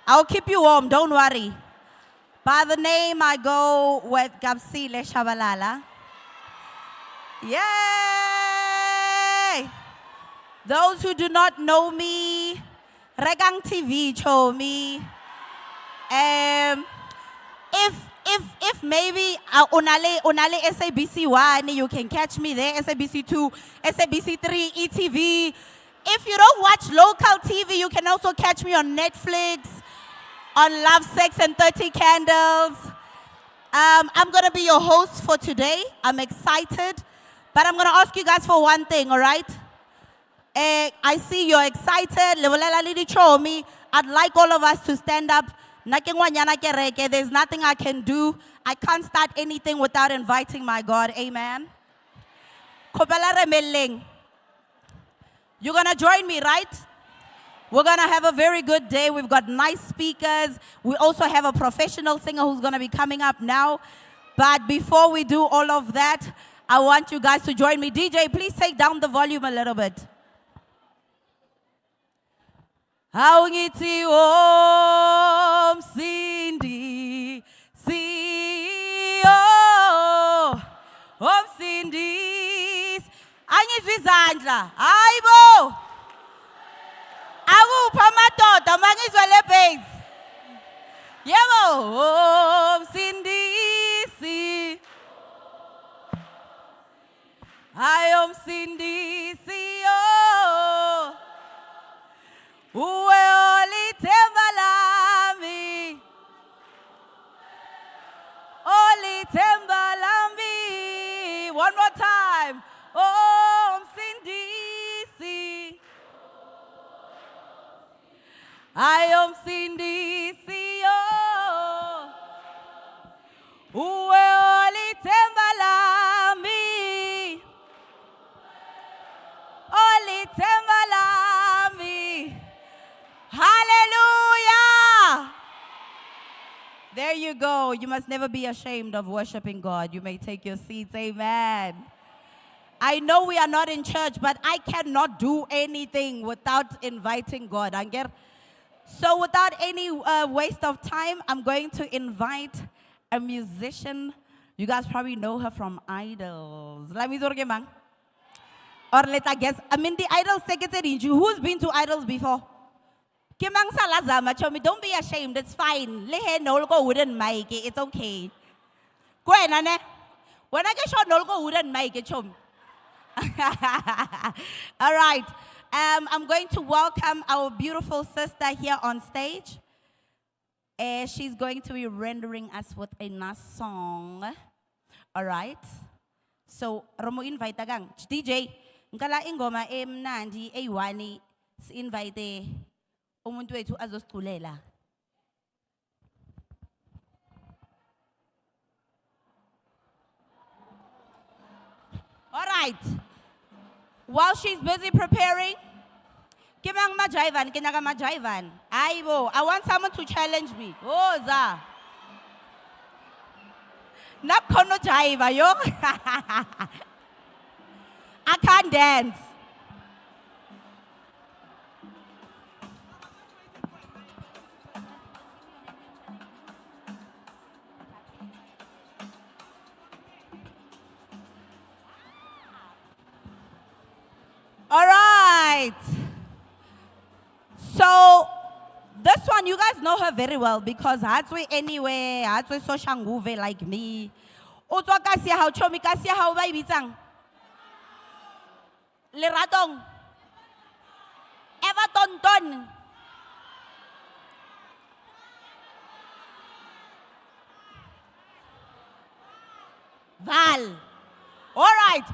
I'll keep you warm, don't worry. By the name, I go with Gabsile Shabalala. Yay! Those who do not know me, Regang TV show me. If maybe unale SABC 1, you can catch me there, SABC 2, SABC 3, ETV. If you don't watch local TV, you can also catch me on Netflix, on Love, Sex, and 30 Candles. I'm going to be your host for today. I'm excited. But I'm going to ask you guys for one thing, all right? I see you're excited. I'd like all of us to stand up. There's nothing I can do. I can't start anything without inviting my God. Amen. You're going to join me, right? We're going to have a very good day. We've got nice speakers. We also have a professional singer who's going to be coming up now. But before we do all of that, I want you guys to join me. DJ, please take down the volume a little bit. Awungithi omsindi siyo omsindis angizwi izandla hayibo akupha amadoda mangizwe le bass yebo omsindisi hayi omsindisi yo uwe olithemba lami olithemba lami one more time oh msindisi hayi msindisi yo uwe olithemba lami olithemba lami. Hallelujah! There you go. You must never be ashamed of worshiping God. You may take your seats. Amen. I know we are not in church, but I cannot do anything without inviting God. So without any waste of time, I'm going to invite a musician. You guys probably know her from Idols. Let me or let I guess. I mean, the Idols secretary. Who's been to Idols before? Don't be ashamed, it's fine. Nolgo wouldn't make it, it's okay. When I get shot, Nolgo wouldn't make it. All right. I'm going to welcome our beautiful sister here on stage. She's going to be rendering us with a nice song. All right. So, Romo invite agang. DJ, ngala ingoma emnandi eyiwani invite umuntu wethu azosiculela. All right. While she's busy preparing, Kimang Majaivan, Kinaga Majaivan. I want someone to challenge me. Oh, za. Nakono Jaiva, yo. I can't dance. All right. So, this one, you guys know her very well because Hatswe anyway, Hatswe Soshanguve like me. Otwa kasia how chomi kasia how by bitang. Leratong. Everton ton. Val. All right.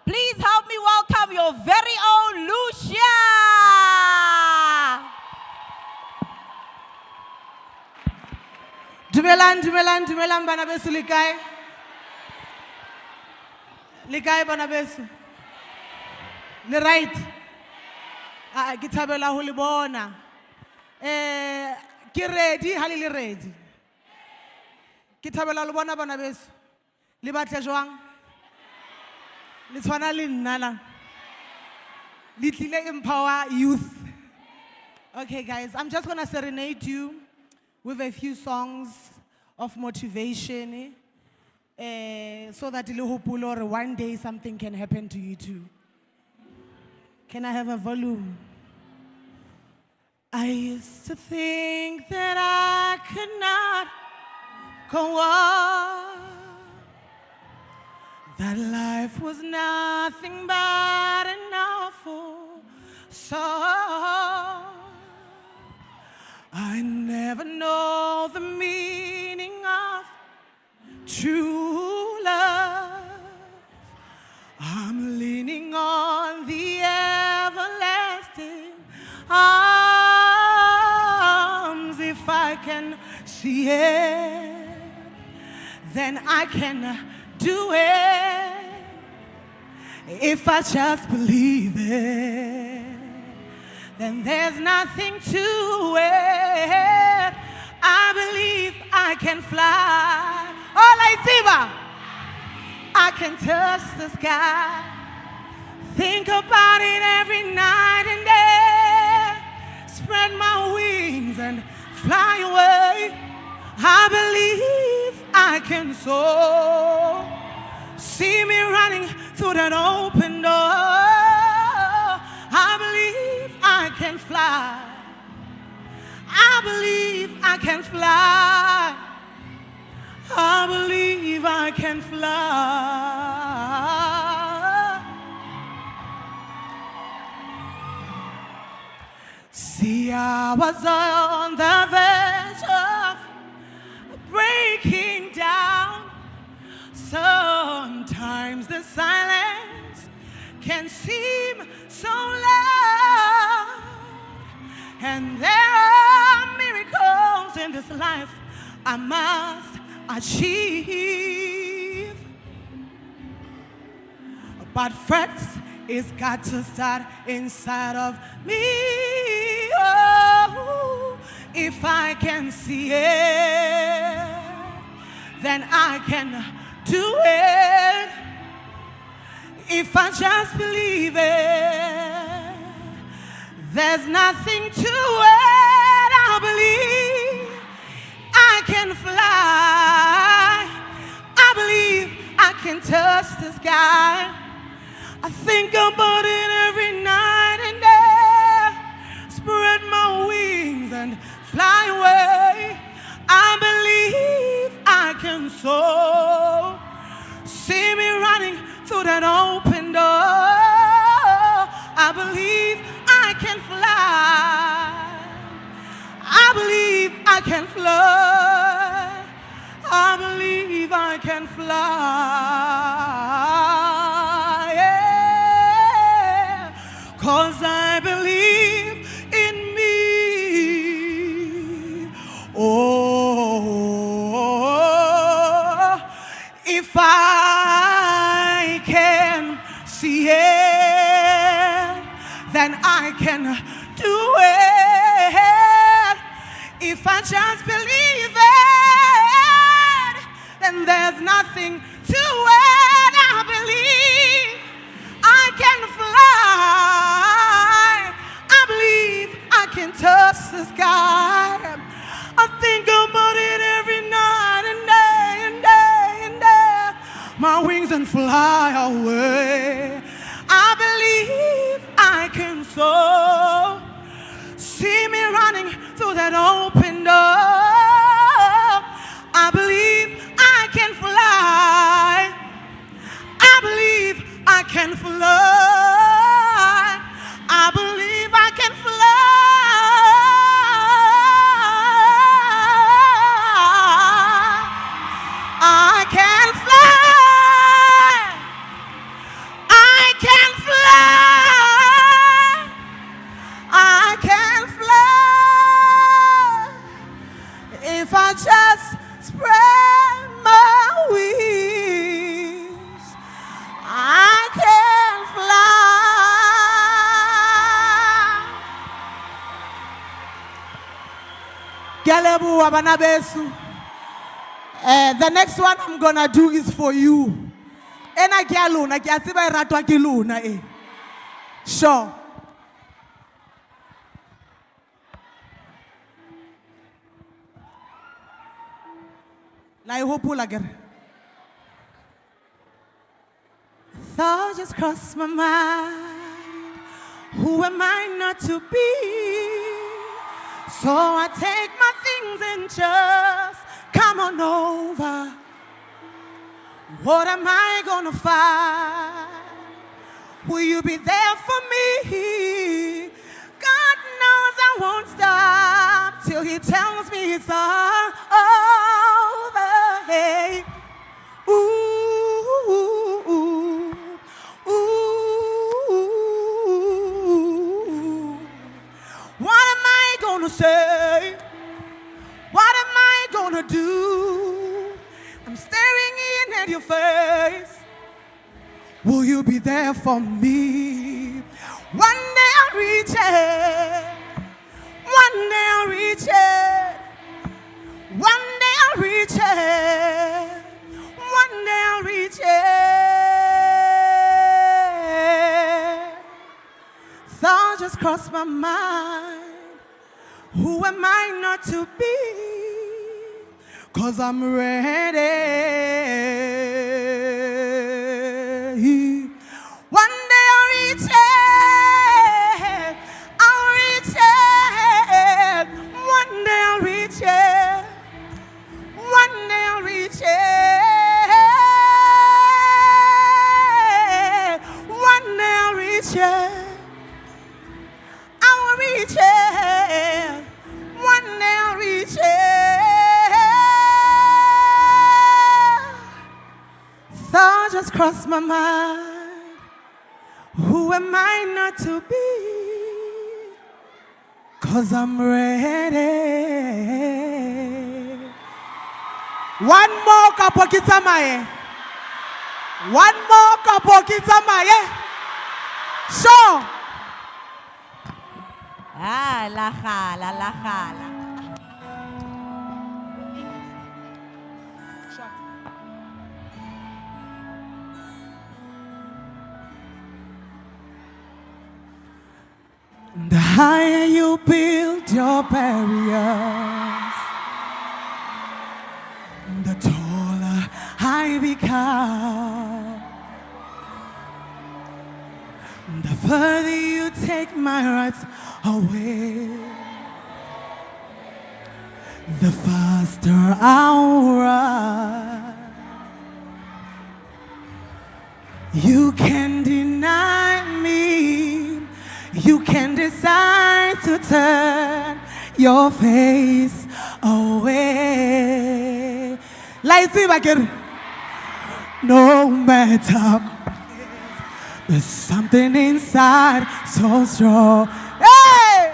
Please help me welcome your very own Lucia. Dumelan bana besu likai. Likai bana besu. Ni right. Kitabela ho libona. Ki ready halili ready. Kitabela lo bona bana besu. Le batle jwang. Le tshwana le nna la. Le tlile EmpowaYouth. Okay guys, I'm just going to serenade you with a few songs of motivation, so that one day something can happen to you too. Can I have a volume? I used to think that I could not go on, that life was nothing but an awful song. I never know the meaning of true love. I'm leaning on the everlasting arms. If I can see it, then I can do it. If I just believe it, then there's nothing to it. I believe I can fly. Oh, Laitiba, I can touch the sky. Think about it every night and day. Spread my wings and fly away. I believe I can soar. See me running through that open door. I believe I can fly. I believe I can fly. I believe I can fly. See, I was on the verge of breaking down. Sometimes the silence can seem so loud, and there are miracles in this life I must achieve. But first, it's got to start inside of me. Oh, if I can see it, then I can do it. If I just believe it, there's nothing to it. I believe I can fly. I believe I can touch the sky. I think about it every night and day. Spread my wings and fly away. I believe I can soar. See me running through that open door. I believe I can fly. I believe I can fly. I believe I can fly. Yeah. 'Cause I believe in me. Oh, if I can see it, then I can do it. If I just believe it, then there's nothing to it. I believe I can fly. I believe I can touch the sky. I think about it every night and day and day and day. My wings and fly away. I believe I can soar. See me running through that open door. I believe I can fly. I believe I can fly. I believe I can fly. I can fly. I can fly. I can fly. If I just spread my wings, I can fly. Galebu abana besu. The next one I'm gonna do is for you. Ena kialuna kiasiba iratwa kiluna eh. Sure. I hope we'll get it. Thought just crossed my mind. Who am I not to be? So I take my things and just come on over. What am I gonna find? Will you be there for me? God knows I won't stop till He tells me it's all over. Hey. Ooh, ooh, ooh, ooh. What am I gonna say? What am I gonna do? I'm staring in at your face. Will you be there for me? One day I'll reach it. One day I'll reach it. One day I'll reach it. One day I'll reach it. Thought just crossed my mind. Who am I not to be? 'Cause I'm ready. One day I'll reach it. I'll reach it. One day I'll reach it. One day I'll reach it. One day I'll reach it. I'll reach it. One day I'll reach it. Thought just crossed my mind. Who am I not to be? 'Cause I'm ready. One more couple kitamaye. One more couple kitamaye. Sure. Ah, la jala, la jala. The higher you build your barriers, the taller I become. The further you take my rights away, the faster I'll run. You can deny me. You can decide to turn your face away. Like see if I can. No matter, there's something inside so strong. Hey!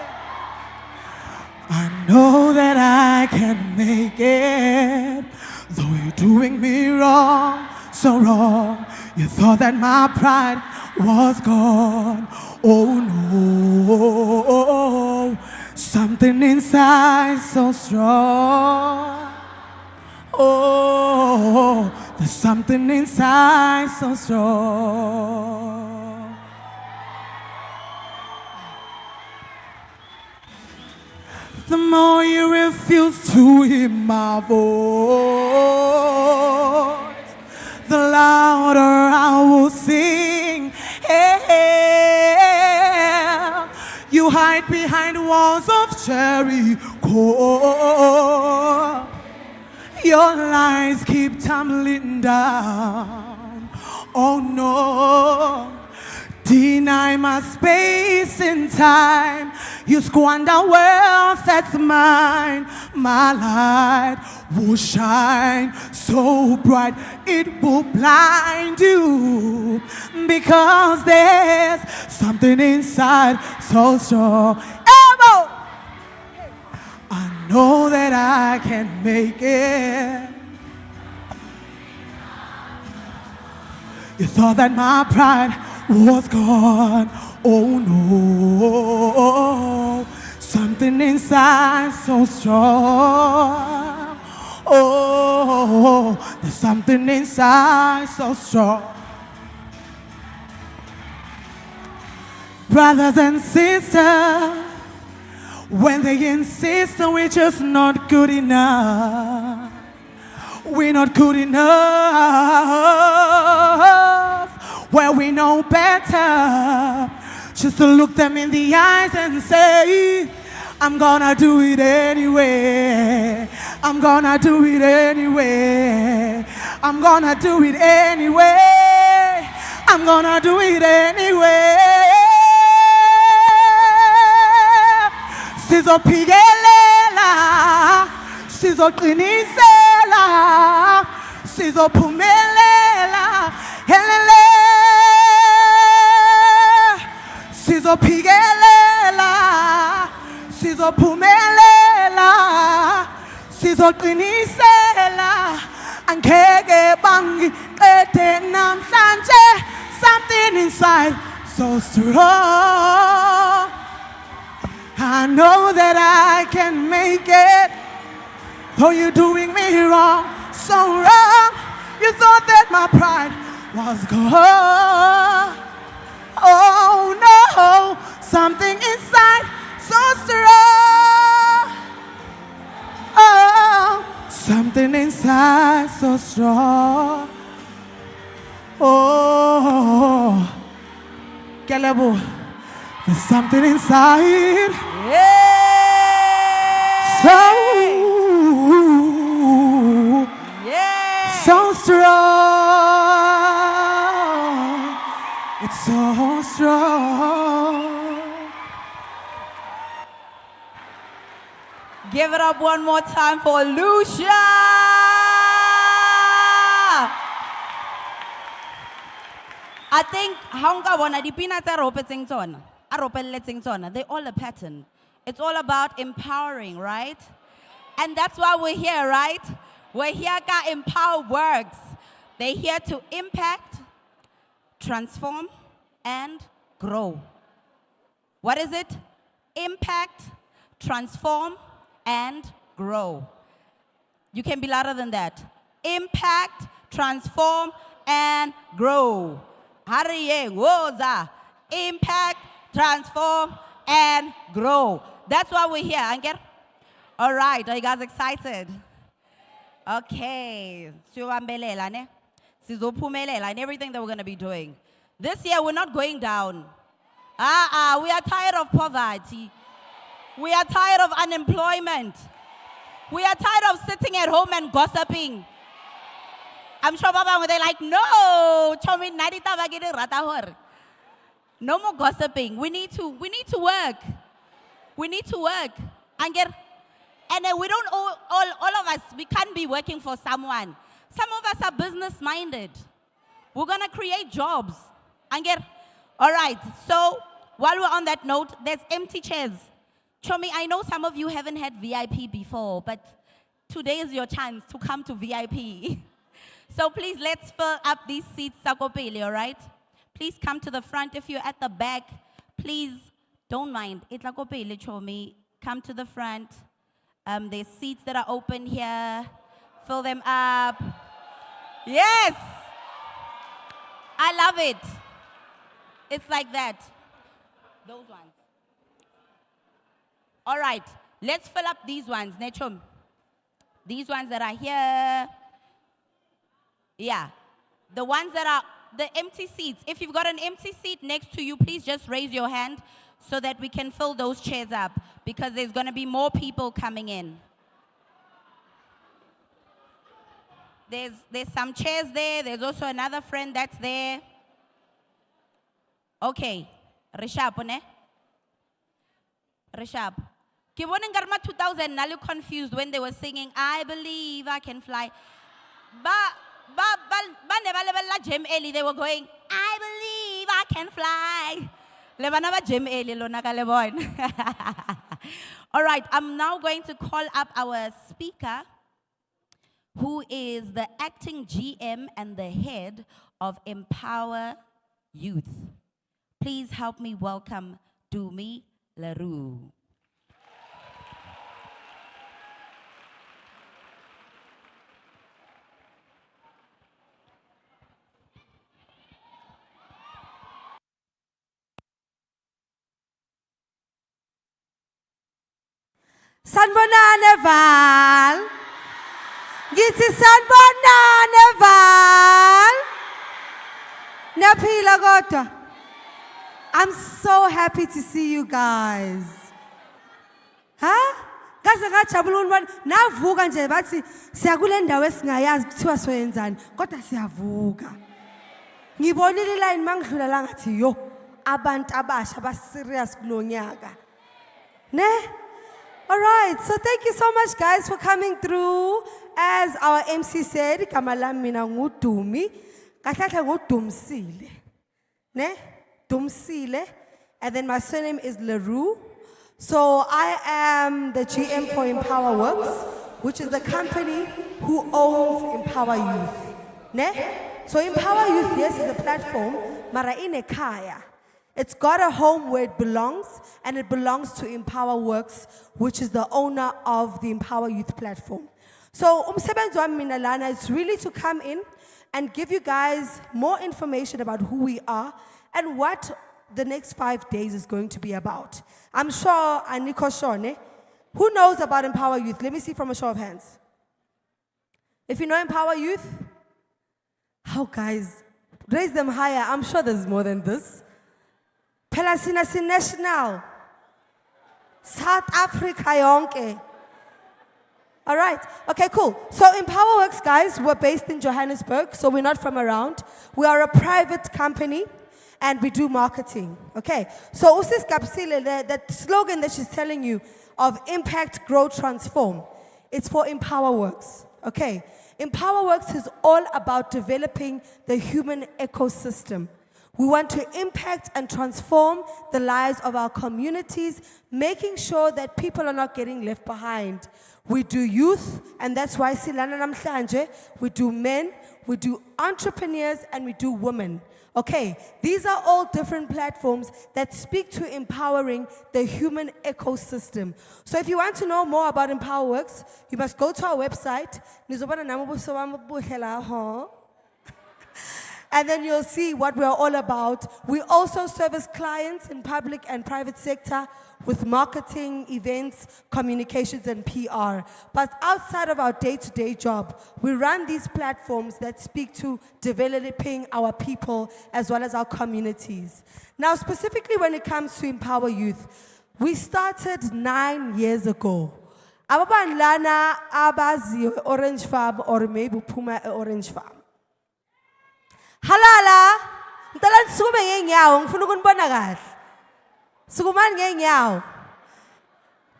I know that I can make it, though you're doing me wrong, so wrong. You thought that my pride was gone. Oh no, something inside so strong. Oh, there's something inside so strong. The more you refuse to hear my voice, the louder I will sing. Hey, you hide behind walls of Jericho. Your lies keep tumbling down. Oh no, deny my space and time. You squander wealth that's mine. My light will shine so bright it will blind you, because there's something inside so strong. Elbow! I know that I can make it. You thought that my pride was gone. Oh no, something inside so strong. Oh, there's something inside so strong. Brothers and sisters, when they insist we're just not good enough, we're not good enough. Well, we know better. Just to look them in the eyes and say, I'm gonna do it anyway. I'm gonna do it anyway. I'm gonna do it anyway. I'm gonna do it anyway. Sizophigelela, sizoqinisela, sizophumelela, helele. Sizophikelela, sizophumelela, sizoqinisela, angeke bangiqede namhlanje. Something inside so strong. I know that I can make it. Though you're doing me wrong, so wrong. You thought that my pride was gone. Oh no, something inside so strong. Oh, something inside so strong. Oh, Galabo, there's something inside. Yeah. So strong. It's so strong. Give it up one more time for Lucia. I think hanga bona dipina tsa ropetseng tsona, a ropelletseng tsona, they all a pattern. It's all about empowering, right? And that's why we're here, right? We're here to empower works. They're here to impact, transform, and grow. What is it? Impact, transform, and grow. You can be louder than that. Impact, transform, and grow. Hurry, woza. Impact, transform, and grow. That's why we're here, Anger. All right, are you guys excited? Okay. Siyobambelela ne? Sizophumelela in everything that we're going to be doing. This year, we're not going down. We are tired of poverty. We are tired of unemployment. We are tired of sitting at home and gossiping. I'm sure Baba, they're like, no, chomi narita bagide ratahor. No more gossiping. We need to work. We need to work. And then we don't all of us, we can't be working for someone. Some of us are business minded. We're gonna create jobs. All right, so while we're on that note, there's empty chairs. Chomi, I know some of you haven't had VIP before, but today is your chance to come to VIP. So please, let's fill up these seats, Sakopeli, all right? Please come to the front. If you're at the back, please don't mind. Itlakopeli, Chomi, come to the front. There's seats that are open here. Fill them up. Yes! I love it. It's like that. Those ones. All right, let's fill up these ones, Nechum. These ones that are here. Yeah, the ones that are the empty seats. If you've got an empty seat next to you, please just raise your hand so that we can fill those chairs up because there's going to be more people coming in. There's some chairs there. There's also another friend that's there. Okay, Rishab, ne? Rishab. Kiboning Garma 2000, Nalu confused when they were singing, I believe I can fly. They were going, I believe I can fly. All right, I'm now going to call up our speaker, who is the acting GM and the head of Empower Youth. Please help me welcome Dumi LaRue. Sanbonane Val, Ngithi sanibonani Val. Niyaphila kodwa. I'm so happy to see you guys. Huh? Kaze ngajabula unibona navuka nje bathi siyakule ndawo esingayazi kuthiwa soyenzani kodwa siyavuka. Ngibonile line mangidlula la ngathi yo abantu abasha ba serious kulonyaka. Ne? All right, so thank you so much guys for coming through. As our MC said, igama lami mina ngudumi. Kahle ngudumsile. Ne? Dumsile. And then my surname is Leroux. So I am the GM for EmpowaWorks, which is the company who owns EmpowaYouth. Ne? So EmpowaYouth, yes, is a platform, mara ine kaya. It's got a home where it belongs, and it belongs to EmpowaWorks, which is the owner of the EmpowaYouth platform. So umsebenzi wami mina lana is really to come in and give you guys more information about who we are and what the next 5 days is going to be about. I'm sure Aniko Shone, who knows about EmpowaYouth? Let me see from a show of hands. If you know EmpowaYouth, how guys, raise them higher. I'm sure there's more than this. Pelasina National, South Africa yonke. All right, okay, cool. So EmpowaWorks, guys, we're based in Johannesburg, so we're not from around. We are a private company, and we do marketing, okay? So Usis Kapsile, that slogan that she's telling you of impact, grow, transform, it's for EmpowaWorks, okay? EmpowaWorks is all about developing the human ecosystem. We want to impact and transform the lives of our communities, making sure that people are not getting left behind. We do youth, and that's why Silana Namhlanje, we do men, we do entrepreneurs, and we do women. Okay, these are all different platforms that speak to empowering the human ecosystem. So if you want to know more about EmpowaWorks, you must go to our website. And then you'll see what we're all about. We also service clients in public and private sector with marketing, events, communications, and PR. But outside of our day-to-day job, we run these platforms that speak to developing our people as well as our communities. Now, specifically when it comes to EmpowaYouth, we started 9 years ago. Ababan lana abazi Orange Farm or maybe Puma Orange Farm. Halala, ntalan sukume ngenyawo ngifuna ukunibona kahle. Sukumani ngenyawo.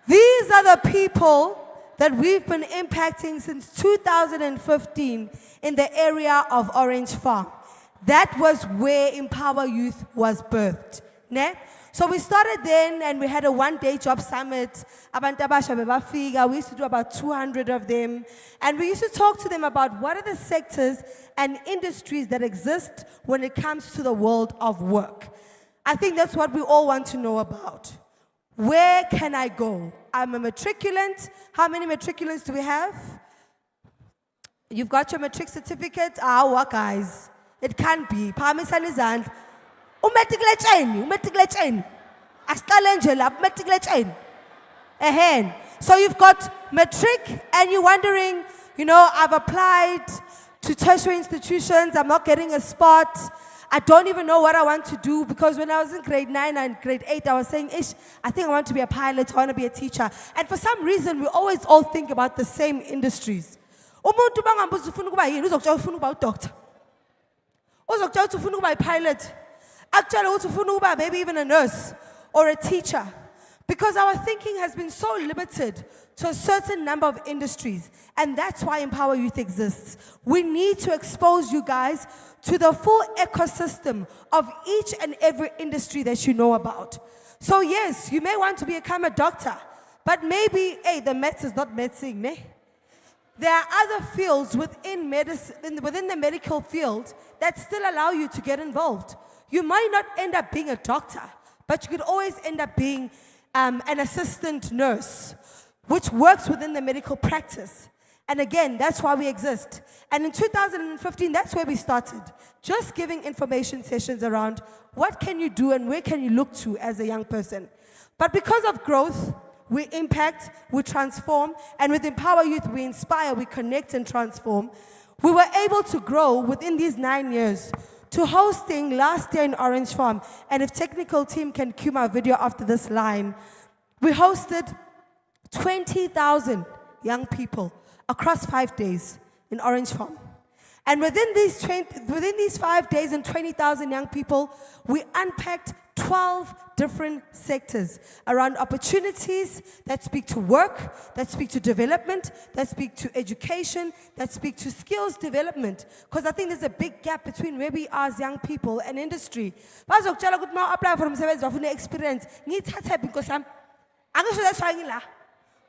These are the people that we've been impacting since 2015 in the area of Orange Farm. That was where EmpowaYouth was birthed. Ne? So we started then and we had a one-day job summit. We used to do about 200 of them. And we used to talk to them about what are the sectors and industries that exist when it comes to the world of work. I think that's what we all want to know about. Where can I go? I'm a matriculant. How many matriculants do we have? You've got your matric certificate? What guys? It can't be. Parmesanizan. So you've got matric and you're wondering, you know, I've applied to tertiary institutions, I'm not getting a spot. I don't even know what I want to do because when I was in grade 9 and grade 8, I was saying, I think I want to be a pilot, I want to be a teacher. And for some reason, we always all think about the same industries. Umuntu bangambuza ufuna ukuba yini, uzokutshela ufuna ukuba udoctor. Uzokutshela ukuthi ufuna ukuba pilot. Actually, ukuthi ufuna ukuba maybe even a nurse or a teacher. Because our thinking has been so limited to a certain number of industries. And that's why EmpowaYouth exists. We need to expose you guys to the full ecosystem of each and every industry that you know about. So yes, you may want to become a doctor, but maybe, hey, the maths is not medicine, ne? There are other fields within medicine, within the medical field that still allow you to get involved. You might not end up being a doctor, but you could always end up being an assistant nurse, which works within the medical practice. And again, that's why we exist. And in 2015, that's where we started, just giving information sessions around what can you do and where can you look to as a young person. But because of growth, we impact, we transform, and with Empower Youth, we inspire, we connect and transform. We were able to grow within these 9 years to hosting last year in Orange Farm, and if technical team can cue my video after this line, we hosted 20,000 young people across 5 days in Orange Farm. And within these 5 days and 20,000 young people, we unpacked 12 different sectors around opportunities that speak to work, that speak to development, that speak to education, that speak to skills development. Because I think there's a big gap between where we are as young people and industry. Bazokutshela ukuthi ma apply for umsebenzi bafuna experience. Ngithathe because angisho that's why ngila.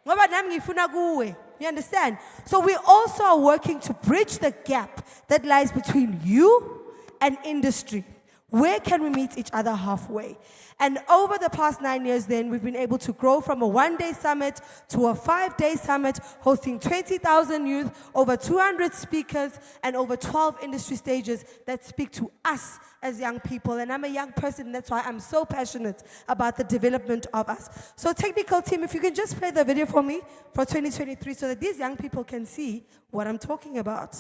Ngoba nami ngifuna kuwe. You understand? So we also are working to bridge the gap that lies between you and industry. Where can we meet each other halfway? And over the past 9 years then, we've been able to grow from a one-day summit to a 5-day summit, hosting 20,000 youth, over 200 speakers, and over 12 industry stages that speak to us as young people. And I'm a young person, that's why I'm so passionate about the development of us. So technical team, if you can just play the video for me for 2023 so that these young people can see what I'm talking about.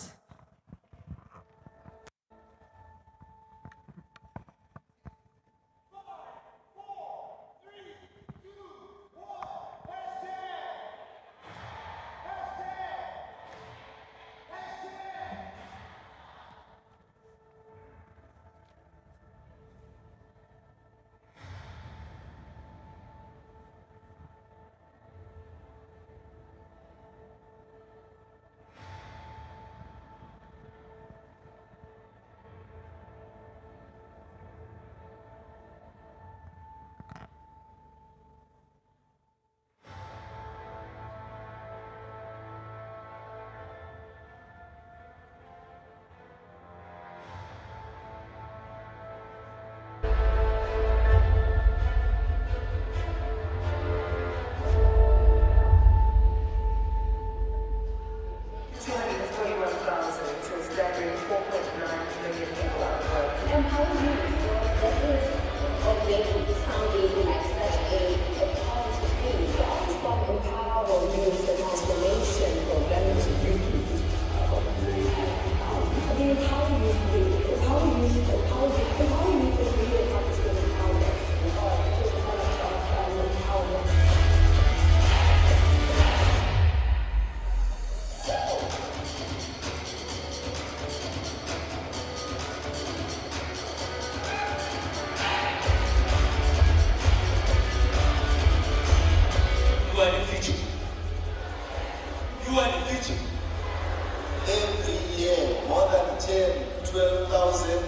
Every year, more than 10, 12,000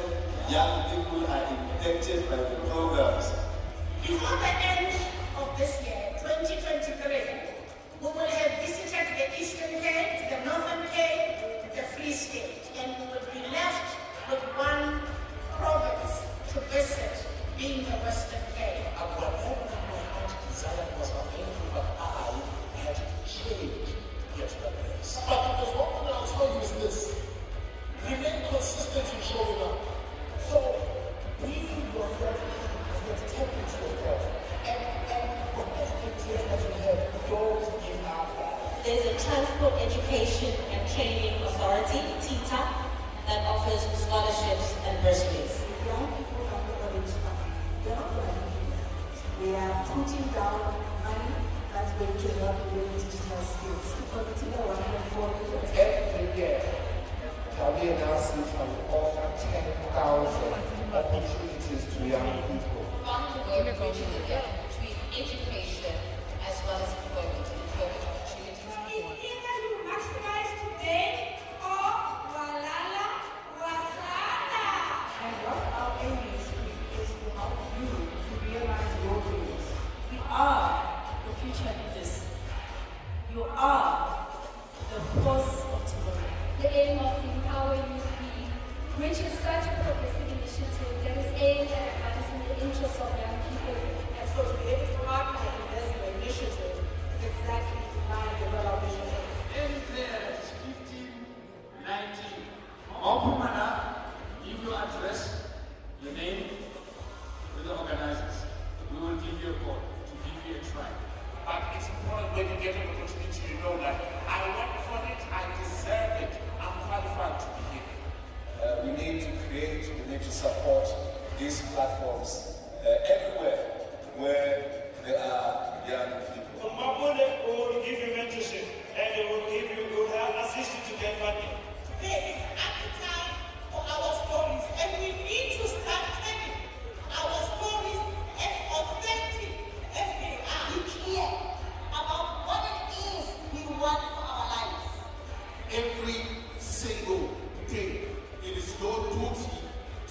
young people are impacted by the programs. Before the end of this year, 2023, we will have visited the Eastern Cape, the Northern Cape, the Free State, and we will be left with one province to visit, being the Western Cape. And whatever my heart desired was available, but I had to change to get to that place. But because what we are tell you is this: remain consistent in showing up. So be yourself, protect yourself, and whatever ideas that you have, don't give up. There's a Transport Education and Training Authority, TETA, that offers scholarships and bursaries. Young people are not inspired. They're not learning. We are putting down money that's going to help with digital skills. Every year, career analysis will offer 10,000 opportunities to young people. Fund the work bridging the gap between education as well as employment and employment opportunities. It's either you maximize today or walala wasala. And what our aim is to help you to realize your dreams. We are the future leaders. You are the force of tomorrow. The aim of EmpowaYouth, which is such a progressive initiative that is aimed at advancing the interests of young people. And so to be able to partner in this initiative, platforms everywhere where there are young people. Mabule will give you mentorship and they will assist you to get funding. There is appetite for our stories, and we need to start telling our stories as authentic as they are. Be clear about what it is we want for our lives. Every single day, it is your duty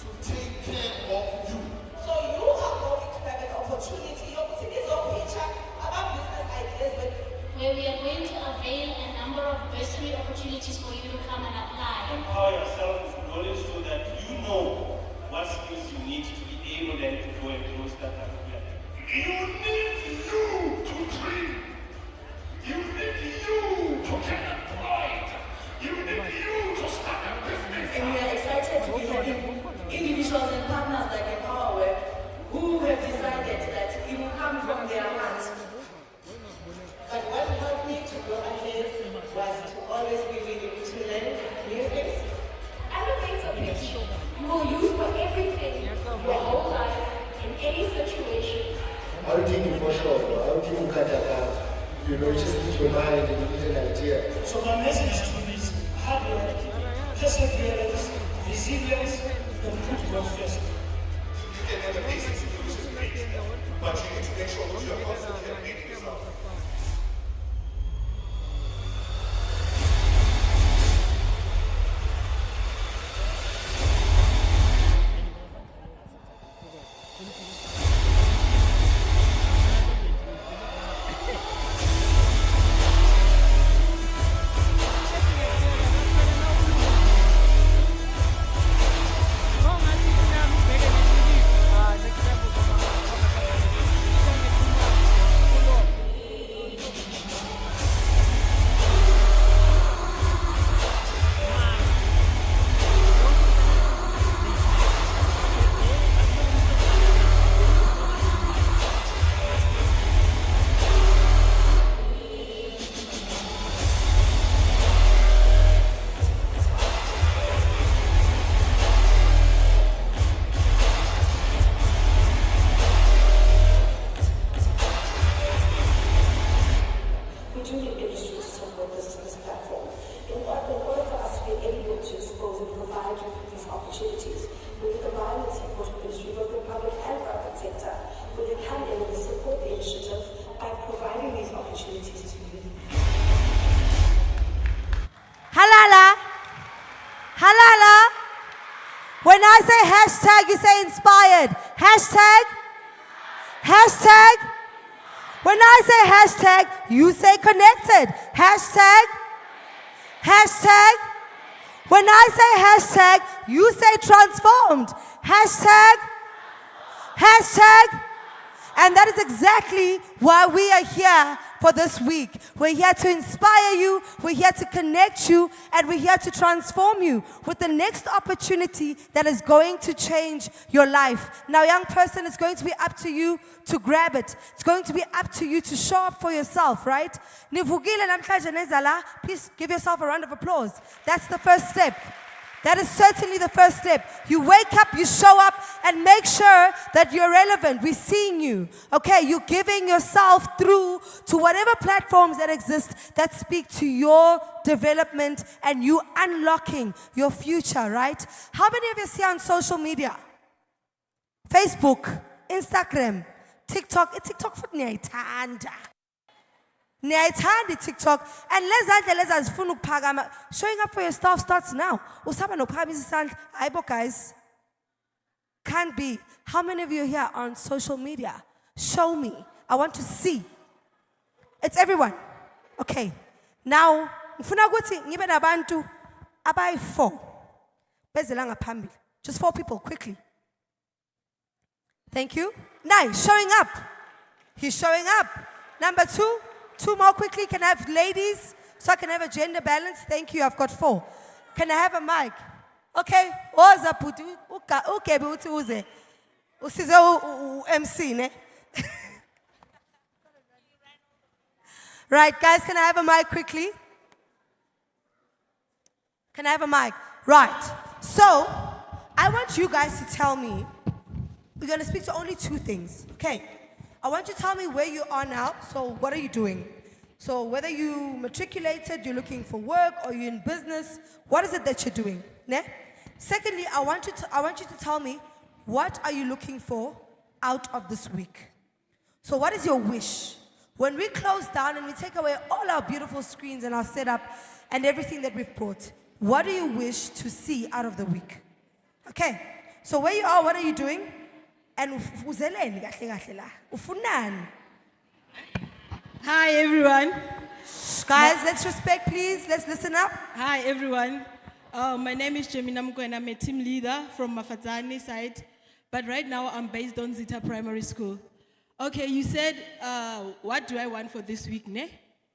to take care of you. So you are going to have an opportunity to get a picture about business ideas with where we are going to avail a number of bursary opportunities for you to come and apply. Empower yourself with knowledge so that you know what skills you need to be able then to go and close that type of plan. You need you to dream. You need you to get employed. You need you to start a business. And we are excited to be having individuals and partners like EmpowaYouth who have decided that it will come from their hearts. But what helped me to go ahead was to always be willing to learn new things. Elevator pitch. You will use for everything, your whole life, in any situation. How do you for sure? How do you cut out? You know, just need your mind and you need an idea. So my message to you is hard work, perseverance, resilience, and put God first. You can have a basic solution, but you need to make sure that you are constantly updating yourself. Halala. Halala. When I say hashtag, you say inspired. Hashtag. Hashtag. When I say hashtag, you say connected. Hashtag. Hashtag. When I say hashtag, you say transformed. Hashtag. Hashtag. And that is exactly why we are here for this week. We're here to inspire you, we're here to connect you, and we're here to transform you with the next opportunity that is going to change your life. Now, young person, it's going to be up to you to grab it. It's going to be up to you to show up for yourself, right? Nivugile namhlanje nezala, please give yourself a round of applause. That's the first step. That is certainly the first step. You wake up, you show up, and make sure that you're relevant. We're seeing you. Okay, you're giving yourself through to whatever platforms that exist that speak to your development and you unlocking your future, right? How many of you see on social media? Facebook, Instagram, TikTok. TikTok for niyayithanda. Niyayithanda TikTok. And lezandla zifuna ukuphakama. Showing up for your stuff starts now. Usaba nophakamisa isandla. Hayibo guys. Can't be. How many of you here are on social media? Show me. I want to see. It's everyone. Okay. Now, ngifuna ukuthi ngibe nabantu abayi-4 bezela ngaphambili. Just 4 people, quickly. Thank you. Nice. Showing up. He's showing up. Number 2. 2 more quickly. Can I have ladies so I can have a gender balance? Thank you. I've got 4. Can I have a mic? Okay. Oza puti. Okay, but uze. Usize MC, ne? Right, guys, can I have a mic quickly? Can I have a mic? Right. So, I want you guys to tell me we're going to speak to only 2 things, okay? I want you to tell me where you are now. So what are you doing? So whether you matriculated, you're looking for work, or you're in business, what is it that you're doing? Ne? Secondly, I want you to tell me, what are you looking for out of this week? So what is your wish? When we close down and we take away all our beautiful screens and our setup and everything that we've brought, what do you wish to see out of the week? Okay, so where you are, what are you doing? And uzeleni kahle kahle la. Ufunani? Hi everyone. Guys, let's respect, please. Let's listen up. Hi everyone. My name is Jemina Mko and I'm a team leader from Mafatani side. But right now I'm based on Zita Primary School. Okay, you said, what do I want for this week, ne?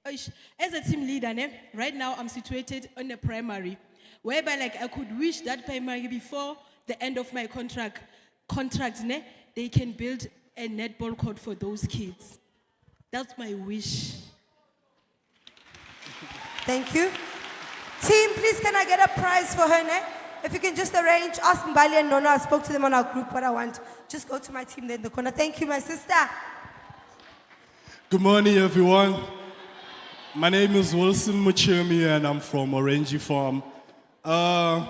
As a team leader, ne, right now I'm situated on a primary, whereby like I could wish that primary before the end of my contract, ne, they can build a netball court for those kids. That's my wish. Thank you. Team, please can I get a prize for her, ne? If you can just arrange, ask Mbali and Nona, I spoke to them on our group what I want. Just go to my team there in the corner. Thank you, my sister. Good morning, everyone. My name is Wilson Muchemi and I'm from Orange Farm. Pardon.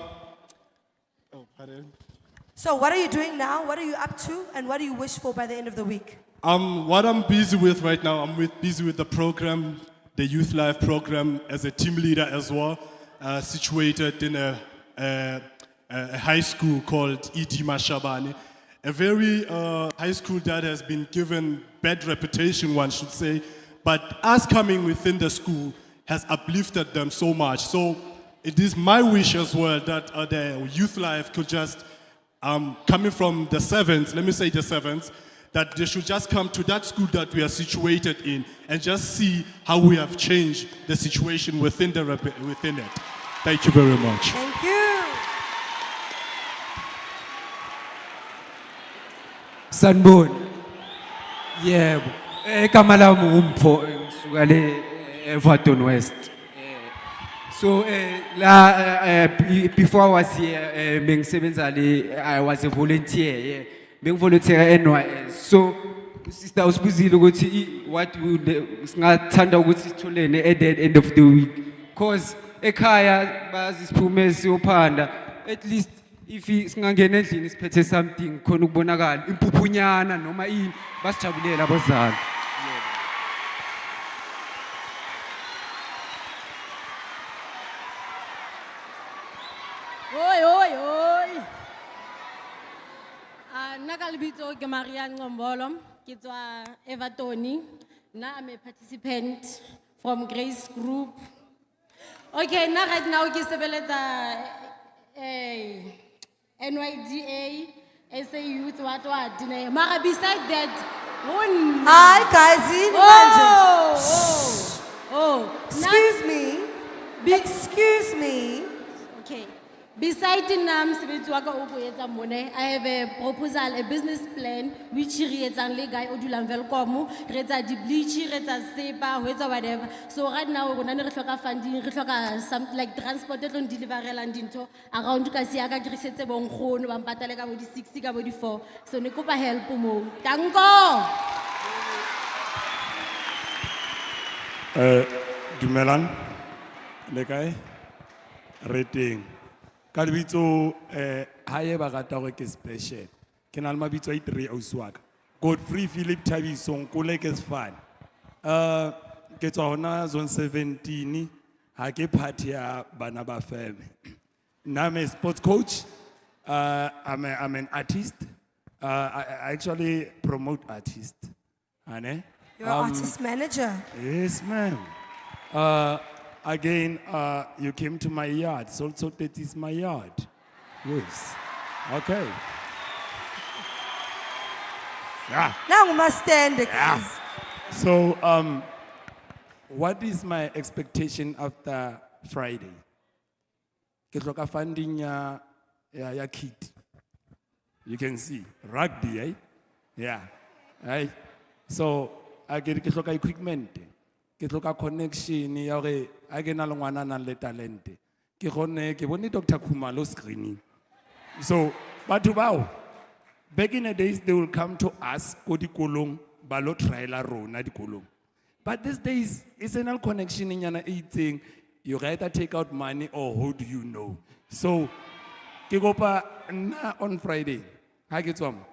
So what are you doing now? What are you up to? And what do you wish for by the end of the week? What I'm busy with right now, I'm busy with the program, the Youth Life program, as a team leader as well, situated in a high school called E.D. Mashabane. A very high school that has been given bad reputation, one should say, but us coming within the school has uplifted them so much. So it is my wish as well that the Youth Life could just, coming from the 7th, let me say the 7th, that they should just come to that school that we are situated in and just see how we have changed the situation within it. Thank you very much. Thank you. Sanbon. Yebo. Igama lami uMpho ngisuka le Everton West. So before I was here bengisebenza le I was a volunteer, yeah. Bengivolunteer NYS. So sister usibuzile ukuthi what would singathanda ukuthi sitholene at the end of the week. Cause ekhaya bazisiphume siyophanda at least if singangena endlini siphethe something khona ukubonakala impuphunyana noma ini basijabulela abazali. Oi. Nakalibito ke Maria Ngombolo, ke tswa Everton. Na I'm a participant from Grace Group. Okay, now right now ke sebeletsa NYDA, SA Youth what mara beside that Hi guys, excuse me. Okay. Besides I have a proposal, a business plan, which is a guy who welcome, the bleach, sepa, whatever. So right now we're going to funding, something like transported and delivery and into around Kasiaka, Grisette Bonkhon, Pataleka with 60, 44. So Nikopa help mo. Tango. Dumelang, lekay, rating. Kalbito haye ba rata go ke special. Ke na le mabitso a 3 auswaka. Godfrey Philip Thabisong kole ke sfane. Ke tswa hona zone 17 ha ke party ya bana ba feme. I'm a sports coach. I'm an artist. I actually promote artists. Ane? You're an artist manager. Yes, ma'am. Again, you came to my yard, so that is my yard. Yes. Okay. Yeah. Now we must stand, guys. Yeah. So, what is my expectation after Friday? Ke hloka funding ya kit. You can see rugby, eh? Yeah. Right. So, I get ke hloka equipment. Ke hloka connection ya gore a ke na le ngwana na le talent ke gone ke bone Dr. Khumalo screening. So batho bao Back in the days, they will come to us, ko dikolong, ba lo trial rona dikolong. But these days, it's an connection in yana eating. You either take out money or who do you know? So, ke kopa na on Friday, ha ke tswa mo,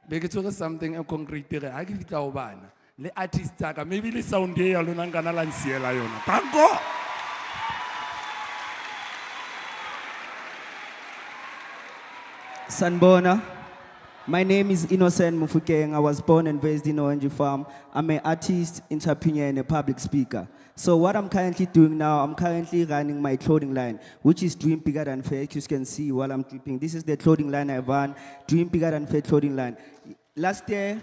be ke tshwere something a concrete re ha ke fitla ho bana le artist tsaka maybe le sound e ya lona nkana la nsiela yona. Thank God. Sanbona. My name is Innocent Mufukeng. I was born and raised in Orange Farm. I'm an artist, entrepreneur, and a public speaker. So what I'm currently doing now, I'm currently running my clothing line, which is Dream Bigger Than Fair. You can see while I'm dripping. This is the clothing line I run, Dream Bigger Than Fair clothing line. Last year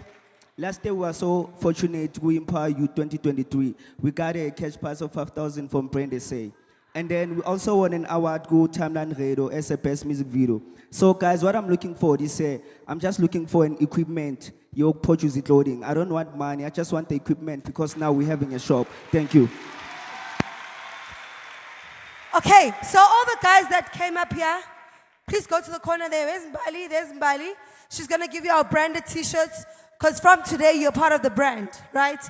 we were so fortunate to Empower Youth 2023. We got a cash prize of 5,000 from Brand SA. And then we also won an award, Go Timeline Radio, as a best music video. So guys, what I'm looking for this year, I'm just looking for an equipment, your purchase clothing. I don't want money, I just want the equipment because now we're having a shop. Thank you. Okay, so all the guys that came up here, please go to the corner there. Where's Mbali? There's Mbali. She's gonna give you our branded t-shirts, because from today you're part of the brand, right?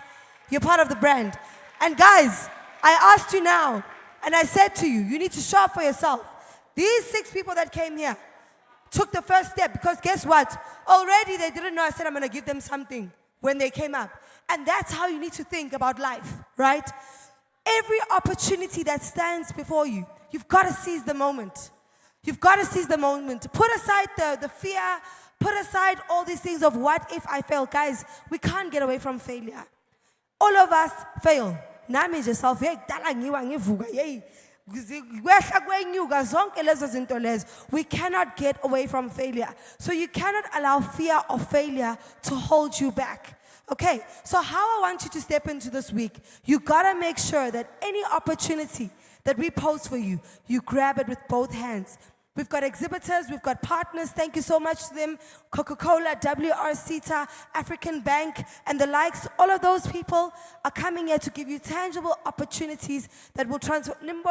You're part of the brand. And guys, I asked you now, and I said to you, you need to show up for yourself. These 6 people that came here took the first step, because guess what? Already they didn't know I said I'm gonna give them something when they came up. And that's how you need to think about life, right? Every opportunity that stands before you, you've got to seize the moment. You've got to seize the moment. Put aside the fear, put aside all these things of what if I fail. Guys, we can't get away from failure. All of us fail. Nami nje self, hey, kudala ngiwa ngivuka, hey. We cannot get away from failure. So you cannot allow fear of failure to hold you back. Okay, so how I want you to step into this week, you gotta make sure that any opportunity that we post for you, you grab it with both hands. We've got exhibitors, we've got partners, thank you so much to them, Coca-Cola, WRCTA, African Bank, and the likes. All of those people are coming here to give you tangible opportunities that will transform. And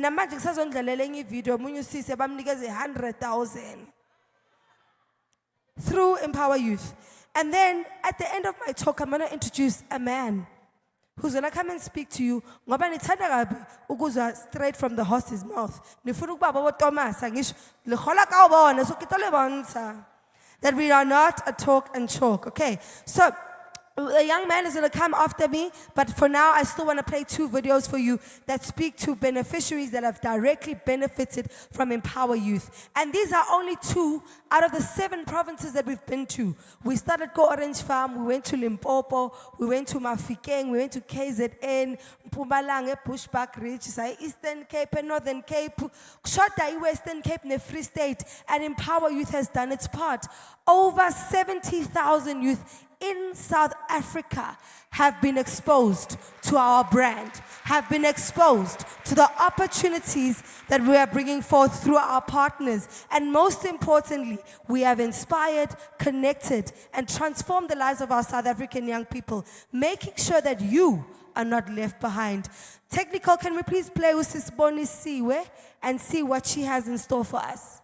namanje kusazondlalela enye video, munye usise bamnikeze 100,000 through Empower Youth. And then at the end of my talk, I'm going to introduce a man who's going to come and speak to you. Ngoba nithanda kabi ukuzwa straight from the horse's mouth. Nifuna ukuba babo Thomas angisho lekhola ka ubona so kitole bontsha that we are not a talk and chalk. Okay, so the young man is going to come after me, but for now, I still want to play 2 videos for you that speak to beneficiaries that have directly benefited from Empower Youth. And these are only 2 out of the 7 provinces that we've been to. We started Go Orange Farm, we went to Limpopo, we went to Mafikeng, we went to KZN, Mpumalanga, Bushbuck Ridge, Eastern Cape and Northern Cape, Shota, Western Cape, and the Free State. And Empower Youth has done its part. Over 70,000 youth in South Africa have been exposed to our brand, have been exposed to the opportunities that we are bringing forth through our partners. And most importantly, we have inspired, connected, and transformed the lives of our South African young people, making sure that you are not left behind. Technical, can we please play with Sisboni Siwe and see what she has in store for us?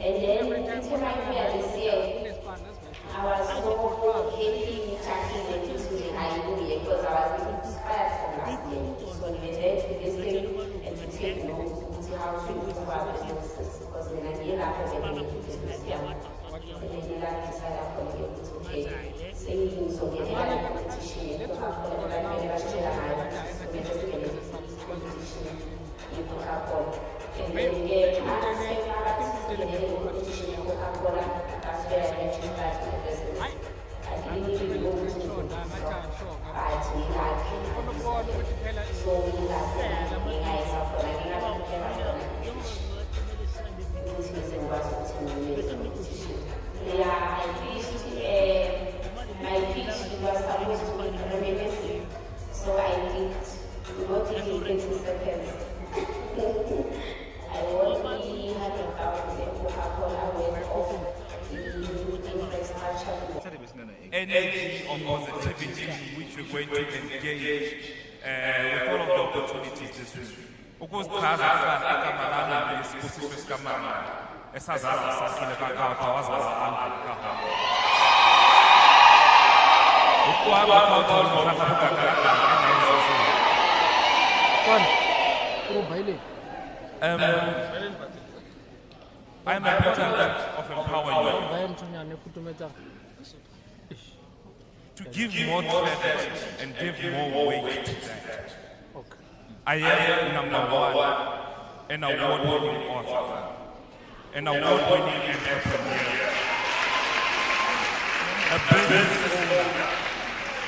And then until my prayer this year, I was so happy, chatting and listening. Hallelujah, because I was inspired from last year. motivated to listen and to take notes to see how to improve our businesses. Because when I hear that, I get into business, yeah. And then you like decide upon it, it's okay. Same thing, so we had a competition, you put up on it, like whenever she had a high, so we just get into competition, you put up on. And then you get another step out, and then you competition, you put up on it, that's where I met you start the business. I didn't even go to the business, but we like it. So we like it, we like it, but I didn't have to care about it. This is in Washington, we made competition. Yeah, I pitched, my pitch was supposed to be reminiscent, so I did not even 20 seconds. I won 300,000 Coca-Cola worth of the infrastructure. Energy of positivity which we're going to engage with all of the opportunities this week. Ukuzichaza kaMamanga nesibusiso sikaMama esazazi sakhile kakawatha wazazi alfa ukwaba kwathola ngakabugagala I am a product of EmpowaYouth. To give more credit and give more weight to that. I am number one, an award-winning author, an award-winning entrepreneur, a business owner,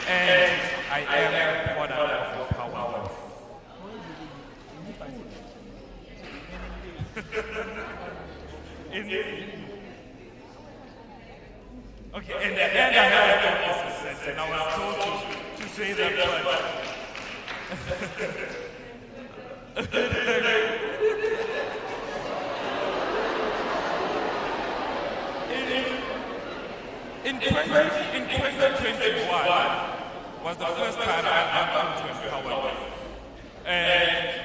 and I am a product of EmpowaYouth. Okay, and I have an officer, and I was told to say that word. In 2021 was the first time I come to EmpowaYouth. And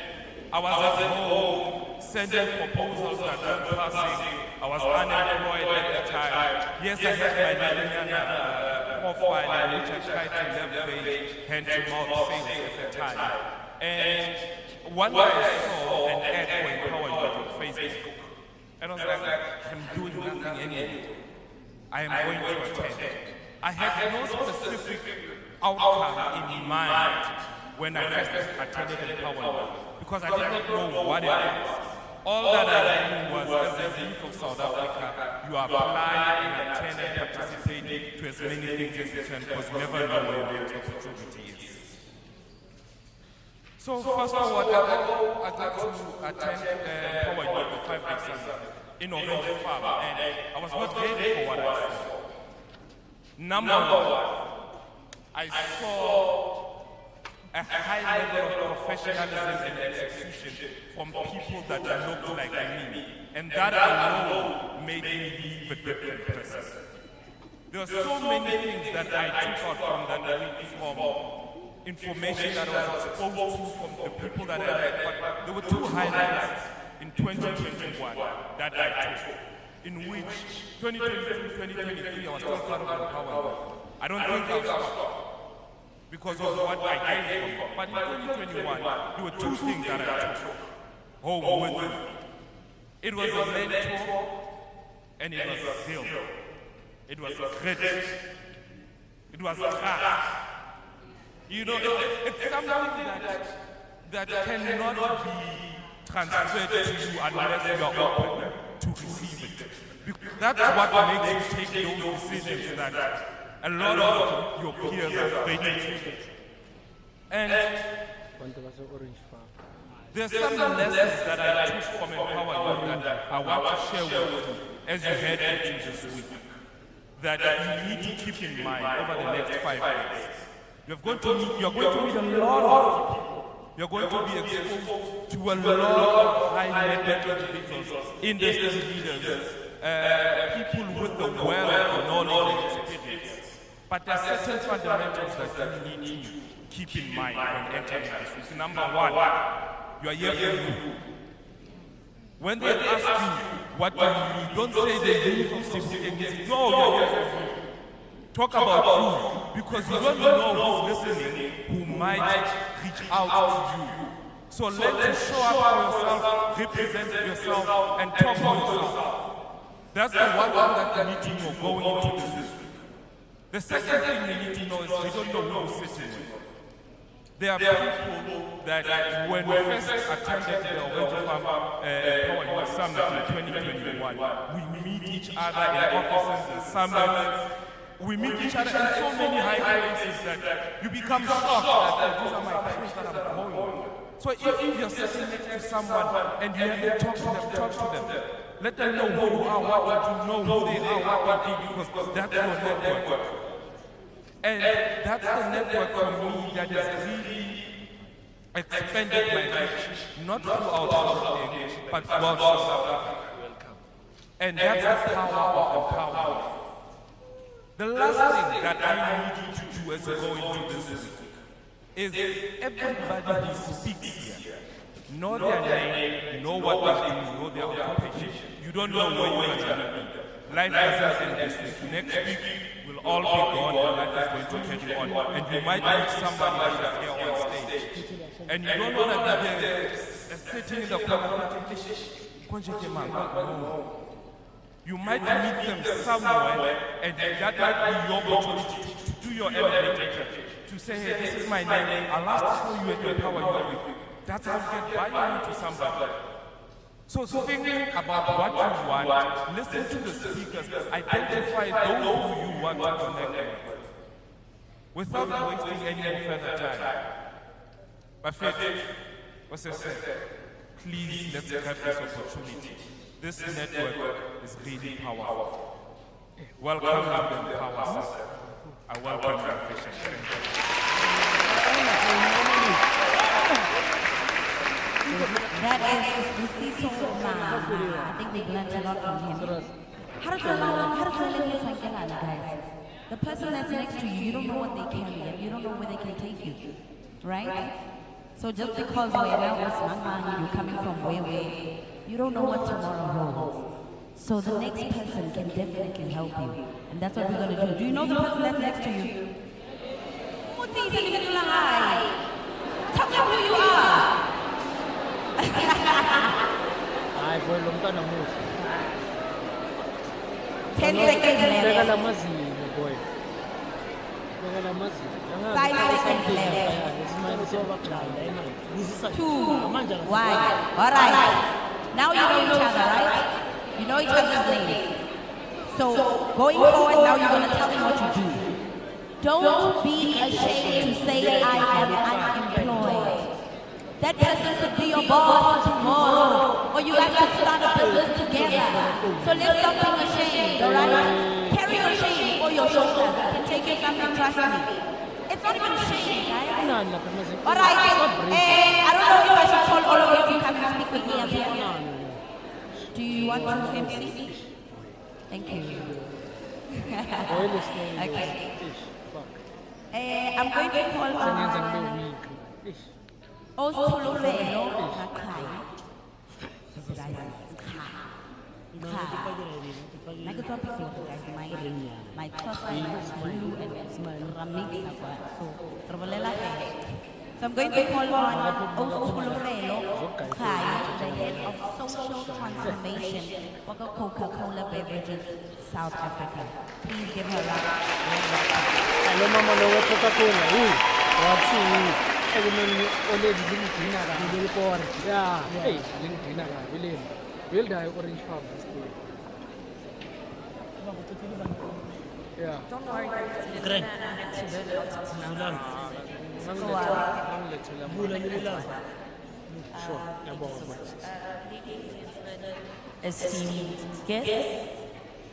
I was at home sending proposals that were passing. I was unemployed at the time. Yes, I had my LinkedIn profile in which I tried to leverage hand-to-mouth sales at the time. And one day I saw an ad for EmpowaYouth on Facebook. And I was like, I'm doing nothing anymore. I am going to attend. I had no specific outcome in mind when I first attended EmpowaYouth because I did not know what it was. All that I knew was, as a youth of South Africa, you apply and attend and participate to as many things as you can because you never know where your next opportunity is. So first of all, I got to attend EmpowaYouth for 5 days in Orange Farm, and I was not ready for what I saw. Number one, I saw a high level of professionalism and execution from people that looked like me, and that alone made me leave a different person. There were so many things that I took out from that week, from information that I was exposed to from the people that I met, but there were two highlights in 2021 that I took, in which 2022, 2023, I was still part of EmpowaYouth. I don't think I was stopped because of what I gained from it. But in 2021, there were two things that I took home with me. It was a mentor and it was zeal. It was grit. It was trust. You know, it's something that cannot be transferred to you unless you are open to receive it. That's what makes you take those decisions that a lot of your peers are failing to take. And there's some lessons that I took from EmpowaYouth that I want to share with you as you head into this week that you need to keep in mind over the next 5 days. You're going to meet a lot of people. You're going to be exposed to a lot of high-level individuals, industry leaders, people with the wealth of knowledge and experience. But there are certain fundamentals that you need to keep in mind when entering this week. Number one, you are here for you. When they ask you what do you need, don't say the youth of civic engagement. No, you are here for you. Talk about you, because you don't know who's listening who might reach out to you. So let you show up for yourself, represent yourself, and talk for yourself. That's the one thing that you need to know going into this. The second thing you need to know is we don't know who we're sitting with. There are people that when we first attended the Orange Farm EmpowaYouth Summit in 2021, we meet each other in offices and summits. We meet each other in so many high places that you become shocked that these are my friends that I'm going with. So if you're sitting next to someone and you haven't talked to them, talk to them. Let them know who you are, what you know, who they are, what they do, because that's your network. And that's the network for me that has really expanded my reach, not throughout Gauteng, but throughout South Africa. And that's the power of empowerment. The last thing that I need you to do as we go into this week is everybody who speaks here, know their name, know what they do, know their occupation. You don't know where you're going to be. Life doesn't end this week. Next week, we'll all be gone and life is going to carry on. And you might meet somebody who is here on stage. And you don't want to be there sitting in the corner thinking, no. You might meet them somewhere, and that might be your opportunity to do your elevator, to say, hey, this is my name, I'll ask to show you at EmpowaYouth. That's how you get buy-in to somebody. So think about what you want, listen to the speakers, identify those who you want to connect with, without wasting any more further time. My friend, what's I say? Please, let's grab this opportunity. This network is really powerful. Welcome to the Empower Center. I welcome you officially. That is Sisito Ma. I think we've learned a lot from him. How to guys? The person that's next to you, you don't know what they carry and you don't know where they can take you. Right? So just because you're coming from where, you don't know what tomorrow holds. So the next person can definitely help you. And that's what we're going to do. Do you know the person that's next to you? Tell them who you are. 10 seconds left. 5 seconds left. 2, 1. All right. Now you know each other, right? You know each other's names. So going forward, now you're going to tell them what you do. Don't be ashamed to say I am unemployed. That person could be your boss tomorrow, or you guys could start a business together. So let's stop being ashamed, all right? Carry your shame or your shoulders. I can take you something, trust me. It's not even shame, guys. All right, I don't know if I should call all of you to come and speak with me up here. Do you want to MC? Thank you. Okay. I'm going to call on Osulufelo Makai. My cousin is Zulu and Ramik. So I'm going to call on Osulufelo Kai, the head of social transformation for the Coca-Cola Beverages South Africa. Please give her a round. Hello, Mama, no Coca-Cola. What's yeah, hey, William. Will die orange farm. Yeah. Don't worry, guys. Great. Esteemed guests,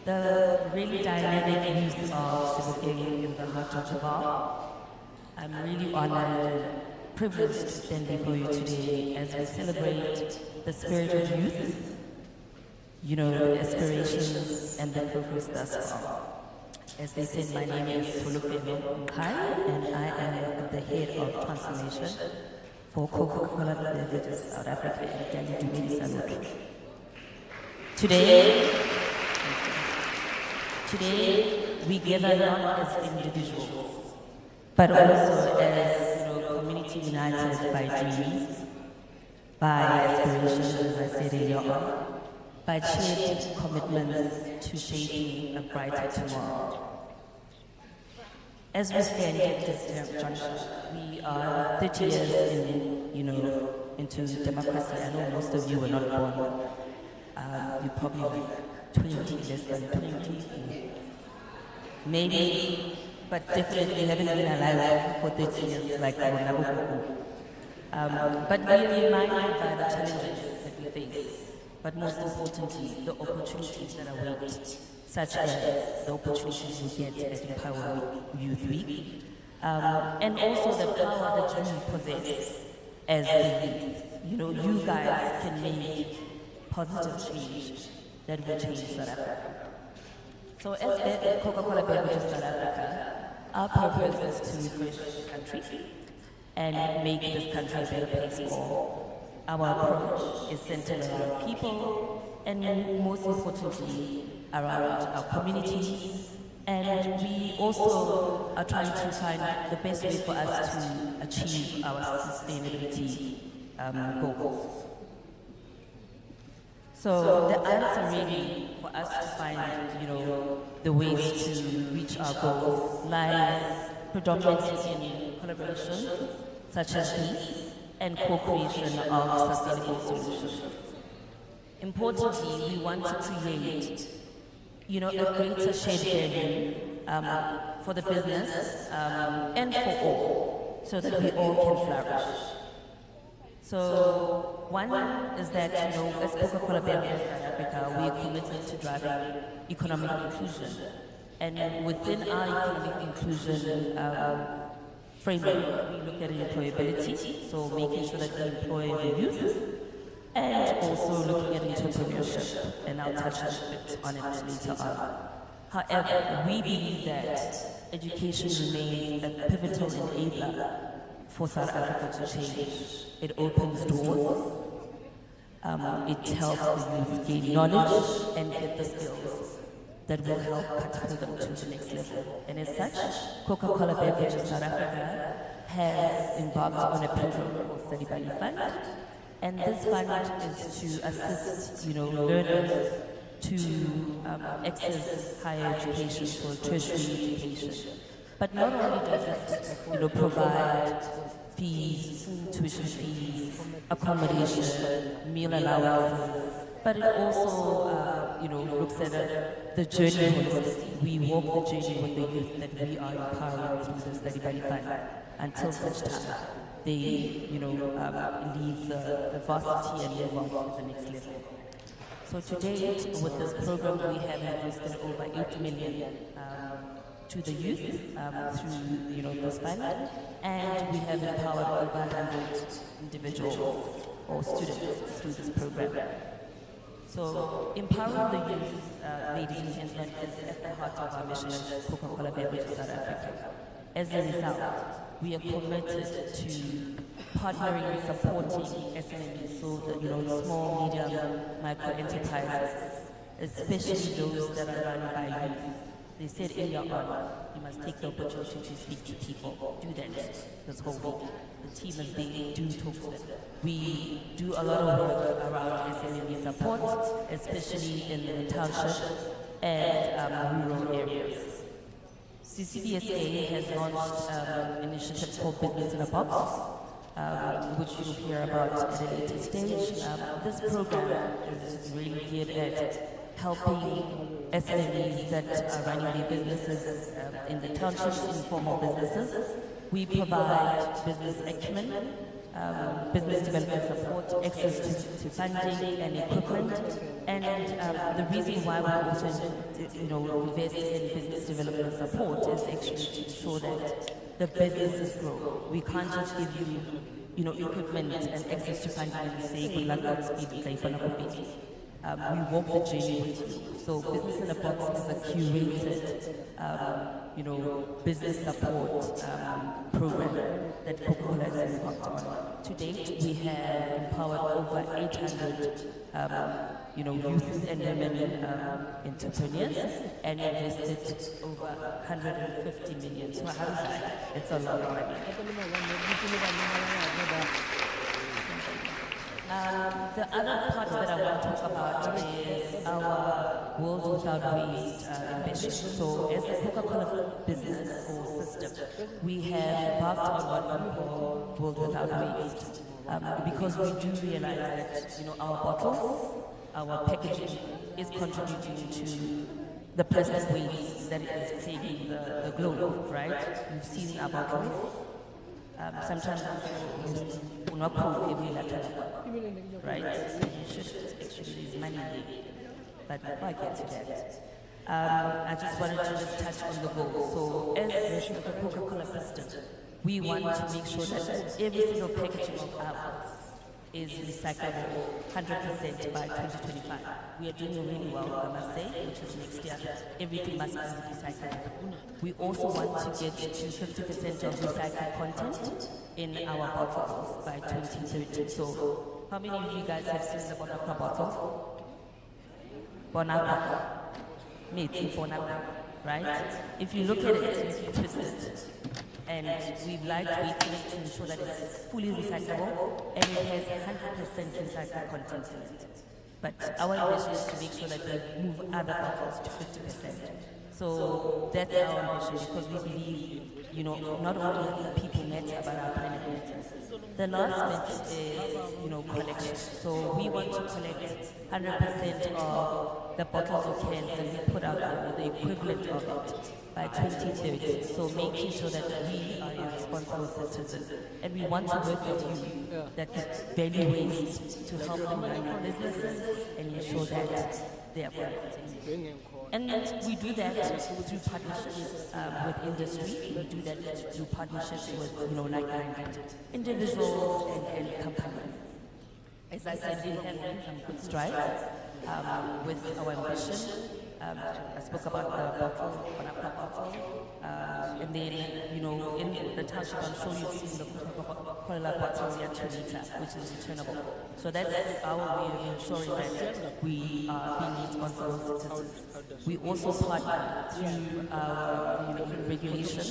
the really dynamic youth of Sibukeng in the heart of the bar. I'm really honored and privileged to stand before you today as we celebrate the spirit of youth, you know, aspirations and the progress thus far. As they said, my name is Fulufelo Kai, and I am the head of transformation for Coca-Cola Beverages South Africa and Gandhi Salute. Today we gather not as individuals, but also as community united by dreams, by aspirations, as I said earlier on, by shared commitments to shaping a brighter tomorrow. As we stand at this juncture, we are 30 years into democracy. I know most of you were not born. You're probably like 20, less than 20, maybe, but definitely haven't been alive for 30 years like Nabucco. But we are reminded by the challenges that we face, but most importantly, the opportunities that await, such as the opportunities we get at Empower Youth Week, and also the power that you possess as the youth. You know, you guys can make positive change that will change South Africa. So as the Coca-Cola Beverages South Africa, our purpose is to refresh the country and make this country a better place for all. Our approach is centered around people and most importantly around our communities, and we also are trying to find the best way for us to achieve our sustainability goals. So the answer really for us to find, the ways to reach our goals lies predominantly in collaboration, such as these, and co-creation of sustainable solutions. Importantly, we want to create, a greater shared value for the business and for all, so that we all can flourish. So one is that, as Coca-Cola Beverages South Africa, we are committed to driving economic inclusion. And within our economic inclusion framework, we look at employability, so making sure that we employ the youth, and also looking at entrepreneurship, and I'll touch a bit on it later on. However, we believe that education remains a pivotal enabler for South Africa to change. It opens doors, it helps the youth gain knowledge and get the skills that will help catapult them to the next level. And as such, Coca-Cola Beverages South Africa has embarked on a program called Study Buddy Fund. And this fund is to assist, learners to access higher education, for tertiary education. But not only does it, provide fees, tuition fees, accommodation, meal allowances, but it also, looks at the journey holistically. We walk the journey with the youth that we are empowering through the Study Buddy Fund until such time they, leave the varsity and move on to the next level. So to date, with this program, we have invested over 8 million to the youth through, this fund, and we have empowered over 100 individuals or students through this program. So empowering the youth, ladies and gentlemen, is at the heart of our mission as Coca-Cola Beverages South Africa. As a result, we are committed to partnering and supporting SMEs, so the small, medium, micro enterprises, especially those that are run by youth. They said earlier on, you must take the opportunity to speak to people. Do that this whole week. The team is there, do talk to them. We do a lot of work around SME support, especially in the townships and rural areas. CCBSA has launched an initiative called Business in a Box, which you'll hear about at a later stage. This program is really geared at helping SMEs that are running their businesses in the townships, informal businesses. We provide business acumen, business development support, access to funding and equipment, and the reason why we also invest in business development support is actually to ensure that the businesses grow. We can't just give you, equipment and access to funding and say, good luck, Godspeed, we walk the journey with you. So Business in a Box is a curated, business support program that Coca-Cola has embarked on. To date, we have empowered over 800 youth and women entrepreneurs and invested over 150 million. So how is that? It's a lot of money. The other part that I want to talk about is our World Without Waste ambition. So as a Coca-Cola business or system, we have embarked on what we call World Without Waste. Because we do realize that, our bottles, our packaging is contributing to the plastic waste that is plaguing the globe, right? You've seen our bottles. Sometimes we're not cool every letter, right? You should actually use money there. But before I get to that, I just wanted to just touch on the goal. So as the Coca-Cola system, we want to make sure that every single packaging of ours is recyclable 100% by 2025. We are doing really well, I must say, which is next year. Everything must be recyclable. We also want to get to 50% of recycled content in our bottles by 2030. So, how many of you guys have seen the Bonacqua bottle? Bonacqua. Made in Bonacqua, right? If you look at it, you can twist it. And we've lightweighted it to ensure that it's fully recyclable and it has 100% recycled content in it. But our ambition is to make sure that we move other bottles to 50%. So that's our ambition because we believe, not only people matter, but our planet matters. The last bit is, collection. So we want to collect 100% of the bottles or cans that we put out there, or the equivalent of it, by 2030. So making sure that we are a responsible citizen. And we want to work with you that value waste to help them run their businesses and ensure that they are collecting. And we do that through partnerships with industry. We do that through partnerships with, like-minded individuals and companies. As I said, we have made some good strides with our ambition. I spoke about the bottle, Bonacqua bottle, and then, in the township, I'm sure you've seen the Coca-Cola bottle here 2 liter, which is returnable. So that's our way of ensuring that we are being responsible citizens. We also partner through regulation,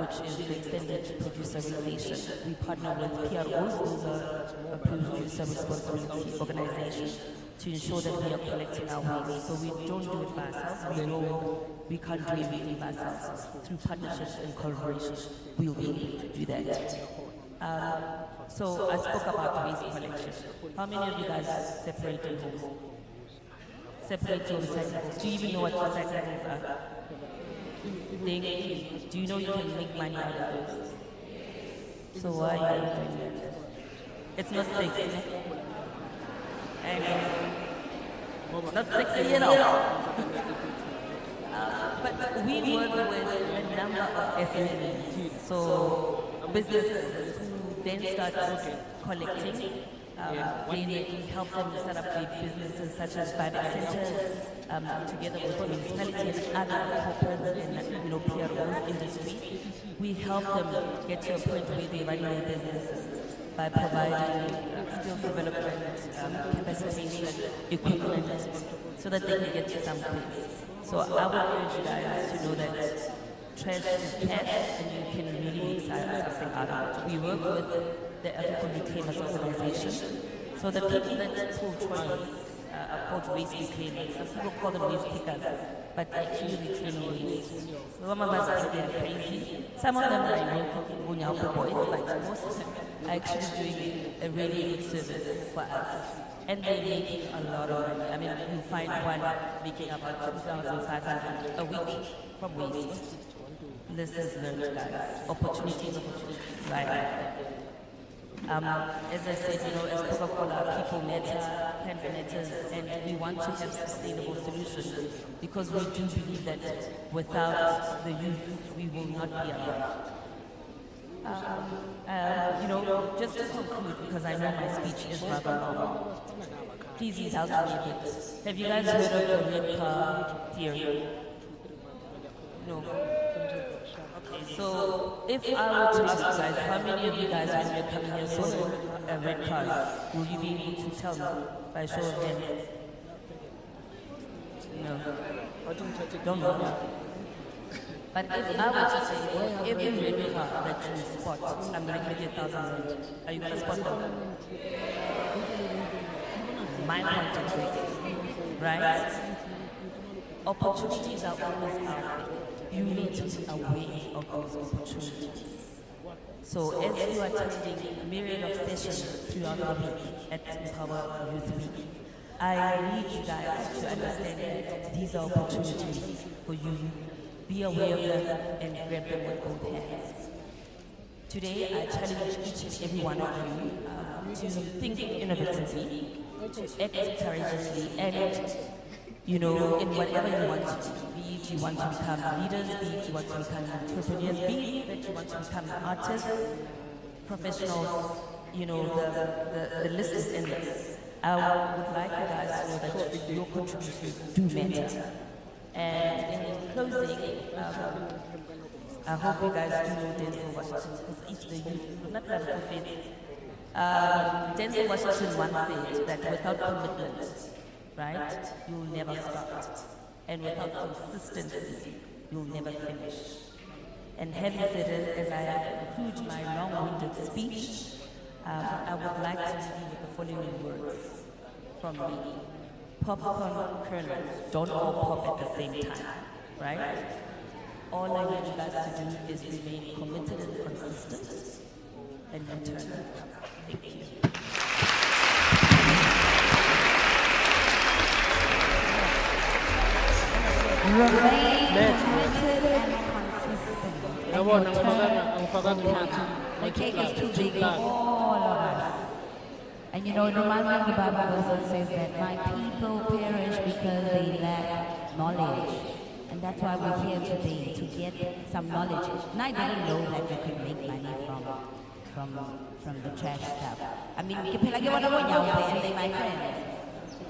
which is the extended producer regulation. We partner with PROs, those are producer responsibility organizations, to ensure that we are collecting our waste. So we don't do it by ourselves. We know we can't do everything by ourselves. Through partnerships and collaborations, we'll be able to do that. So I spoke about waste collection. How many of you guys separate your home? Separate your recyclables. Do you even know what recyclables are? Do you know you can make money out of those? So why are you doing that? It's not sexy. Not sexy at all. But we work with a number of SMEs. So businesses who then start collecting. Then we help them set up their businesses such as epicenters, together with the municipality and other corporates and PROs industry. We help them get to a point where they're running their businesses by providing skills development, capacitation, equipment, so that they can get to some place. So I would urge you guys to know that trash is cash and you can really make something out of it. We work with the African Reclaimers Organization. So the people that pull trolleys are called waste reclaimers. Some people call them waste pickers, but actually reclaiming waste. Some of us think they're crazy. Some of them are local boys, but most of them are actually doing a really good service for us. And they're making a lot of money. I mean, you find one making about 2,500 a week from waste. This is learned, guys. Opportunities, right? As I said, as Coca-Cola, people matter, planet matters, and we want to have sustainable solutions because we do believe that without the youth, we will not be around. Just to conclude, because I know my speech is rather long, please indulge me a bit. Have you guys heard of the red car theory? No. Okay, so if I were to ask you guys, how many of you guys, when you're coming here, saw red cars? Will you be able to tell me by show of hands? No. Don't know. But if I were to say, every red car that you spot, I'm going to give you 1,000 rand. Are you going to spot them? My point is right? Opportunities are always out there. You need to be aware of those opportunities. So as you are attending a myriad of sessions throughout the week at EmpowaYouth Week, I need you guys to understand that these are opportunities for you. Be aware of them and grab them with both hands. Today, I challenge each and every one of you to think innovatively, to act courageously, and in whatever you want to do, be it you want to become leaders, be it you want to become entrepreneurs, be it that you want to become artists, professionals, the list is endless. I would like you guys to know that your contributions do matter. And in closing, I hope you guys do know Denzel Washington, because each of the youth would not have to fit. Denzel Washington once said that without commitment, right, you'll never start. And without consistency, you'll never finish. And having said it, as I conclude my long-winded speech, I would like to leave you with the following words from me. Popcorn kernels don't all pop at the same time, right? All I need you guys to do is remain committed and consistent, and in turn, thank you. Remain committed and consistent. The cake is too big for all of us. And it reminds me of the Bible verse that says that my people perish because they lack knowledge. And that's why we're here today, to get some knowledge. And I didn't know that you could make money from the trash stuff. I mean, and they my friends.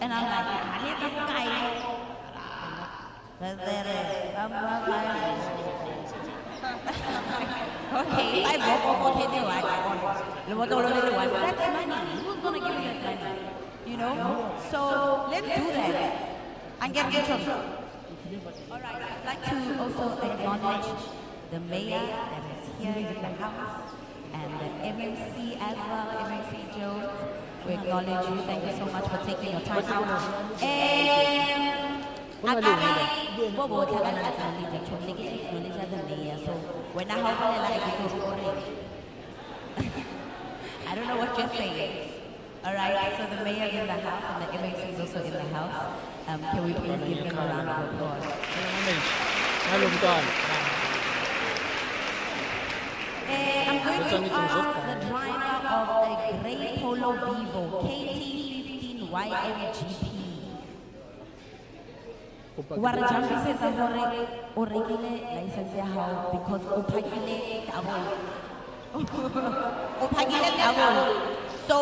And I'm like, okay, I walk off that's money. Who's gonna give me that money? So let's do that and get in trouble. Alright, I'd like to also acknowledge the mayor that is here in the house and the MMC as well, MMC Jones. We acknowledge you. Thank you so much for taking your time out. And so when I don't know what you're saying. All right, so the mayor is in the house and the MX is also in the house. Can we please give them a round of applause? I'm going to ask the driver of a Grey Polo Vivo KT15YMGP. Warjambisetse hore o rekile license ya hao because o phakile double. So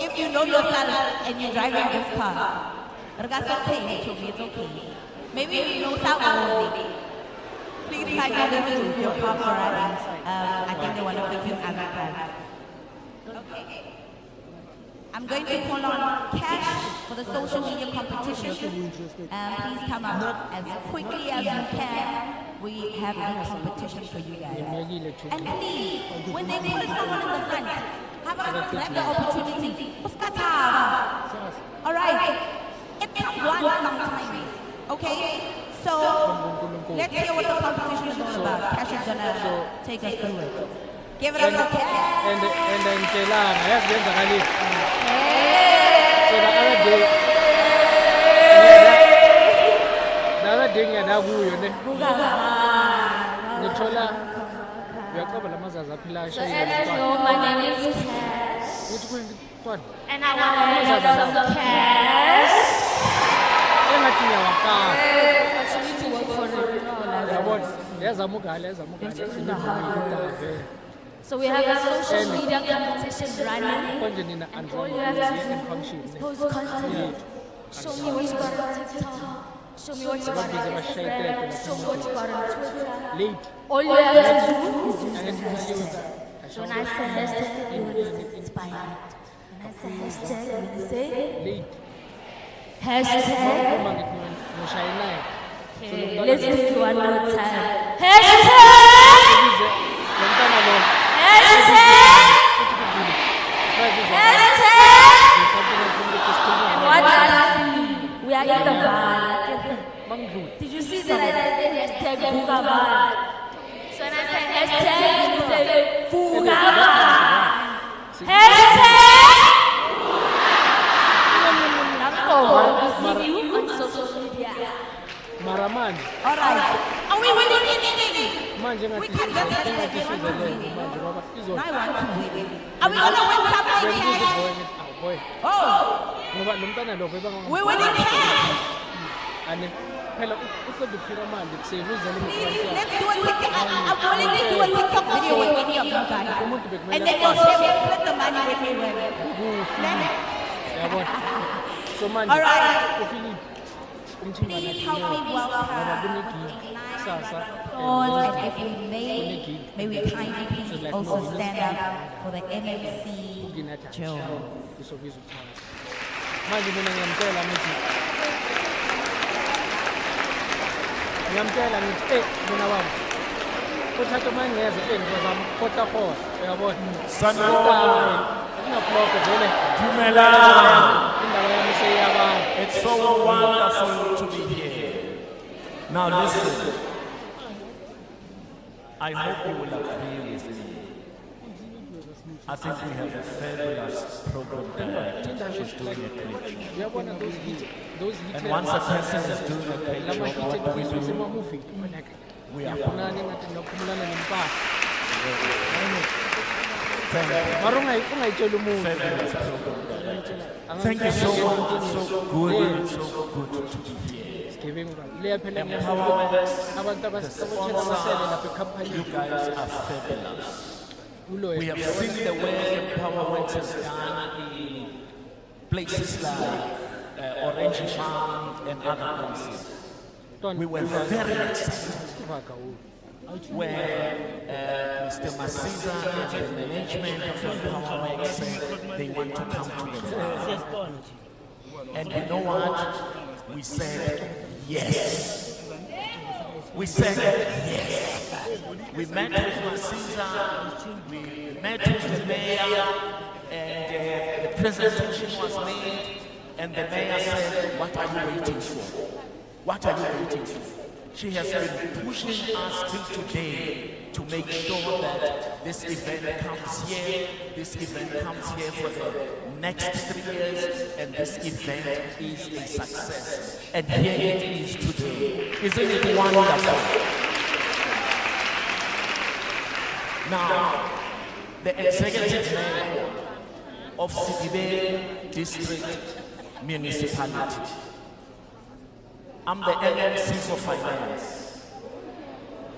if you know yourself and you're driving this car, it's okay. Maybe you know something. Please tag your car for us. I think they want to put in other cars. Okay. I'm going to call on Cash for the social media competition. Please come up as quickly as you can. We have a competition for you guys. And please, when they put someone in the front, grab the opportunity. All right. It comes once sometime. Okay? So, let's hear what the competition is all about. Cash is going to take us through it. Give it up for Cash. And then Kelana, yes, the other day, the other day, my name is Cash. And I want to have some cash. But you need to work for it. So we have a social media competition running. Konje nina And all you have to and do function. is post content. Show me what you got on TikTok. Show me what you got on Instagram. Show me what you got on Twitter. Late. All you have to do is And use then hashtag. So when I say hashtag, you will inspire it. When I say hashtag, when you say late. hashtag. Okay, Let's do it one more time. Hashtag! And what else? We are in the van. Did you see that I said hashtag Bugavan? So when I say hashtag, you say Bugavan. Hashtag! We see you on social media. Maraman. All right. Are we winning anything? Manje We can just ngathi hashtag we want to win. manje ngoba I want to win. Are we going to win something cash? boy. Oh. Ngoba lo mntana lo bebanga. We're winning cash. Ane phela uqeda ukuphira manje kusebenzela Please, let's do a TikTok. I'm willing to do a TikTok video with any of you guys. And then we'll share, we'll split the money when we win. Yabona. So manje. All right. uPhilip Please help me welcome. Sasa. Applause, and if we may we kindly please also stand up for the MMC Jones. Manje mina ngiyamtshela ngithi mina wami uthatha mangeza ngizama khohla uyabona Sanibona. ngiyabloka vele Dumelang. indawo yami seyabana. It's so wonderful to be here. Now listen, I hope you will agree with me. I think we have a fabulous program director. She's doing a great job. And once a person is doing a great job, what do we do? We are fabulous program. Thank you so much. It's so good. It's so good to be here. Empowerment, the sponsor, you guys are fabulous. We have seen the way empowerment is done in places like Orange Farm and other places. We were very excited when Mr. Masiza and the management of empowerment said they want to come to the farm. And you know what? We said yes. We said yes. We met with Masiza, we met with the mayor, and the presentation was made, and the mayor said, what are you waiting for? What are you waiting for? She has been pushing us till today to make sure that this event comes here, this event comes here for the next 3 years, and this event is a success. And here it is today. Isn't it wonderful? Now, the executive mayor of Sidibe District Municipality. I'm the MMC for finance.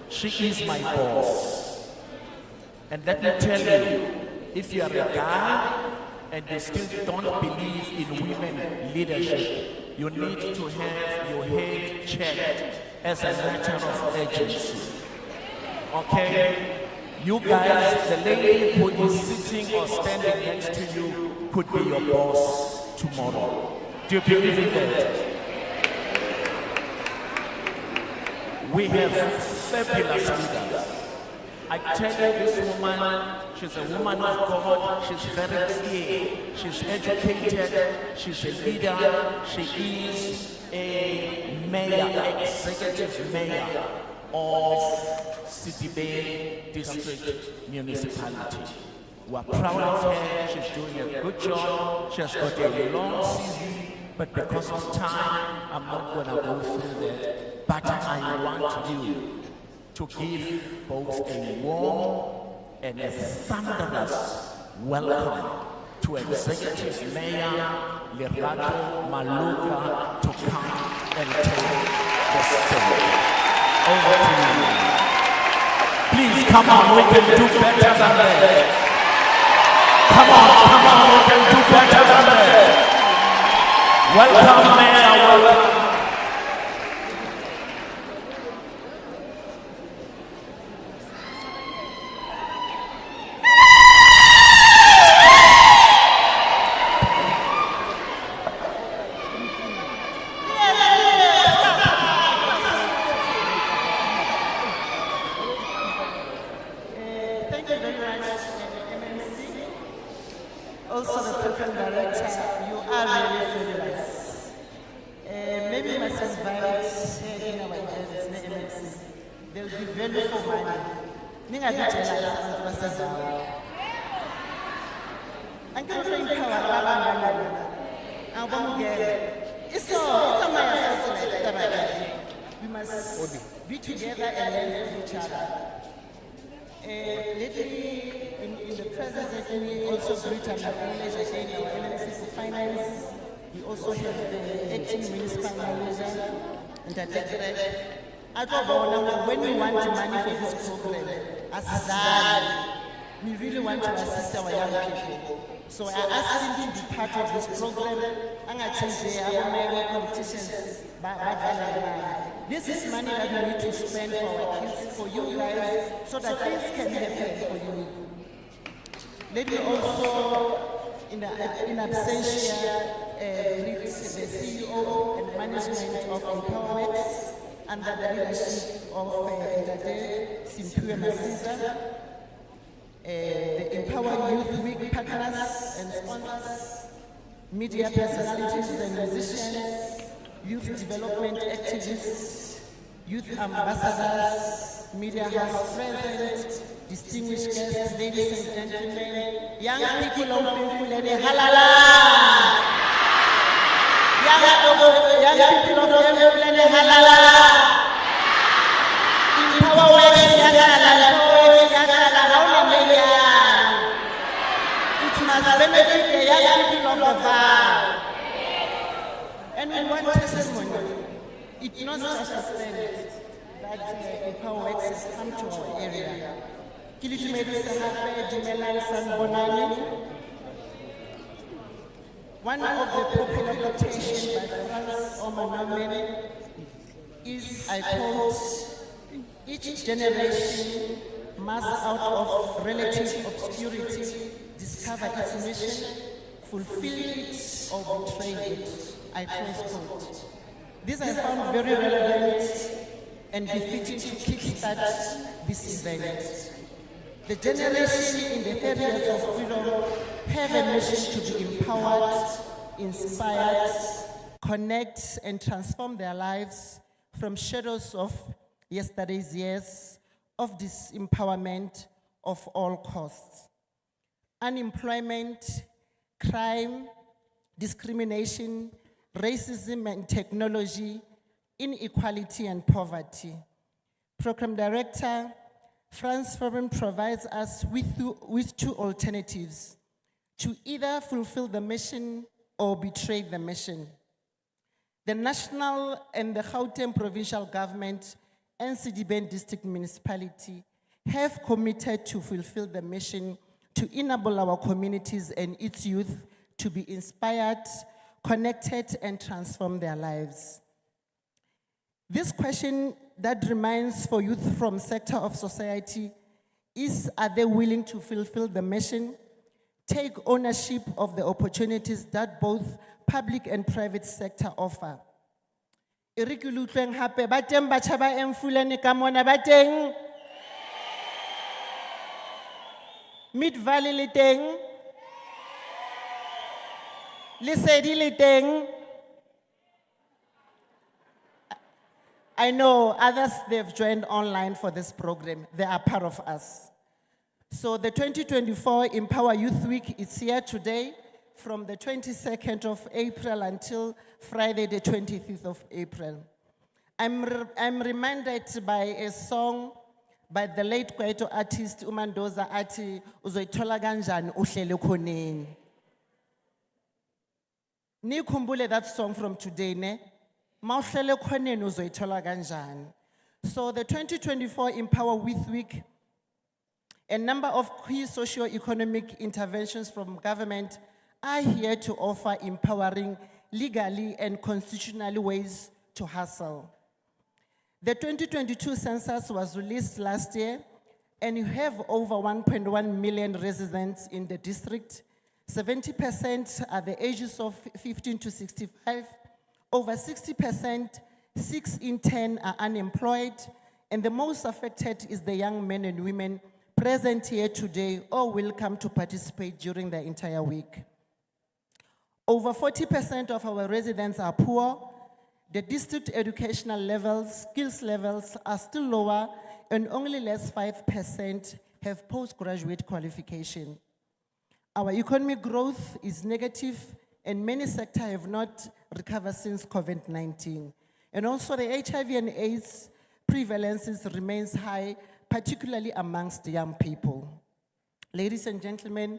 She is my boss. And let me tell you, if you are a guy and you still don't believe in women leadership, you need to have your head checked as a matter of urgency. Okay? You guys, the lady who is sitting or standing next to you could be your boss tomorrow. Do you believe in that? We have fabulous leaders. I tell you, this woman, she's a woman of God, she's very clear, she's educated, she's a leader, she is a mayor, executive mayor of Sidibe District Municipality. We're proud of her, she's doing a good job, she has got a long CV, but because of time, I'm not going to go through that. But I want you to give both a warm and a thunderous welcome to Executive Mayor Lerato Maluka to come and take the stage. Over to you. Please, come on, we can do better than that. Come on, we can do better than that. Welcome, Mayor, welcome. Thank you very much, MMC. Also the program director, you are really fabulous. Maybe you must invite in our events, the MMC. They'll be value for money. Ninga be jealous, abantu basezayo. Angeke ufike power abangana. Awubamukele. It's we must be together and learn from each other. Lately, in the presence, let me also greet and acknowledge again our MMCC Finance. We also have the acting municipal manager and the director. When we want money for this program, as that, we really want to assist our young people. So I asked him to be part of this program. I'm going to change the politicians. This is money that we need to spend for our kids, for you guys, so that things can happen for you. Let me also, in absentia, greet the CEO and management of EmpowaYouth under the leadership of Ndade Simphiwe Masiza, the EmpowaYouth Week partners and sponsors, media personalities and musicians, youth development activists, youth ambassadors, media house president, distinguished guests, ladies and gentlemen, young people of Mfuleni, halala! Young people of Mfuleni, halala! EmpowaYouth, it must benefit the young people of the farm. And we want testimony. It not just a stand that EmpowaYouth has come to our area. One of the popular quotations by Franz Omanamene is, I quote, each generation must out of relative obscurity discover its mission, fulfill it, or betray it. I close quote. This I found very relevant and befitting to kickstart this event. The generation in the 30 years of freedom have a mission to be empowered, inspired, connect, and transform their lives from shadows of yesterday's years of disempowerment of all costs. Unemployment, crime, discrimination, racism and technology, inequality and poverty. Program Director Franz Fabian provides us with two alternatives: to either fulfill the mission or betray the mission. The national and the Gauteng provincial government and Sidibeng district municipality have committed to fulfill the mission to enable our communities and its youth to be inspired, connected, and transform their lives. This question that remains for youth from sector of society is, are they willing to fulfill the mission, take ownership of the opportunities that both public and private sector offer? Mid Valley le teng, Lesedi le teng. I know others, they've joined online for this program. They are part of us. So the 2024 EmpowaYouth Week is here today from the 22nd of April until Friday, the 25th of April. I'm reminded by a song by the late Kwaito artist Umandoza Ati Uzoitola Ganjan Uhlele Khoneni. Nikhumbule that song from today, ne? So the 2024 EmpowaYouth Week A number of key socio-economic interventions from government are here to offer empowering legally and constitutionally ways to hustle. The 2022 census was released last year, and you have over 1.1 million residents in the district. 70% are the ages of 15 to 65. Over 60%, 6 in 10 are unemployed, and the most affected is the young men and women present here today or will come to participate during the entire week. Over 40% of our residents are poor. The district educational levels, skills levels are still lower, and only less 5% have postgraduate qualification. Our economic growth is negative, and many sectors have not recovered since COVID-19. And also the HIV and AIDS prevalence remains high, particularly amongst young people. Ladies and gentlemen,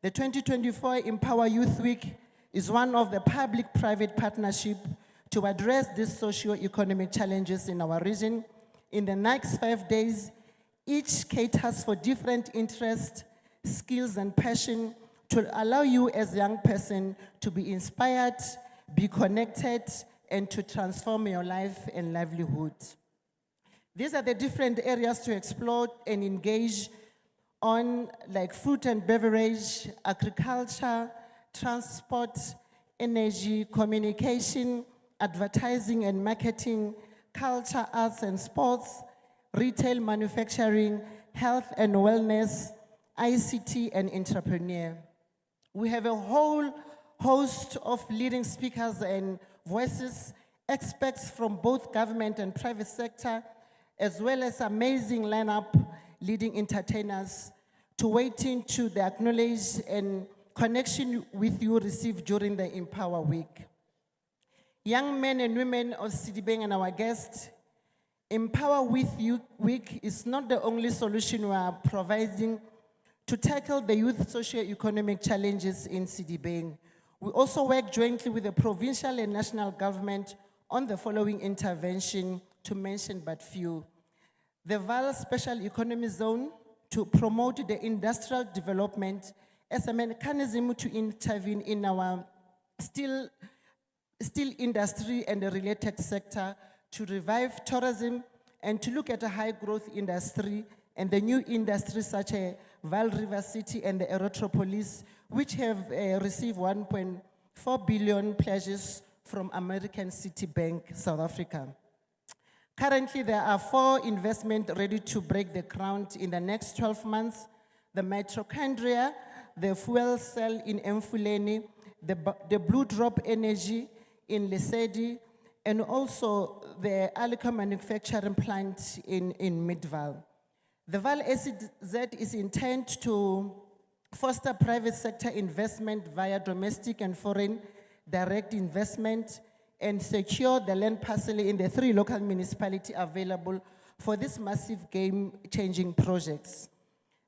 the 2024 Empower Youth Week is one of the public-private partnership to address these socio-economic challenges in our region. In the next 5 days, each caters for different interests, skills, and passion to allow you as a young person to be inspired, be connected, and to transform your life and livelihood. These are the different areas to explore and engage on, like food and beverage, agriculture, transport, energy, communication, advertising and marketing, culture, arts and sports, retail, manufacturing, health and wellness, ICT, and entrepreneur. We have a whole host of leading speakers and voices, experts from both government and private sector, as well as amazing lineup leading entertainers to waiting to the acknowledge and connection with you received during the Empower Week. Young men and women of Sidibeng and our guests, Empower with You Week is not the only solution we are providing to tackle the youth socio-economic challenges in Sidibeng. We also work jointly with the provincial and national government on the following intervention, to mention but few. The Val Special Economy Zone to promote the industrial development as a mechanism to intervene in our steel industry and the related sector, to revive tourism and to look at a high growth industry and the new industries such as Val River City and the Aerotropolis, which have received 1.4 billion pledges from American City Bank, South Africa. Currently, there are 4 investments ready to break the ground in the next 12 months. The mitochondria, the fuel cell in Mfuleni, the Blue Drop Energy in Lesedi, and also the Alica manufacturing plant in Midval. The Val SZ is intended to foster private sector investment via domestic and foreign direct investment and secure the land parcel in the 3 local municipalities available for these massive game-changing projects.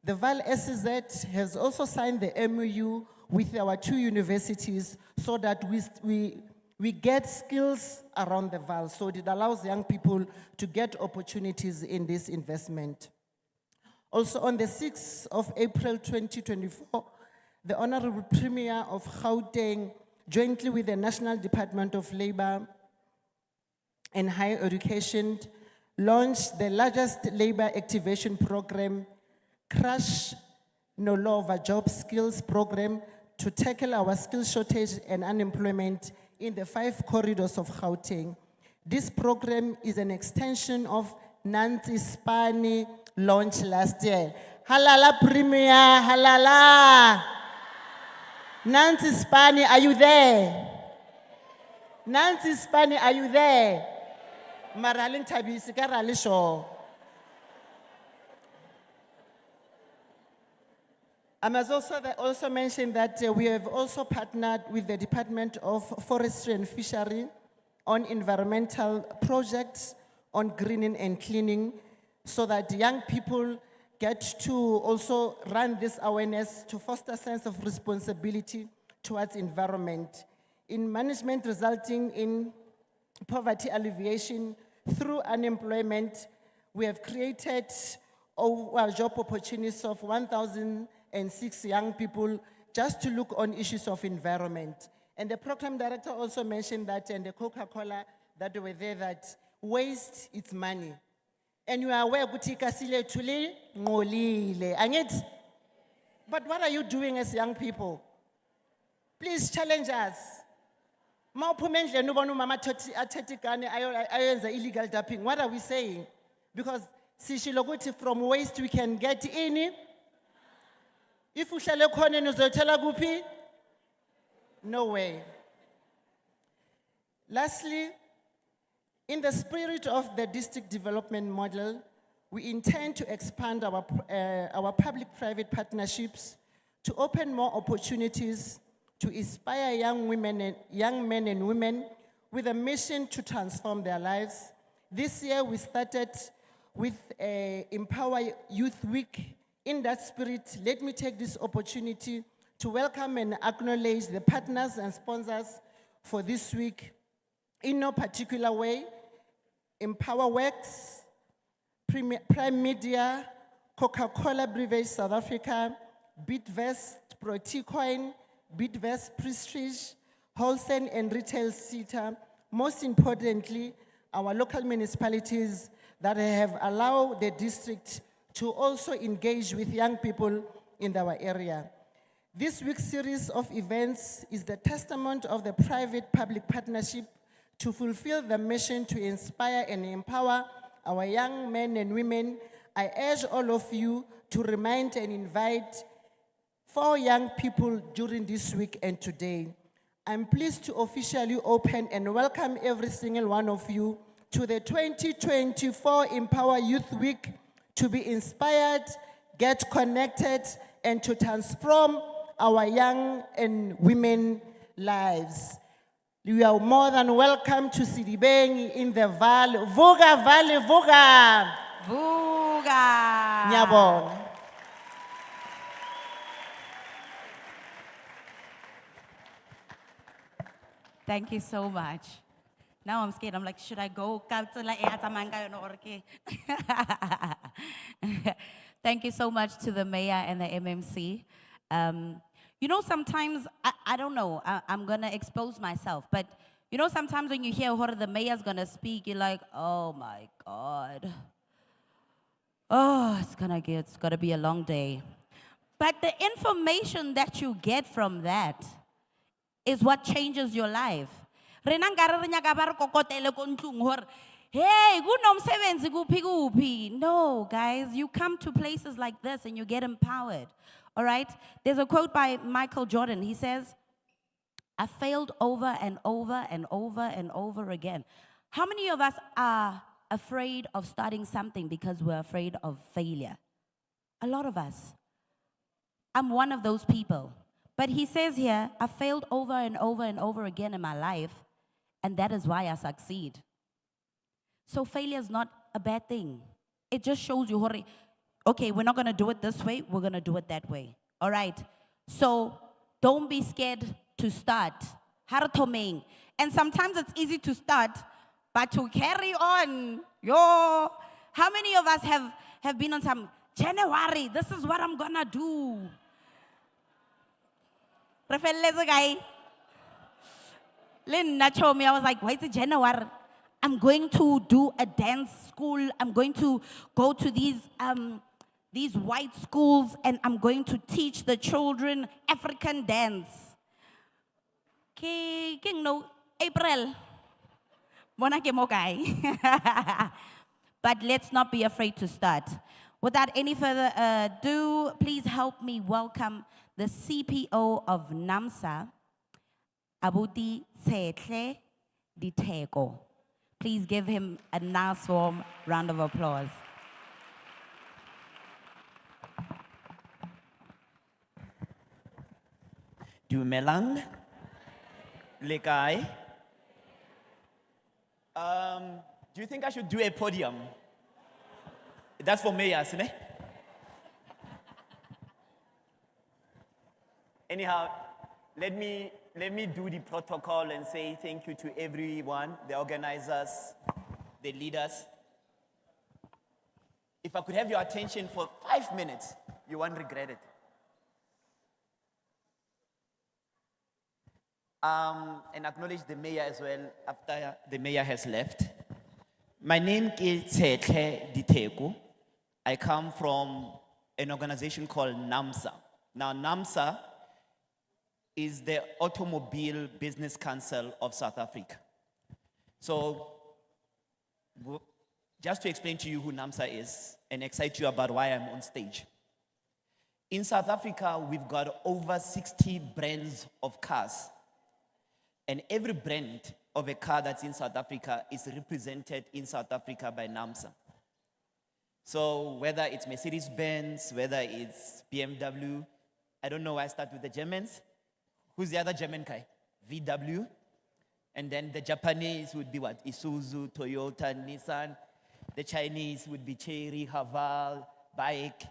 The Val SZ has also signed the MOU with our 2 universities so that we get skills around the Val, so it allows young people to get opportunities in this investment. Also on the 6th of April 2024, the Honorable Premier of Gauteng, jointly with the National Department of Labor and Higher Education, launched the largest labor activation program, Crash Nolova Job Skills Program, to tackle our skill shortage and unemployment in the 5 corridors of Gauteng. This program is an extension of Nancy Spani launch last year. Halala Premier, halala. Nancy Spani, are you there? Nancy Spani, are you there? Maralin Tabisi Karalisho. I must also mention that we have also partnered with the Department of Forestry and Fishery on environmental projects on greening and cleaning, so that young people get to also run this awareness to foster a sense of responsibility towards environment. In management resulting in poverty alleviation through unemployment, we have created job opportunities of 1,006 young people just to look on issues of environment. And the program director also mentioned that, and the Coca-Cola that were there, that waste is money. And you are aware, but what are you doing as young people? Please challenge us. Illegal dumping. What are we saying? Because from waste we can get in. If we shall no way. Lastly, in the spirit of the district development model, we intend to expand our public-private partnerships to open more opportunities to inspire young men and women with a mission to transform their lives. This year we started with Empower Youth Week. In that spirit, let me take this opportunity to welcome and acknowledge the partners and sponsors for this week. In no particular way, EmpowaWorks, Prime Media, Coca-Cola Beverage South Africa, Bitvest, Protecoin, Bitvest Prestige, Wholesale and Retail Center, most importantly, our local municipalities that have allowed the district to also engage with young people in our area. This week's series of events is the testament of the private-public partnership to fulfill the mission to inspire and empower our young men and women. I urge all of you to remind and invite 4 young people during this week and today. I'm pleased to officially open and welcome every single one of you to the 2024 Empower Youth Week to be inspired, get connected, and to transform our young and women lives. You are more than welcome to Sidibeng in the Valley. Vuga, Valley, Vuga. Vuga. Nyabong. Thank you so much. Now I'm scared. I'm like, should I go? Thank you so much to the mayor and the MMC. You know, sometimes, I don't know, I'm going to expose myself, but you know, sometimes when you hear what the mayor's going to speak, you're like, oh my God. Oh, it's going to be a long day. But the information that you get from that is what changes your life. Hey, no, guys, you come to places like this and you get empowered. All right? There's a quote by Michael Jordan. He says, I failed over and over and over and over again. How many of us are afraid of starting something because we're afraid of failure? A lot of us. I'm one of those people. But he says here, I failed over and over and over again in my life, and that is why I succeed. So failure is not a bad thing. It just shows you, okay, we're not going to do it this way, we're going to do it that way. All right? So don't be scared to start. Haratomeng. And sometimes it's easy to start, but to carry on, how many of us have been on some, January, this is what I'm going to do. Lynn told me, I was like, why is it January? I'm going to do a dance school. I'm going to go to these white schools and I'm going to teach the children African dance. No, April. But let's not be afraid to start. Without any further ado, please help me welcome the CPO of NAMSA, Abuti Tsetle Diteko. Please give him a nice warm round of applause. Dumelang, Lekai. Do you think I should do a podium? That's for mayors, ne? Anyhow, let me do the protocol and say thank you to everyone, the organizers, the leaders. If I could have your attention for 5 minutes, you won't regret it. And acknowledge the mayor as well after the mayor has left. My name is Tsetle Diteko. I come from an organization called NAMSA. Now, NAMSA is the Automobile Business Council of South Africa. So, just to explain to you who NAMSA is and excite you about why I'm on stage. In South Africa, we've got over 60 brands of cars. And every brand of a car that's in South Africa is represented in South Africa by NAMSA. So whether it's Mercedes-Benz, whether it's BMW, I don't know why I start with the Germans. Who's the other German guy? VW. And then the Japanese would be what? Isuzu, Toyota, Nissan. The Chinese would be Chery, Haval, Bike.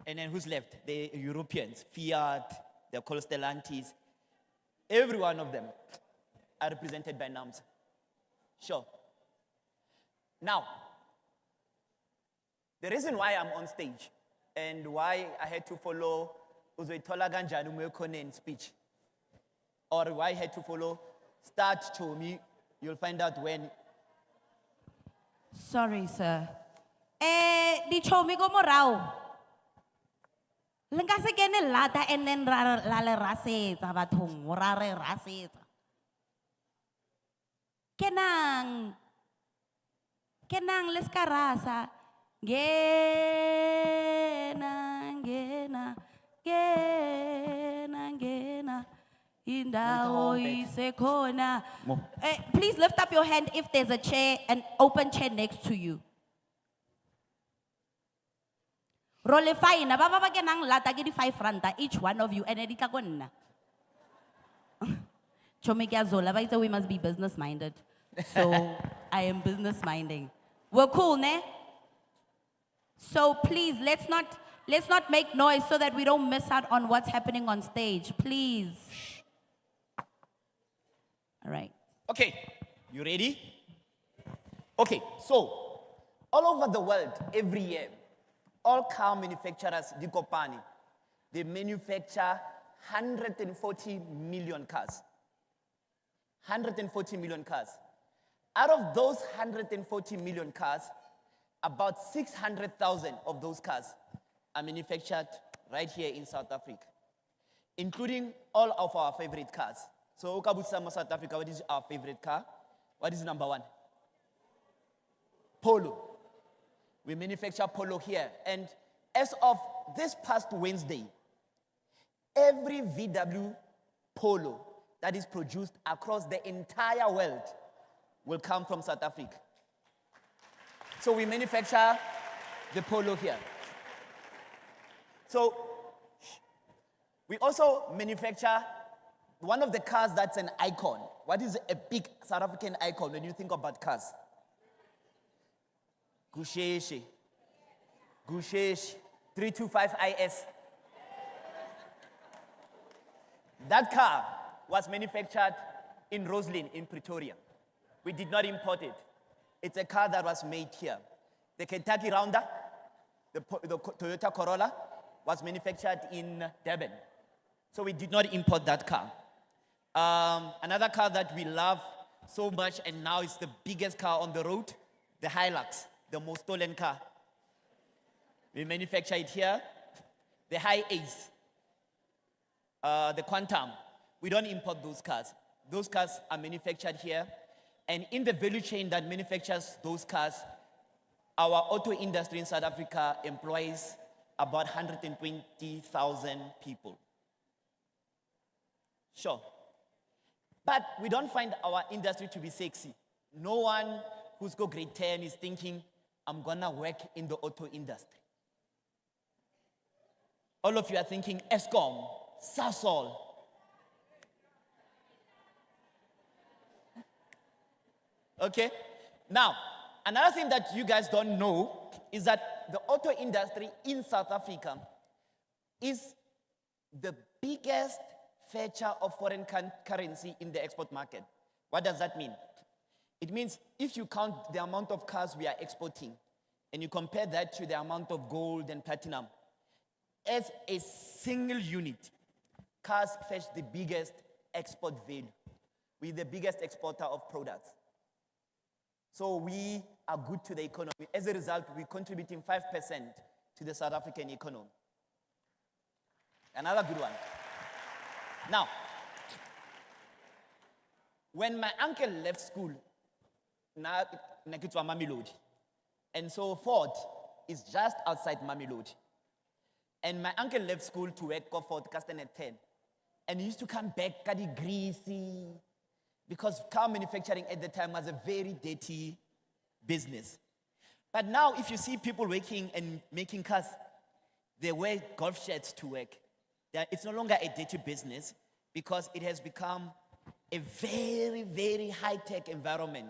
And then who's left? The Europeans, Fiat, the called Stellantis. Every one of them are represented by NAMSA. Sure. Now, the reason why I'm on stage and why I had to follow Uzoitola Ganjani Mwekone's speech, or why I had to follow Start Chomi, you'll find out when. Sorry, sir. Di Chomi go morao. Lenga se kene lata and then la le rasetsa bathong, ra re rasetsa. Kenang leska rasa. Gena. Indawo isekhona. Please lift up your hand if there's a chair, an open chair next to you. Role fine, baba kenang lata ke di 5 ranta each one of you and edita ko nna. Chomi kya zola ba we must be business minded. So I am business minding. We're cool, ne? So please let's not make noise so that we don't miss out on what's happening on stage. Please. All right. Okay, you ready? Okay, so all over the world every year, all car manufacturers, Dikopani, they manufacture 140 million cars. 140 million cars. Out of those 140 million cars, about 600,000 of those cars are manufactured right here in South Africa, including all of our favorite cars. So, Okabusama, South Africa, what is our favorite car? What is number one? Polo. We manufacture Polo here. And as of this past Wednesday, every VW Polo that is produced across the entire world will come from South Africa. So we manufacture the Polo here. So we also manufacture one of the cars that's an icon. What is a big South African icon when you think about cars? Gusheshe 325 IS. That car was manufactured in Roslyn in Pretoria. We did not import it. It's a car that was made here. The Kentucky Rounder, the Toyota Corolla, was manufactured in Durban. So we did not import that car. Another car that we love so much, and now it's the biggest car on the road, the Hilux, the most stolen car. We manufacture it here. The High Ace, the Quantum, we don't import those cars. Those cars are manufactured here. And in the value chain that manufactures those cars, our auto industry in South Africa employs about 120,000 people. Sure. But we don't find our industry to be sexy. No one who's got grade 10 is thinking, I'm gonna work in the auto industry. All of you are thinking, Eskom, Sasol. Okay? Now, another thing that you guys don't know is that the auto industry in South Africa is the biggest fetcher of foreign currency in the export market. What does that mean? It means if you count the amount of cars we are exporting and you compare that to the amount of gold and platinum, as a single unit, cars fetch the biggest export value. We're the biggest exporter of products. So we are good to the economy. As a result, we're contributing 5% to the South African economy. Another good one. Now, when my uncle left school, nakitwa Mamelodi, and so Ford is just outside Mamelodi. And my uncle left school to work for Ford Custom at 10. And he used to come back, kadi greasy, because car manufacturing at the time was a very dirty business. But now, if you see people working and making cars, they wear golf shirts to work. It's no longer a dirty business because it has become a very, very high-tech environment.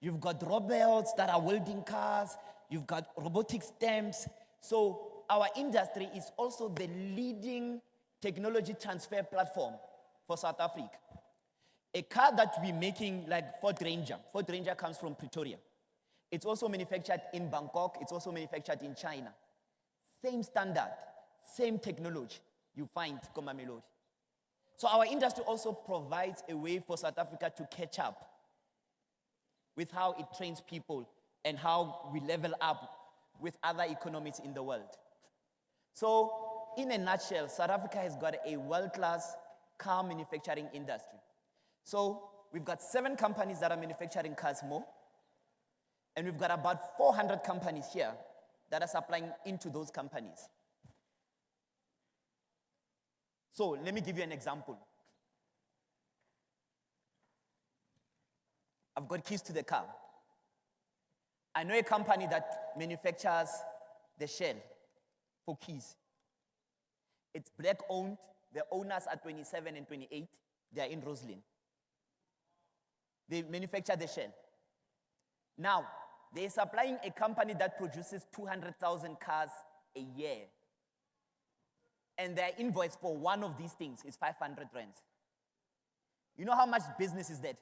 You've got robots that are welding cars. You've got robotic stamps. So our industry is also the leading technology transfer platform for South Africa. A car that we're making, like Ford Ranger comes from Pretoria. It's also manufactured in Bangkok. It's also manufactured in China. Same standard, same technology you find in Mamelodi. So our industry also provides a way for South Africa to catch up with how it trains people and how we level up with other economies in the world. So, in a nutshell, South Africa has got a world-class car manufacturing industry. So, we've got 7 companies that are manufacturing cars more, and we've got about 400 companies here that are supplying into those companies. So, let me give you an example. I've got keys to the car. I know a company that manufactures the shell for keys. It's black owned. The owners are 27 and 28. They are in Roslyn. They manufacture the shell. Now, they're supplying a company that produces 200,000 cars a year. And their invoice for one of these things is 500 rands. You know how much business is that?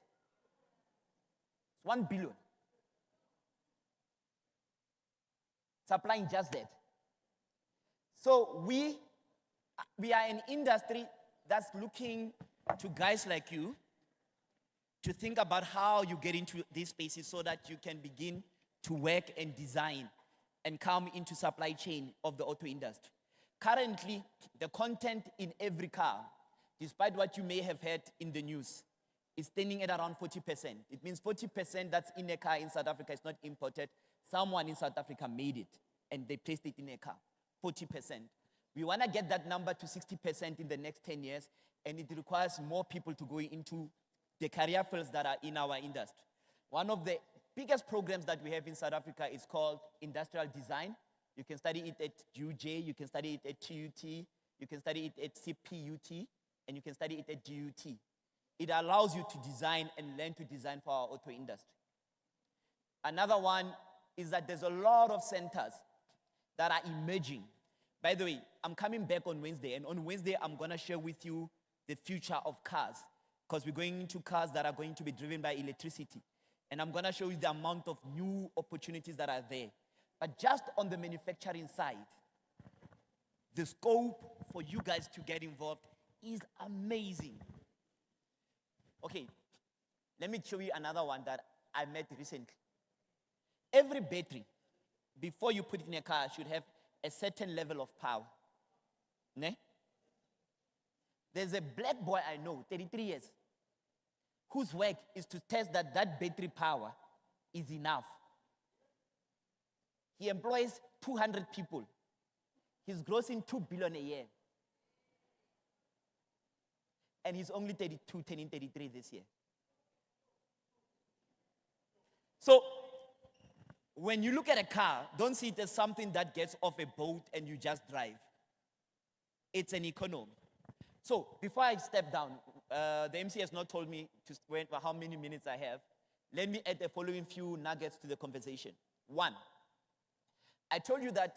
It's 1 billion. Supplying just that. So we are an industry that's looking to guys like you to think about how you get into these spaces so that you can begin to work and design and come into supply chain of the auto industry. Currently, the content in every car, despite what you may have heard in the news, is standing at around 40%. It means 40% that's in a car in South Africa is not imported. Someone in South Africa made it, and they placed it in a car. 40%. We want to get that number to 60% in the next 10 years, and it requires more people to go into the career fields that are in our industry. One of the biggest programs that we have in South Africa is called industrial design. You can study it at UJ, you can study it at TUT, you can study it at CPUT, and you can study it at GUT. It allows you to design and learn to design for our auto industry. Another one is that there's a lot of centers that are emerging. By the way, I'm coming back on Wednesday, and on Wednesday, I'm going to share with you the future of cars, because we're going into cars that are going to be driven by electricity. And I'm going to show you the amount of new opportunities that are there. But just on the manufacturing side, the scope for you guys to get involved is amazing. Okay, let me show you another one that I met recently. Every battery, before you put it in a car, should have a certain level of power. Ne? There's a black boy I know, 33 years, whose work is to test that that battery power is enough. He employs 200 people. He's grossing 2 billion a year. And he's only 32, turning 33 this year. So, when you look at a car, don't see it as something that gets off a boat and you just drive. It's an economy. So, before I step down, the MC has not told me how many minutes I have. Let me add the following few nuggets to the conversation. 1, I told you that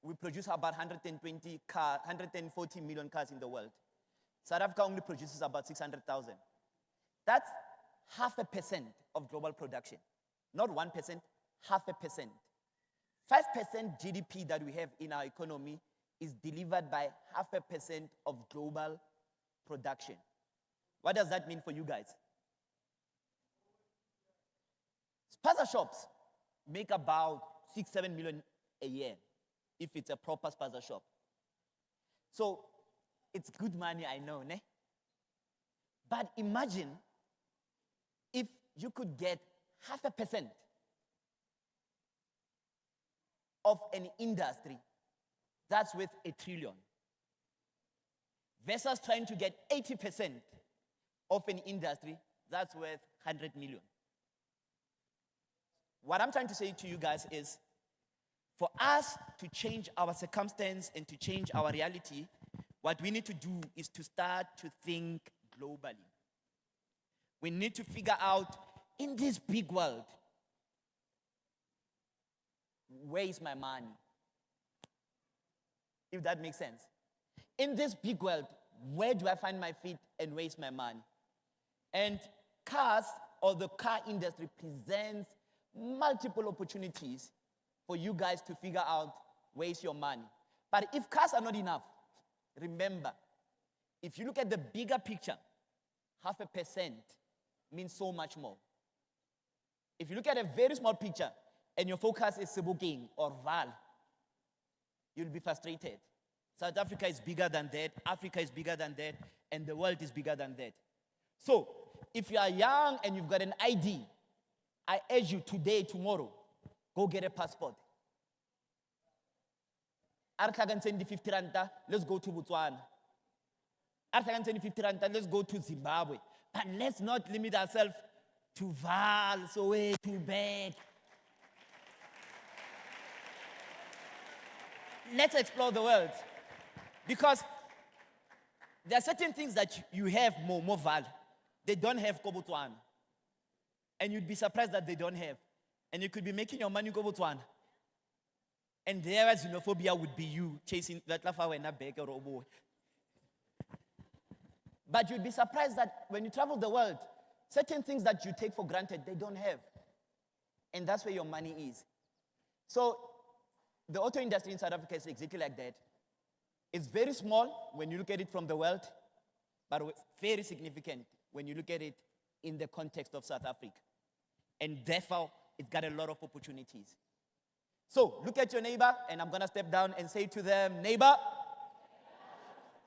we produce about 140 million cars in the world. South Africa only produces about 600,000. That's 0.5% of global production. Not 1%, 0.5%. 5% GDP that we have in our economy is delivered by 0.5% of global production. What does that mean for you guys? Spaza shops make about 6-7 million a year if it's a proper spaza shop. So it's good money, I know, ne? But imagine if you could get 0.5% of an industry that's worth $1 trillion versus trying to get 80% of an industry that's worth 100 million. What I'm trying to say to you guys is, for us to change our circumstance and to change our reality, what we need to do is to start to think globally. We need to figure out, in this big world, where is my money? If that makes sense. In this big world, where do I find my feet and where is my money? And cars, or the car industry, presents multiple opportunities for you guys to figure out where is your money. But if cars are not enough, remember, if you look at the bigger picture, 0.5% means so much more. If you look at a very small picture and your focus is Sebokeng or Val, you'll be frustrated. South Africa is bigger than that, Africa is bigger than that, and the world is bigger than that. So, if you are young and you've got an ID, I urge you today, tomorrow, go get a passport. $50, let's go to Botswana. $50, let's go to Zimbabwe. But let's not limit ourselves to Val, so way too bad. Let's explore the world. Because there are certain things that you have more Val. They don't have Botswana. And you'd be surprised that they don't have. And you could be making your money go Botswana. And there, xenophobia would be you chasing that lafa when a beggar or boy. But you'd be surprised that when you travel the world, certain things that you take for granted, they don't have. And that's where your money is. So the auto industry in South Africa is exactly like that. It's very small when you look at it from the world, but very significant when you look at it in the context of South Africa. And therefore, it's got a lot of opportunities. So look at your neighbor, and I'm going to step down and say to them, neighbor,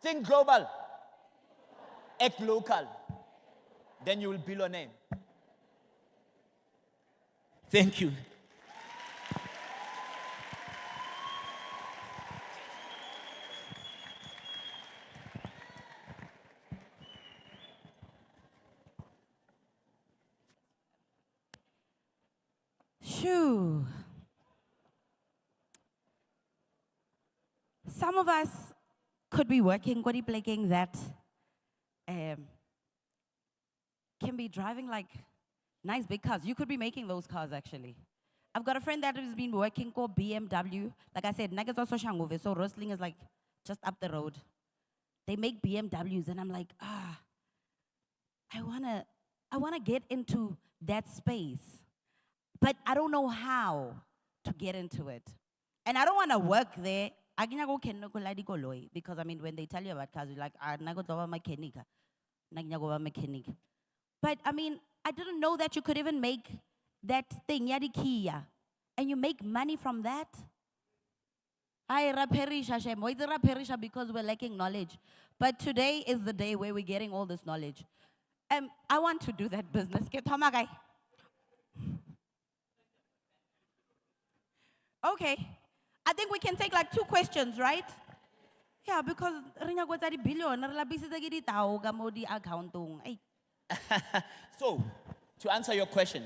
think global, act local, then you will build your name. Thank you. Shoo. Some of us could be working, that can be driving like nice big cars. You could be making those cars actually. I've got a friend that has been working for BMW. Like I said, Nuggets also Shangove, so Rosling is like just up the road. They make BMWs, and I'm like, I wanna get into that space, but I don't know how to get into it. And I don't want to work there. Because I mean, when they tell you about cars, you're like, mechanic. But I mean, I didn't know that you could even make that thing, Yadikia, and you make money from that. I raperisha because we're lacking knowledge. But today is the day where we're getting all this knowledge. I want to do that business. Okay. I think we can take like 2 questions, right? Yeah, because So, to answer your question,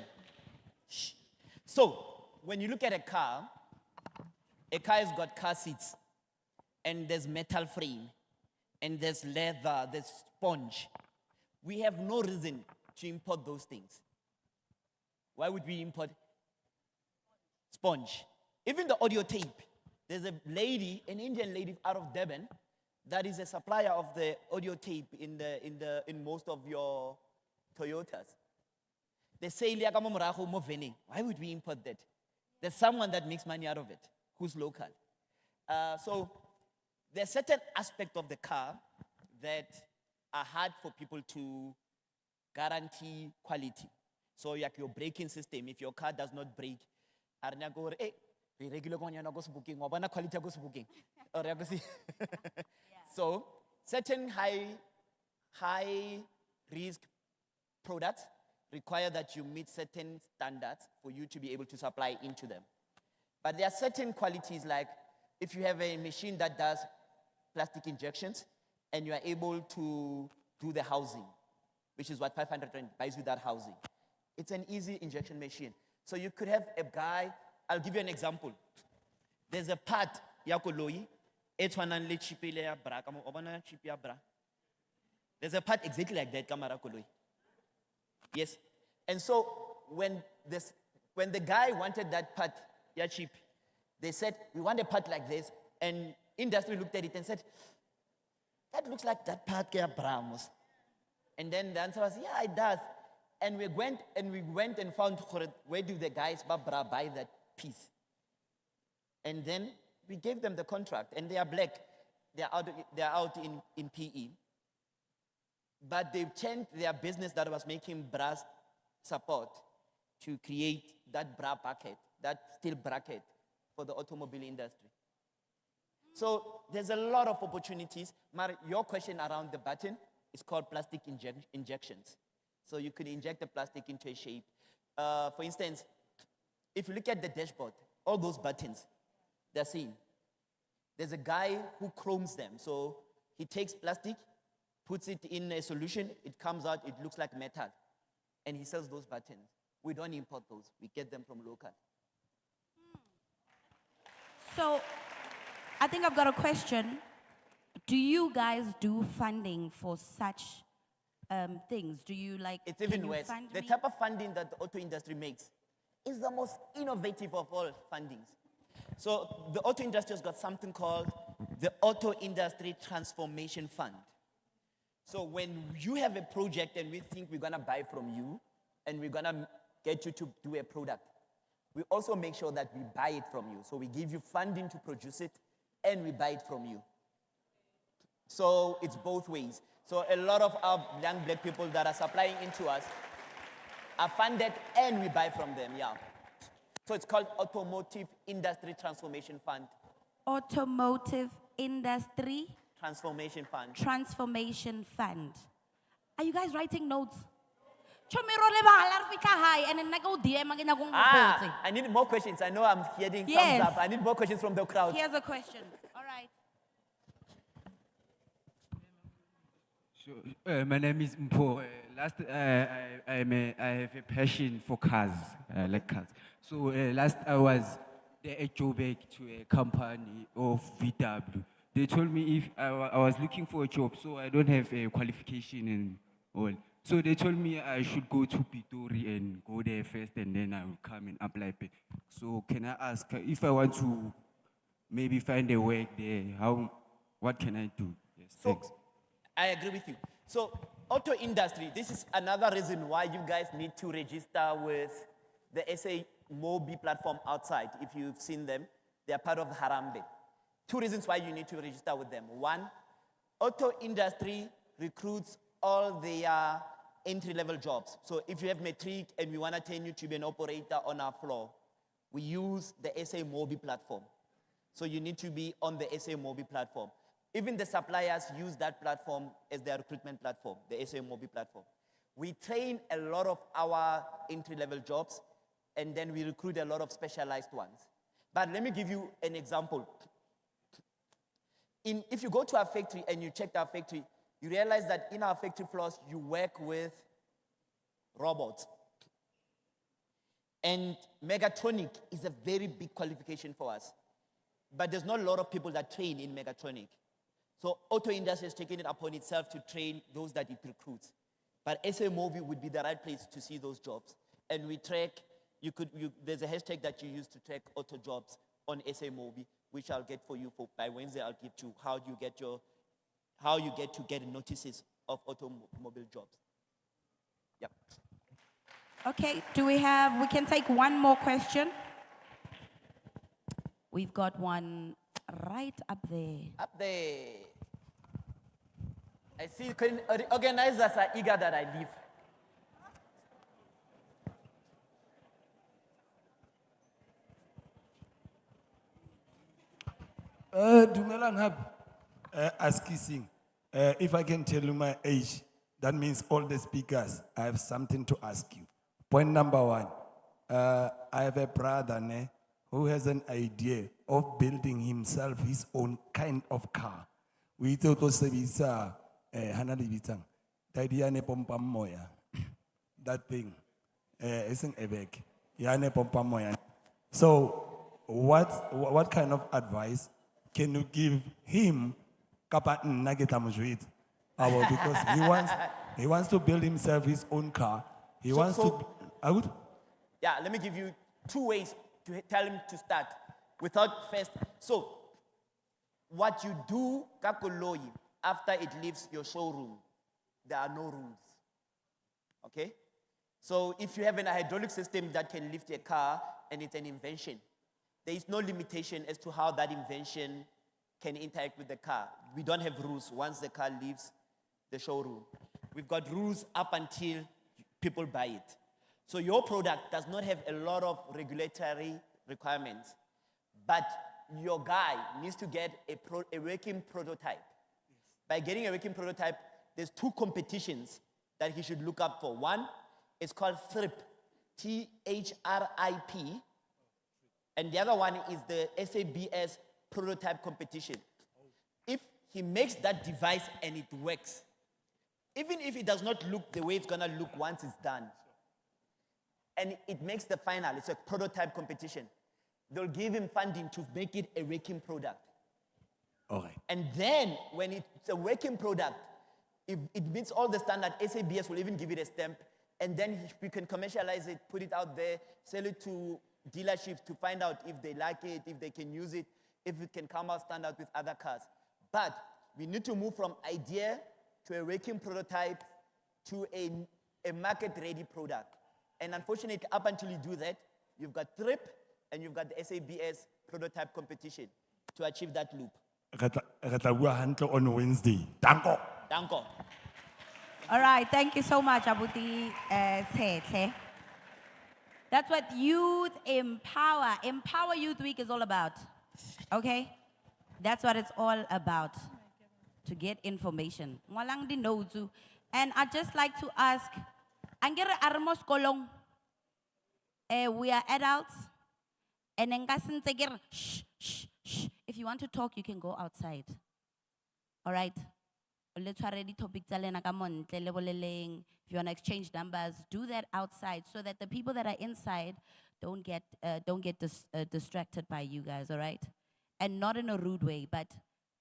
so when you look at a car has got car seats, and there's metal frame, and there's leather, there's sponge. We have no reason to import those things. Why would we import sponge? Even the audio tape. There's a lady, an Indian lady out of Durban, that is a supplier of the audio tape in most of your Toyotas. They say, why would we import that? There's someone that makes money out of it, who's local. So there's certain aspects of the car that are hard for people to guarantee quality. So like your braking system, if your car does not brake, we regular booking, quality booking. So certain high risk products require that you meet certain standards for you to be able to supply into them. But there are certain qualities, like if you have a machine that does plastic injections and you are able to do the housing, which is what 500 Rand buys you that housing. It's an easy injection machine. So you could have a guy, I'll give you an example. There's a part, yakoloi, there's a part exactly like that, kamera koloi. Yes. And so when the guy wanted that part, yeah, cheap, they said, we want a part like this. And industry looked at it and said, that looks like that part, Bramos. And then the answer was, yeah, it does. And we went and found where do the guys buy that piece. And then we gave them the contract, and they are black. They are out in PE. But they've changed their business that was making brass support to create that bra bracket, that steel bracket for the automobile industry. So there's a lot of opportunities. Mar, your question around the button is called plastic injections. So you could inject the plastic into a shape. For instance, if you look at the dashboard, all those buttons, they're seen. There's a guy who chromes them. So he takes plastic, puts it in a solution, it comes out, it looks like metal. And he sells those buttons. We don't import those. We get them from local. So, I think I've got a question. Do you guys do funding for such things? Do you like? It's even worse. The type of funding that the auto industry makes is the most innovative of all fundings. So the auto industry has got something called the Auto Industry Transformation Fund. So when you have a project and we think we're gonna buy from you and we're gonna get you to do a product, we also make sure that we buy it from you. So we give you funding to produce it and we buy it from you. So it's both ways. So a lot of our young black people that are supplying into us are funded and we buy from them, yeah. So it's called Automotive Industry Transformation Fund. Automotive Industry Transformation Fund. Transformation Fund. Are you guys writing notes? I need more questions. I know I'm hearing thumbs up. I need more questions from the crowd. Here's a question. All right. So, my name is Mpo. I have a passion for cars, like cars. So last I was there at Joburg to a company of VW. They told me if I was looking for a job, so I don't have a qualification and all. So they told me I should go to Pitori and go there first, and then I will come and apply. So can I ask if I want to maybe find a work there? What can I do? Yes, thanks. I agree with you. So auto industry, this is another reason why you guys need to register with the SA Mobi platform outside. If you've seen them, they are part of Harambe. Two reasons why you need to register with them. One, auto industry recruits all their entry-level jobs. So if you have matric and we want to train you to be an operator on our floor, we use the SA Mobi platform. So you need to be on the SA Mobi platform. Even the suppliers use that platform as their recruitment platform, the SA Mobi platform. We train a lot of our entry-level jobs, and then we recruit a lot of specialized ones. But let me give you an example. If you go to our factory and you check our factory, you realize that in our factory floors, you work with robots. And mechatronic is a very big qualification for us. But there's not a lot of people that train in mechatronic. So auto industry is taking it upon itself to train those that it recruits. But SA Mobi would be the right place to see those jobs. And we track, there's a hashtag that you use to track auto jobs on SA Mobi, which I'll get for you by Wednesday. I'll give you how you get to get notices of automobile jobs. Yep. Okay, we can take one more question? We've got one right up there. Up there. I see organizers are eager that I leave. Dumelang hape. As kissing. If I can tell you my age, that means all the speakers, I have something to ask you. Point number one, I have a brother who has an idea of building himself his own kind of car. We thought to servisa hana libitang. Taidiane pompa moya. That thing. Isn't ebek. Yane pompa moya. So what kind of advice can you give him? Because he wants to build himself his own car. He wants to. Yeah, let me give you 2 ways to tell him to start without first. So, what you do, kakoloi, after it leaves your showroom, there are no rules. Okay? So, if you have an hydraulic system that can lift a car and it's an invention, there is no limitation as to how that invention can interact with the car. We don't have rules once the car leaves the showroom. We've got rules up until people buy it. So your product does not have a lot of regulatory requirements, but your guy needs to get a working prototype. By getting a working prototype, there's 2 competitions that he should look up for. One is called THRIP, THRIP, and the other one is the SABS prototype competition. If he makes that device and it works, even if it does not look the way it's gonna look once it's done, and it makes the final, it's a prototype competition, they'll give him funding to make it a working product. All right. And then when it's a working product, if it meets all the standard, SABS will even give it a stamp, and then we can commercialize it, put it out there, sell it to dealerships to find out if they like it, if they can use it, if it can come out standard with other cars. But we need to move from idea to a working prototype to a market-ready product. And unfortunately, up until you do that, you've got THRIP and you've got the SABS prototype competition to achieve that loop. On Wednesday. Danko. Danko. All right, thank you so much, Abuti Tete. That's what Youth Empower Youth Week is all about. Okay? That's what it's all about. To get information. Walang din know to. And I'd just like to ask, Angere Armos Kolong, we are adults. And shh. If you want to talk, you can go outside. All right? Let's already topic if you want to exchange numbers, do that outside so that the people that are inside don't get distracted by you guys, all right? And not in a rude way, but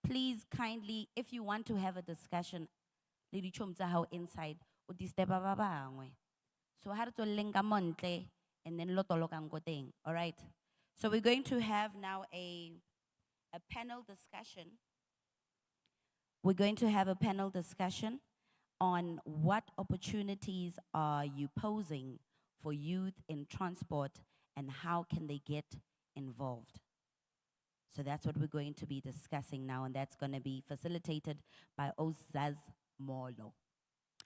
please kindly, if you want to have a discussion, how inside, so how to linga monte and then lotolokang all right? So we're going to have now a panel discussion. We're going to have a panel discussion on what opportunities are you posing for youth in transport and how can they get involved. So that's what we're going to be discussing now, and that's going to be facilitated by Ozaz Molo.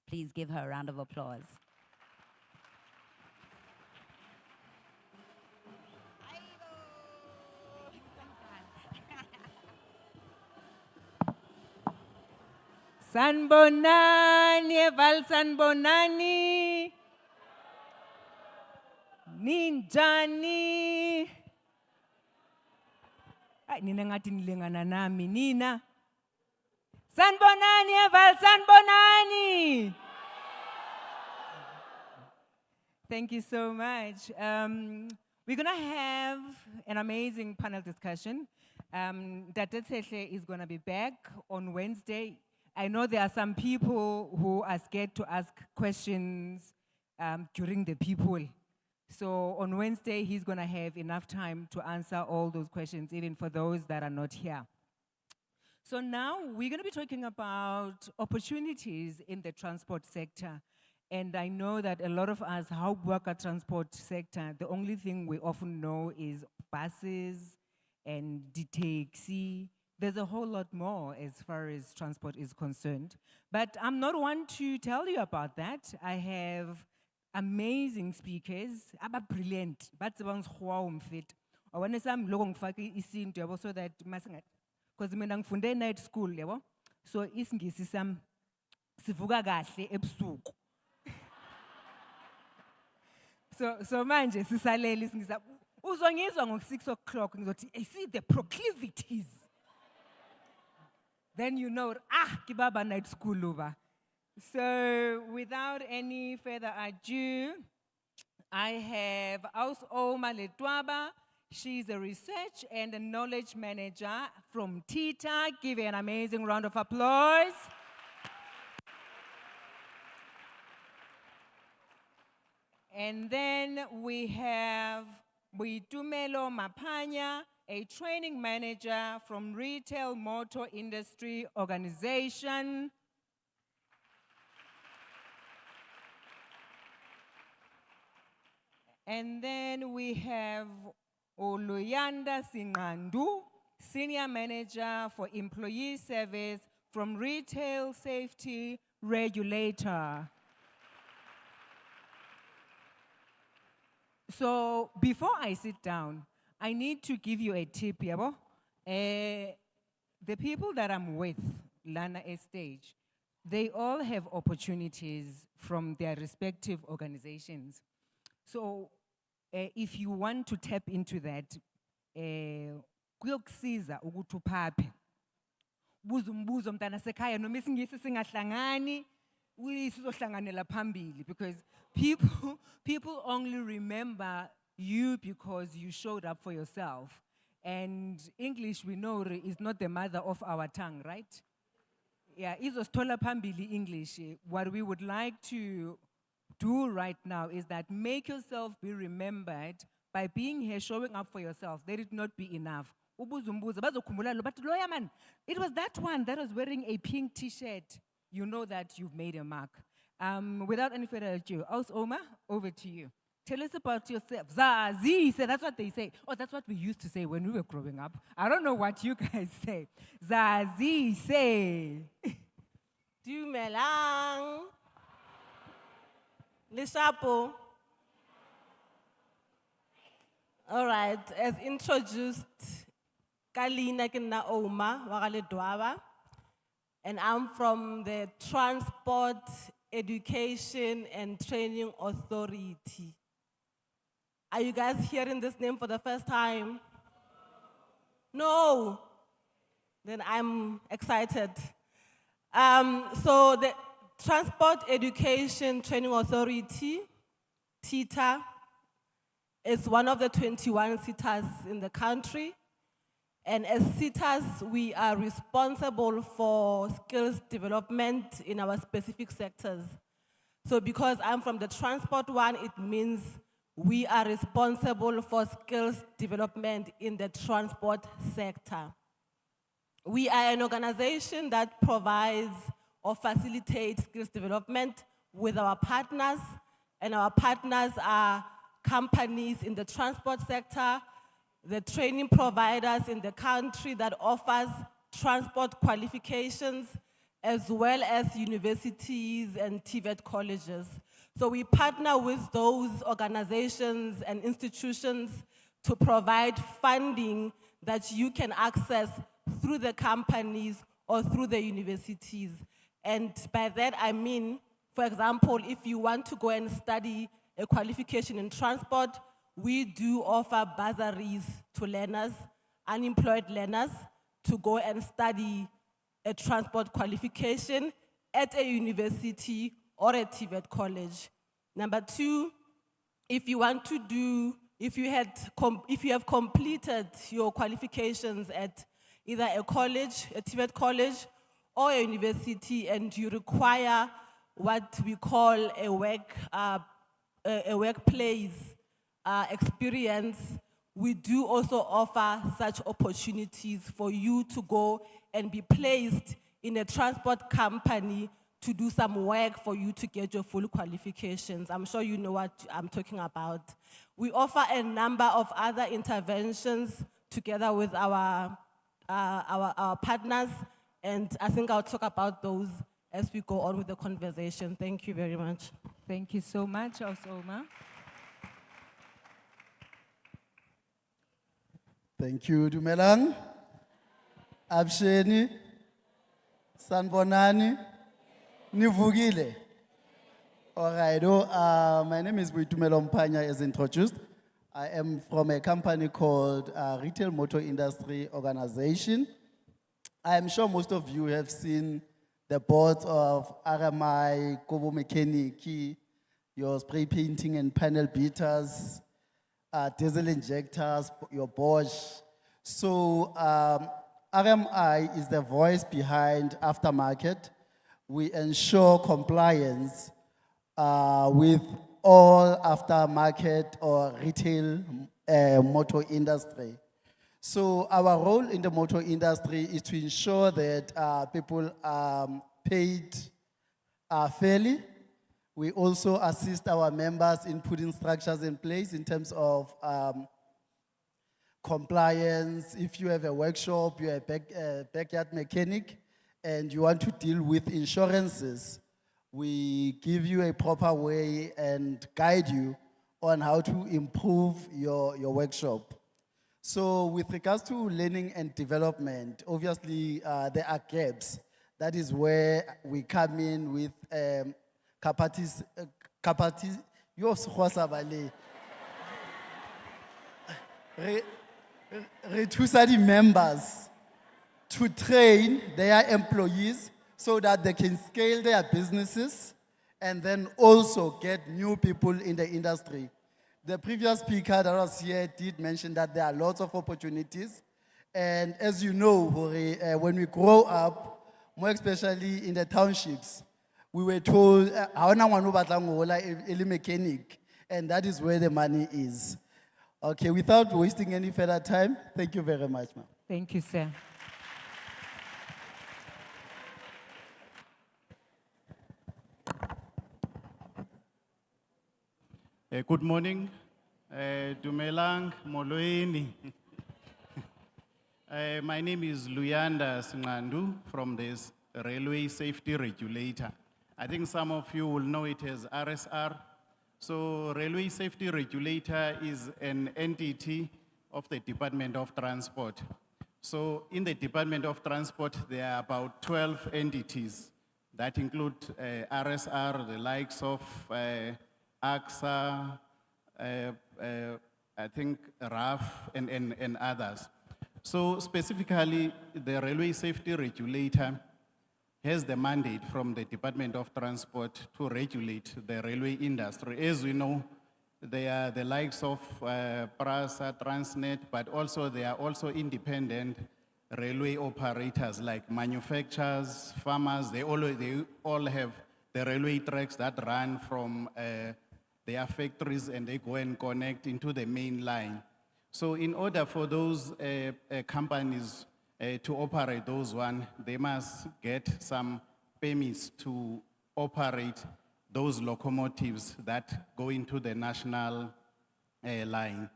Please give her a round of applause. Sanbonani, Val Sanbonani, Ninjani. Ay, nina ngati nilingana nami, Nina. Sanbonani, Val Sanbonani. Thank you so much. We're gonna have an amazing panel discussion. Dr. Teshe is gonna be back on Wednesday. I know there are some people who are scared to ask questions during the people. So on Wednesday, he's going to have enough time to answer all those questions, even for those that are not here. So now we're going to be talking about opportunities in the transport sector. And I know that a lot of us who work at transport sector, the only thing we often know is buses and the taxi. There's a whole lot more as far as transport is concerned. But I'm not one to tell you about that. I have amazing speakers, brilliant, but fit. I want to say I'm looking for so that because I'm in night school, yabo. So isingisi sam sivuka kahle ebusuku. So manje sisalele isingisa uzongizwa ngo-6 o'clock ngizothi I see the proclivities. Then you know kibaba night school over. So without any further ado, I have Oma Letwaba. She's a research and a knowledge manager from TITA. Give her an amazing round of applause. And then we have Buitumelo Mapanya, a training manager from Retail Motor Industry Organization. And then we have Oluyanda Singandu, Senior Manager for Employee Service from Retail Safety Regulator. So before I sit down, I need to give you a tip, yabo. The people that I'm with, Lana Estage, they all have opportunities from their respective organizations. So if you want to tap into that, kuyokusiza ukuthi uphaphe. Buza umbuzo mntana sekhaya noma isingisi singahlangani uyisizohlanganela phambili because people only remember you because you showed up for yourself. And English, we know, is not the mother of our tongue, right? Yeah, izosithola phambili English. What we would like to do right now is that make yourself be remembered by being here, showing up for yourself. Let it not be enough. Ubuzumbuza, bazokhumbula lo, but lawyer man, it was that one that was wearing a pink t-shirt. You know that you've made a mark. Without any further ado, Oma, over to you. Tell us about yourself. Zazi, that's what they say. Oh, that's what we used to say when we were growing up. I don't know what you guys say. Zazi, say. Dumelang. Lishapo. All right, as introduced, Kalina Kina Oma, Wakale Dwaba, and I'm from the Transport, Education, and Training Authority. Are you guys hearing this name for the first time? No? Then I'm excited. So the Transport Education Training Authority, TITA, is one of the 21 SITAs in the country. And as SITAs, we are responsible for skills development in our specific sectors. So because I'm from the transport one, it means we are responsible for skills development in the transport sector. We are an organization that provides or facilitates skills development with our partners, and our partners are companies in the transport sector, the training providers in the country that offers transport qualifications, as well as universities and TVET colleges. So we partner with those organizations and institutions to provide funding that you can access through the companies or through the universities. And by that I mean, for example, if you want to go and study a qualification in transport, we do offer bursaries to learners, unemployed learners, to go and study a transport qualification at a university or a TVET college. Number two, if you want to do, if you have completed your qualifications at either a college, a TVET college, or a university, and you require what we call a workplace experience, we do also offer such opportunities for you to go and be placed in a transport company to do some work for you to get your full qualifications. I'm sure you know what I'm talking about. We offer a number of other interventions together with our partners. And I think I'll talk about those as we go on with the conversation. Thank you very much. Thank you so much, Osoma. Thank you, Dumelang. Absheni. Sanbonani. Nivugile. All right, my name is Boitumelo Mpanya, as introduced. I am from a company called Retail Motor Industry Organization. I am sure most of you have seen the boards of RMI, Kobo Mechanic, your spray painting and panel beaters, diesel injectors, your Bosch. So RMI is the voice behind aftermarket. We ensure compliance with all aftermarket or retail motor industry. So our role in the motor industry is to ensure that people are paid fairly. We also assist our members in putting structures in place in terms of compliance. If you have a workshop, you're a backyard mechanic, and you want to deal with insurances, we give you a proper way and guide you on how to improve your workshop. So with regards to learning and development, obviously there are gaps. That is where we come in with reduce members to train their employees so that they can scale their businesses and then also get new people in the industry. The previous speaker that was here did mention that there are lots of opportunities. And as you know, when we grow up, more especially in the townships, we were told, "Hawana mechanic," and that is where the money is. Okay, without wasting any further time, thank you very much, ma'am. Thank you, sir. Good morning. Dumelang, Moloeni. My name is Luyanda Singandu from this Railway Safety Regulator. I think some of you will know it as RSR. So Railway Safety Regulator is an entity of the Department of Transport. So in the Department of Transport, there are about 12 entities that include RSR, the likes of AXA, I think RAF and others. So specifically, the Railway Safety Regulator has the mandate from the Department of Transport to regulate the railway industry. As we know, they are the likes of PRASA, Transnet, but also they are also independent railway operators like manufacturers, farmers. They all have the railway tracks that run from their factories and they go and connect into the main line. So in order for those companies to operate those one, they must get some permits to operate those locomotives that go into the national line.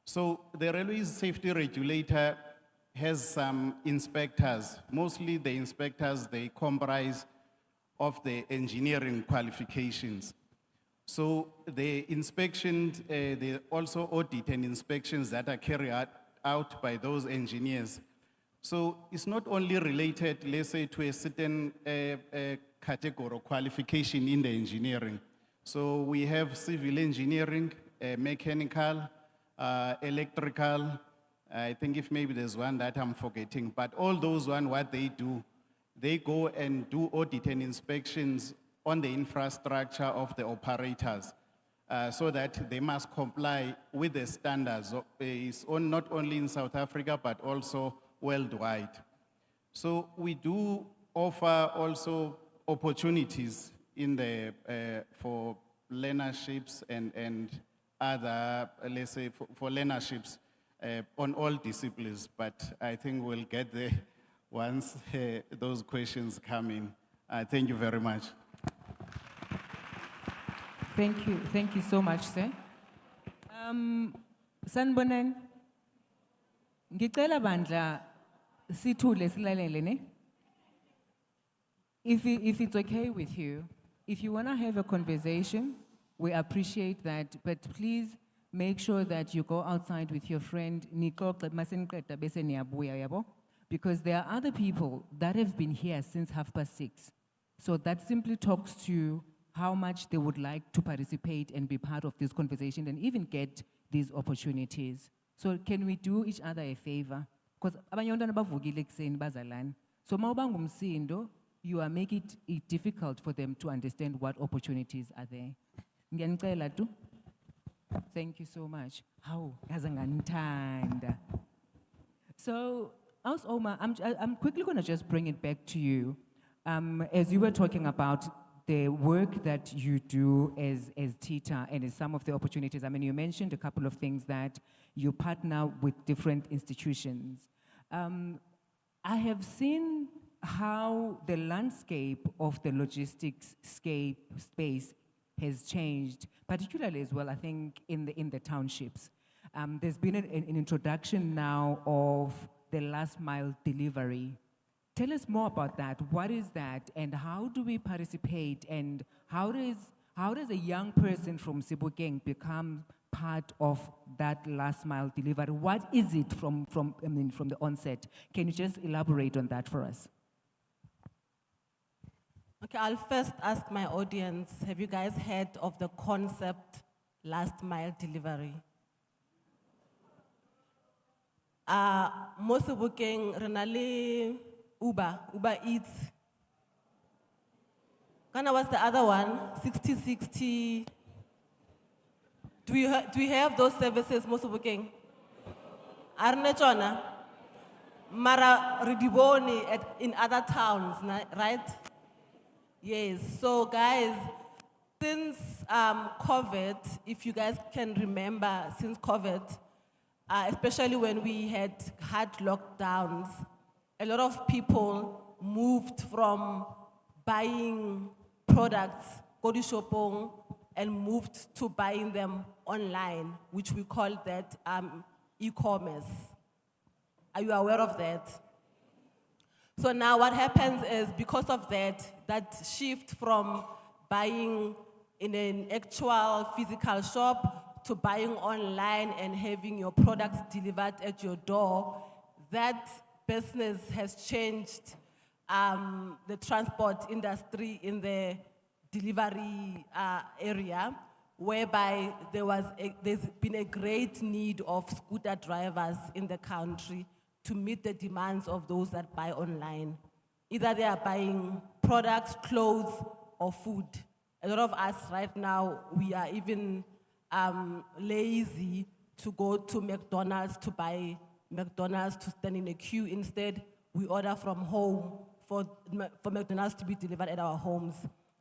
So the Railway Safety Regulator has some inspectors. Mostly the inspectors, they comprise of the engineering qualifications. So the inspections, they also audit and inspections that are carried out by those engineers. So it's not only related, let's say, to a certain category or qualification in the engineering. So we have civil engineering, mechanical, electrical. I think if maybe there's one that I'm forgetting, but all those one, what they do, they go and do audit and inspections on the infrastructure of the operators so that they must comply with the standards. It's not only in South Africa, but also worldwide. So we do offer also opportunities in the, for learnerships and other, let's say, for learnerships on all disciplines, but I think we'll get there once those questions come in. Thank you very much. Thank you so much, sir. Sanbonen. Ngicela bandla sithule silalele ne? If it's okay with you, if you want to have a conversation, we appreciate that, but please make sure that you go outside with your friend, because there are other people that have been here since 6:30. So that simply talks to how much they would like to participate and be part of this conversation and even get these opportunities. So can we do each other a favor? Because abanye abantwana bavukile ekuseni bazalana. So mawubanga umsindo, you are making it difficult for them to understand what opportunities are there. Ngiyanicela tu. Thank you so much. How nganithanda. So, Omar, I'm quickly going to just bring it back to you. As you were talking about the work that you do as Tita and as some of the opportunities, I mean, you mentioned a couple of things that you partner with different institutions. I have seen how the landscape of the logistics space has changed, particularly as well, I think, in the townships. There's been an introduction now of the last mile delivery. Tell us more about that. What is that, and how do we participate, and how does a young person from Sebokeng become part of that last mile delivery? What is it from the onset? Can you just elaborate on that for us? Okay, I'll first ask my audience, have you guys heard of the concept last mile delivery? Most of Renali Uber Eats. Kana was the other one, 60-60. Do we have those services, most of Arne Chona? Mara Ridiboni in other towns, right? Yes, so guys, since COVID, if you guys can remember, since COVID, especially when we had hard lockdowns, a lot of people moved from buying products, Kodishopong, and moved to buying them online, which we call that e-commerce. Are you aware of that? So now what happens is, because of that shift from buying in an actual physical shop to buying online and having your products delivered at your door, that business has changed the transport industry in the delivery area, whereby there's been a great need of scooter drivers in the country to meet the demands of those that buy online. Either they are buying products, clothes, or food. A lot of us right now, we are even lazy to go to McDonald's to buy McDonald's to stand in a queue. Instead, we order from home for McDonald's to be delivered at our homes.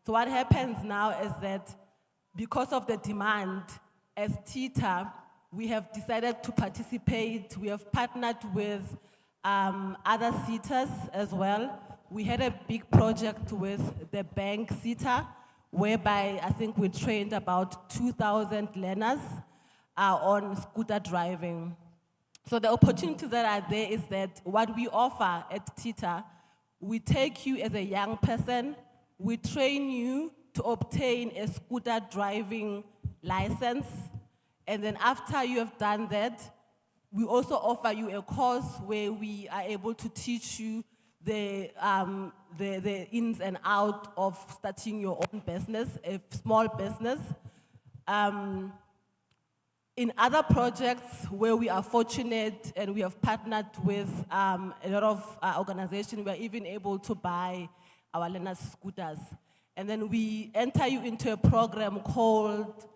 So what happens now is that because of the demand, as Tita, we have decided to participate. We have partnered with other SETAs as well. We had a big project with the bank SETA, whereby I think we trained about 2,000 learners on scooter driving. So the opportunities that are there is that what we offer at Tita, we take you as a young person, we train you to obtain a scooter driving license, and then after you have done that, we also offer you a course where we are able to teach you the ins and outs of starting your own business, a small business. In other projects where we are fortunate and we have partnered with a lot of organizations, we are even able to buy our learners' scooters. And then we enter you into a program called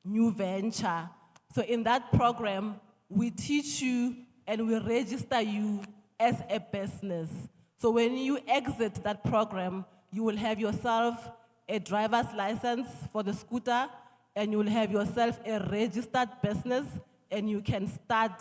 New Venture. So in that program, we teach you and we register you as a business. So when you exit that program, you will have yourself a driver's license for the scooter, and you will have yourself a registered business, and you can start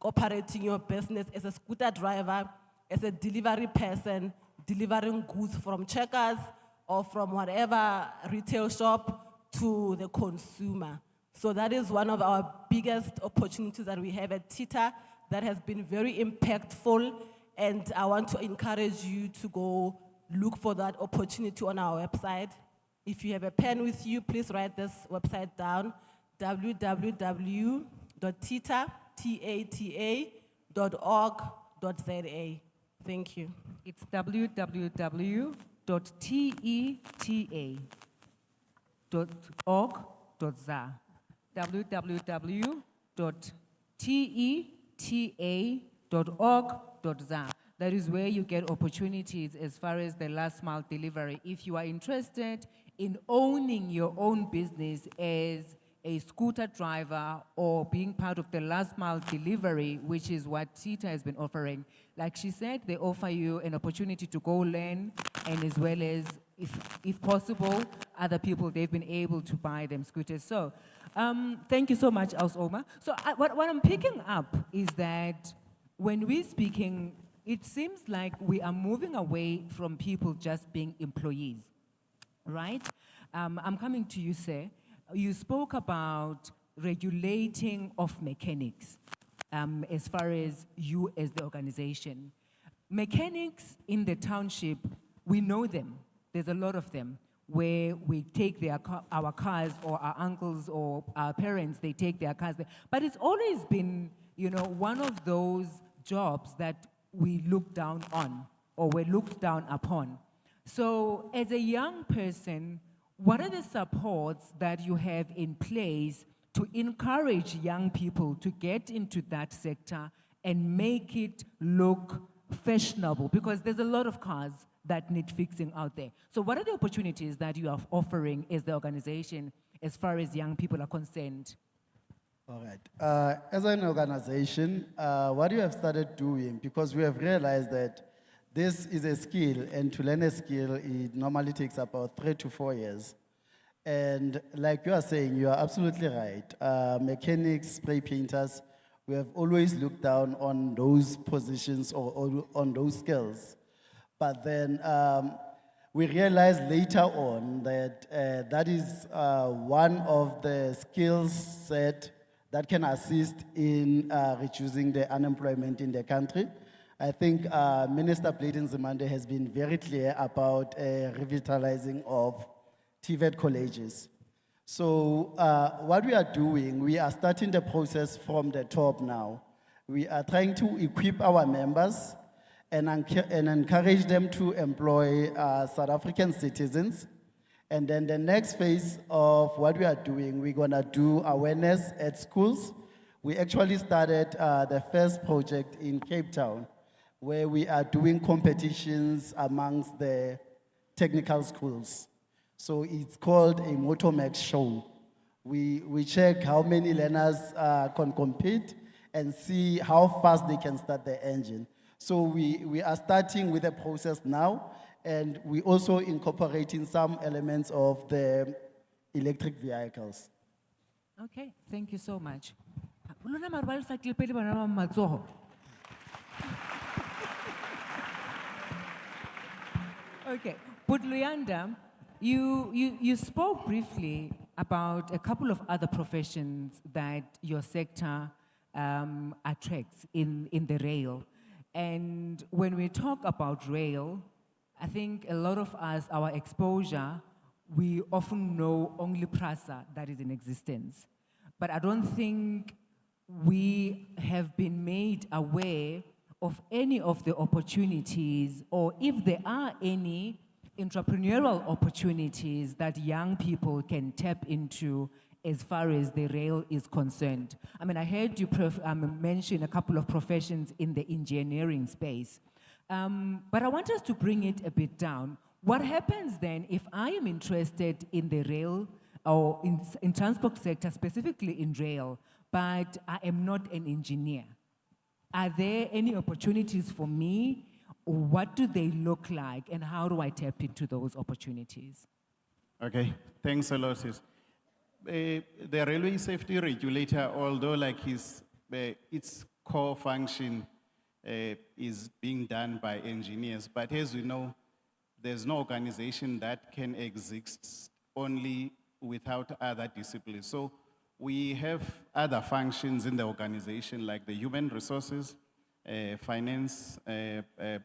operating your business as a scooter driver, as a delivery person, delivering goods from Checkers or from whatever retail shop to the consumer. So that is one of our biggest opportunities that we have at TITA that has been very impactful. And I want to encourage you to go look for that opportunity on our website. If you have a pen with you, please write this website down, www.teta.org.za. Thank you. It's www.teta.org.za. www.teta.org.za. That is where you get opportunities as far as the last mile delivery. If you are interested in owning your own business as a scooter driver or being part of the last mile delivery, which is what TITA has been offering, like she said, they offer you an opportunity to go learn, and as well as, if possible, other people, they've been able to buy them scooters. So, thank you so much, Ausoma. So what I'm picking up is that when we're speaking, it seems like we are moving away from people just being employees, right? I'm coming to you, sir. You spoke about regulating of mechanics as far as you as the organization. Mechanics in the township, we know them. There's a lot of them where we take our cars, or our uncles or our parents, they take their cars there. But it's always been, one of those jobs that we look down on, or we're looked down upon. So as a young person, what are the supports that you have in place to encourage young people to get into that sector and make it look fashionable? Because there's a lot of cars that need fixing out there. So what are the opportunities that you are offering as the organization as far as young people are concerned? All right. As an organization, what we have started doing, because we have realized that this is a skill, and to learn a skill, it normally takes about 3 to 4 years. And like you are saying, you are absolutely right. Mechanics, spray painters, we have always looked down on those positions or on those skills. But then we realized later on that that is one of the skills set that can assist in reducing the unemployment in the country. I think Minister Bladen Zimande has been very clear about revitalizing of TVET colleges. So what we are doing, we are starting the process from the top now. We are trying to equip our members and encourage them to employ South African citizens. And then the next phase of what we are doing, we're gonna do awareness at schools. We actually started the first project in Cape Town, where we are doing competitions amongst the technical schools. So it's called a Motomax show. We check how many learners can compete and see how fast they can start the engine. So we are starting with the process now, and we also incorporating some elements of the electric vehicles. Okay, thank you so much. Okay, but Luyanda, you spoke briefly about a couple of other professions that your sector attracts in the rail. And when we talk about rail, I think a lot of us, our exposure, we often know only PRASA that is in existence. But I don't think we have been made aware of any of the opportunities, or if there are any entrepreneurial opportunities that young people can tap into as far as the rail is concerned. I mean, I heard you mention a couple of professions in the engineering space, but I want us to bring it a bit down. What happens then if I am interested in the rail or in transport sector, specifically in rail, but I am not an engineer? Are there any opportunities for me? What do they look like, and how do I tap into those opportunities? Okay, thanks a lot, sis. The railway safety regulator, although like its core function is being done by engineers, but as we know, there's no organization that can exist only without other disciplines. So We have other functions in the organization like the human resources, finance,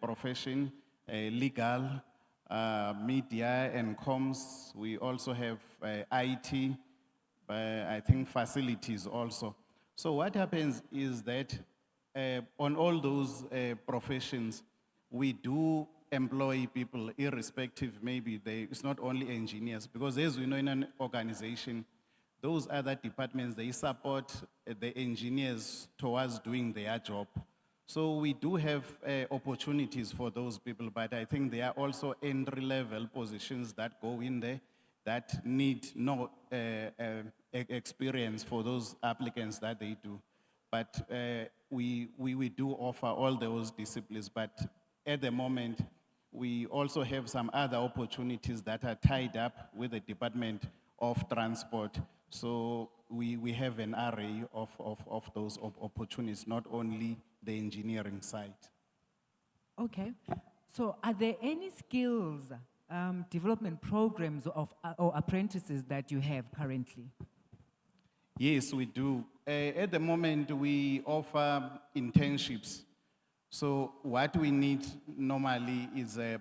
profession, legal, media and comms. We also have IT, I think facilities also. So what happens is that on all those professions, we do employ people irrespective, maybe it's not only engineers, because as we know in an organization, those other departments, they support the engineers towards doing their job. So we do have opportunities for those people, but I think there are also entry-level positions that go in there that need no experience for those applicants that they do. But we do offer all those disciplines, but at the moment, we also have some other opportunities that are tied up with the Department of Transport. So we have an array of those opportunities, not only the engineering side. Okay. So are there any skills development programs or apprentices that you have currently? Yes, we do. At the moment, we offer internships. So what we need normally is a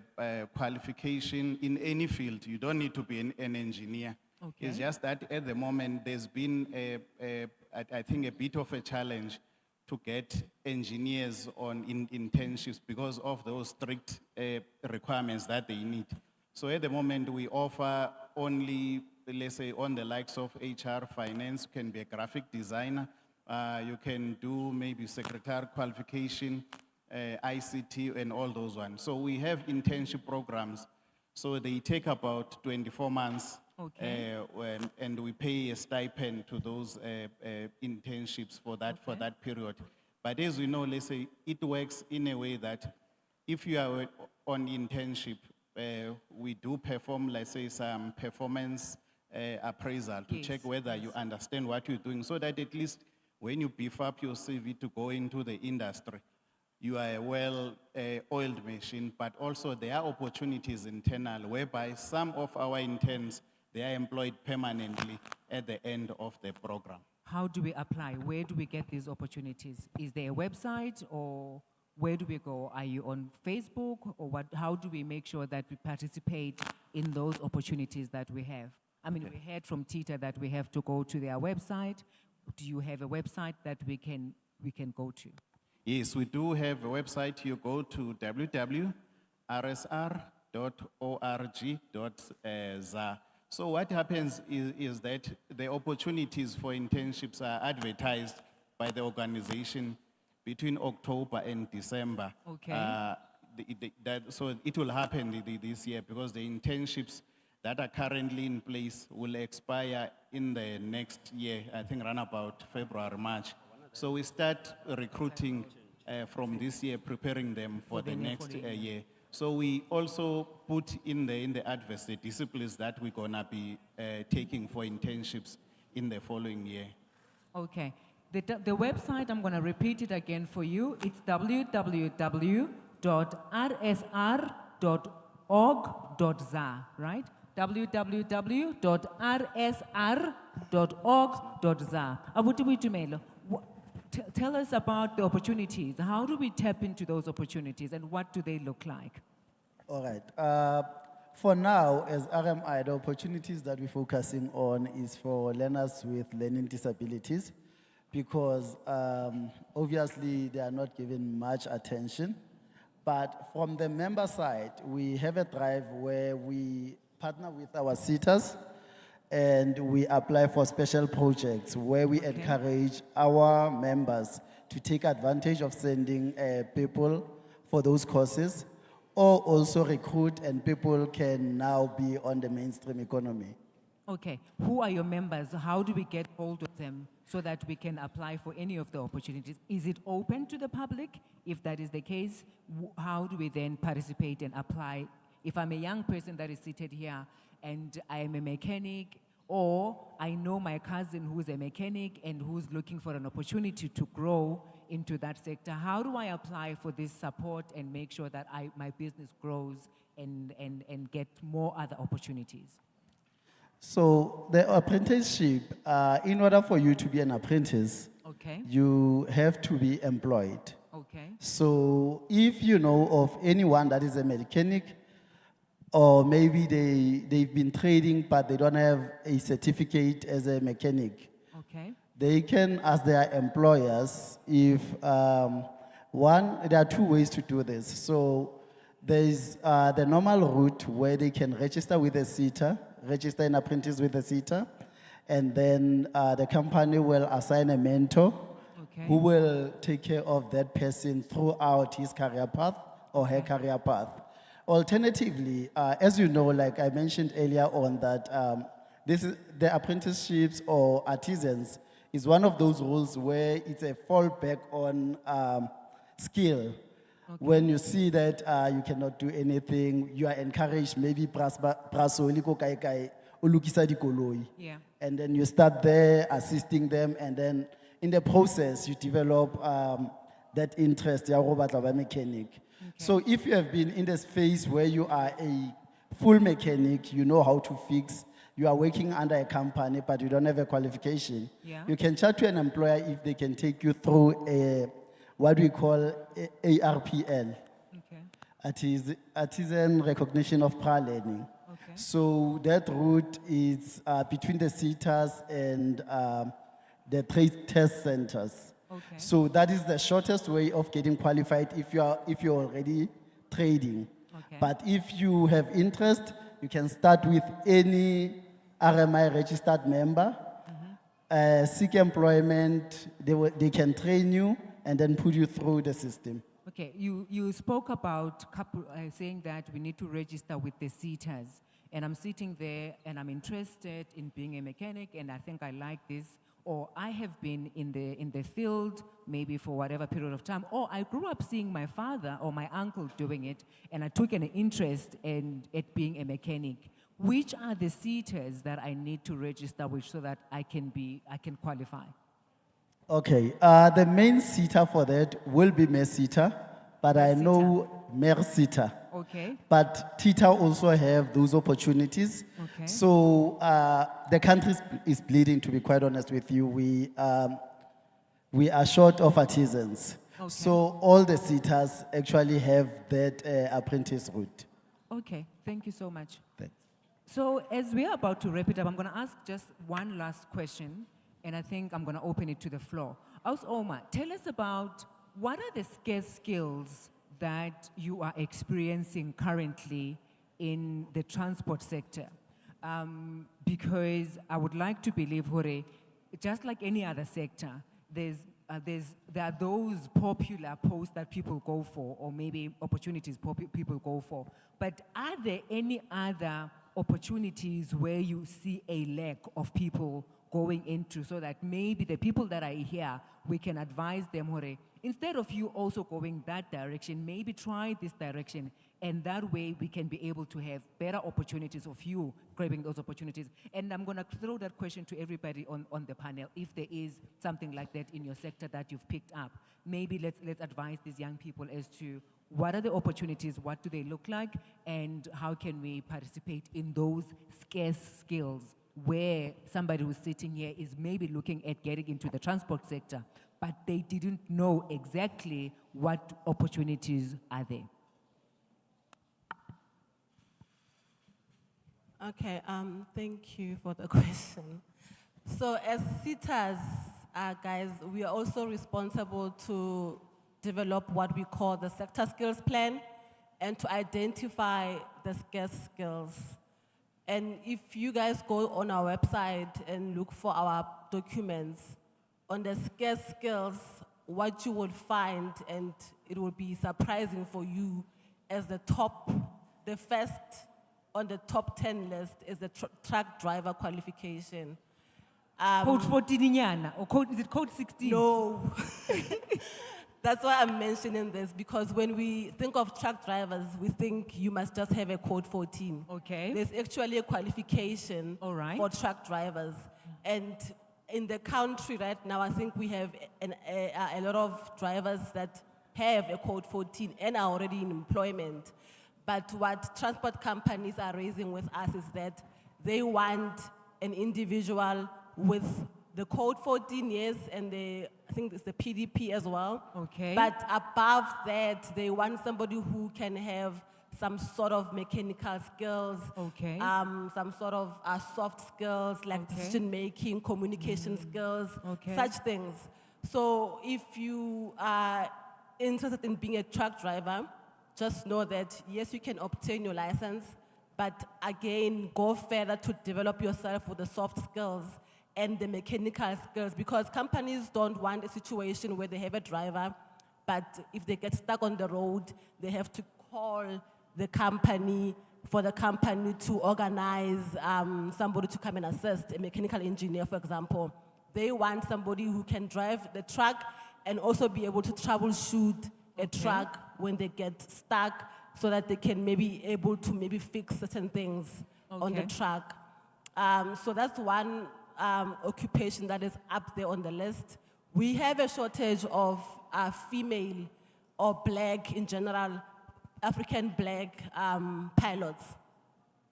qualification in any field. You don't need to be an engineer. Okay. It's just that at the moment, there's been, I think, a bit of a challenge to get engineers on internships because of those strict requirements that they need. So at the moment, we offer only, let's say, on the likes of HR, finance, you can be a graphic designer, you can do maybe secretary qualification, ICT, and all those ones. So we have internship programs. So they take about 24 months. Okay. And we pay a stipend to those internships for that period. But as we know, let's say, it works in a way that if you are on internship, we do perform, let's say, some performance appraisal to check whether you understand what you're doing, so that at least when you beef up your CV to go into the industry, you are a well-oiled machine. But also there are opportunities internal whereby some of our interns, they are employed permanently at the end of the program. How do we apply? Where do we get these opportunities? Is there a website, or where do we go? Are you on Facebook, or what? How do we make sure that we participate in those opportunities that we have? I mean, we heard from Tita that we have to go to their website. Do you have a website that we can go to? Yes, we do have a website. You go to www.rsr.org.za. So what happens is that the opportunities for internships are advertised by the organization between October and December. Okay. So it will happen this year because the internships that are currently in place will expire in the next year, I think around about February, March. So we start recruiting from this year, preparing them for the next year. So we also put in the adverts the disciplines that we're gonna be taking for internships in the following year. Okay. The website, I'm gonna repeat it again for you. It's www.rsr.org.za, right? www.rsr.org.za. Abuti, tell us about the opportunities. How do we tap into those opportunities, and what do they look like? All right. For now, as RMI, the opportunities that we're focusing on is for learners with learning disabilities, because obviously they are not given much attention. But from the member side, we have a drive where we partner with our SETAs, and we apply for special projects where we encourage our members to take advantage of sending people for those courses, or also recruit, and people can now be on the mainstream economy. Okay, who are your members? How do we get hold of them so that we can apply for any of the opportunities? Is it open to the public? If that is the case, how do we then participate and apply? If I'm a young person that is seated here and I am a mechanic, or I know my cousin who's a mechanic and who's looking for an opportunity to grow into that sector, how do I apply for this support and make sure that my business grows and get more other opportunities? So the apprenticeship, in order for you to be an apprentice, Okay. you have to be employed. Okay. So if you know of anyone that is a mechanic, or maybe they've been trading but they don't have a certificate as a mechanic, Okay. they can ask their employers if, there are two ways to do this. So there's the normal route where they can register with a SETA, register an apprentice with a SETA, and then the company will assign a mentor who will take care of that person throughout his career path or her career path. Alternatively, as you know, like I mentioned earlier on, that the apprenticeships or artisans is one of those roles where it's a fallback on skill. When you see that you cannot do anything, you are encouraged, maybe prasoli ko kai kai, ulukisa di koloi. Yeah. And then you start there assisting them, and then in the process, you develop that interest, ya go batla ba mechanic. So if you have been in this phase where you are a full mechanic, you know how to fix, you are working under a company, but you don't have a qualification, you can chat to an employer if they can take you through what we call ARPL, Artisan Recognition of Prior Learning. So that route is between the SETAs and the trade test centers. So that is the shortest way of getting qualified if you're already trading. But if you have interest, you can start with any RMI registered member, seek employment, they can train you and then put you through the system. Okay, you spoke about saying that we need to register with the SETAs. And I'm sitting there and I'm interested in being a mechanic, and I think I like this. Or I have been in the field maybe for whatever period of time, or I grew up seeing my father or my uncle doing it, and I took an interest in it being a mechanic. Which are the SETAs that I need to register with so that I can qualify? Okay, the main SETA for that will be MERSETA, but I know MERSETA. Okay. But TITA also have those opportunities. Okay. So the country is bleeding, to be quite honest with you. We are short of artisans. So all the SETAs actually have that apprentice route. Okay, thank you so much. Thanks. So as we are about to wrap it up, I'm going to ask just one last question, and I think I'm going to open it to the floor. Omar, tell us about what are the scarce skills that you are experiencing currently in the transport sector? Because I would like to believe, Hore, just like any other sector, there are those popular posts that people go for, or maybe opportunities people go for. But are there any other opportunities where you see a lack of people going into, so that maybe the people that are here, we can advise them, Hore, instead of you also going that direction, maybe try this direction, and that way we can be able to have better opportunities of you grabbing those opportunities. And I'm going to throw that question to everybody on the panel. If there is something like that in your sector that you've picked up, maybe let's advise these young people as to what are the opportunities, what do they look like, and how can we participate in those scarce skills where somebody who's sitting here is maybe looking at getting into the transport sector, but they didn't know exactly what opportunities are there. Okay, thank you for the question. So as SETAs, guys, we are also responsible to develop what we call the sector skills plan and to identify the scarce skills. And if you guys go on our website and look for our documents, on the scarce skills, what you will find, and it will be surprising for you, as the first on the top 10 list is the truck driver qualification. Code 14, or is it code 16? No. That's why I'm mentioning this, because when we think of truck drivers, we think you must just have a code 14. Okay. There's actually a qualification for truck drivers. And in the country right now, I think we have a lot of drivers that have a code 14 and are already in employment. But what transport companies are raising with us is that they want an individual with the code 14 years and I think it's the PDP as well. Okay. But above that, they want somebody who can have some sort of mechanical skills, Okay. some sort of soft skills like Okay. decision making, communication skills, Okay. such things. So if you are interested in being a truck driver, just know that yes, you can obtain your license, but again, go further to develop yourself with the soft skills and the mechanical skills, because companies don't want a situation where they have a driver, but if they get stuck on the road, they have to call the company for the company to organize somebody to come and assist, a mechanical engineer, for example. They want somebody who can drive the truck and also be able to troubleshoot a truck when they get stuck, so that they can maybe able to maybe fix certain things on the Okay. truck. So that's one occupation that is up there on the list. We have a shortage of female or black in general, African black pilots.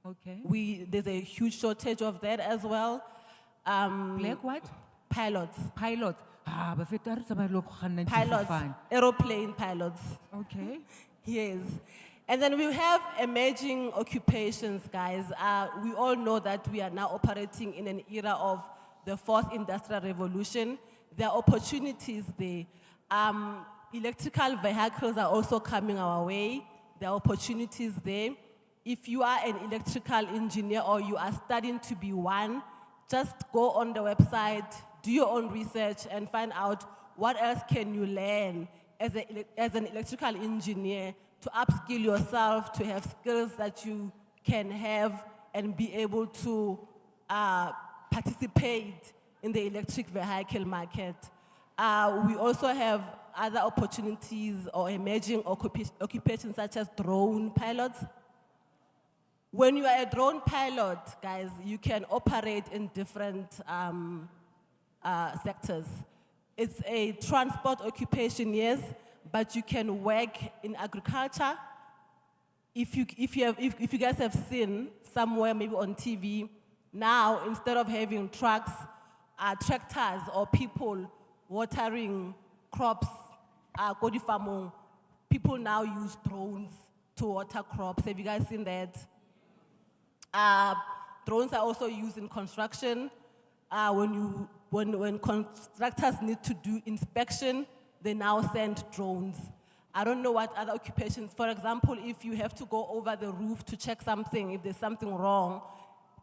Okay. There's a huge shortage of that as well. Black what? Pilots. Pilots. Ah, but if that's about look, Pilots, aeroplane pilots. Okay. Yes. And then we have emerging occupations, guys. We all know that we are now operating in an era of the fourth industrial revolution. There are opportunities there. Electrical vehicles are also coming our way. There are opportunities there. If you are an electrical engineer or you are studying to be one, just go on the website, do your own research, and find out what else can you learn as an electrical engineer to upskill yourself, to have skills that you can have and be able to participate in the electric vehicle market. We also have other opportunities or emerging occupations such as drone pilots. When you are a drone pilot, guys, you can operate in different sectors. It's a transport occupation, yes, but you can work in agriculture. If you guys have seen somewhere, maybe on TV, now instead of having trucks, tractors or people watering crops, people now use drones to water crops. Have you guys seen that? Drones are also used in construction. When contractors need to do inspection, they now send drones. I don't know what other occupations, for example, if you have to go over the roof to check something, if there's something wrong,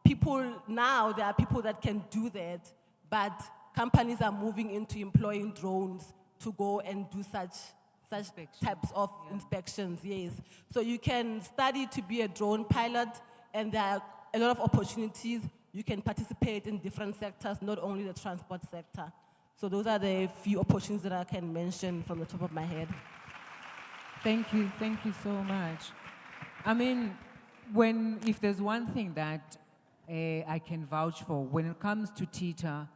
there are people that can do that, but companies are moving into employing drones to go and do such types of inspections, yes. So you can study to be a drone pilot, and there are a lot of opportunities. You can participate in different sectors, not only the transport sector. So those are the few opportunities that I can mention from the top of my head. Thank you so much. I mean, if there's one thing that I can vouch for, when it comes to TETA,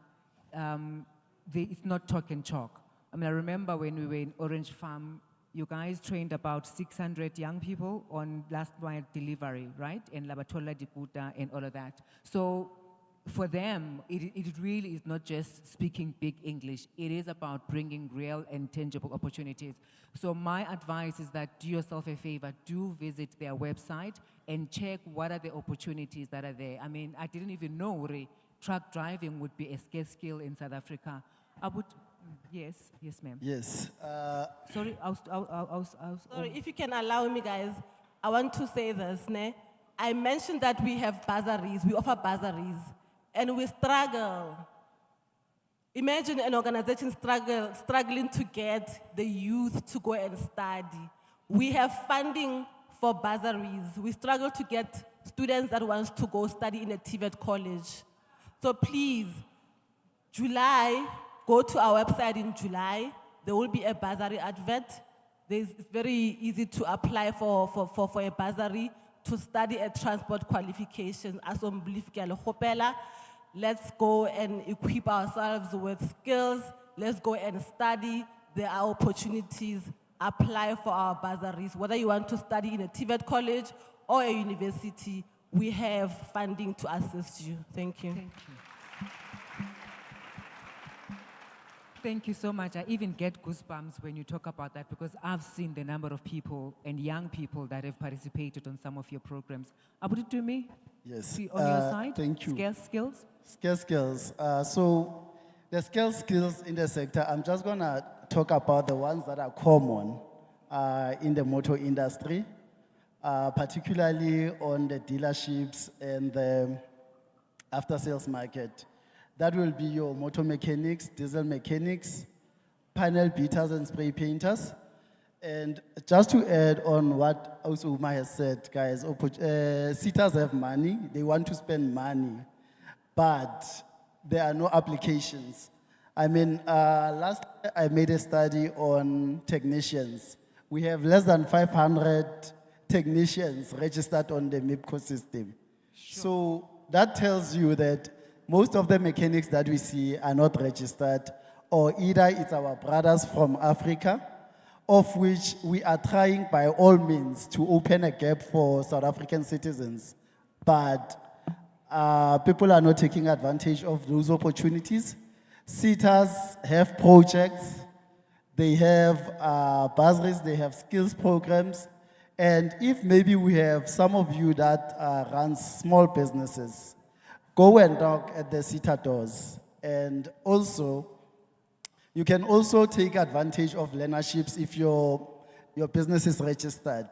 it's not talk and chalk. I mean, I remember when we were in Orange Farm, you guys trained about 600 young people on last mile delivery, right? And Labatola Diputa and all of that. So for them, it really is not just speaking big English. It is about bringing real and tangible opportunities. So my advice is that do yourself a favor, do visit their website and check what are the opportunities that are there. I mean, I didn't even know truck driving would be a scarce skill in South Africa. Yes, ma'am. Yes. Sorry, Sorry, if you can allow me, guys, I want to say this. I mentioned that we have bursaries, we offer bursaries, and we struggle. Imagine an organization struggling to get the youth to go and study. We have funding for bursaries. We struggle to get students that want to go study in a TVET college. So please, July, go to our website in July. There will be a bursary advert. It's very easy to apply for a bursary to study a transport qualification. Let's go and equip ourselves with skills. Let's go and study. There are opportunities. Apply for our bursaries. Whether you want to study in a TVET college or a university, we have funding to assist you. Thank you. Thank you. Thank you so much. I even get goosebumps when you talk about that because I've seen the number of people and young people that have participated on some of your programs. Abudutumi? Yes. See, on your side? Thank you. Scarce skills? Scarce skills. So the scarce skills in the sector, I'm just gonna talk about the ones that are common in the motor industry, particularly on the dealerships and the after-sales market. That will be your motor mechanics, diesel mechanics, panel beaters and spray painters. And just to add on what also Uma has said, guys, sitters have money, they want to spend money, but there are no applications. I mean, last year I made a study on technicians. We have less than 500 technicians registered on the MIPCO system. So that tells you that most of the mechanics that we see are not registered, or either it's our brothers from Africa, of which we are trying by all means to open a gap for South African citizens. But people are not taking advantage of those opportunities. Sitters have projects, they have bursaries, they have skills programs. And if maybe we have some of you that run small businesses, go and knock at the sitter doors. And also, you can also take advantage of learnerships if your business is registered.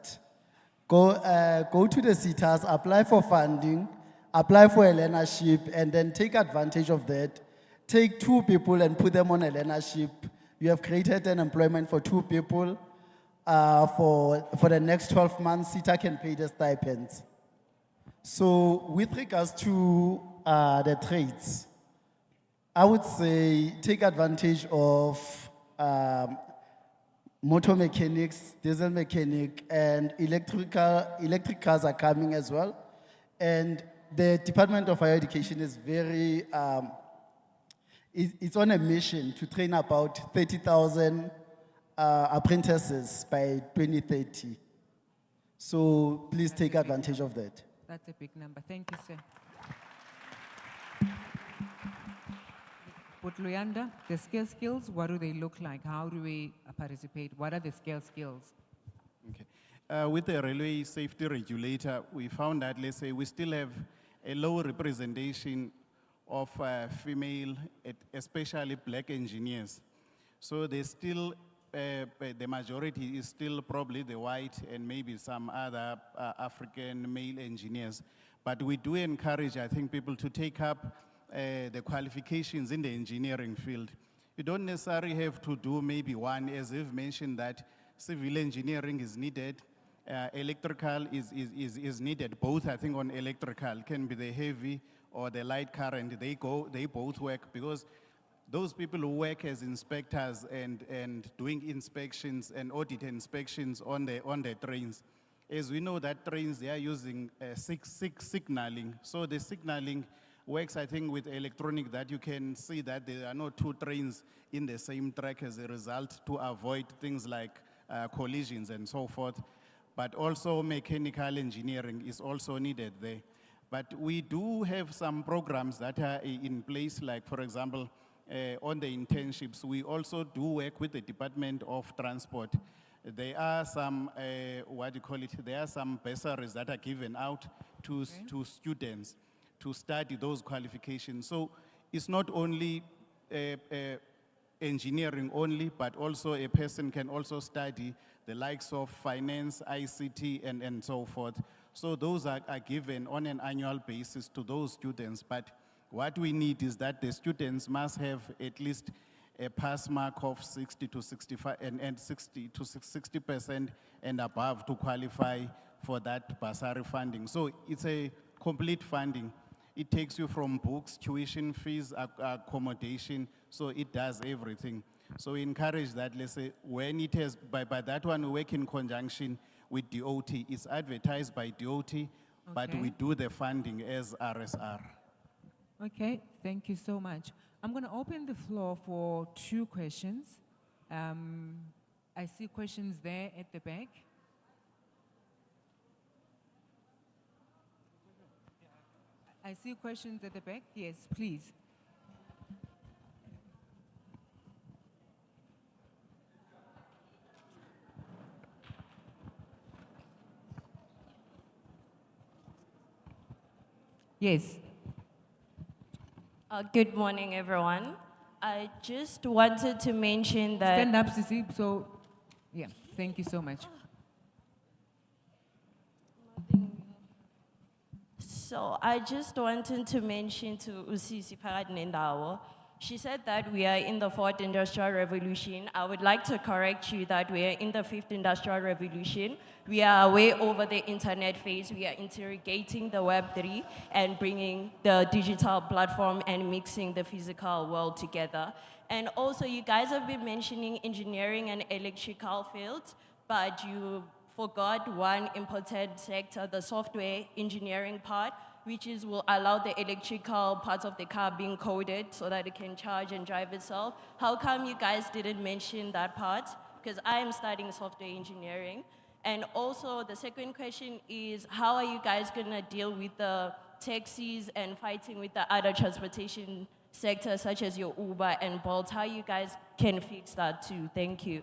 Go to the sitters, apply for funding, apply for a learnership, and then take advantage of that. Take 2 people and put them on a learnership. You have created an employment for 2 people. For the next 12 months, sitter can pay the stipends. So with regards to the trades, I would say take advantage of motor mechanics, diesel mechanic, and electric cars are coming as well. And the Department of Higher Education is very, it's on a mission to train about 30,000 apprentices by 2030. So please take advantage of that. That's a big number. Thank you, sir. But Luyanda, the scale skills, what do they look like? How do we participate? What are the scale skills? Okay. With the railway safety regulator, we found that, let's say, we still have a low representation of female, especially black engineers. So they still, the majority is still probably the white and maybe some other African male engineers. But we do encourage, I think, people to take up the qualifications in the engineering field. You don't necessarily have to do maybe one, as you've mentioned that civil engineering is needed, electrical is needed. Both, I think, on electrical can be the heavy or the light current. They both work because those people who work as inspectors and doing inspections and audit inspections on the trains, as we know that trains, they are using signaling. So the signaling works, I think, with electronic that you can see that there are no 2 trains in the same track as a result to avoid things like collisions and so forth. But also mechanical engineering is also needed there. But we do have some programs that are in place, like for example, on the internships, we also do work with the Department of Transport. There are some, there are some bursaries that are given out to students to study those qualifications. So it's not only engineering only, but also a person can also study the likes of finance, ICT, and so forth. So those are given on an annual basis to those students. But what we need is that the students must have at least a pass mark of 60 to 65 and 60 to 60% and above to qualify for that bursary funding. So it's a complete funding. It takes you from books, tuition fees, accommodation, so it does everything. So we encourage that, let's say, when it has, by that one, we work in conjunction with DOT. It's advertised by DOT, but we do the funding as RSR. Okay, thank you so much. I'm going to open the floor for 2 questions. I see questions there at the back. I see questions at the back. Yes, please. Yes. Good morning, everyone. I just wanted to mention that. Stand up, Sisi. So, yeah, thank you so much. So I just wanted to mention to Usisi Parad Nendawo. She said that we are in the 4th Industrial Revolution. I would like to correct you that we are in the 5th Industrial Revolution. We are way over the internet phase. We are interrogating the Web3 and bringing the digital platform and mixing the physical world together. And also, you guys have been mentioning engineering and electrical fields, but you forgot one important sector, the software engineering part, which will allow the electrical parts of the car being coded so that it can charge and drive itself. How come you guys didn't mention that part? Because I am studying software engineering. And also the second question is, how are you guys gonna deal with the taxis and fighting with the other transportation sectors such as your Uber and Bolt? How you guys can fix that too? Thank you.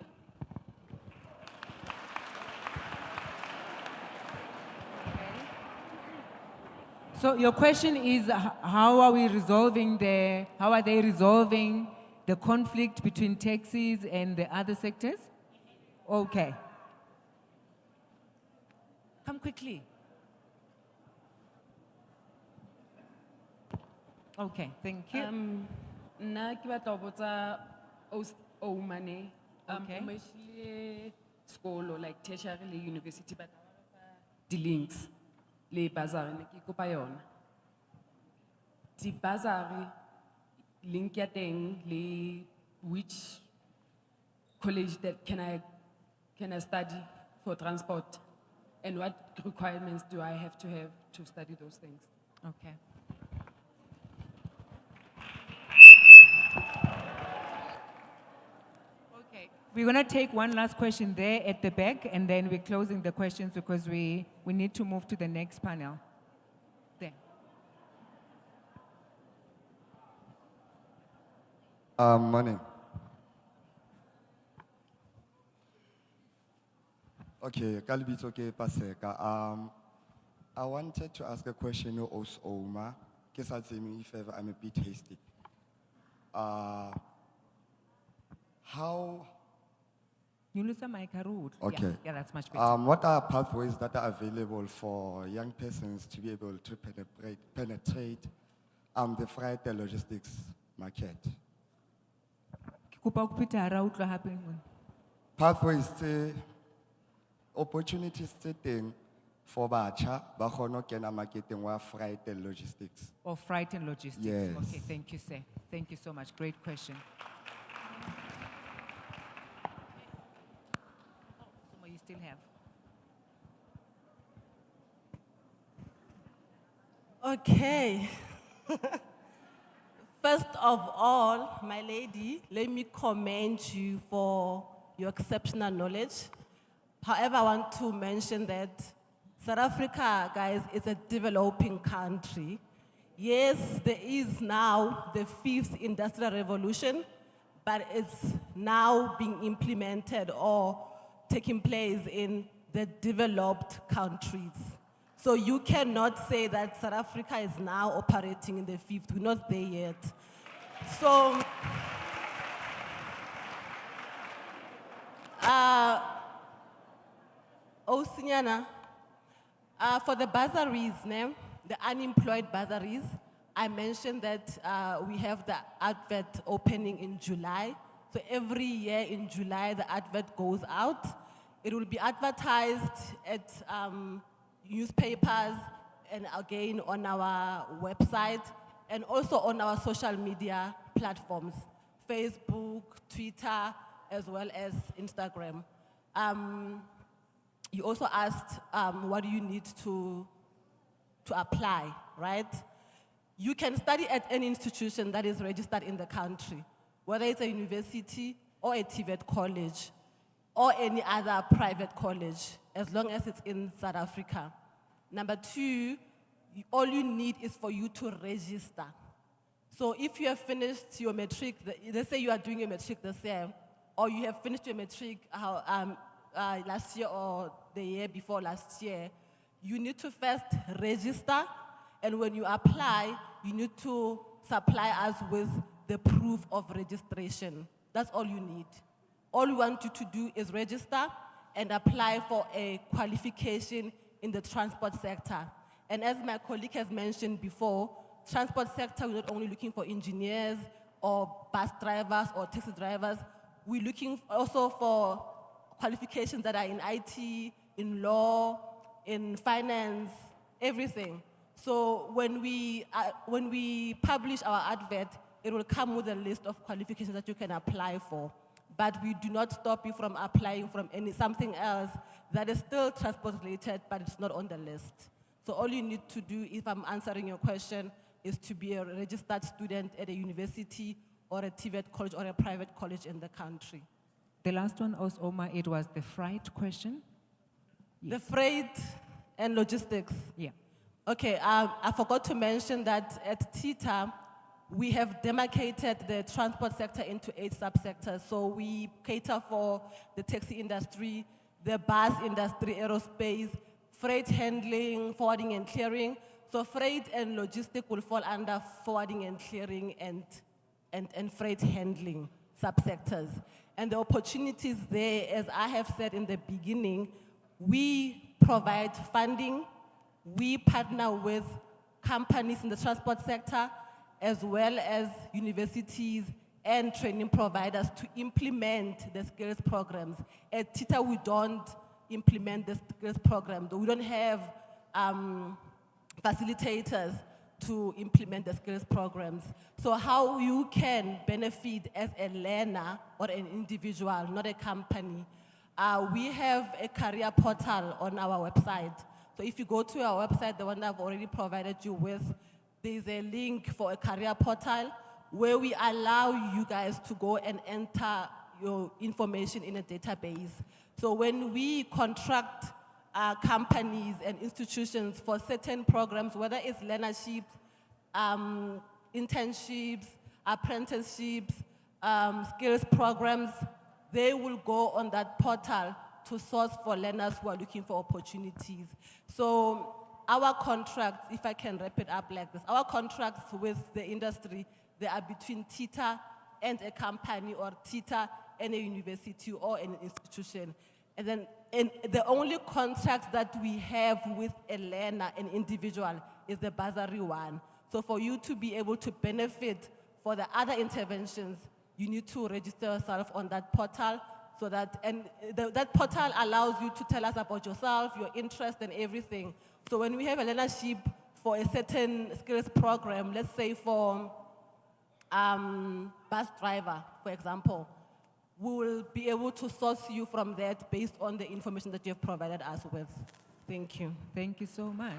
So your question is, how are they resolving the conflict between taxis and the other sectors? Okay. Come quickly. Okay, thank you. Nna ke batla ho botsa Oumane. Okay. O mehlile sekolo like tertiary le university but the links le bazari ne ke kopa yona. Di bazari link ya teng le which college that can I study for transport and what requirements do I have to study those things? Okay. Okay, we're gonna take one last question there at the back and then we're closing the questions because we need to move to the next panel. There. Morning. Okay, Kalbi, okay, Paseka. I wanted to ask a question of Oma. If ever I'm a bit hasty. How? You lose a mic, Harut. Okay. Yeah, that's much better. What are pathways that are available for young persons to be able to penetrate the freight logistics market? Pathways to opportunities setting for bacha, ba kgone ho kena marketing wa freight and logistics. Or freight and logistics. Yes. Okay, thank you, sir. Thank you so much. Great question. Oh, you still have. Okay. First of all, my lady, let me commend you for your exceptional knowledge. However, I want to mention that South Africa, guys, is a developing country. Yes, there is now the 5th industrial revolution, but it's now being implemented or taking place in the developed countries. So you cannot say that South Africa is now operating in the 5th. We're not there yet. So, Sinyana, for the bursaries, the unemployed bursaries, I mentioned that we have the advert opening in July. So every year in July, the advert goes out. It will be advertised at newspapers and again on our website and also on our social media platforms, Facebook, Twitter, as well as Instagram. You also asked what do you need to apply, right? You can study at any institution that is registered in the country, whether it's a university or a TVET college or any other private college, as long as it's in South Africa. Number two, all you need is for you to register. So if you have finished your matric, let's say you are doing your matric this year, or you have finished your matric last year or the year before last year, you need to first register, and when you apply, you need to supply us with the proof of registration. That's all you need. All we want you to do is register and apply for a qualification in the transport sector. And as my colleague has mentioned before, transport sector, we're not only looking for engineers or bus drivers or taxi drivers, we're looking also for qualifications that are in IT, in law, in finance, everything. So when we publish our advert, it will come with a list of qualifications that you can apply for. But we do not stop you from applying from something else that is still transport related, but it's not on the list. So all you need to do, if I'm answering your question, is to be a registered student at a university or a TVET college or a private college in the country. The last one, Oma, it was the freight question. The freight and logistics. Yeah. Okay, I forgot to mention that at TITA, we have demarcated the transport sector into 8 subsectors. So we cater for the taxi industry, the bus industry, aerospace, freight handling, forwarding and clearing. So freight and logistics will fall under forwarding and clearing and freight handling subsectors. And the opportunities there, as I have said in the beginning, we provide funding, we partner with companies in the transport sector, as well as universities and training providers to implement the skills programs. At TITA, we don't implement the skills program. We don't have facilitators to implement the skills programs. So how you can benefit as a learner or an individual, not a company, we have a career portal on our website. So if you go to our website, the one I've already provided you with, there's a link for a career portal where we allow you guys to go and enter your information in a database. So when we contract companies and institutions for certain programs, whether it's learnerships, internships, apprenticeships, skills programs, they will go on that portal to source for learners who are looking for opportunities. So our contracts, if I can wrap it up like this, our contracts with the industry, they are between TITA and a company, or TITA and a university or an institution. And then the only contract that we have with a learner, an individual, is the bursary one. So for you to be able to benefit for the other interventions, you need to register yourself on that portal, so that, that portal allows you to tell us about yourself, your interest and everything. So when we have a learnership for a certain skills program, let's say for bus driver, for example, we will be able to source you from that based on the information that you have provided us with. Thank you. Thank you so much.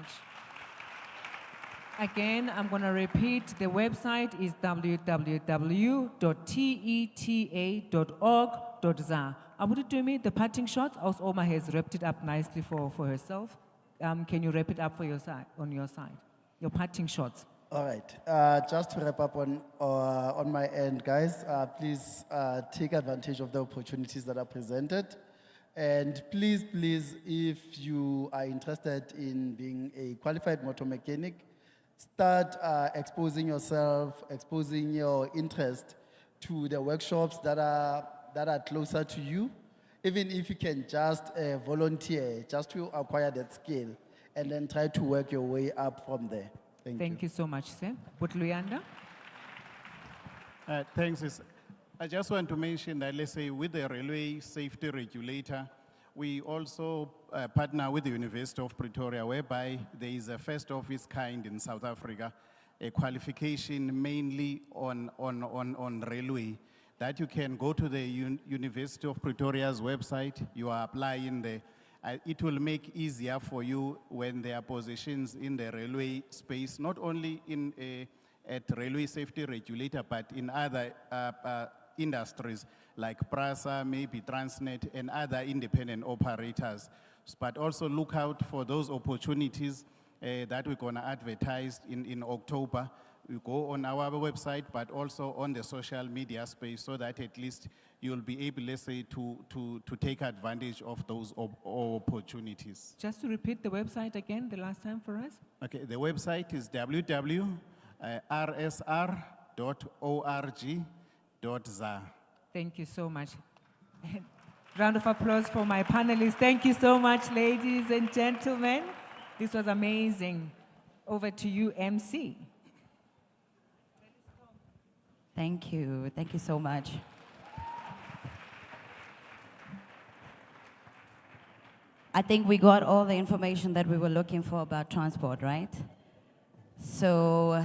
Again, I'm going to repeat, the website is www.teta.org.za. Abudutumi, the parting shots, also Oma has wrapped it up nicely for herself. Can you wrap it up for your side, on your side? Your parting shots. All right, just to wrap up on my end, guys, please take advantage of the opportunities that are presented. And please, if you are interested in being a qualified motor mechanic, start exposing yourself, exposing your interest to the workshops that are closer to you. Even if you can just volunteer, just to acquire that skill, and then try to work your way up from there. Thank you so much, sir. Butluyanda? Thanks. I just want to mention that, let's say, with the railway safety regulator, we also partner with the University of Pretoria, whereby there is a first of its kind in South Africa, a qualification mainly on railway, that you can go to the University of Pretoria's website, you are applying there. It will make easier for you when there are positions in the railway space, not only at railway safety regulator, but in other industries like PRASA, maybe Transnet, and other independent operators. But also look out for those opportunities that we're gonna advertise in October. We go on our website, but also on the social media space, so that at least you'll be able, let's say, to take advantage of those opportunities. Just to repeat the website again, the last time for us. Okay, the website is www.rsr.org.za. Thank you so much. Round of applause for my panelists. Thank you so much, ladies and gentlemen. This was amazing. Over to you, MC. Thank you. Thank you so much. I think we got all the information that we were looking for about transport, right? So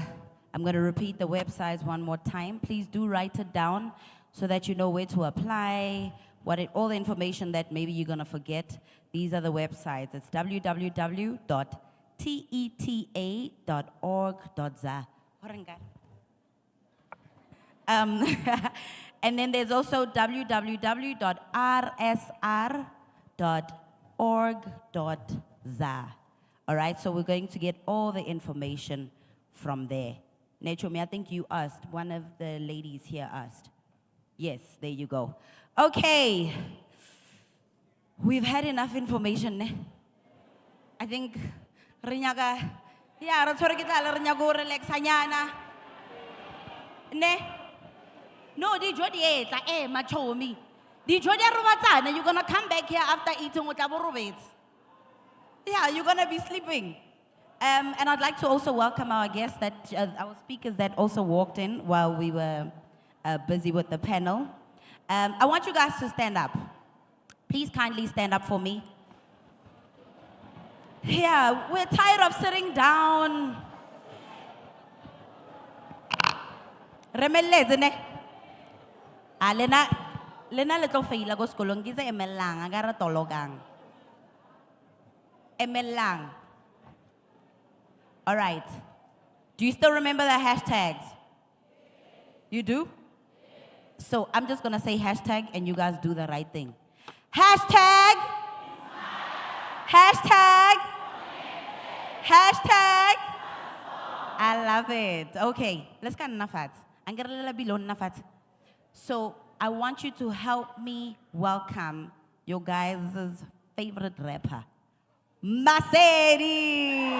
I'm going to repeat the websites one more time. Please do write it down so that you know where to apply, all the information that maybe you're going to forget. These are the websites. It's www.teta.org.za. And then there's also www.rsr.org.za. All right, so we're going to get all the information from there. Nachomi, I think you asked, one of the ladies here asked. Yes, there you go. Okay, we've had enough information. Ne? I think, Rinyaga, yeah, relax, ne? No, di jodi etla machomi. Di jodi robatsana, you're gonna come back here after eating with robets. Yeah, you're gonna be sleeping. And I'd like to also welcome our guests, our speakers that also walked in while we were busy with the panel. I want you guys to stand up. Please kindly stand up for me. Yeah, we're tired of sitting down. Remeleze ne. Lena le tlo feila go sekolong ke tse emelang a ka re tologang. Emelang. All right. Do you still remember the hashtags? You do? So I'm just going to say hashtag and you guys do the right thing. Hashtag. Hashtag. Hashtag. I love it. Okay, let's get enough at. I'm going to below enough at. So I want you to help me welcome your guys' favorite rapper, Masedi.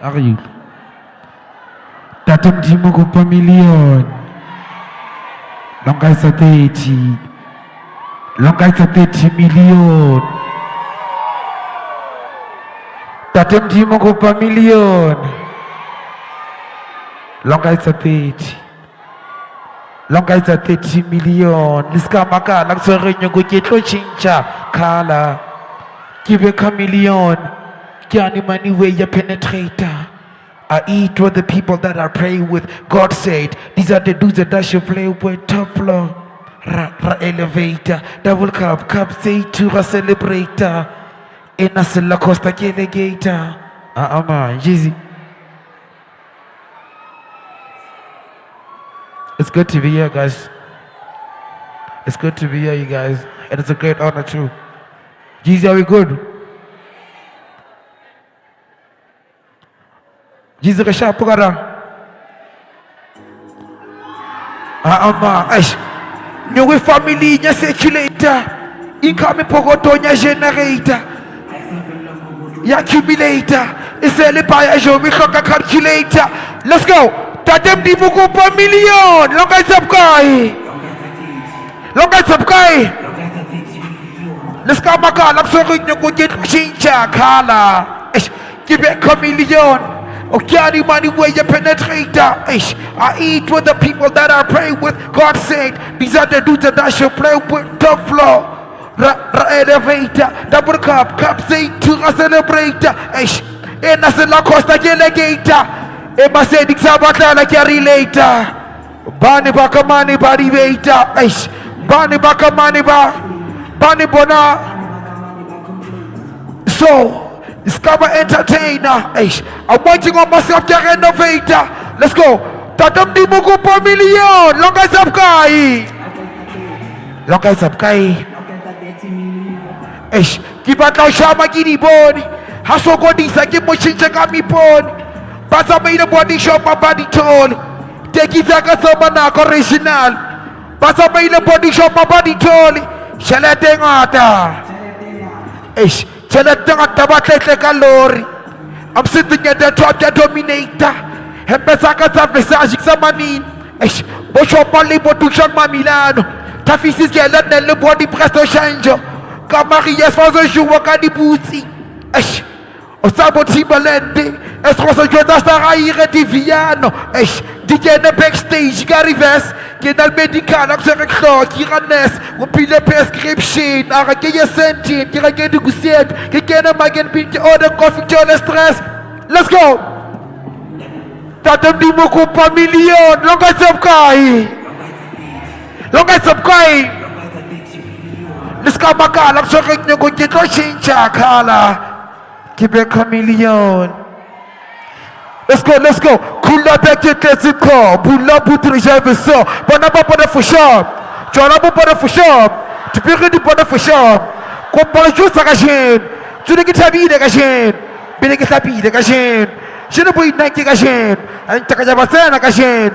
Are you? Tatum Jimo Kupa million. Long as a 30. Long as a 30 million. Tatum Jimo Kupa million. Long as a 30. Long as a 30 million. Liska maka lang sa rin yung gukito chincha. Kala. Give a chameleon. Kiani money where you penetrator. I eat with the people that I pray with. God said, these are the dudes that should play with. Top floor. Elevator. Double cup say to a celebrator. In a Silla Costa Gator. Man, Jeezy. It's good to be here, guys. It's good to be here, you guys. And it's a great honor, too. Jeezy, are we good? Jeezy, Rasha, Pugara. Man, New family, nya circulator. Income Pogoto, nya generator. Ya accumulator. It's a lipayajo, we can calculator. Let's go. Tatem di buku per million. Long as up guy. Long as up guy. Let's go maka. Langsung yung kujit chincha kala. Give it a million. Okay, money where you penetrator. I eat with the people that I pray with. God said, these are the dudes that I should play with. Top floor. Elevator. Double cup say to a celebrator. And that's a La Costa Gator. Emma said it's about like a relator. Bani baka money body waiter. Bani baka money ba. Bani bona. So, discover entertainer. I'm waiting on myself to renovator. Let's go. Tatam di mugu per million. Long as I've got. Long guys up guy. Eish, ki batla ho shama ke di bone. Ha sokodisa ke mo tjhentjhe ka mipone. Ba tsamaile body shop ba di tole. Tekisa ka tsoma nako original. Ba tsamaile body shop ba di tole. Tjhelete e ngata. Eish, tjhelete e ngata ba tletle ka lori. I'm sitting at the top, the dominator. Hempesa ka tsa visage sa manini. Eish, bo shop le bo tushang ma Milano. Tafisi ke la le body presto change. Ka Maria fazo joua ka di butsi. Eish, o sabo Timberland. Es rosa jota sta raire di Viano. Eish, di kene backstage ka reverse. Ke dal medical ak se reklo ki ranes. O pile prescription. Ara ke ye sentin, ki ra ke di gusiet. Ke kene magen bin ke order coffee to le stress. Let's go. Tatem di mo ko pa million. Longa sab kai. Longa sab kai. Let's go makala ak se rekne ko ke to chincha kala. Ki be ka million. Let's go, let's go. Kula beke tesiko. Bula putri jave so. Bana pa pada for shop. Chora pa pada for shop. Tupiri di pada for shop. Kompara justa ka shen. Tune ki tabi de ka shen. Bine ki tabi de ka shen. Shine boi Nike ka shen. Anta ka jabasena ka shen.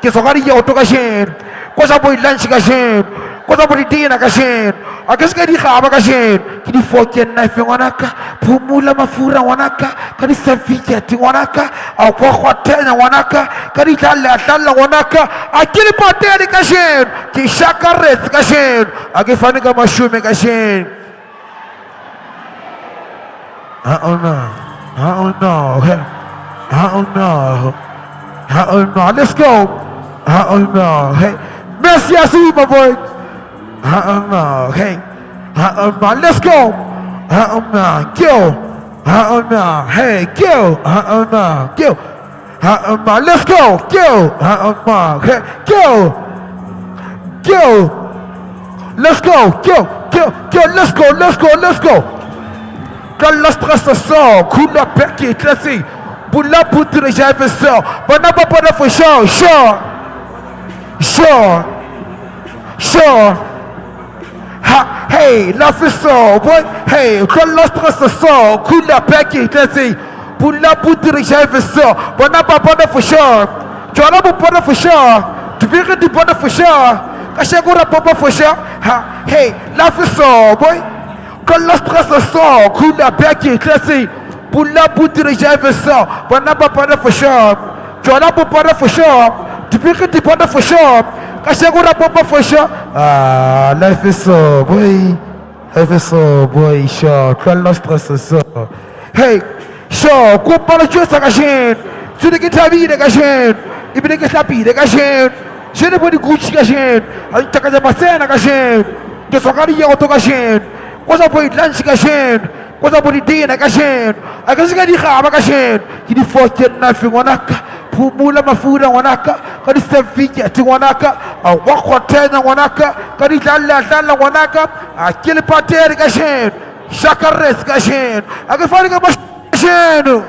Ke sogari ya auto ka shen. Kosa boi lunch ka shen. Kosa boi dina ka shen. Akaska di khaba ka shen. Kidi foken knife wanaka. Pumula mafura wanaka. Kadi certificate wanaka. Akwa khwatena wanaka. Kadi talla wanaka. Akili pateri ka shen. Ki shaka res ka shen. Akifani ka mashume ka shen. Oh no. Oh no. Oh no. Oh no. Let's go. Oh no. Hey. Merci à vous, my boy. Oh no. Hey. Oh no. Let's go. Oh no. Kill. Oh no. Hey. Kill. Oh no. Kill. Oh no. Let's go. Kill. Oh no. Hey. Kill. Kill. Let's go. Kill. Kill. Kill. Let's go. Let's go. Let's go. Quand la stress sort, coup de paix qui est classé. Pour la poutre, j'avais ça. Bon, n'a pas de faux chaud. Chaud. Chaud. Chaud. Ha, hey, la fait ça. Boy, hey, quand la stress sort, coup de paix qui est classé. Pour la poutre, j'avais ça. Bon, n'a pas de faux chaud. Tu as pas de faux chaud. Tu veux du bon de faux chaud. Quand j'ai pas de faux chaud. Ha, hey, la fait ça. Boy. Quand le stress sort, coup de paix qui est classé. Pour la poutre, j'avais ça. Bon, n'a pas de faux chaud. Tu as pas de faux chaud. Tu veux que tu pas de faux chaud. Quand j'ai pas de faux chaud. Ah, là, fait ça, boy. Elle fait ça, boy, chaud. Quand le stress sort. Hey, chaud, coupe pas le jeu, ça gâche. Tu ne quittes ta vie, de gâche. Il me dit la vie, de gâche. Je ne peux pas Gucci, gâche. Il t'a qu'à passer, gâche. Tu sois gagné, auto gâche. Cosa puoi lanci cashen? Cosa puoi dire na cashen? A kasi ka di khaba cashen. Ki di foket na fi wanaka. Pumula mafura wanaka. Ka di sefiki ati wanaka. A wakwa tena wanaka. Ka di dalla wanaka. A kili pateri cashen. Shakares cashen. A ka fari ka bas cashen.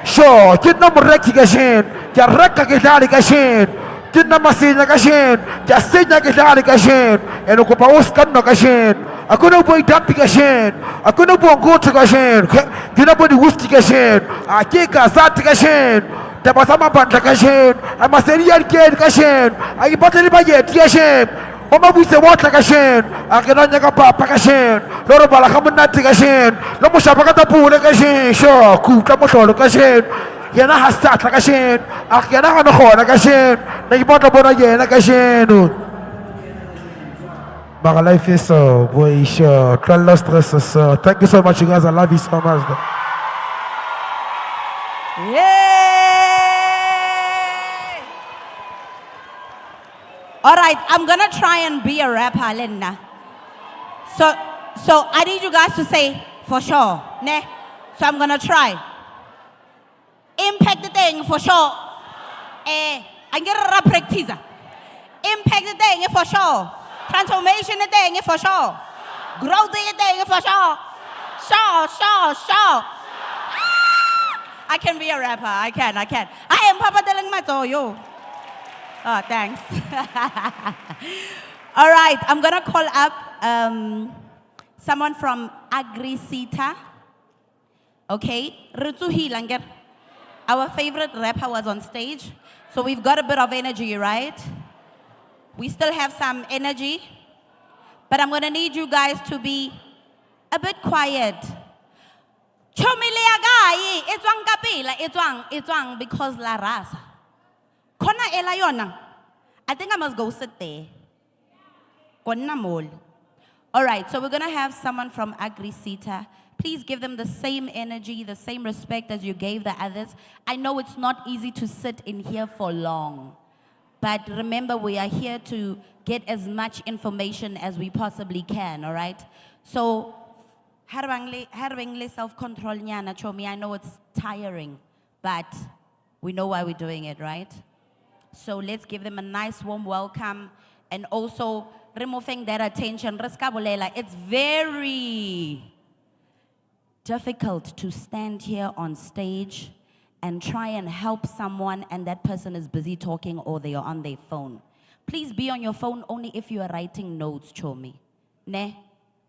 Sho, kitna mureki cashen. Kya rekka ki dali cashen. Kitna masina cashen. Kya senya ki dali cashen. Eno ko pa uskan no cashen. Aku nak buat dampi kashen, aku nak buat goat kashen, kita buat whisky kashen, akika sat kashen, tapi sama bantah kashen, ama serial kian kashen, aki pateli bajet kashen, oma bisa water kashen, akhirnya kapapa kashen, loro bala kamu nanti kashen, lomo siapa kata pula kashen, sho, ku kamu solo kashen, yana hasat kashen, akhirnya kanu khona kashen, nagi patah bona yana kashen. My life is so, boy, sure. Can't lose stress, so. Thank you so much, you guys. I love you so much. Yay! All right, I'm gonna try and be a rapper, Linda. So I need you guys to say for sure, ne? So I'm gonna try. Impact the thing for sure. I'm gonna practice. Impact the thing for sure. Transformation the thing for sure. Growth the thing for sure. Sure. I can be a rapper. I can. I am Papa Delang Mato, yo. Oh, thanks. All right, I'm gonna call up someone from Agri-Sita. Okay, Ritsuhi Langer. Our favorite rapper was on stage, so we've got a bit of energy, right? We still have some energy, but I'm gonna need you guys to be a bit quiet. Chomileagai, etwang kapila, etwang because la rasa. Kona elayona. I think I must go sit there. Kona mol. All right, so we're gonna have someone from Agri-Sita. Please give them the same energy, the same respect as you gave the others. I know it's not easy to sit in here for long, but remember we are here to get as much information as we possibly can, all right? So, harbangle self-control nyana chomi. I know it's tiring, but we know why we're doing it, right? So let's give them a nice warm welcome and also removing that attention. It's very difficult to stand here on stage and try and help someone and that person is busy talking or they are on their phone. Please be on your phone only if you are writing notes, Chomi. Ne?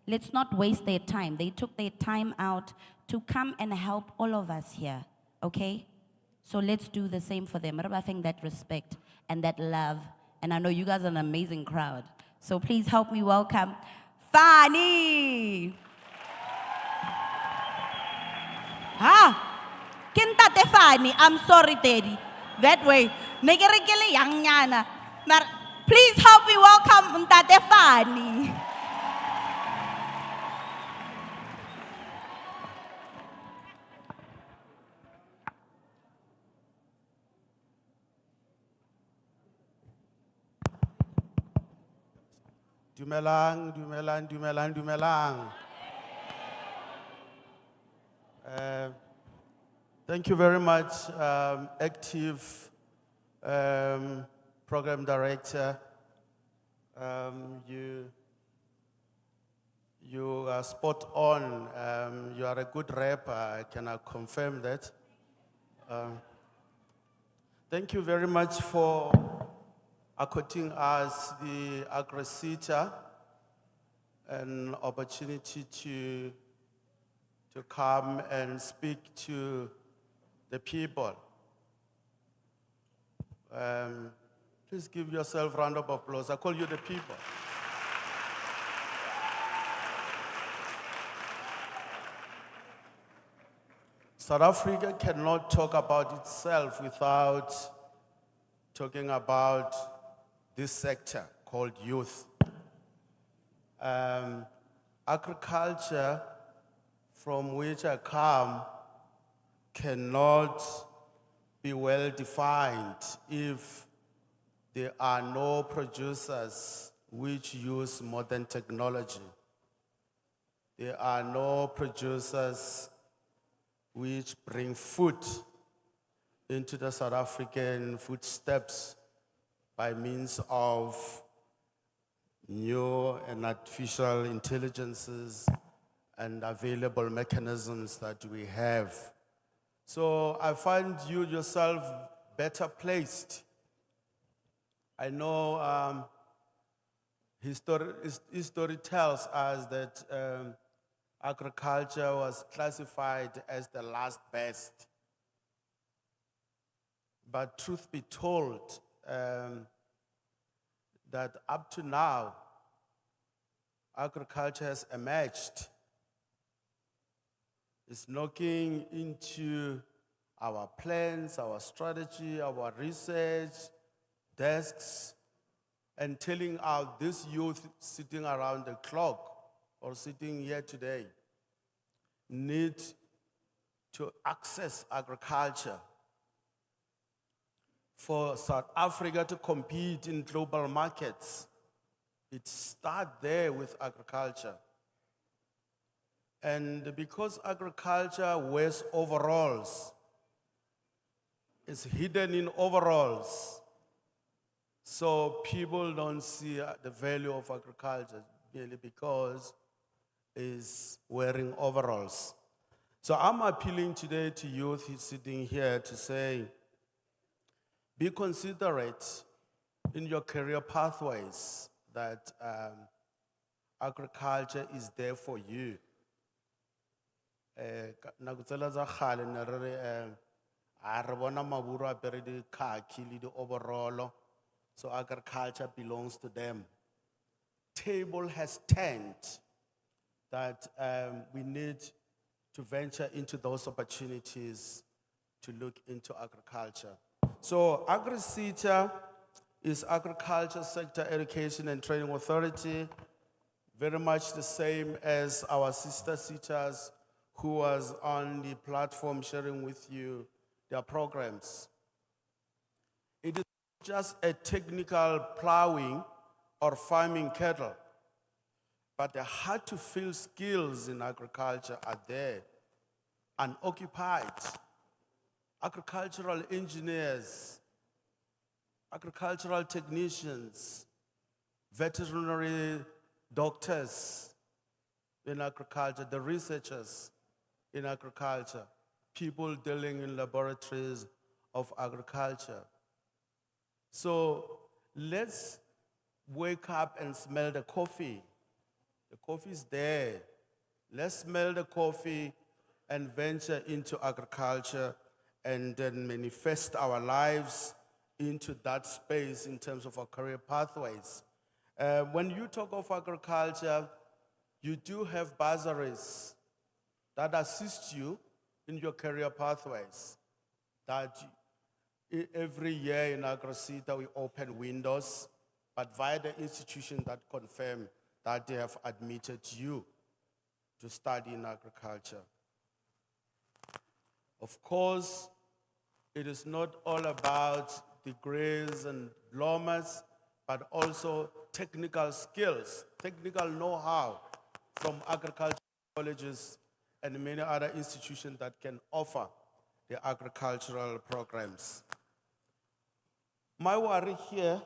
Let's not waste their time. They took their time out to come and help all of us here, okay? So let's do the same for them. I think that respect and that love, and I know you guys are an amazing crowd. So please help me welcome Fani. Kintate Fani, I'm sorry, Teddy. That way. Negerekele yang nyana. Please help me welcome Tate Fani. Dumelang, dumelang, dumelang, dumelang. Thank you very much, active program director. You are spot on. You are a good rapper. I can confirm that. Thank you very much for according us the Agri-Sita an opportunity to come and speak to the people. Please give yourself a round of applause. I call you the people. South Africa cannot talk about itself without talking about this sector called youth. Agriculture, from which I come, cannot be well defined if there are no producers which use modern technology. There are no producers which bring food into the South African footsteps by means of new and artificial intelligences and available mechanisms that we have. So I find you yourself better placed. I know history tells us that agriculture was classified as the last best. But truth be told, that up to now, agriculture has emerged. It's knocking into our plans, our strategy, our research desks, and telling out this youth sitting around the clock or sitting here today need to access agriculture. For South Africa to compete in global markets, it starts there with agriculture. And because agriculture wears overalls, it's hidden in overalls, so people don't see the value of agriculture merely because it's wearing overalls. So I'm appealing today to youth sitting here to say, be considerate in your career pathways that agriculture is there for you. Nakutsela za khale ne re re a re bona maburu a apere di khaki le di overall, so agriculture belongs to them. Table has turned that we need to venture into those opportunities to look into agriculture. So AgriSETA is Agriculture Sector Education and Training Authority, very much the same as our sister SETAs who was on the platform sharing with you their programs. It is just a technical plowing or farming cattle, but the hard to fill skills in agriculture are there, unoccupied. Agricultural engineers, agricultural technicians, veterinary doctors in agriculture, the researchers in agriculture, people dealing in laboratories of agriculture. So let's wake up and smell the coffee. The coffee is there. Let's smell the coffee and venture into agriculture and then manifest our lives into that space in terms of our career pathways. When you talk of agriculture, you do have bursaries that assist you in your career pathways. That every year in AgriSETA we open windows, but via the institution that confirm that they have admitted you to study in agriculture. Of course, it is not all about degrees and diplomas, but also technical skills, technical know-how from agricultural colleges and many other institutions that can offer the agricultural programs. My worry here,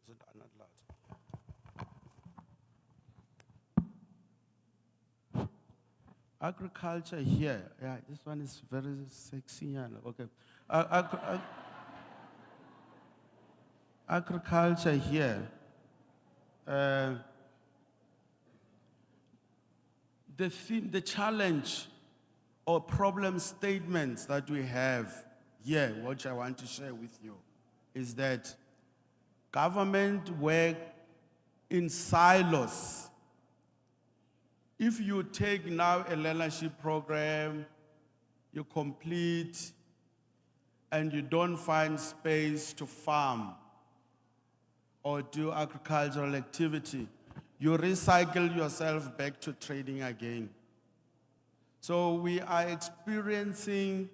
is it not loud? Agriculture here, yeah, this one is very sexy, yeah, okay. Agriculture here, the challenge or problem statements that we have here, which I want to share with you, is that government work in silos. If you take now a learnership program, you complete, and you don't find space to farm or do agricultural activity, you recycle yourself back to trading again. So we are experiencing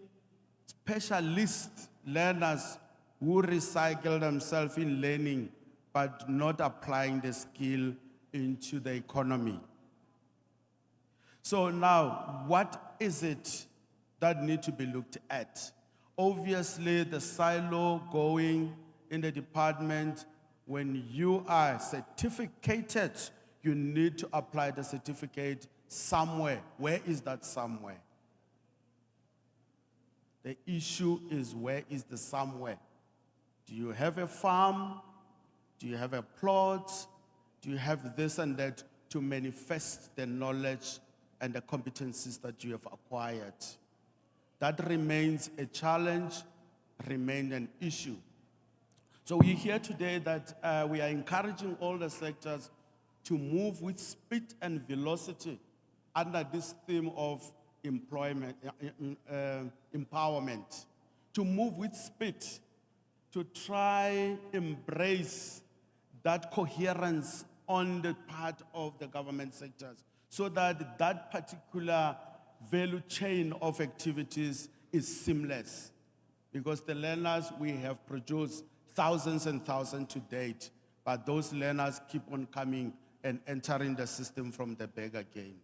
specialist learners who recycle themselves in learning, but not applying the skill into the economy. So now, what is it that needs to be looked at? Obviously, the silo going in the department, when you are certificated, you need to apply the certificate somewhere. Where is that somewhere? The issue is, where is the somewhere? Do you have a farm? Do you have a plot? Do you have this and that to manifest the knowledge and the competencies that you have acquired? That remains a challenge, remains an issue. So we hear today that we are encouraging all the sectors to move with speed and velocity under this theme of empowerment, to move with speed, to try embrace that coherence on the part of the government sectors, so that that particular value chain of activities is seamless. Because the learners we have produced thousands and thousands to date, but those learners keep on coming and entering the system from the back again.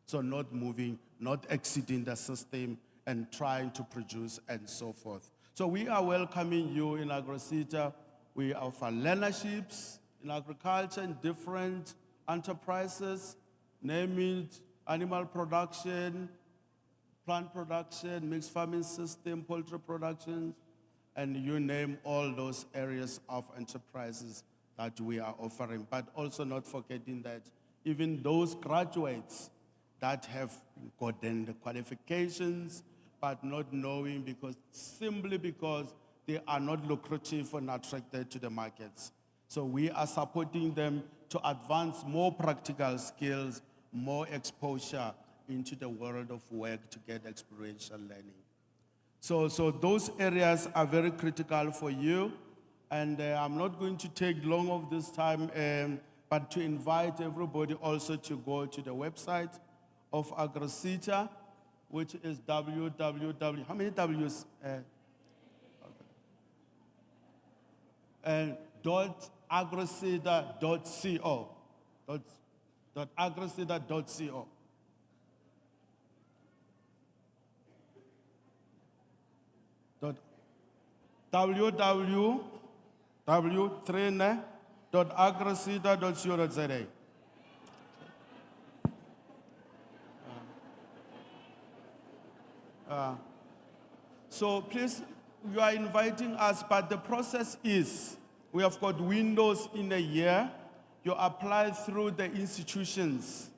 So not moving, not exiting the system and trying to produce and so forth. So we are welcoming you in AgriSETA. We offer learnerships in agriculture in different enterprises, name it animal production, plant production, mixed farming system, poultry production, and you name all those areas of enterprises that we are offering, but also not forgetting that even those graduates that have gotten the qualifications, but not knowing simply because they are not lucrative and attracted to the markets. So we are supporting them to advance more practical skills, more exposure into the world of work to get experiential learning. So those areas are very critical for you. And I'm not going to take long of this time, but to invite everybody also to go to the website of AgriSeta, which is www. How many W's? .agriseta.co. .agriseta.co. www.agriseta.co.za. So please, you are inviting us, but the process is, we have got windows in a year. You apply through the institutions.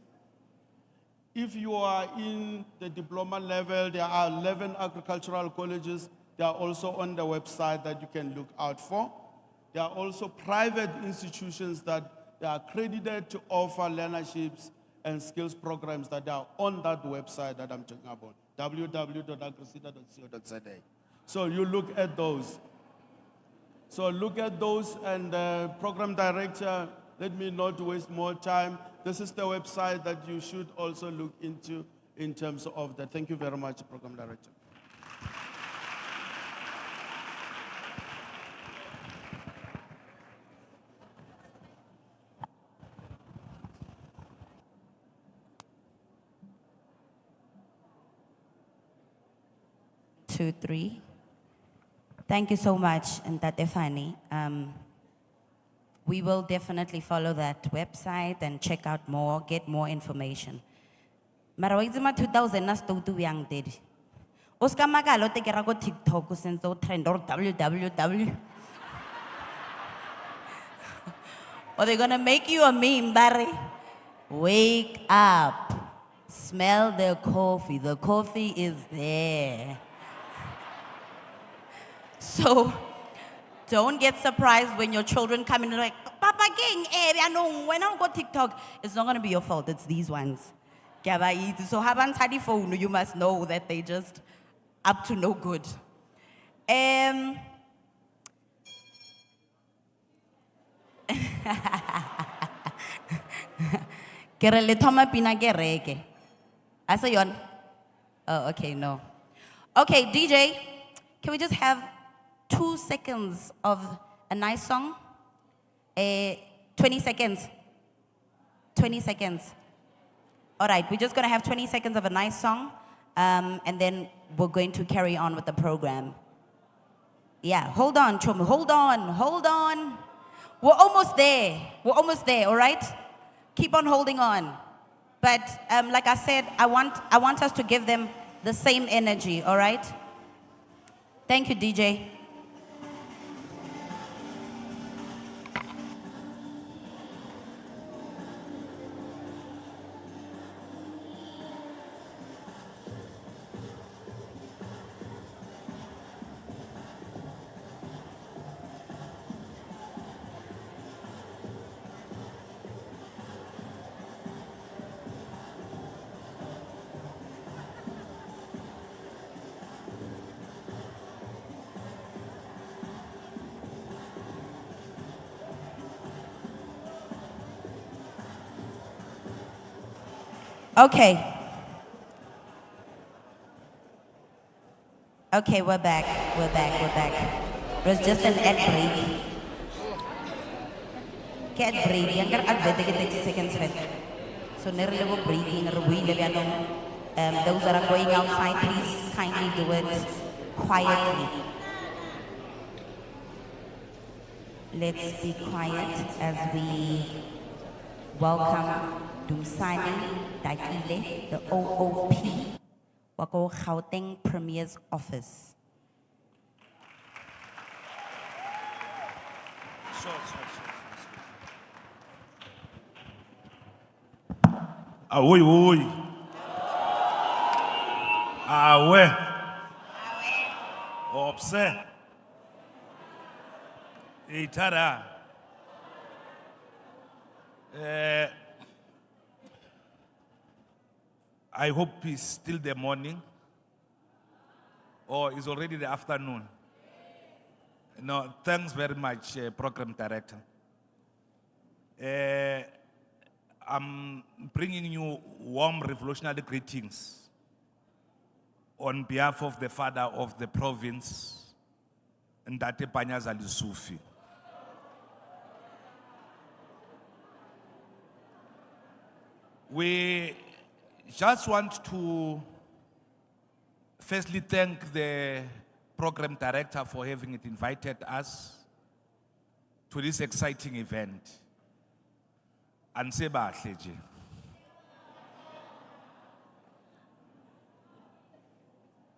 If you are in the diploma level, there are 11 agricultural colleges. They are also on the website that you can look out for. There are also private institutions that they are accredited to offer learnerships and skills programs that are on that website that I'm talking about, www.agriseta.co.za. So you look at those. And the program director, let me not waste more time. This is the website that you should also look into in terms of that. Thank you very much, program director. Two, three. Thank you so much, Ntate Fani. We will definitely follow that website and check out more, get more information. Mara wa itse ma 2000 na sto tu yang dedi. O ska magalo te kera go TikTok sense o trend or www. Or they're gonna make you a meme, Barry. Wake up. Smell the coffee. The coffee is there. So don't get surprised when your children come in and like, Papa King, when I go TikTok, it's not gonna be your fault, it's these ones. So haven't had the phone, you must know that they just up to no good. Kere le thoma pina kereke. Asa yon? Oh, okay, no. Okay, DJ, can we just have 2 seconds of a nice song? 20 seconds. 20 seconds. All right, we're just gonna have 20 seconds of a nice song, and then we're going to carry on with the program. Yeah, hold on, Chum, hold on. We're almost there, all right? Keep on holding on. But like I said, I want us to give them the same energy, all right? Thank you, DJ. Okay. Okay, we're back. It was just an ad break. Ad break. Yang kan ad break 30 seconds. So nearly we're breaking. Those that are going outside, please kindly do it quietly. Let's be quiet as we welcome Dumsani Dakile, the OOP, Wako Gauteng Premier's office. Sure. Ahoy, hoy. Awe. Opse. Itara. I hope it's still the morning or it's already the afternoon. No, thanks very much, Program Director. I'm bringing you warm revolutionary greetings on behalf of the father of the province, Ndate Panyazali Sufi. We just want to firstly thank the program director for having invited us to this exciting event. And Seba Ahleje.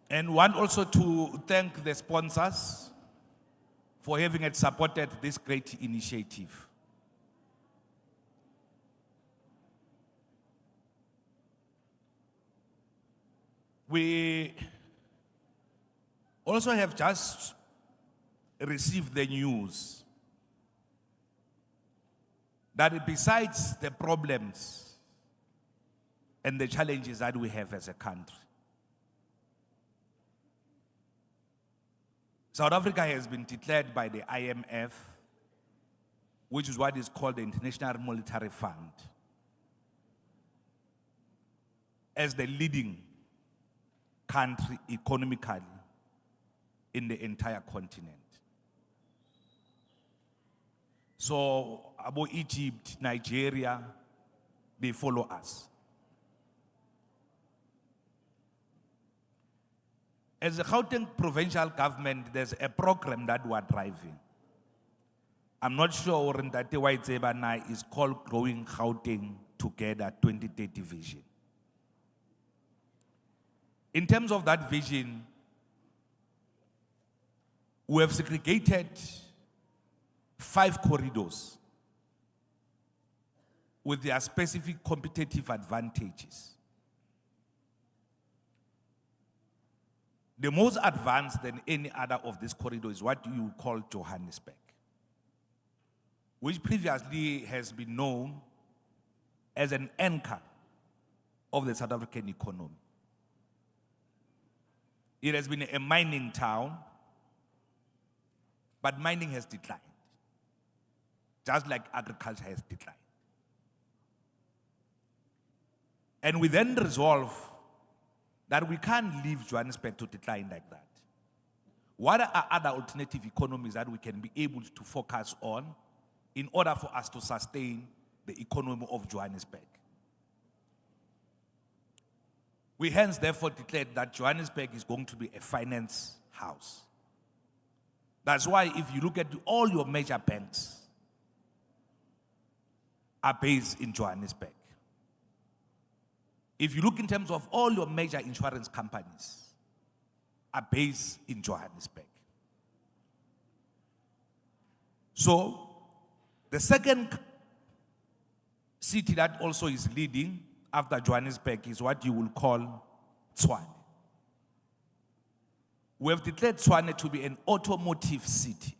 And want also to thank the sponsors for having supported this great initiative. We also have just received the news that besides the problems and the challenges that we have as a country, South Africa has been declared by the IMF, which is what is called the International Monetary Fund, as the leading country economically in the entire continent. So, about Egypt, Nigeria, they follow us. As a Gauteng provincial government, there's a program that we're driving. I'm not sure that the is called Growing Gauteng Together 2030 Vision. In terms of that vision, we have segregated 5 corridors with their specific competitive advantages. The most advanced than any other of this corridor is what you call Johannesburg, which previously has been known as an anchor of the South African economy. It has been a mining town, but mining has declined, just like agriculture has declined. And we then resolve that we can't leave Johannesburg to decline like that. What are other alternative economies that we can be able to focus on in order for us to sustain the economy of Johannesburg? We hence therefore declared that Johannesburg is going to be a finance house. That's why if you look at all your major banks are based in Johannesburg. If you look in terms of all your major insurance companies are based in Johannesburg. So the second city that also is leading after Johannesburg is what you will call Tshwane. We have declared Tshwane to be an automotive city.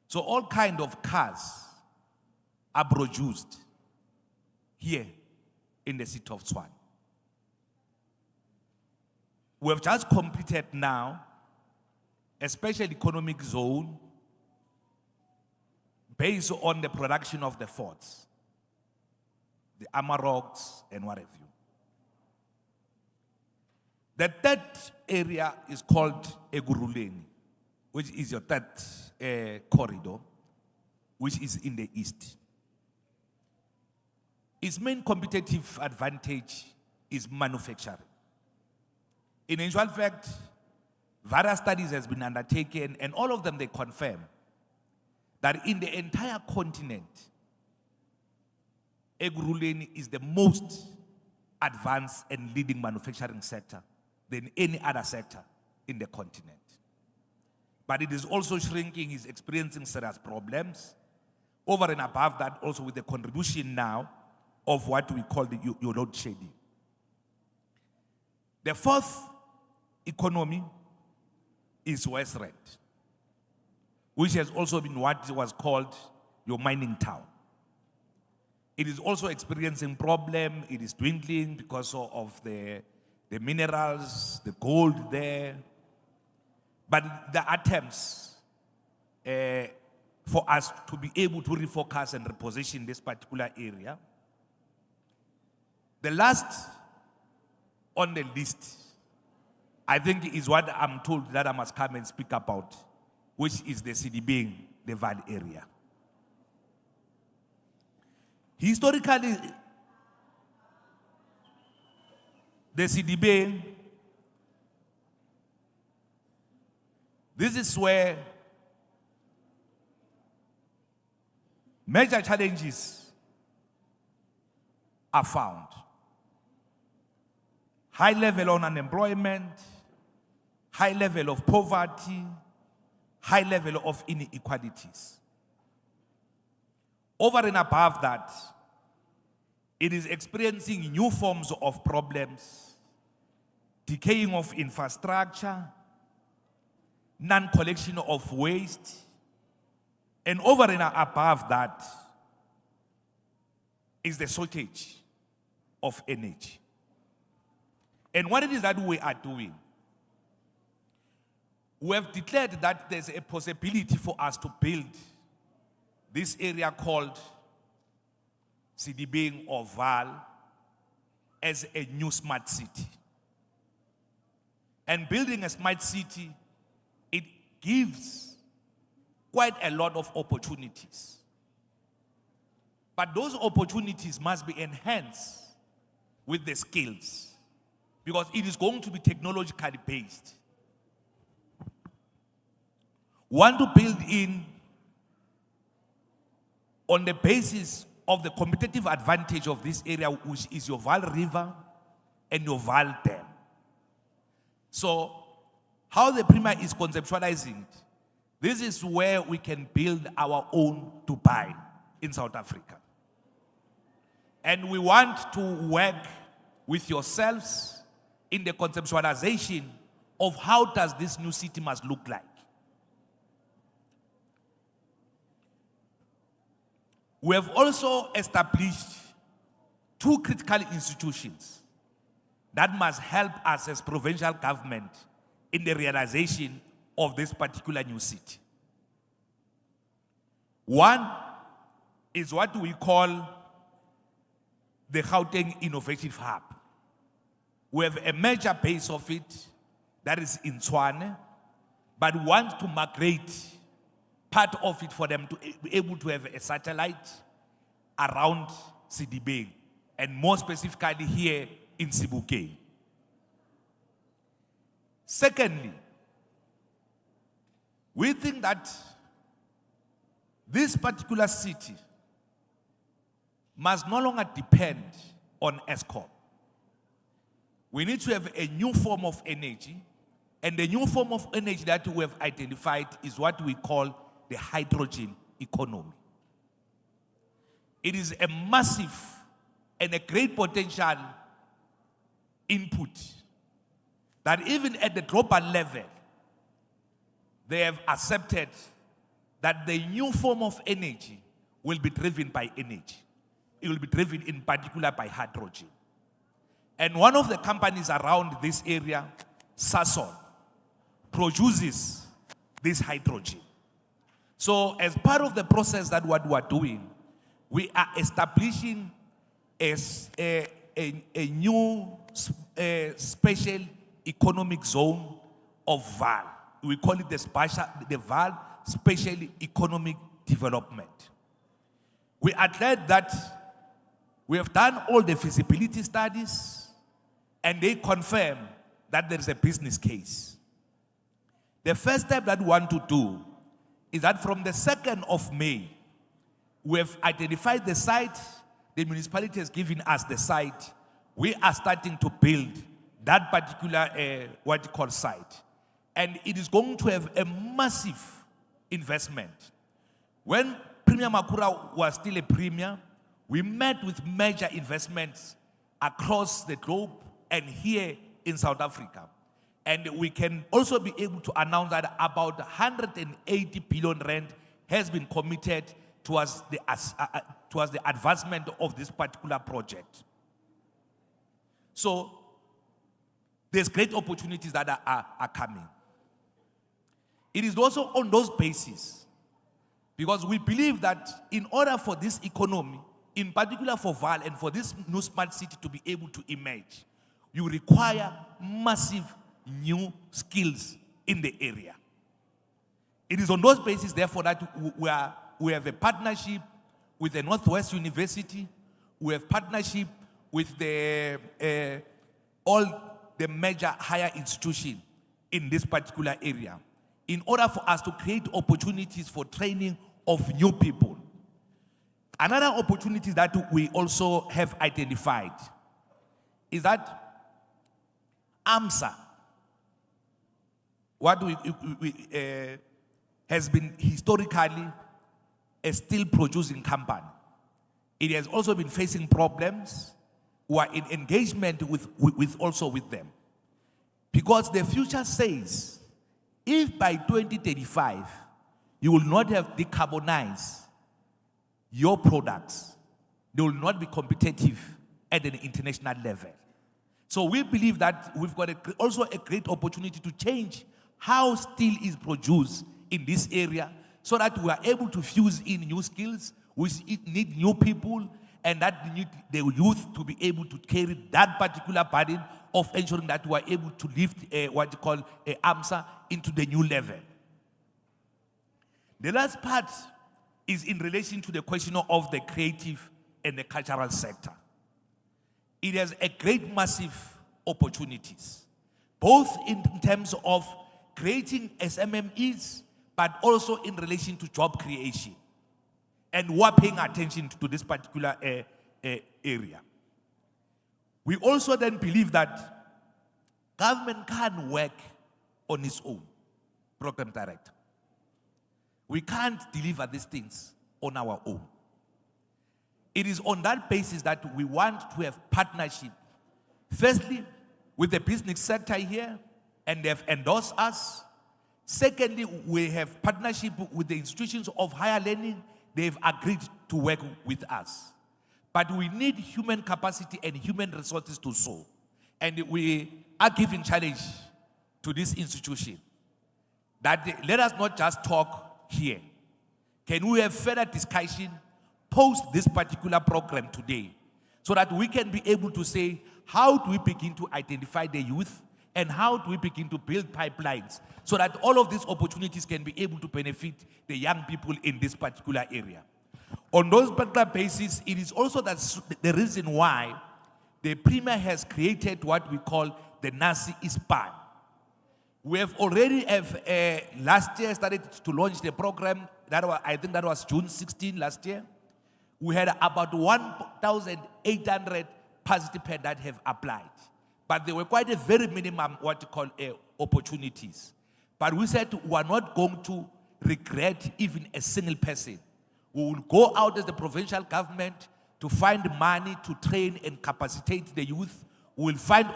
So all kind of cars are produced here in the city of Tshwane. We have just completed now a special economic zone based on the production of the Fords, the Amaroks, and what have you. The third area is called Eguruleni, which is your third corridor, which is in the east. Its main competitive advantage is manufacturing. In actual fact, various studies has been undertaken, and all of them, they confirm that in the entire continent, Eguruleni is the most advanced and leading manufacturing sector than any other sector in the continent. But it is also shrinking, is experiencing serious problems. Over and above that, also with the contribution now of what we call your load shedding. The fourth economy is Westland, which has also been what was called your mining town. It is also experiencing problem. It is dwindling because of the minerals, the gold there. But the attempts for us to be able to refocus and reposition this particular area. The last on the list, I think, is what I'm told that I must come and speak about, which is the Sidibeng, the Val area. Historically, the Sidibeng, this is where major challenges are found. High level on unemployment, high level of poverty, high level of inequalities. Over and above that, it is experiencing new forms of problems, decaying of infrastructure, non-collection of waste, and over and above that is the shortage of energy. And what it is that we are doing, we have declared that there's a possibility for us to build this area called Sidibeng or Val as a new smart city. And building a smart city, it gives quite a lot of opportunities. But those opportunities must be enhanced with the skills, because it is going to be technologically based. We want to build in on the basis of the competitive advantage of this area, which is your Val River and your Val Dam. So, how the Premier is conceptualizing it, this is where we can build our own Dubai in South Africa. And we want to work with yourselves in the conceptualization of how does this new city must look like. We have also established two critical institutions that must help us as provincial government in the realization of this particular new city. One is what we call the Gauteng Innovative Hub. We have a major base of it that is in Tshwane, but we want to migrate part of it for them to be able to have a satellite around Sidibeng, and more specifically here in Sebokeng. Secondly, we think that this particular city must no longer depend on Eskom. We need to have a new form of energy, and the new form of energy that we have identified is what we call the hydrogen economy. It is a massive and a great potential input that even at the global level, they have accepted that the new form of energy will be driven by energy. It will be driven in particular by hydrogen. And one of the companies around this area, Sasol, produces this hydrogen. So as part of the process that what we are doing, we are establishing a new special economic zone of Val. We call it the Val Special Economic Development. We are glad that we have done all the feasibility studies and they confirm that there is a business case. The first step that we want to do is that from the 2nd of May, we have identified the site, the municipality has given us the site, we are starting to build that particular, what you call site. And it is going to have a massive investment. When Premier Makura was still a premier, We met with major investments across the globe and here in South Africa. And we can also be able to announce that about 180 billion rand has been committed towards the advancement of this particular project. So there's great opportunities that are coming. It is also on those bases, because we believe that in order for this economy, in particular for Vaal and for this new smart city to be able to emerge, you require massive new skills in the area. It is on those bases, therefore, that we have a partnership with the Northwest University. We have partnership with all the major higher institutions in this particular area, in order for us to create opportunities for training of new people. Another opportunity that we also have identified is that AMSA, what has been historically a steel producing company. It has also been facing problems. We are in engagement with them. Because the future says, if by 2035, you will not have decarbonized your products, they will not be competitive at an international level. So we believe that we've got also a great opportunity to change how steel is produced in this area, so that we are able to fuse in new skills. We need new people, and that need the youth to be able to carry that particular burden of ensuring that we are able to lift what you call AMSA into the new level. The last part is in relation to the question of the creative and the cultural sector. It has a great massive opportunities, both in terms of creating SMMEs, but also in relation to job creation. And we are paying attention to this particular area. We also then believe that government can work on its own, program director. We can't deliver these things on our own. It is on that basis that we want to have partnership. Firstly, with the business sector here, and they have endorsed us. Secondly, we have partnership with the institutions of higher learning. They've agreed to work with us. But we need human capacity and human resources to solve. And we are giving challenge to this institution that let us not just talk here. Can we have further discussion post this particular program today, so that we can be able to say, how do we begin to identify the youth, and how do we begin to build pipelines so that all of these opportunities can be able to benefit the young people in this particular area. On those particular basis, it is also the reason why the Premier has created what we call the NASI ISPAN. We have already last year started to launch the program. I think that was June 16 last year. We had about 1,800 participants that have applied. But there were quite a very minimum what you call opportunities. But we said we are not going to regret even a single person. We will go out as the provincial government to find money to train and capacitate the youth. We will find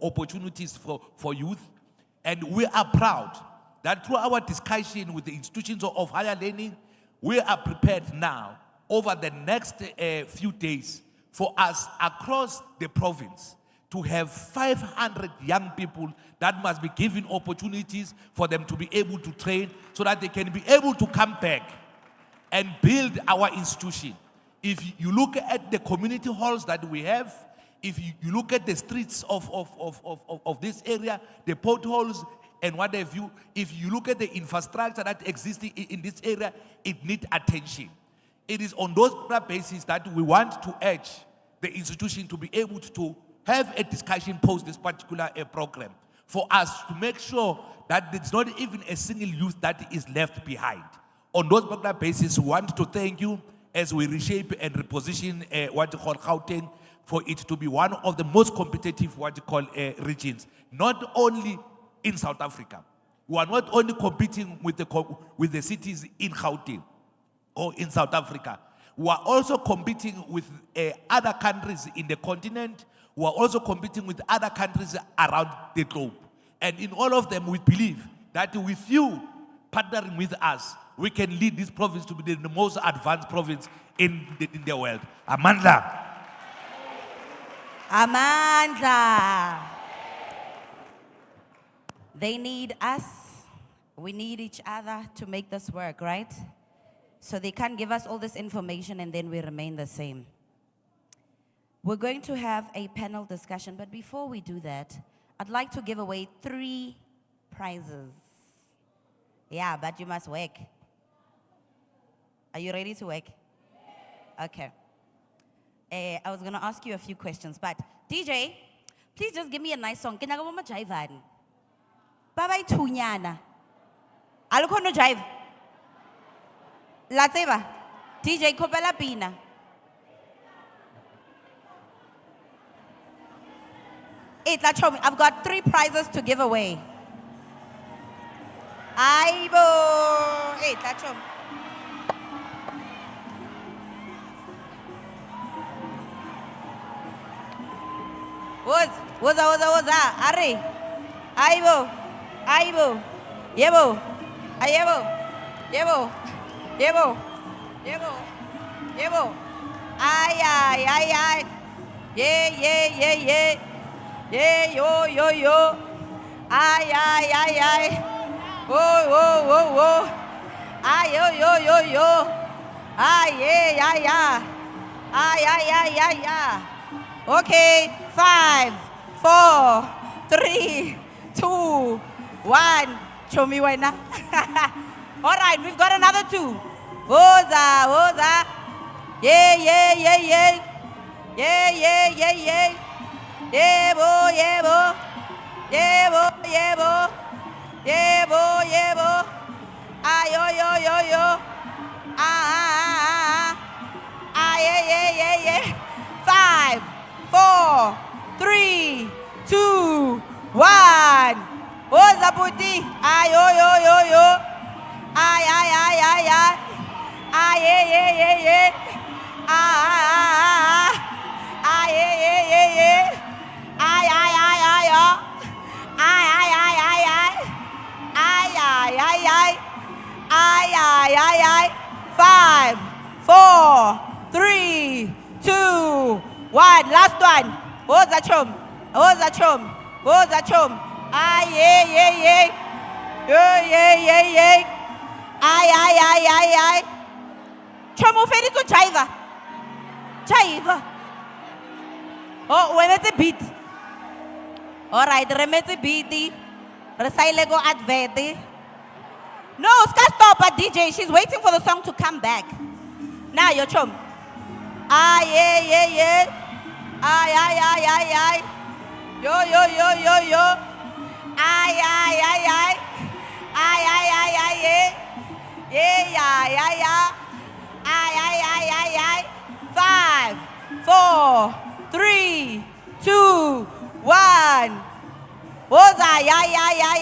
opportunities for youth. And we are proud that through our discussion with the institutions of higher learning, we are prepared now over the next few days for us across the province to have 500 young people that must be given opportunities for them to be able to train, so that they can be able to come back and build our institution. If you look at the community halls that we have, if you look at the streets of this area, the potholes and what have you, if you look at the infrastructure that exists in this area, it needs attention. It is on those bases that we want to urge the institution to be able to have a discussion post this particular program, for us to make sure that there's not even a single youth that is left behind. On those particular bases, we want to thank you as we reshape and reposition what you call Gauteng, for it to be one of the most competitive what you call regions, not only in South Africa. We are not only competing with the cities in Gauteng or in South Africa. who are also competing with other countries in the continent, who are also competing with other countries around the globe. And in all of them, we believe that with you partnering with us, we can lead this province to be the most advanced province in the world. Amandla. Amandla. They need us. We need each other to make this work, right? So they can't give us all this information and then we remain the same. We're going to have a panel discussion, but before we do that, I'd like to give away 3 prizes. Yeah, but you must work. Are you ready to work? Okay. I was going to ask you a few questions, but DJ, please just give me a nice song. Kinagawama jive. Bye-bye, Tunyana. Alukho no jive. La tseba. DJ Kopela Pina. I've got 3 prizes to give away. Aibo. Woza. Are. Aibo. Yebo. Ay. Yeah. Yeah, yo. Ay. Whoa. Ay, yo. Ay, yeah. Ay. Okay, 5, 4, 3, 2, 1. Show me why now. All right, we've got another 2. Woza. Yeah. Yebo. Ay, yo. Yeah. 5, 4, 3, 2, 1. Woza puti. Ay, yo. Ay. Ay, yeah. Ay. 5, 4, 3, 2, 1. Last one. Woza chum. Ay, yeah. Yeah. Ay. Chum uferi to jive. Oh, when it's a beat. All right, remete beat. Resaile go advert. No, stop at DJ. She's waiting for the song to come back. Now, your chum. Ah, yeah. Ay. Yo. Ay. Yeah. Ay. 5, 4, 3, 2, 1. Woza, yeah. Ay. Ay, yo.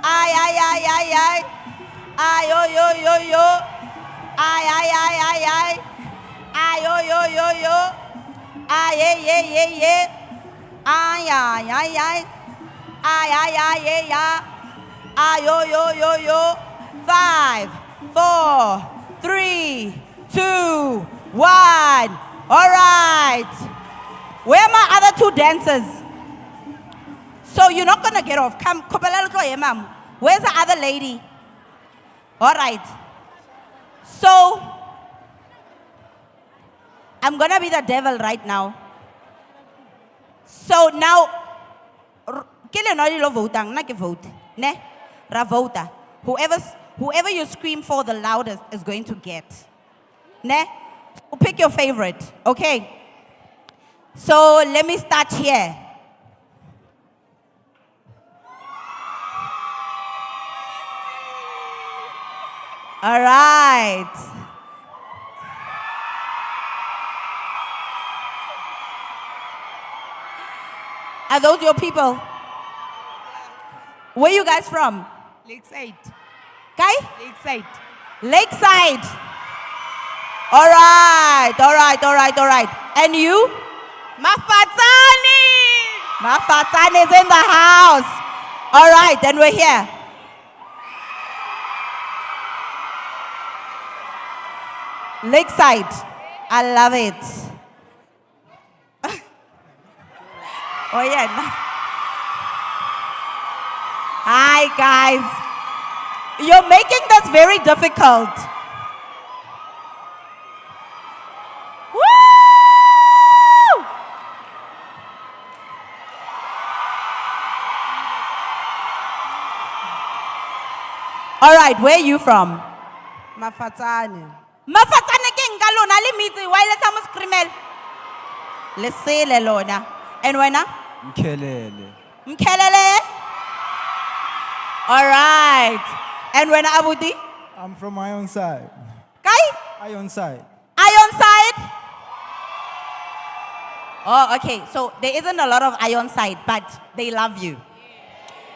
Ay. Ay, yo. Ay, yeah. Ay. Ay, yo. 5, 4, 3, 2, 1. All right. Where are my other 2 dancers? So you're not going to get off. Come, ma'am. Where's the other lady? All right. So I'm going to be the devil right now. So now, vote. Ne? Ravota. Whoever you scream for the loudest is going to get. Ne? Pick your favorite, okay? So let me start here. All right. Are those your people? Where you guys from? Lakeside. Kai? Lakeside. Lakeside. All right, all right, all right, all right. And you? Mafatani! Mafatani is in the house. All right, then we're here. Lakeside. I love it. Oh, yeah. Hi, guys. You're making this very difficult. Woo! All right, where are you from? Mafatane. Mafatane king galona limiti why let's almost screamel. Let's say lona. And when Mkelele. Mkelele. All right. And when Abudi? I'm from Iron Side. Kai? Iron Side. Iron side? Oh, okay. So there isn't a lot of Iron side, but they love you.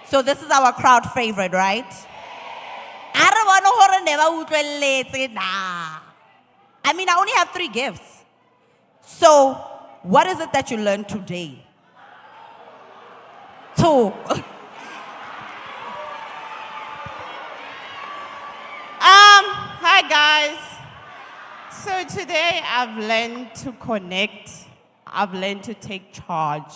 So this is our crowd favorite, right? I mean, I only have 3 gifts. So, what is it that you learned today? 2. Hi guys. So today I've learned to connect. I've learned to take charge.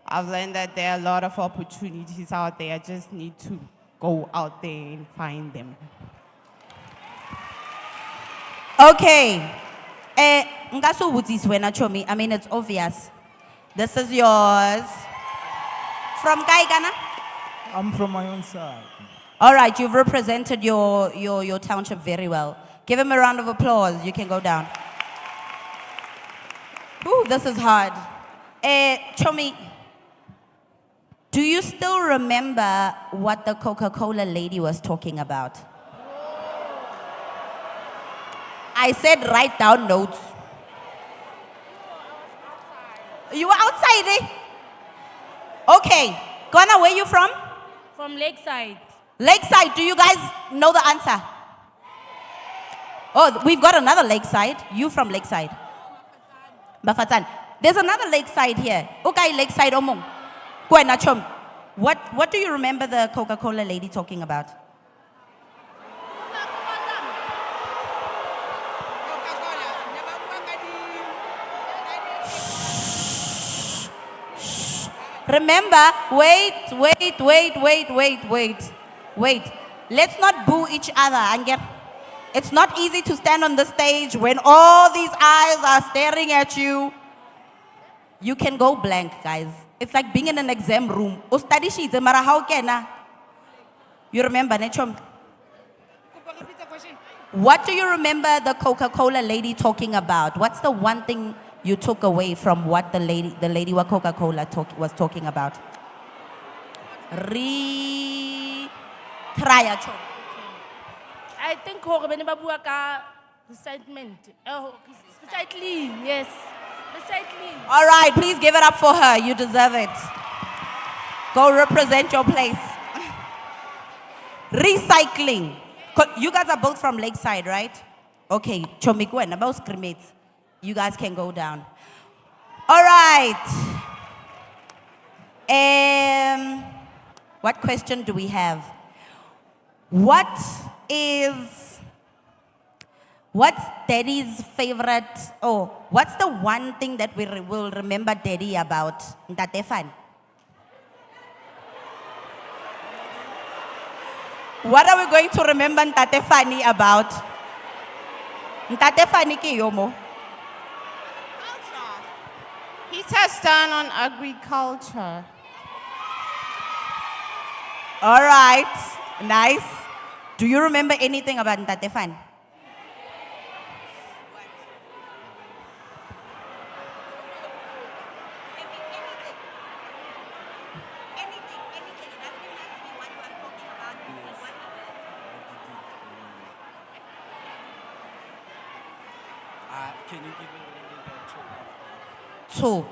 I've learned that there are a lot of opportunities out there. I just need to go out there and find them. Okay. I mean, it's obvious. This is yours. From Ghana? I'm from my own side. All right, you've represented your township very well. Give him a round of applause. You can go down. Ooh, this is hard. Chomi, do you still remember what the Coca-Cola lady was talking about? I said write down notes. You were outside, eh? Okay. Ghana, where you from? From Lakeside. Lakeside, do you guys know the answer? Oh, we've got another Lakeside. You from Lakeside? Bafatan. There's another Lakeside here. Okay, Lakeside Omong. Kwena Chom. What do you remember the Coca-Cola lady talking about? Remember, wait. Let's not boo each other, Anger. It's not easy to stand on the stage when all these eyes are staring at you. You can go blank, guys. It's like being in an exam room. You remember, Nechom? What do you remember the Coca-Cola lady talking about? What's the one thing you took away from what the lady with Coca-Cola was talking about? Try Chom. I think recycling, yes. Recycling. All right, please give it up for her. You deserve it. Go represent your place. Recycling. You guys are both from Lakeside, right? Okay, Chomiku and about scrimmage. You guys can go down. All right. What question do we have? What's Daddy's favorite, what's the one thing that we will remember Daddy about? Ntatefan. What are we going to remember Ntatefani about? Ntatefani ke yomo. He touched down on agriculture. All right, nice. Do you remember anything about Ntatefan? Can you give me Two.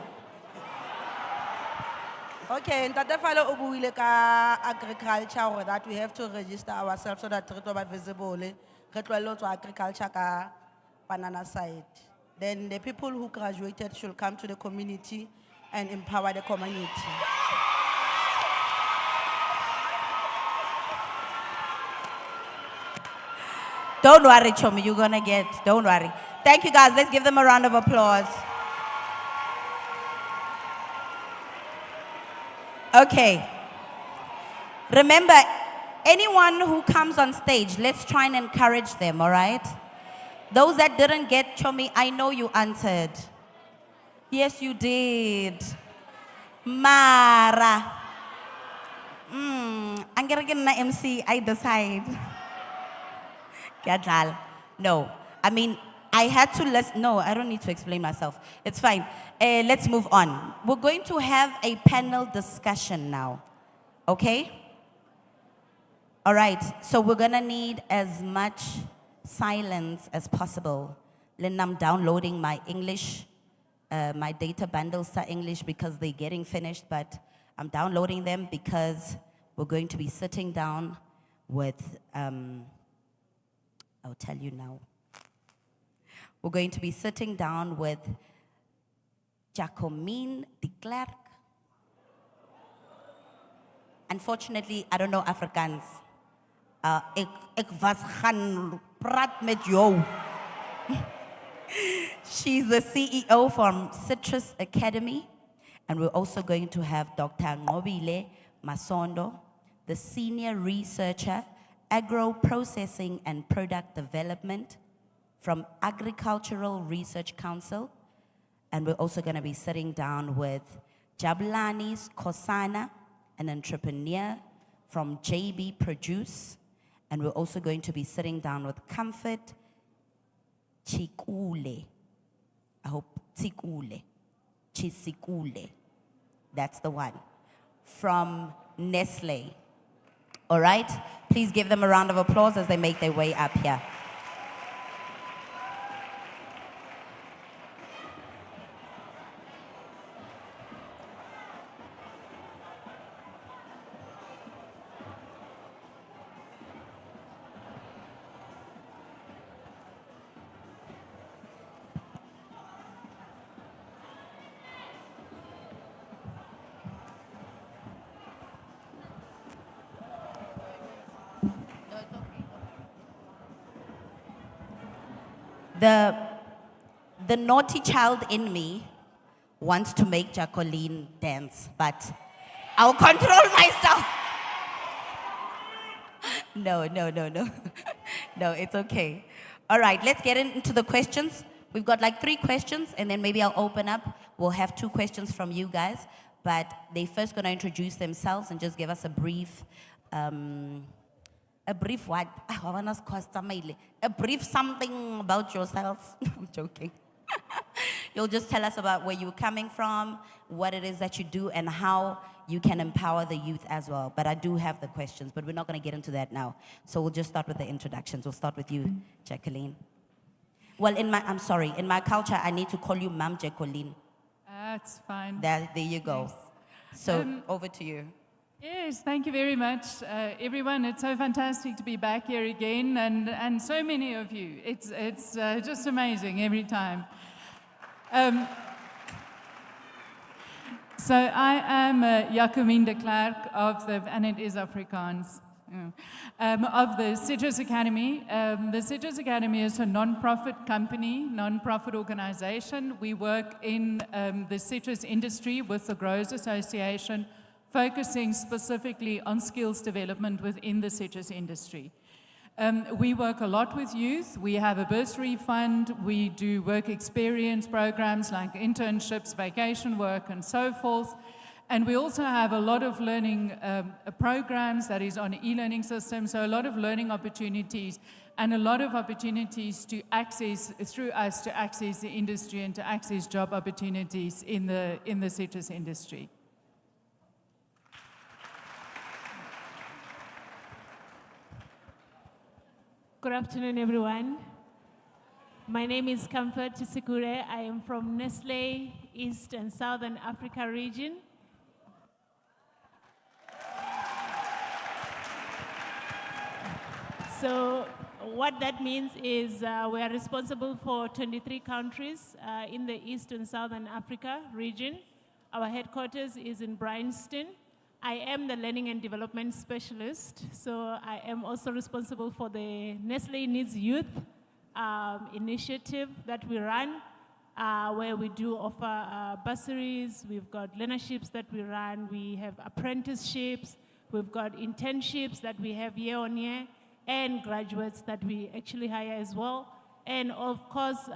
Okay, Ntate Fale o buile ka agriculture that we have to register ourselves so that re tlo ba visible. Re tlohelle ho tswa agriculture ka banana side. Then the people who graduated should come to the community and empower the community. Don't worry, Chomi, you're gonna get, don't worry. Thank you guys, let's give them a round of applause. Okay. Remember, anyone who comes on stage, let's try and encourage them, all right? Those that didn't get Chomi, I know you answered. Yes, you did. Mara. I'm gonna get an MC, I decide. Gadal. No, I mean, I had to listen. No, I don't need to explain myself. It's fine. Let's move on. We're going to have a panel discussion now. Okay? All right, so we're gonna need as much silence as possible. Then I'm downloading my English, my data bundles to English because they're getting finished, but I'm downloading them because we're going to be sitting down with, I'll tell you now. We're going to be sitting down with Jacomine de Klerk. Unfortunately, I don't know Afrikaans. Ik was gaan praat met jou. She's the CEO from Citrus Academy. And we're also going to have Dr. Ngobile Masondo, the senior researcher, agro-processing and product development from Agricultural Research Council. And we're also going to be sitting down with Jabulani Kosana, an entrepreneur from JB Produce. And we're also going to be sitting down with Comfort Chikule. I hope Chikule. Chisikule. That's the one. From Nestle. All right? Please give them a round of applause as they make their way up here. The naughty child in me wants to make Jacqueline dance, but I'll control myself. No. No, it's okay. All right, let's get into the questions. We've got like 3 questions, and then maybe I'll open up. We'll have 2 questions from you guys, but they first going to introduce themselves and just give us a brief what? A brief something about yourself. I'm joking. You'll just tell us about where you're coming from, what it is that you do, and how you can empower the youth as well. But I do have the questions, but we're not going to get into that now. So we'll just start with the introductions. We'll start with you, Jacqueline. Well, in my culture, I need to call you Mam Jacqueline. That's fine. There you go. Yes. So over to you. Yes, thank you very much, everyone. It's so fantastic to be back here again, and so many of you. It's just amazing every time. So I am Jacomine de Klerk and it is Afrikaans, of the Citrus Academy. The Citrus Academy is a non-profit company, non-profit organization. We work in the citrus industry with the Growers Association, focusing specifically on skills development within the citrus industry. We work a lot with youth. We have a bursary fund. We do work experience programs like internships, vacation work, and so forth. And we also have a lot of learning programs that is on e-learning systems, so a lot of learning opportunities and a lot of opportunities to access, through us, to access the industry and to access job opportunities in the citrus industry. Good afternoon, everyone. My name is Comfort Chisikure. I am from Nestle, East and Southern Africa region. So What that means is we are responsible for 23 countries in the East and Southern Africa region. Our headquarters is in Bryanston. I am the Learning and Development Specialist, so I am also responsible for the Nestle Needs Youth initiative that we run, where we do offer bursaries, we've got learnerships that we run, we have apprenticeships, we've got internships that we have year on year, and graduates that we actually hire as well. And of course,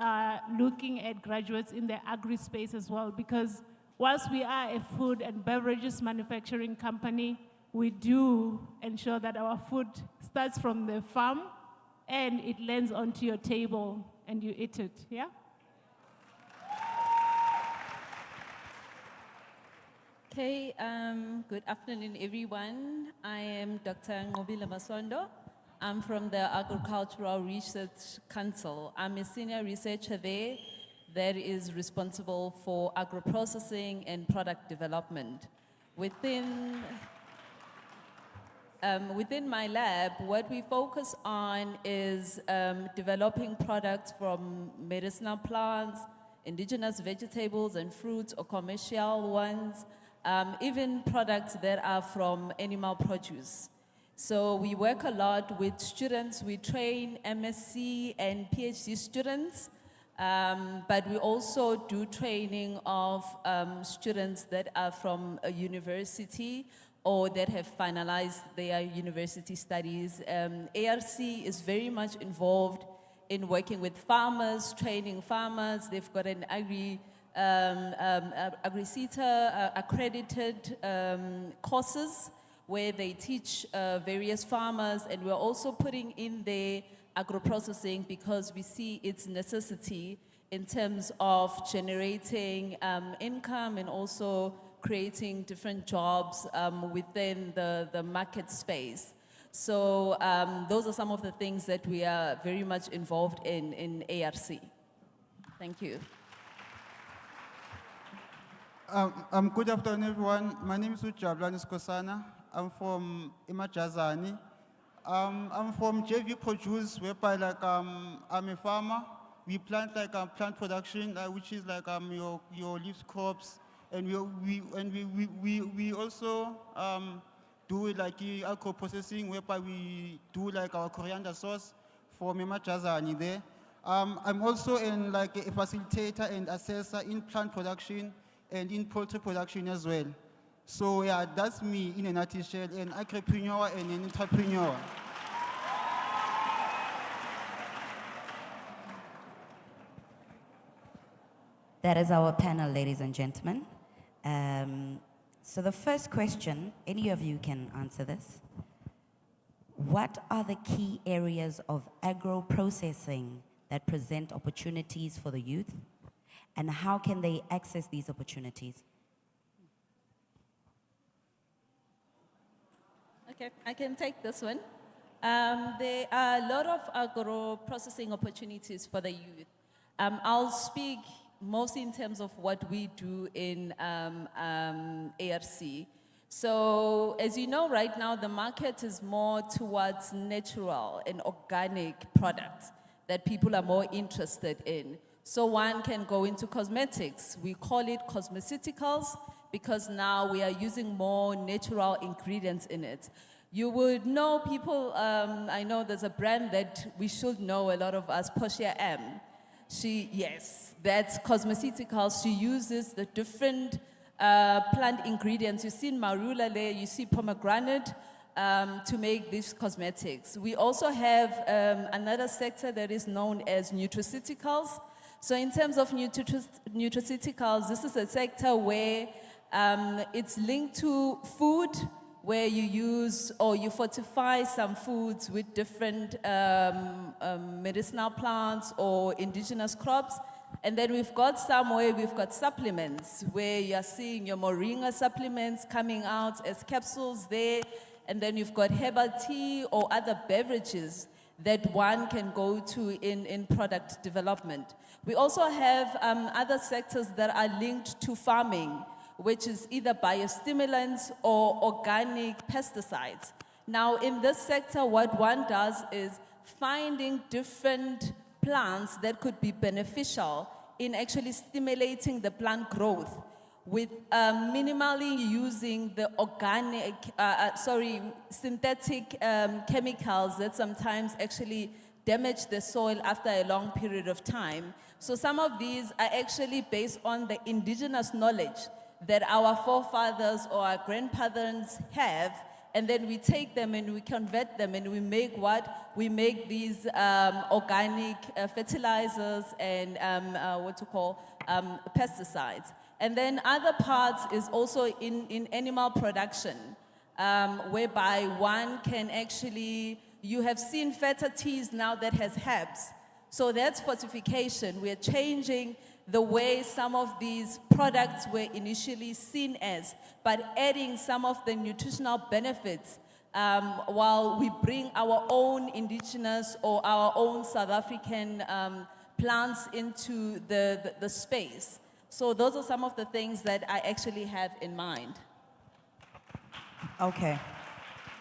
looking at graduates in the agri space as well, because whilst we are a food and beverages manufacturing company, we do ensure that our food starts from the farm and it lands onto your table and you eat it, yeah? Okay, good afternoon, everyone. I am Dr. Ngobile Masondo. I'm from the Agricultural Research Council. I'm a senior researcher there that is responsible for agro-processing and product development. Within my lab, what we focus on is developing products from medicinal plants, indigenous vegetables and fruits or commercial ones, even products that are from animal produce. So we work a lot with students. We train MSc and PhD students, but we also do training of students that are from a university or that have finalized their university studies. ARC is very much involved in working with farmers, training farmers. They've got an AgriCETA accredited courses where they teach various farmers, and we're also putting in the agro-processing because we see its necessity in terms of generating income and also creating different jobs within the market space. So those are some of the things that we are very much involved in ARC. Thank you. Good afternoon, everyone. My name is Ujabulani Skosana. I'm from Imajazani. I'm from JV Produce, whereby I'm a farmer. We plant plant production, which is your leaf crops, and we also do agro processing, whereby we do our coriander sauce from Imajazani there. I'm also a facilitator and assessor in plant production and in poultry production as well. So yeah, that's me in a nutshell, an agripreneur and an entrepreneur. That is our panel, ladies and gentlemen. So the first question, any of you can answer this. What are the key areas of agro-processing that present opportunities for the youth? And how can they access these opportunities? Okay, I can take this one. There are a lot of agro-processing opportunities for the youth. I'll speak mostly in terms of what we do in ARC. So as you know, right now, the market is more towards natural and organic products that people are more interested in. So one can go into cosmetics. We call it cosmeceuticals because now we are using more natural ingredients in it. You would know people, I know there's a brand that we should know, a lot of us, Portia M. Yes, that's cosmeceuticals. She uses the different plant ingredients. You see marula there, you see pomegranate to make these cosmetics. We also have another sector that is known as nutraceuticals. So in terms of nutraceuticals, this is a sector where it's linked to food, where you use or you fortify some foods with different medicinal plants or indigenous crops. And then we've got somewhere, we've got supplements, where you're seeing your moringa supplements coming out as capsules there. And then you've got herbal tea or other beverages that one can go to in product development. We also have other sectors that are linked to farming, which is either biostimulants or organic pesticides. Now, in this sector, what one does is finding different plants that could be beneficial in actually stimulating the plant growth with minimally using the synthetic chemicals that sometimes actually damage the soil after a long period of time. So some of these are actually based on the indigenous knowledge that our forefathers or our grandparents have, and then we take them and we convert them and we make what? We make these organic fertilizers and pesticides. And then other parts is also in animal production, whereby one can actually, you have seen feta teas now that has herbs. So that's fortification. We're changing the way some of these products were initially seen as, but adding some of the nutritional benefits while we bring our own indigenous or our own South African plants into the space. So those are some of the things that I actually have in mind. Okay.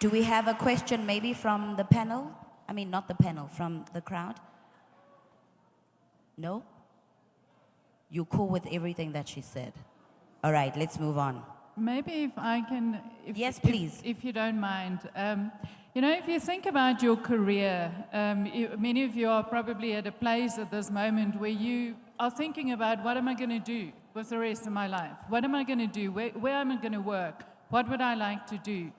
Do we have a question maybe from the panel? I mean, not the panel, from the crowd? No? You're cool with everything that she said. All right, let's move on. Maybe if I can... Yes, please. If you don't mind. You know, if you think about your career, many of you are probably at a place at this moment where you are thinking about, what am I going to do with the rest of my life? What am I going to do? Where am I going to work? What would I like to do?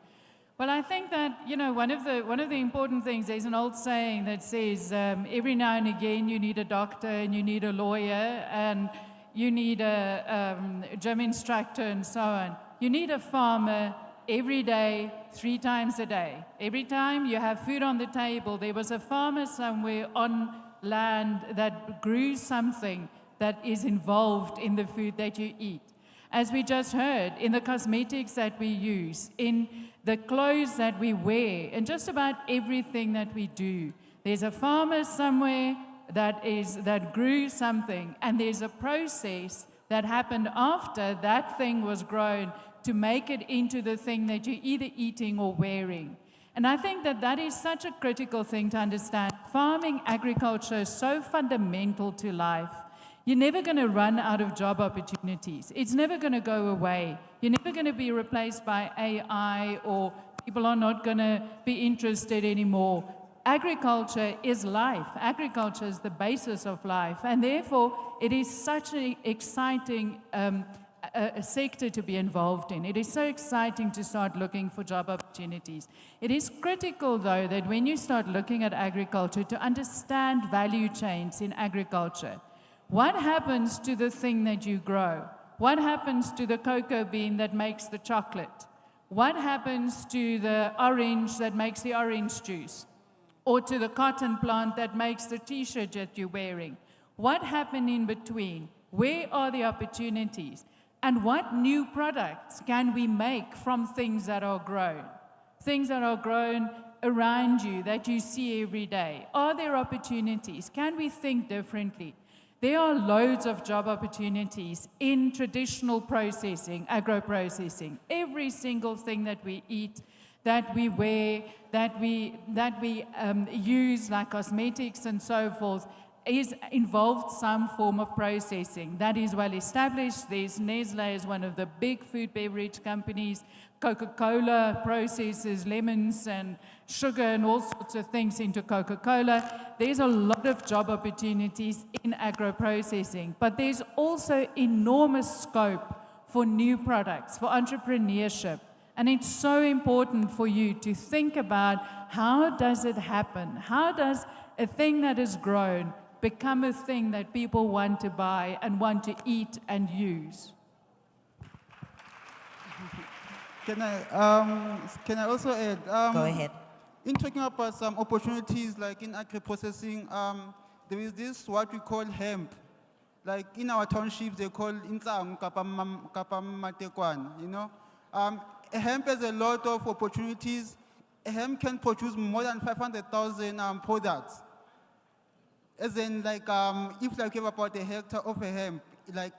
Well, I think that, you know, one of the important things, there's an old saying that says, every now and again you need a doctor and you need a lawyer and you need a gym instructor and so on. You need a farmer every day, 3 times a day. Every time you have food on the table, there was a farmer somewhere on land that grew something that is involved in the food that you eat. As we just heard, in the cosmetics that we use, in the clothes that we wear, and just about everything that we do, there's a farmer somewhere that grew something, and there's a process that happened after that thing was grown to make it into the thing that you're either eating or wearing. And I think that that is such a critical thing to understand. Farming, agriculture is so fundamental to life. You're never going to run out of job opportunities. It's never going to go away. You're never going to be replaced by AI, or people are not going to be interested anymore. Agriculture is life. Agriculture is the basis of life. And therefore, it is such an exciting a sector to be involved in. It is so exciting to start looking for job opportunities. It is critical, though, that when you start looking at agriculture, to understand value chains in agriculture. What happens to the thing that you grow? What happens to the cocoa bean that makes the chocolate? What happens to the orange that makes the orange juice? Or to the cotton plant that makes the t-shirt that you're wearing? What happened in between? Where are the opportunities? And what new products can we make from things that are grown? Things that are grown around you that you see every day. Are there opportunities? Can we think differently? There are loads of job opportunities in traditional processing, agro-processing. Every single thing that we eat, that we wear, that we use, like cosmetics and so forth, is involved some form of processing. That is well established. There's Nestle is one of the big food beverage companies. Coca-Cola processes lemons and sugar and all sorts of things into Coca-Cola. There's a lot of job opportunities in agro-processing, but there's also enormous scope for new products, for entrepreneurship. And it's so important for you to think about, how does it happen? How does a thing that is grown become a thing that people want to buy and want to eat and use? Can I also add? Go ahead. In talking about some opportunities like in agri-processing, there is this what we call hemp. Like in our townships, they call insang kapam matekwan, you know. Hemp has a lot of opportunities. Hemp can produce more than 500,000 products. As in, like, if like you have about a hectare of a hemp, like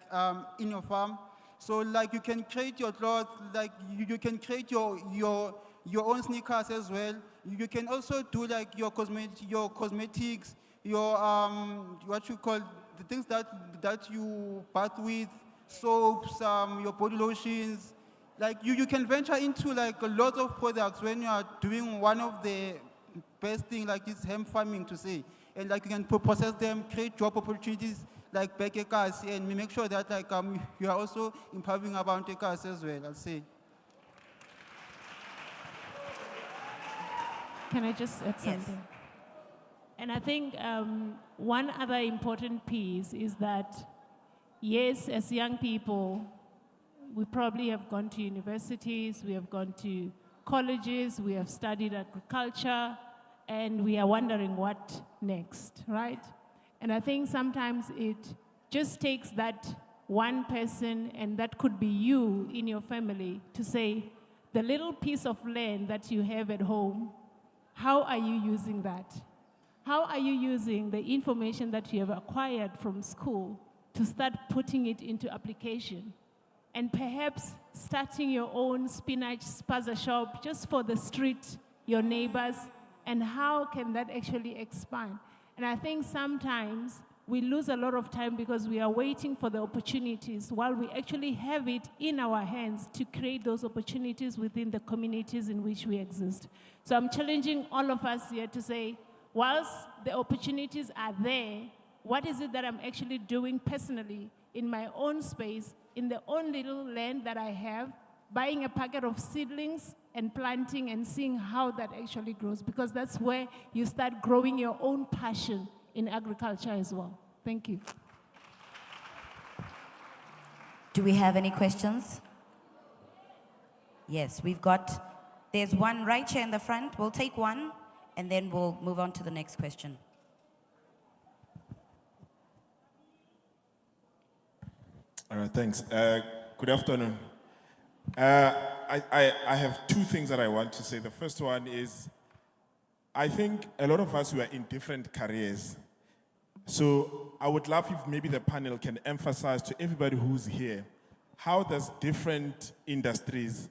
in your farm, so like you can create your cloth, like you can create your your own sneakers as well. You can also do like your cosmetics, your what you call the things that you bath with, soaps, your body lotions. Like you can venture into like a lot of products when you are doing one of the best thing like is hemp farming to say, and like you can process them, create job opportunities like back cars, and make sure that like you are also empowering about cars as well. I'll say. Can I just add something? And I think one other important piece is that, yes, as young people, we probably have gone to universities, we have gone to colleges, we have studied agriculture, and we are wondering what next, right? And I think sometimes it just takes that one person, and that could be you in your family, to say, the little piece of land that you have at home, how are you using that? How are you using the information that you have acquired from school to start putting it into application? And perhaps starting your own spinach spaza shop just for the street, your neighbors, and how can that actually expand? And I think sometimes we lose a lot of time because we are waiting for the opportunities while we actually have it in our hands to create those opportunities within the communities in which we exist. So I'm challenging all of us here to say, whilst the opportunities are there, what is it that I'm actually doing personally in my own space, in the own little land that I have, buying a packet of seedlings and planting and seeing how that actually grows, because that's where you start growing your own passion in agriculture as well. Thank you. Do we have any questions? Yes, there's one right here in the front. We'll take one, and then we'll move on to the next question. All right, thanks. Good afternoon. I have two things that I want to say. The first one is, I think a lot of us were in different careers. So I would love if maybe the panel can emphasize to everybody who's here, how does different industries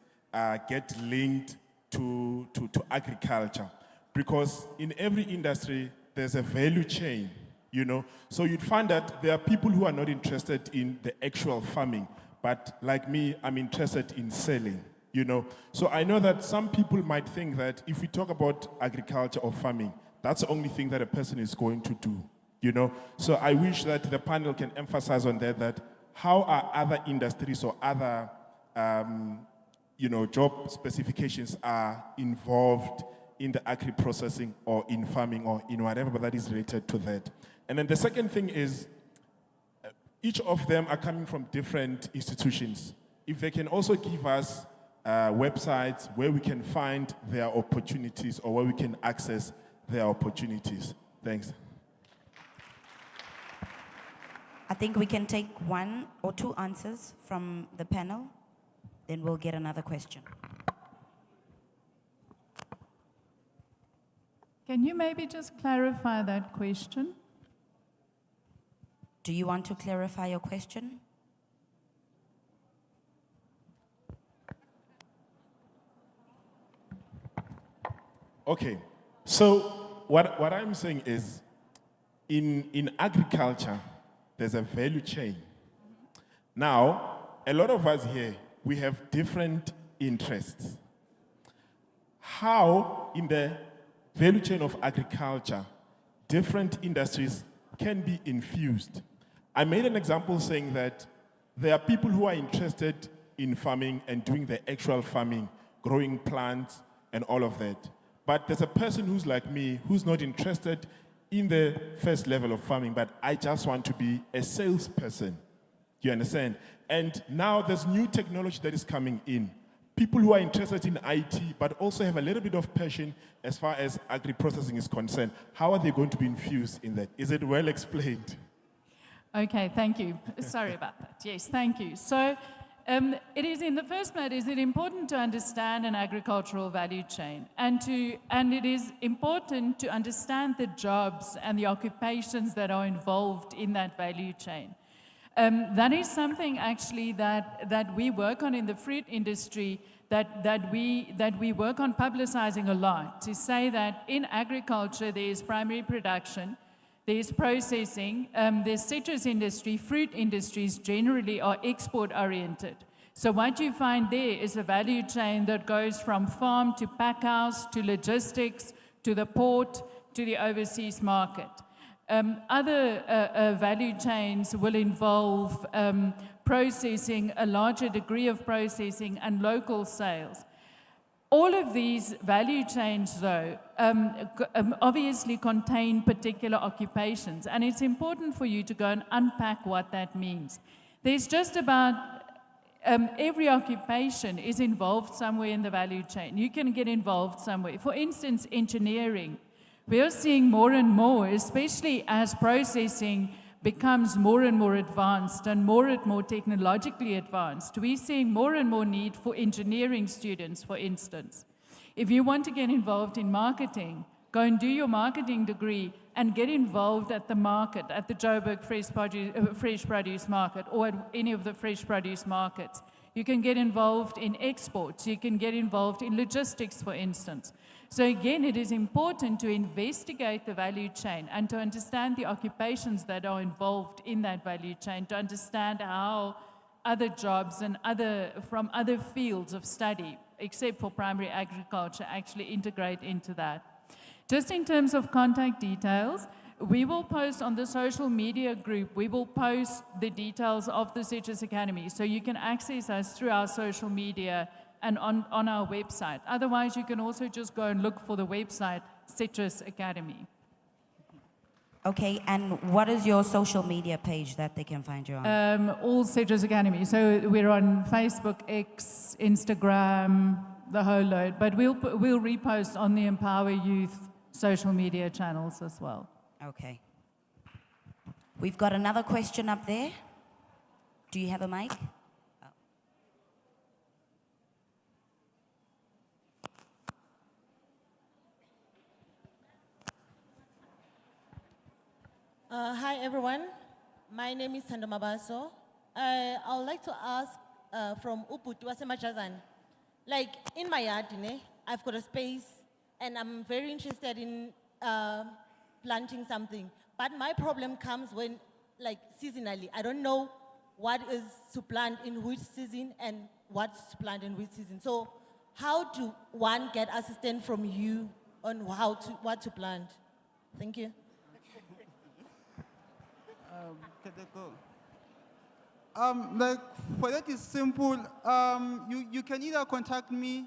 get linked to agriculture? Because in every industry, there's a value chain, you know? So you'd find that there are people who are not interested in the actual farming, but like me, I'm interested in selling, you know? So I know that some people might think that if we talk about agriculture or farming, that's the only thing that a person is going to do, you know? So I wish that the panel can emphasize on that how are other industries or other, you know, job specifications are involved in the agri-processing or in farming or in whatever that is related to that. And then the second thing is, each of them are coming from different institutions. If they can also give us websites where we can find their opportunities or where we can access their opportunities. Thanks. I think we can take one or two answers from the panel, then we'll get another question. Can you maybe just clarify that question? Do you want to clarify your question? Okay, so what I'm saying is, in agriculture, there's a value chain. Now, a lot of us here, we have different interests. How, in the value chain of agriculture, different industries can be infused? I made an example saying that there are people who are interested in farming and doing the actual farming, growing plants and all of that. But there's a person who's like me, who's not interested in the first level of farming, but I just want to be a salesperson. You understand? And now there's new technology that is coming in. People who are interested in IT, but also have a little bit of passion as far as agri-processing is concerned. How are they going to be infused in that? Is it well explained? Okay, thank you. Sorry about that. Yes, thank you. So it is, in the first place, is it important to understand an agricultural value chain, and it is important to understand the jobs and the occupations that are involved in that value chain. That is something actually that we work on in the fruit industry, that we work on publicizing a lot, to say that in agriculture there is primary production, there's processing, there's citrus industry, fruit industries generally are export oriented. So what you find there is a value chain that goes from farm to pack house to logistics to the port to the overseas market. Other value chains will involve processing, a larger degree of processing and local sales. All of these value chains, though, obviously contain particular occupations, and it's important for you to go and unpack what that means. There's just about every occupation is involved somewhere in the value chain. You can get involved somewhere. For instance, engineering. We are seeing more and more, especially as processing becomes more and more advanced and more technologically advanced. We're seeing more and more need for engineering students, for instance. If you want to get involved in marketing, go and do your marketing degree and get involved at the market, at the Joburg fresh produce market or at any of the fresh produce markets. You can get involved in exports. You can get involved in logistics, for instance. So again, it is important to investigate the value chain and to understand the occupations that are involved in that value chain, to understand how other jobs and from other fields of study, except for primary agriculture, actually integrate into that. Just in terms of contact details, we will post on the social media group, we will post the details of the Citrus Academy, so you can access us through our social media and on our website. Otherwise, you can also just go and look for the website, Citrus Academy. Okay, and what is your social media page that they can find you on? All Citrus Academy. So we're on Facebook, X, Instagram, the whole load. But we'll repost on the EmpowaYouth social media channels as well. Okay. We've got another question up there. Do you have a mic? Hi, everyone. My name is Thando Mabaso. I would like to ask from Uputu Wasemajazan. Like, in my yard, I've got a space, and I'm very interested in planting something. But my problem comes when, like, seasonally, I don't know what is to plant in which season and what's to plant in which season. So how do one get assistance from you on what to plant? Thank you. Can they go? Like, for that is simple. You can either contact me,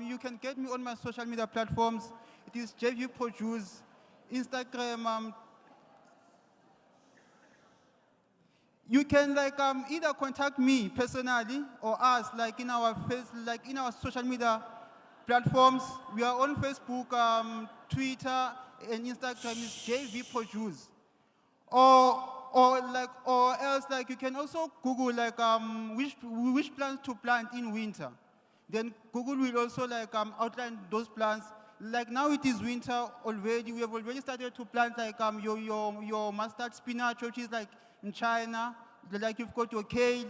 you can get me on my social media platforms. It is JV Produce, Instagram. You can either contact me personally or us in our social media platforms. We are on Facebook, Twitter, and Instagram is JV Produce. Or else you can also Google which plants to plant in winter. Then Google will also outline those plants. Like now it is winter already. We have already started to plant your mustard spinach, which is in China. Like you've got your kale,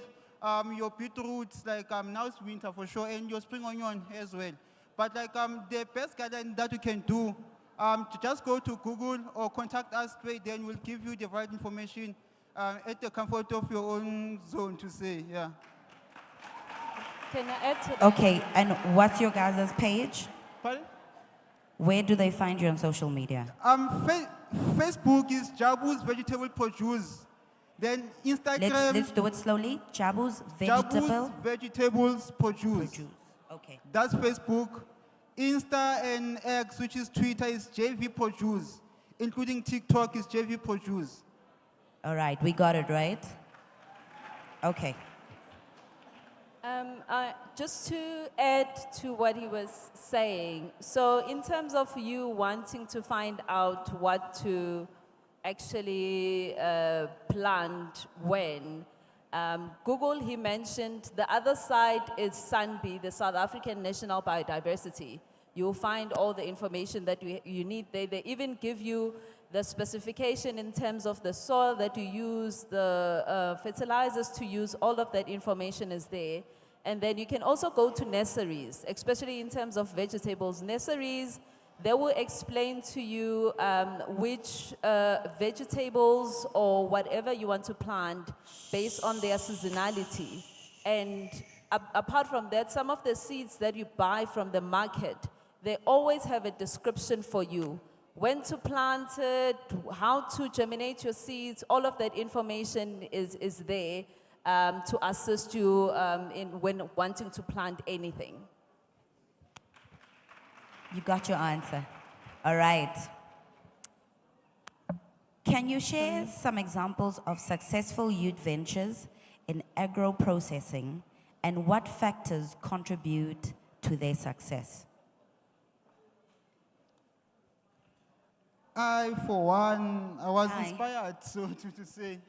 your beetroots. Now it's winter for sure, and your spring onion as well. But the best guidance that you can do. To just go to Google or contact us straight, then we'll give you the right information at the comfort of your own zone to say, yeah. Can I add to that? Okay, and what's your guys' page? Pardon? Where do they find you on social media? Facebook is Jabu's Vegetable Produce. Then Instagram. Let's do it slowly. Jabu's Vegetables Produce. Okay. That's Facebook. Insta and X, which is Twitter, is JV Produce. Including TikTok is JV Produce. All right, we got it right. Okay. Just to add to what he was saying, so in terms of you wanting to find out what to actually plant when, Google, he mentioned, the other side is SANBI, the South African National Biodiversity. You'll find all the information that you need there. They even give you the specification in terms of the soil that you use, the fertilizers to use, all of that information is there. And then you can also go to nurseries, especially in terms of vegetables. Nurseries, they will explain to you which vegetables or whatever you want to plant based on their seasonality. And apart from that, some of the seeds that you buy from the market, they always have a description for you. When to plant it, how to germinate your seeds, all of that information is there to assist you when wanting to plant anything. You got your answer. All right. Can you share some examples of successful youth ventures in agro-processing and what factors contribute to their success? For one, I was inspired to say,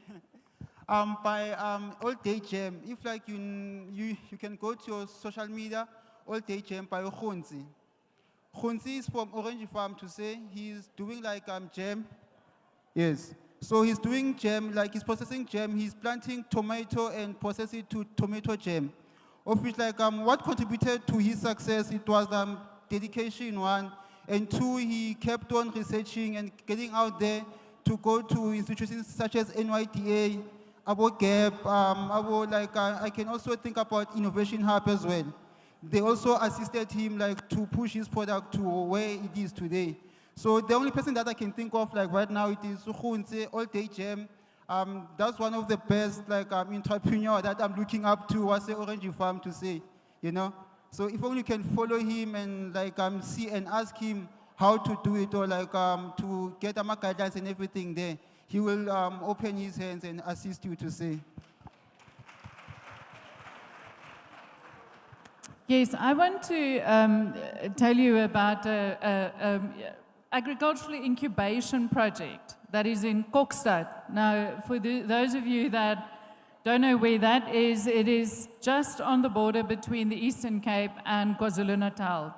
by Old Day Jam, if like you can go to your social media, Old Day Jam by Khunzi. Khunzi is from Orange Farm to say he's doing like jam. Yes. So he's doing jam, like he's processing jam, he's planting tomato and processing it to tomato jam. Of which like what contributed to his success, it was dedication, one, and two, he kept on researching and getting out there to go to institutions such as NYDA, about GAP, I can also think about Innovation Hub as well. They also assisted him like to push his product to where it is today. So the only person that I can think of like right now, it is Sukhunze, All Day Jam. That's one of the best like entrepreneur that I'm looking up to, was the Orange Farm to say, you know. So if only you can follow him and like see and ask him how to do it, or like to get guidelines and everything there, he will open his hands and assist you to say. Yes, I want to tell you about an agricultural incubation project that is in Kokstad. Now, for those of you that don't know where that is, it is just on the border between the Eastern Cape and KwaZulu-Natal.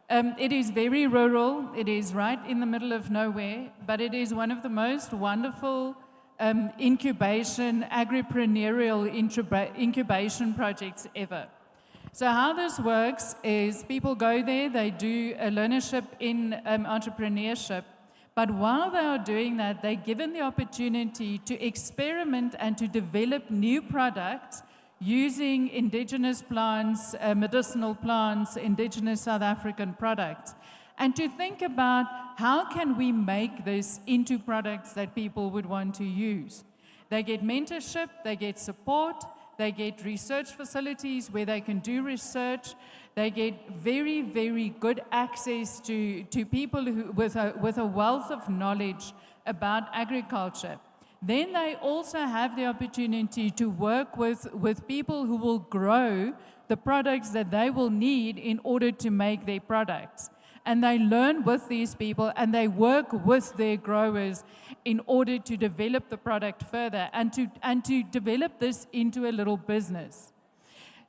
It is very rural, it is right in the middle of nowhere, but it is one of the most wonderful incubation, agripreneurial incubation projects ever. So how this works is people go there, they do a learnership in entrepreneurship, but while they are doing that, they're given the opportunity to experiment and to develop new products using indigenous plants, medicinal plants, indigenous South African products, and to think about how can we make this into products that people would want to use. They get mentorship, they get support, they get research facilities where they can do research. They get very, very good access to people who, with a wealth of knowledge about agriculture. Then they also have the opportunity to work with people who will grow the products that they will need in order to make their products. And they learn with these people and they work with their growers in order to develop the product further and to develop this into a little business.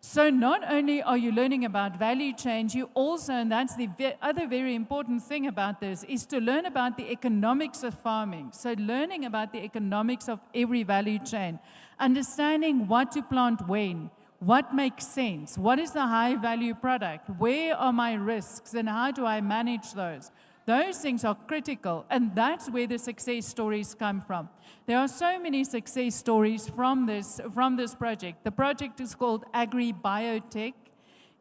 So not only are you learning about value chain, you also, and that's the other very important thing about this, is to learn about the economics of farming. So learning about the economics of every value chain, understanding what to plant when, what makes sense, what is the high value product, where are my risks, and how do I manage those? Those things are critical, and that's where the success stories come from. There are so many success stories from this project. The project is called Agri-Biotech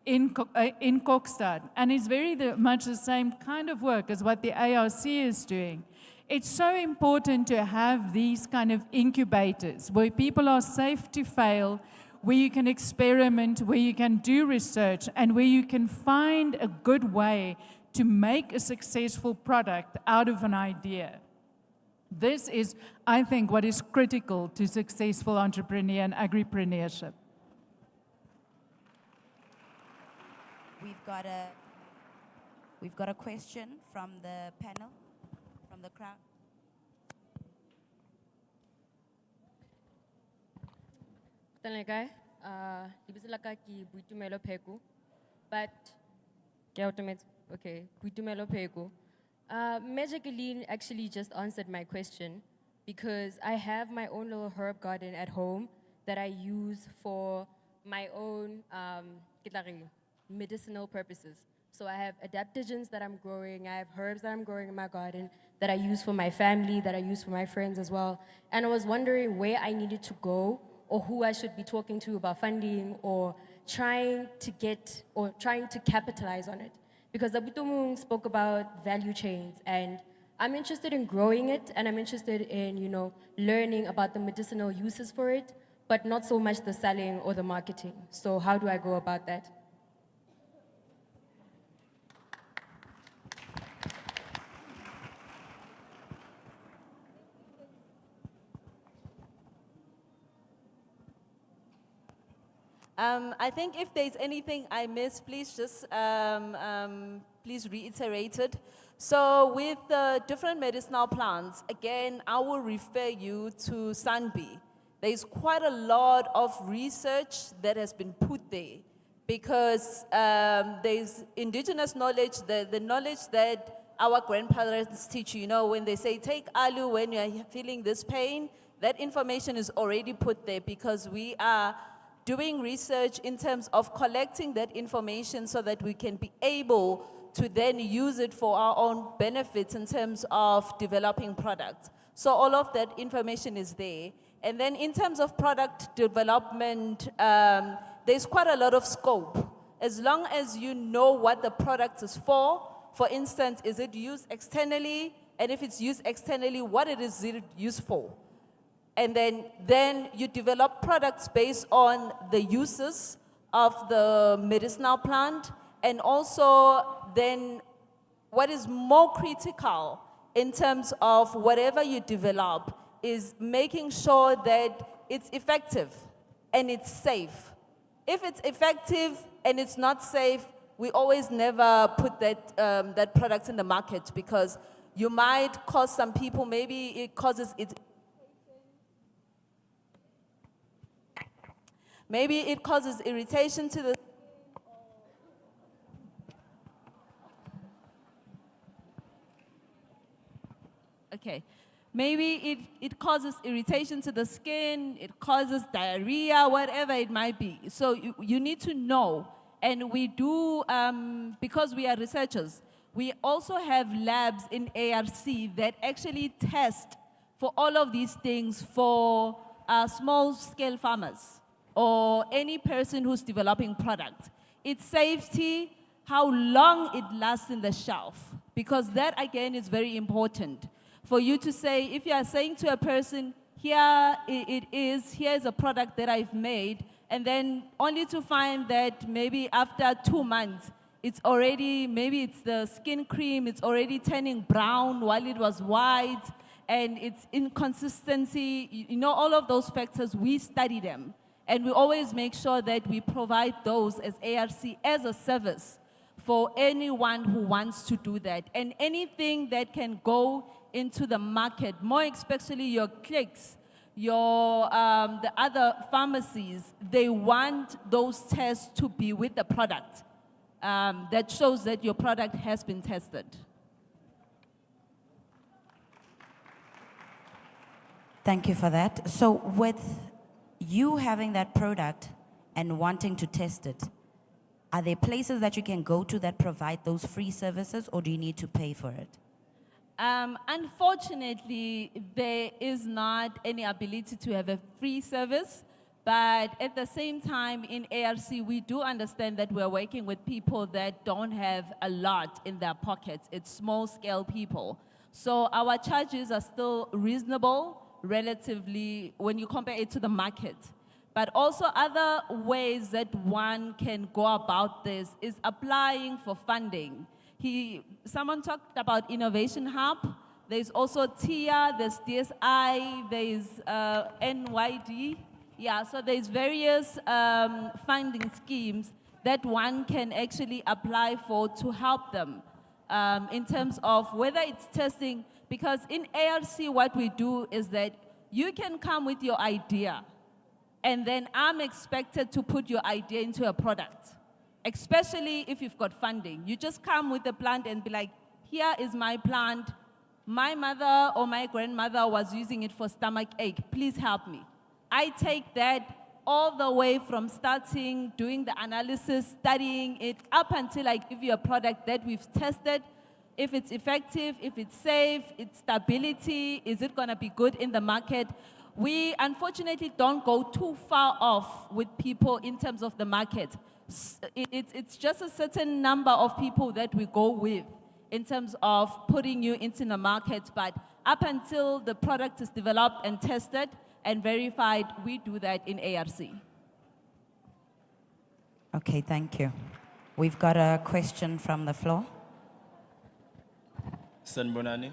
in Kokstad, and it's very much the same kind of work as what the ARC is doing. It's so important to have these kind of incubators where people are safe to fail, where you can experiment, where you can do research, and where you can find a good way to make a successful product out of an idea. This is, I think, what is critical to successful entrepreneur and agripreneurship. We've got a question from the panel, from the crowd. Okay, Kuitumelo Pego. Magically actually just answered my question because I have my own little herb garden at home that I use for my own medicinal purposes. So I have adaptogens that I'm growing, I have herbs that I'm growing in my garden that I use for my family, that I use for my friends as well. And I was wondering where I needed to go or who I should be talking to about funding or trying to capitalize on it. Because Abutumung spoke about value chains, and I'm interested in growing it, and I'm interested in, learning about the medicinal uses for it, but not so much the selling or the marketing. So how do I go about that? I think if there's anything I missed, please just please reiterate it. So with the different medicinal plants, again, I will refer you to Sanbi. There's quite a lot of research that has been put there because there's indigenous knowledge, the knowledge that our grandparents teach you, when they say take alu when you're feeling this pain, that information is already put there because we are doing research in terms of collecting that information so that we can be able to then use it for our own benefits in terms of developing products. So all of that information is there. And then in terms of product development, there's quite a lot of scope. As long as you know what the product is for instance, is it used externally? And if it's used externally, what it is used for? And then you develop products based on the uses of the medicinal plant. And also then what is more critical in terms of whatever you develop is making sure that it's effective and it's safe. If it's effective and it's not safe, we always never put that product in the market because you might cause some people, maybe it causes it. Maybe it causes irritation to the okay. Maybe it causes irritation to the skin, it causes diarrhea, whatever it might be. So you need to know. And we do, because we are researchers, we also have labs in ARC that actually test for all of these things for small-scale farmers or any person who's developing product. Its safety, how long it lasts in the shelf, because that again is very important. For you to say, if you are saying to a person, here it is, here's a product that I've made, and then only to find that maybe after 2 months, it's already, maybe it's the skin cream, it's already turning brown while it was white, and it's inconsistency, all of those factors, we study them. And we always make sure that we provide those as ARC as a service for anyone who wants to do that. And anything that can go into the market, more especially your clicks, the other pharmacies, they want those tests to be with the product. That shows that your product has been tested. Thank you for that. So with you having that product and wanting to test it, are there places that you can go to that provide those free services, or do you need to pay for it? Unfortunately, there is not any ability to have a free service, but at the same time in ARC, we do understand that we're working with people that don't have a lot in their pockets. It's small-scale people. So our charges are still reasonable, relatively, when you compare it to the market. But also other ways that one can go about this is applying for funding. Someone talked about Innovation Hub. There's also TIA, there's DSI, there's NYD. Yeah, so there's various funding schemes that one can actually apply for to help them in terms of whether it's testing, because in ARC what we do is that you can come with your idea, and then I'm expected to put your idea into a product, especially if you've got funding. You just come with a plant and be like, here is my plant. My mother or my grandmother was using it for stomach ache. Please help me. I take that all the way from starting, doing the analysis, studying it, up until I give you a product that we've tested, if it's effective, if it's safe, its stability, is it gonna be good in the market? We unfortunately don't go too far off with people in terms of the market. It's just a certain number of people that we go with in terms of putting you into the market, but up until the product is developed and tested and verified, we do that in ARC. Okay, thank you. We've got a question from the floor. Sanibonani,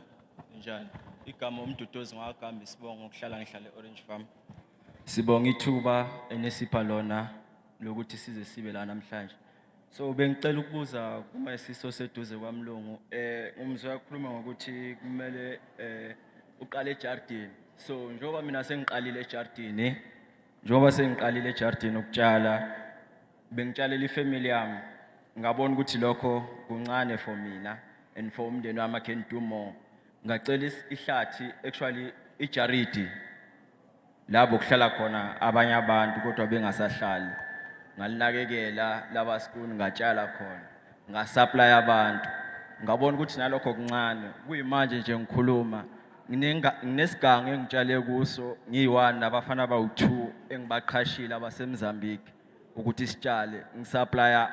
njani? Igama umduduzi ngakami sibonga ukuhlala ngihlale Orange Farm. Sibonga ithuba enesipha lona lokuthi size sibe la namhlanje. So bengicela ukubuza kuma isiso seduze kwamlungu umzwa yakhuluma ngokuthi kumele uqale ejardini. So njoba mina sengiqalile ejardini, njoba sengiqalile ejardini ukutshala, bengitshalela ifamily yami. Ngabona ukuthi lokho kuncane for mina and for umndeni wami I can do more. Ngacela ihlathi actually ijaridi labo kuhlala khona abanye abantu kodwa bengasahlali. Ngalinakekela laba skuni ngatshala khona, ngasupply abantu. Ngabona ukuthi nalokho kuncane. Kuyimanje nje ngikhuluma nginesigange engitshale kuso ngiyi1 nabafana abawu2 engibaqhashile abaseMozambique ukuthi sitshale ngisupplya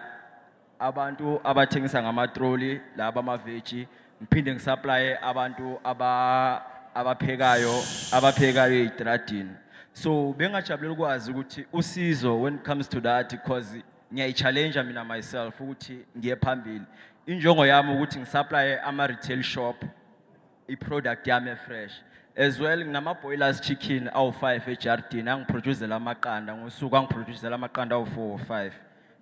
abantu abathengisa ngamatroli laba amaveji ngiphinde ngisupplye abantu abaphekayo eitradini. So bengajabulela ukwazi ukuthi usizo when it comes to that because ngiyayichallenge mina myself ukuthi ngiye phambili. Injongo yami ukuthi ngisupply ama retail shop iproduct yami fresh. As well nginama boilers chicken awu5 ejardini angiproducela amaqanda ngosuku angiproducela amaqanda awu4 or 5.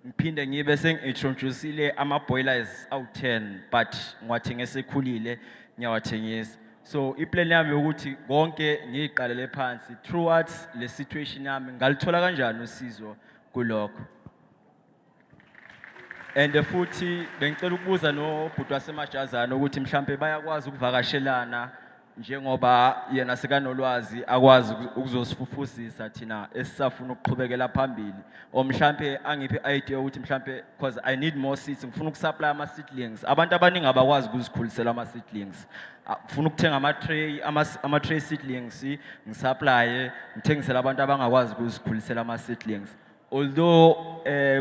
Ngiphinde ngibe sengintroduceile ama boilers awu10 but ngiwathengise ekhulile ngiyawathengisa. So iplan yami ukuthi konke ngiyiqalele phansi throughout le situation yami ngalithola kanjani usizo kulokho. And futhi bengicela ukubuza no bhuti wasemajazana ukuthi mhlambe bayakwazi ukuvakashelana njengoba yena sekanolwazi akwazi ukuzosifufuzisa thina esisafuna ukuqhubekela phambili. O mhlambe angiphe idea ukuthi mhlambe because I need more seeds ngifuna ukusupply ama seedlings. Abantu abaningi abakwazi ukuzikhulisela ama seedlings. Ngifuna ukuthenga ama tray seedlings ngisupply ngithengisela abantu abangakwazi ukuzikhulisela ama seedlings. Although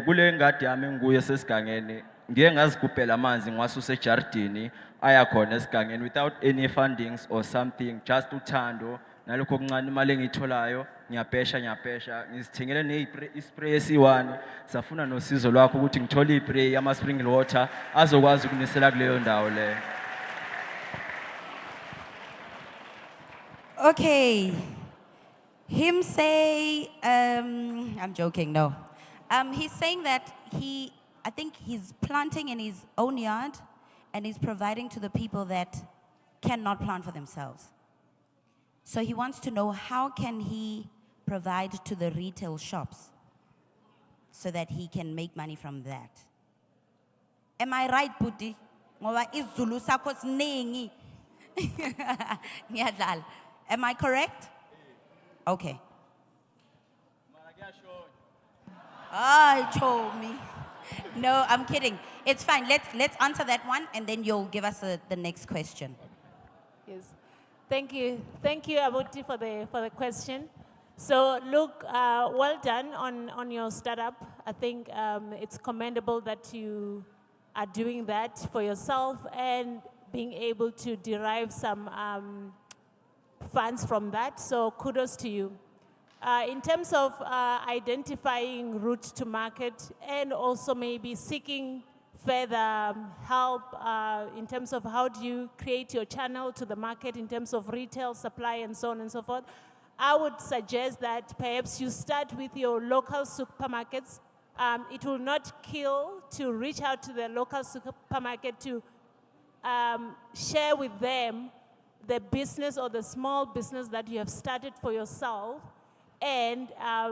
kule ngadi yami nguye sesigangeni ngiye ngazigubhela amanzi ngiwasuse ejardini ayakhona esigangeni without any fundings or something, just uthando nalokho okuncane imali engitholayo ngiyabhesha ngizithengele ne-spray esi1 safuna nosizo lwakho ukuthi ngithole ispray ama spring water azokwazi ukunisela kuleyo ndawo leyo. Okay. Him say, I'm joking, no. He's saying that I think he's planting in his own yard and he's providing to the people that cannot plant for themselves. So he wants to know how can he provide to the retail shops so that he can make money from that. Am I right, Puti? Ngoba isiZulu sakho siningi. Ngiyadlala. Am I correct? Okay. Ah, he told me. No, I'm kidding. It's fine. Let's answer that one, and then you'll give us the next question. Yes. Thank you, Abuti, for the question. So, look, well done on your startup. I think it's commendable that you are doing that for yourself and being able to derive some funds from that. So, kudos to you. In terms of identifying route to market and also maybe seeking further help in terms of how do you create your channel to the market in terms of retail supply and so on and so forth, I would suggest that perhaps you start with your local supermarkets. It will not kill to reach out to the local supermarket to share with them the business or the small business that you have started for yourself. And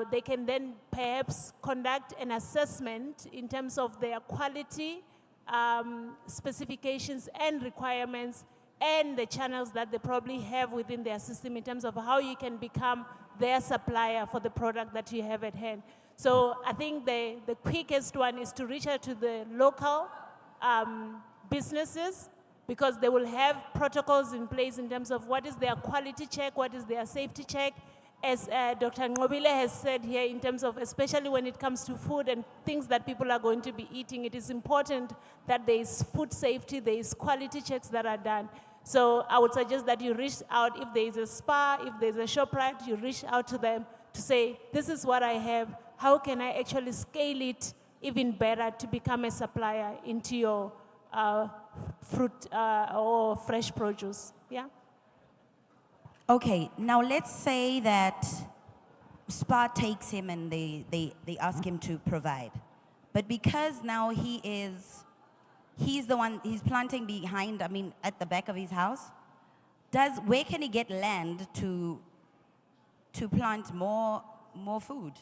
they can then perhaps conduct an assessment in terms of their quality, specifications and requirements, and the channels that they probably have within their system in terms of how you can become their supplier for the product that you have at hand. So I think the quickest one is to reach out to the local businesses, because they will have protocols in place in terms of what is their quality check, what is their safety check. As Dr. Ngobile has said here, in terms of, especially when it comes to food and things that people are going to be eating, it is important that there is food safety, there is quality checks that are done. So I would suggest that you reach out, if there is a spa, if there is a ShopRite, you reach out to them to say, this is what I have, how can I actually scale it even better to become a supplier into your fruit or fresh produce, yeah? Okay, now let's say that SPA takes him and they ask him to provide. But because now he's the one, he's planting behind, I mean, at the back of his house, where can he get land to plant more food?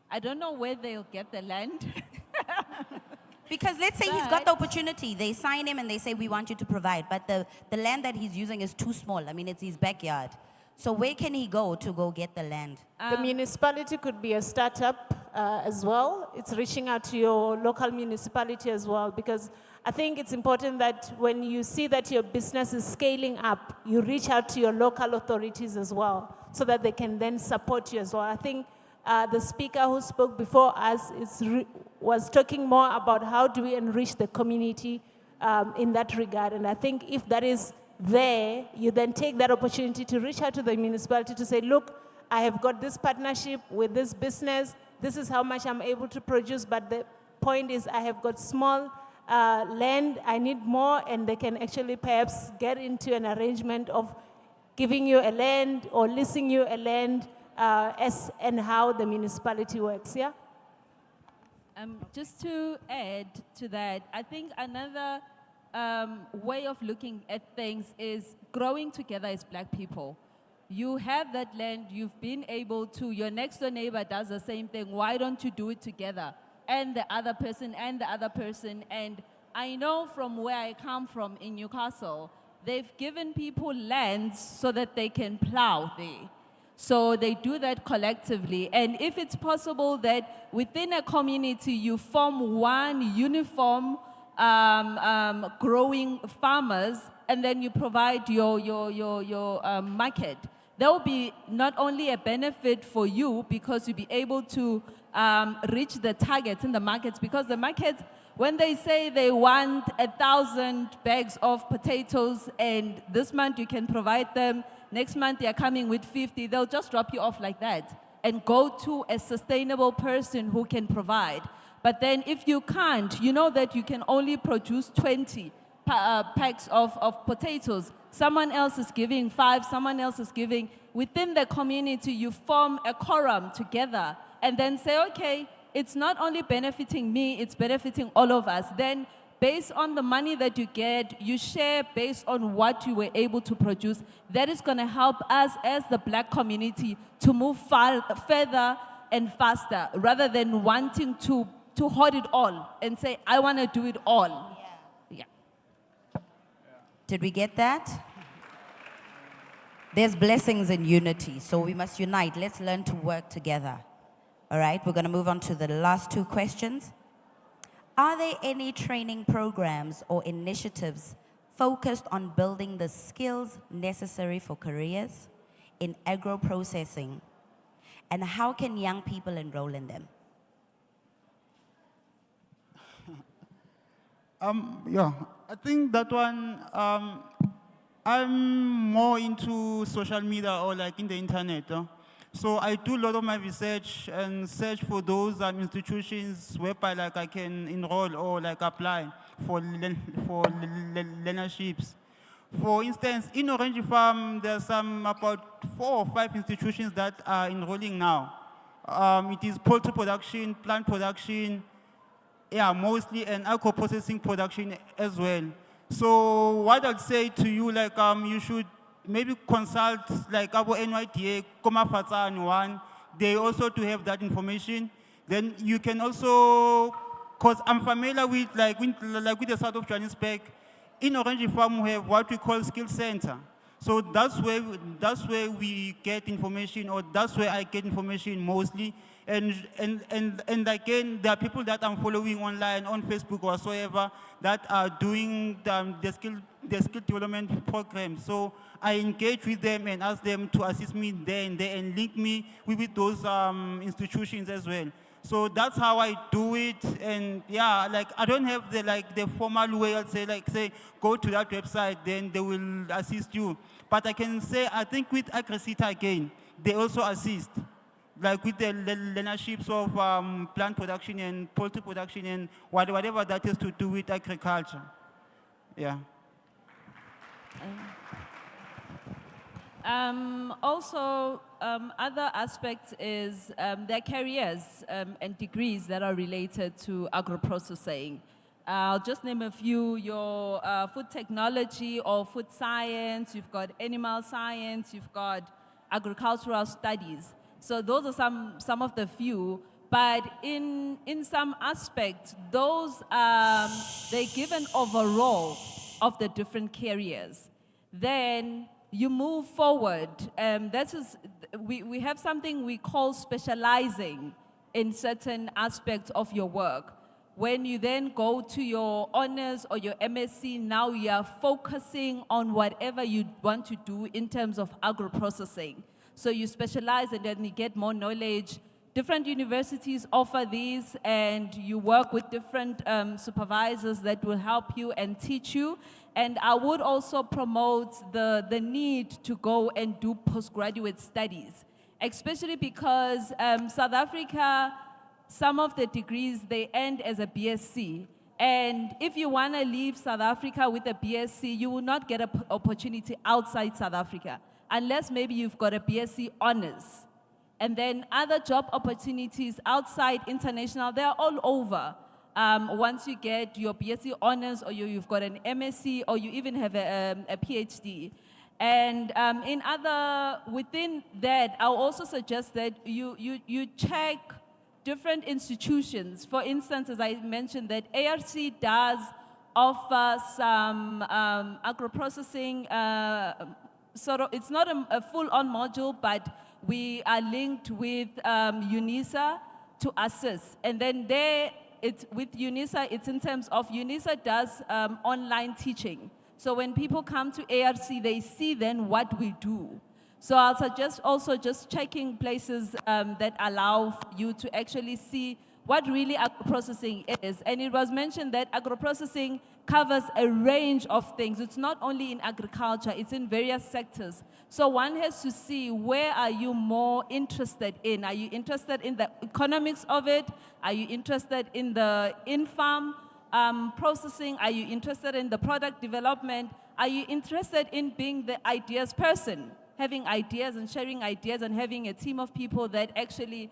I don't know where they'll get the land. Because let's say he's got the opportunity, they sign him and they say, we want you to provide, but the land that he's using is too small. I mean, it's his backyard. So where can he go to go get the land? The municipality could be a startup as well. It's reaching out to your local municipality as well, because I think it's important that when you see that your business is scaling up, you reach out to your local authorities as well, so that they can then support you as well. I think the speaker who spoke before us was talking more about how do we enrich the community in that regard. And I think if that is there, you then take that opportunity to reach out to the municipality to say, look, I have got this partnership with this business, this is how much I'm able to produce, but the point is I have got small land, I need more, and they can actually perhaps get into an arrangement of giving you a land or leasing you a land as and how the municipality works, yeah? Just to add to that, I think another way of looking at things is growing together as Black people. You have that land, you've been able to, your next door neighbor does the same thing, why don't you do it together? And the other person, and the other person. And I know from where I come from in Newcastle, they've given people lands so that they can plow there. So they do that collectively. And if it's possible that within a community you form one uniform growing farmers, and then you provide your market, there will be not only a benefit for you because you'll be able to reach the targets in the markets, because the markets, when they say they want 1,000 bags of potatoes and this month you can provide them, next month they're coming with 50, they'll just drop you off like that and go to a sustainable person who can provide. But then if you can't, you know that you can only produce 20 packs of potatoes. Someone else is giving 5, someone else is giving. Within the community, you form a quorum together and then say, okay, it's not only benefiting me, it's benefiting all of us. Then based on the money that you get, you share based on what you were able to produce. That is going to help us as the Black community to move further and faster, rather than wanting to hoard it all and say, I want to do it all. Yeah. Did we get that? There's blessings in unity, so we must unite. Let's learn to work together. All right, we're going to move on to the last 2 questions. Are there any training programs or initiatives focused on building the skills necessary for careers in agro-processing? And how can young people enroll in them? Yeah, I think that one, I'm more into social media or like in the internet. So I do a lot of my research and search for those institutions whereby like I can enroll or like apply for learnerships. For instance, in Orange Farm, there's about 4 or 5 institutions that are enrolling now. It is poultry production, plant production, yeah, mostly, and agro-processing production as well. So what I'd say to you, like, you should maybe consult like our NYDA, Koma Fatsan one. They also to have that information. Then you can also because I'm familiar with with the south of Johannesburg. In Orange Farm, we have what we call skill center. So that's where we get information, or that's where I get information mostly. And again, there are people that I'm following online, on Facebook or whatsoever, that are doing the skill development program. So I engage with them and ask them to assist me there and link me with those institutions as well. So that's how I do it. And yeah, I don't have the formal way. I'd say go to that website, then they will assist you. But I can say, I think with AgriSeta again, they also assist, with the learnerships of plant production and poultry production and whatever that is to do with agriculture. Yeah. Also, other aspects is their careers and degrees that are related to agro-processing. I'll just name a few: your food technology or food science, you've got animal science, you've got agricultural studies. So those are some of the few, but in some aspects, those, they give an overall of the different careers. Then you move forward. We have something we call specializing in certain aspects of your work. When you then go to your honors or your MSc, now you are focusing on whatever you want to do in terms of agro-processing. So you specialize and then you get more knowledge. Different universities offer these, and you work with different supervisors that will help you and teach you. And I would also promote the need to go and do postgraduate studies, especially because South Africa, some of the degrees, they end as a BSc. And if you want to leave South Africa with a BSc, you will not get an opportunity outside South Africa, unless maybe you've got a BSc honors. And then other job opportunities outside international, they're all over. Once you get your BSc honors, or you've got an MSc, or you even have a PhD. And within that, I'll also suggest that you check different institutions. For instance, as I mentioned, that ARC does offer some agro-processing, it's not a full-on module, but we are linked with UNISA to assist. And then with UNISA, it's in terms of UNISA does online teaching. So when people come to ARC, they see then what we do. So I'll suggest also just checking places that allow you to actually see what really agro-processing is. And it was mentioned that agro-processing covers a range of things. It's not only in agriculture, it's in various sectors. So one has to see, where are you more interested in? Are you interested in the economics of it? Are you interested in the in-farm processing? Are you interested in the product development? Are you interested in being the ideas person? Having ideas and sharing ideas and having a team of people that actually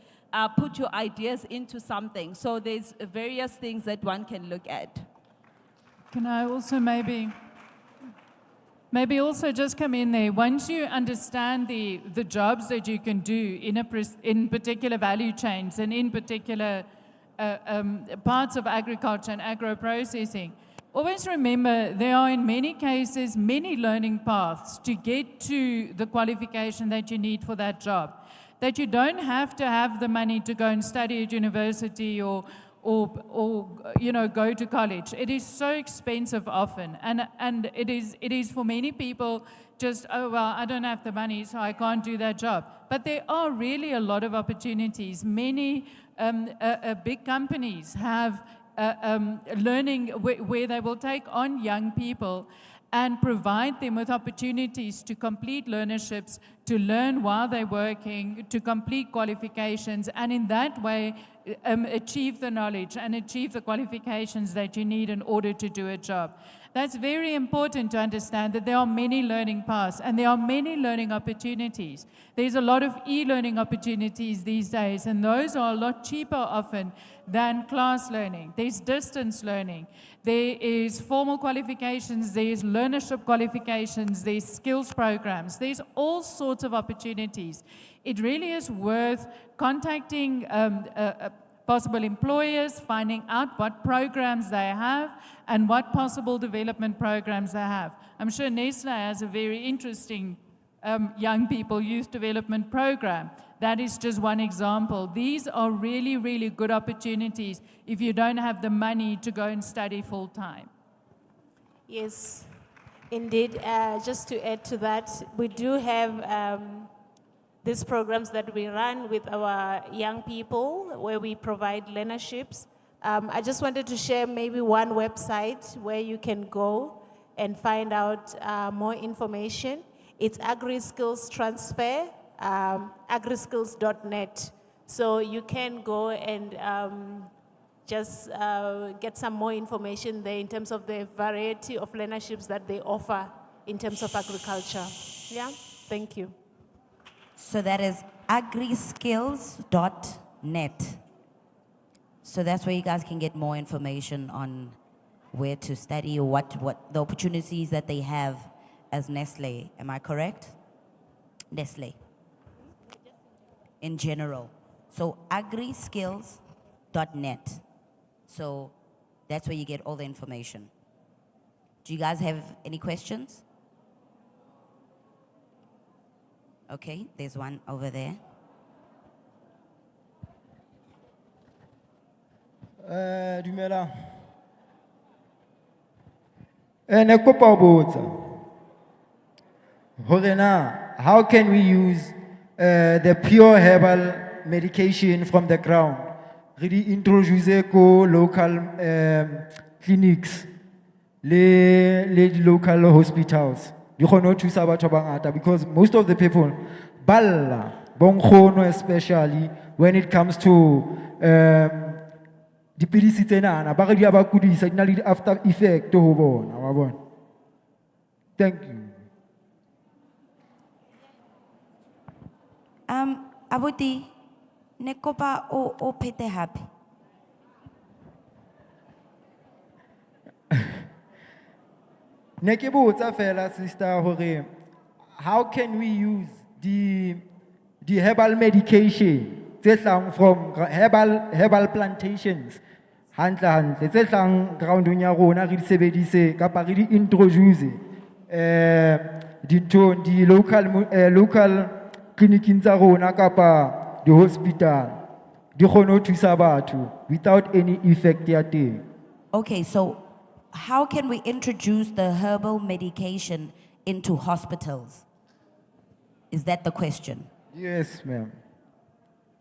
put your ideas into something. So there's various things that one can look at. Can I also maybe also just come in there? Once you understand the jobs that you can do in particular value chains and in particular parts of agriculture and agro-processing, always remember there are in many cases many learning paths to get to the qualification that you need for that job. That you don't have to have the money to go and study at university or go to college. It is so expensive often, and it is for many people just, oh well, I don't have the money, so I can't do that job. But there are really a lot of opportunities. Many big companies have learning where they will take on young people and provide them with opportunities to complete learnerships, to learn while they're working, to complete qualifications, and in that way achieve the knowledge and achieve the qualifications that you need in order to do a job. That's very important to understand, that there are many learning paths and there are many learning opportunities. There's a lot of e-learning opportunities these days, and those are a lot cheaper often than class learning. There's distance learning. There is formal qualifications, there's learnership qualifications, there's skills programs, there's all sorts of opportunities. It really is worth contacting possible employers, finding out what programs they have and what possible development programs they have. I'm sure Nestle has a very interesting young people youth development program. That is just one example. These are really, really good opportunities if you don't have the money to go and study full time. Yes, indeed. Just to add to that, we do have these programs that we run with our young people where we provide learnerships. I just wanted to share maybe one website where you can go and find out more information. It's AgriSkills Transfer, agriskills.net. So you can go and just get some more information there in terms of the variety of learnerships that they offer in terms of agriculture. Yeah, thank you. So that is agriskills.net. So that's where you guys can get more information on where to study or what the opportunities that they have as Nestle. Am I correct? Nestle. In general. So agriskills.net. So that's where you get all the information. Do you guys have any questions? Okay, there's one over there. Dumela. Ne kopa ho botsa hore na, how can we use the pure herbal medication from the ground? Really introduce ko local clinics, le local hospitals. Di kgone ho thusa batho ba bangata, because most of the people, balla, bonkgono especially, when it comes to dipidisi tsenana, ba re di a ba kudisa, di na le after effect ho bona, wa bona. Thank you. Abuti, ne kopa o phete hape. Ne ke botsa fela sister hore, how can we use the herbal medication tse hlahang from herbal plantations hantle tse hlahang groundong ya rona, re di sebedise kapa re di introduce di local clinic tsa rona kapa di hospital di kgone ho thusa batho without any effect ya teng. Okay, so how can we introduce the herbal medication into hospitals? Is that the question? Yes, ma'am.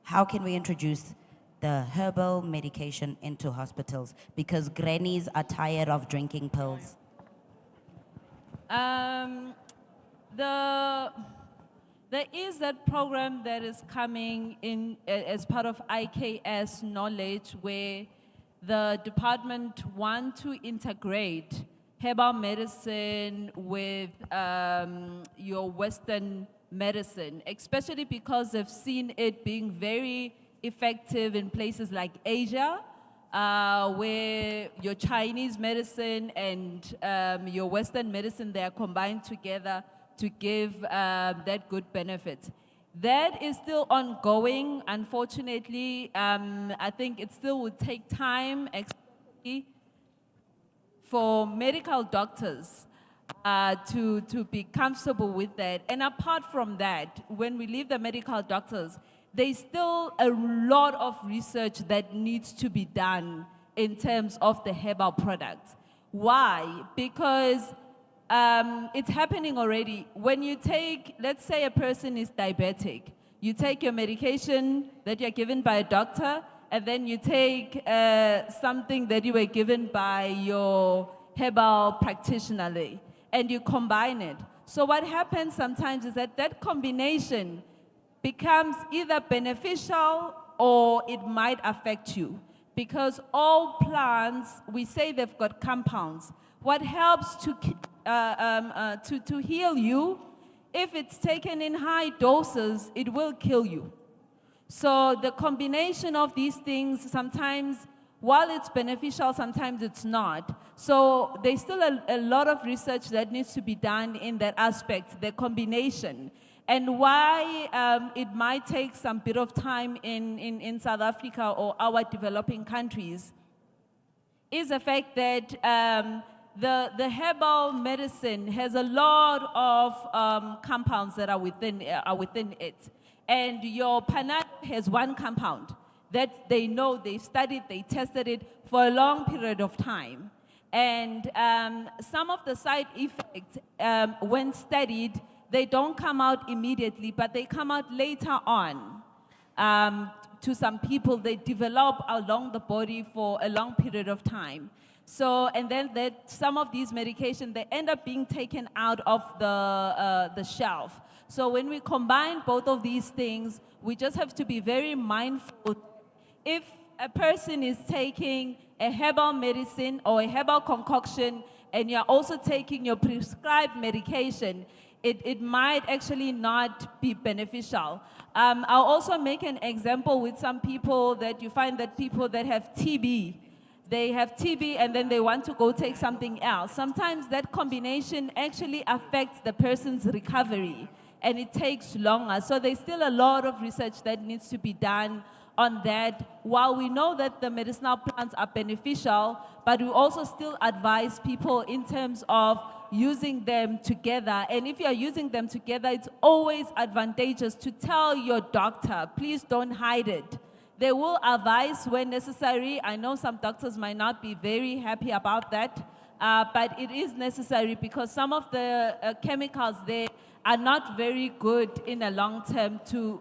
How can we introduce the herbal medication into hospitals? Because grannies are tired of drinking pills. There is that program that is coming in as part of IKS Knowledge, where the department want to integrate herbal medicine with your Western medicine, especially because they've seen it being very effective in places like Asia, where your Chinese medicine and your Western medicine, they are combined together to give that good benefit. That is still ongoing, unfortunately. I think it still would take time, especially for medical doctors to be comfortable with that. And apart from that, when we leave the medical doctors, there's still a lot of research that needs to be done in terms of the herbal products. Why? Because it's happening already. When you take, let's say a person is diabetic, you take your medication that you're given by a doctor, and then you take something that you were given by your herbal practitioner, and you combine it. So what happens sometimes is that that combination becomes either beneficial or it might affect you. Because all plants, we say they've got compounds. What helps to heal you, if it's taken in high doses, it will kill you. So the combination of these things, sometimes, while it's beneficial, sometimes it's not. So there's still a lot of research that needs to be done in that aspect, the combination. And why it might take some bit of time in South Africa or our developing countries is the fact that the herbal medicine has a lot of compounds that are within it. And your panel has one compound that they know, they've studied, they tested it for a long period of time. And some of the side effects, when studied, they don't come out immediately, but they come out later on. To some people, they develop along the body for a long period of time. So, and then some of these medications, they end up being taken out of the shelf. So when we combine both of these things, we just have to be very mindful. If a person is taking a herbal medicine or a herbal concoction, and you're also taking your prescribed medication, it might actually not be beneficial. I'll also make an example with some people that you find that people that have TB, they have TB and then they want to go take something else. Sometimes that combination actually affects the person's recovery and it takes longer. So there's still a lot of research that needs to be done on that. While we know that the medicinal plants are beneficial, but we also still advise people in terms of using them together. And if you're using them together, it's always advantageous to tell your doctor, please don't hide it. They will advise when necessary. I know some doctors might not be very happy about that, but it is necessary because some of the chemicals there are not very good in a long term to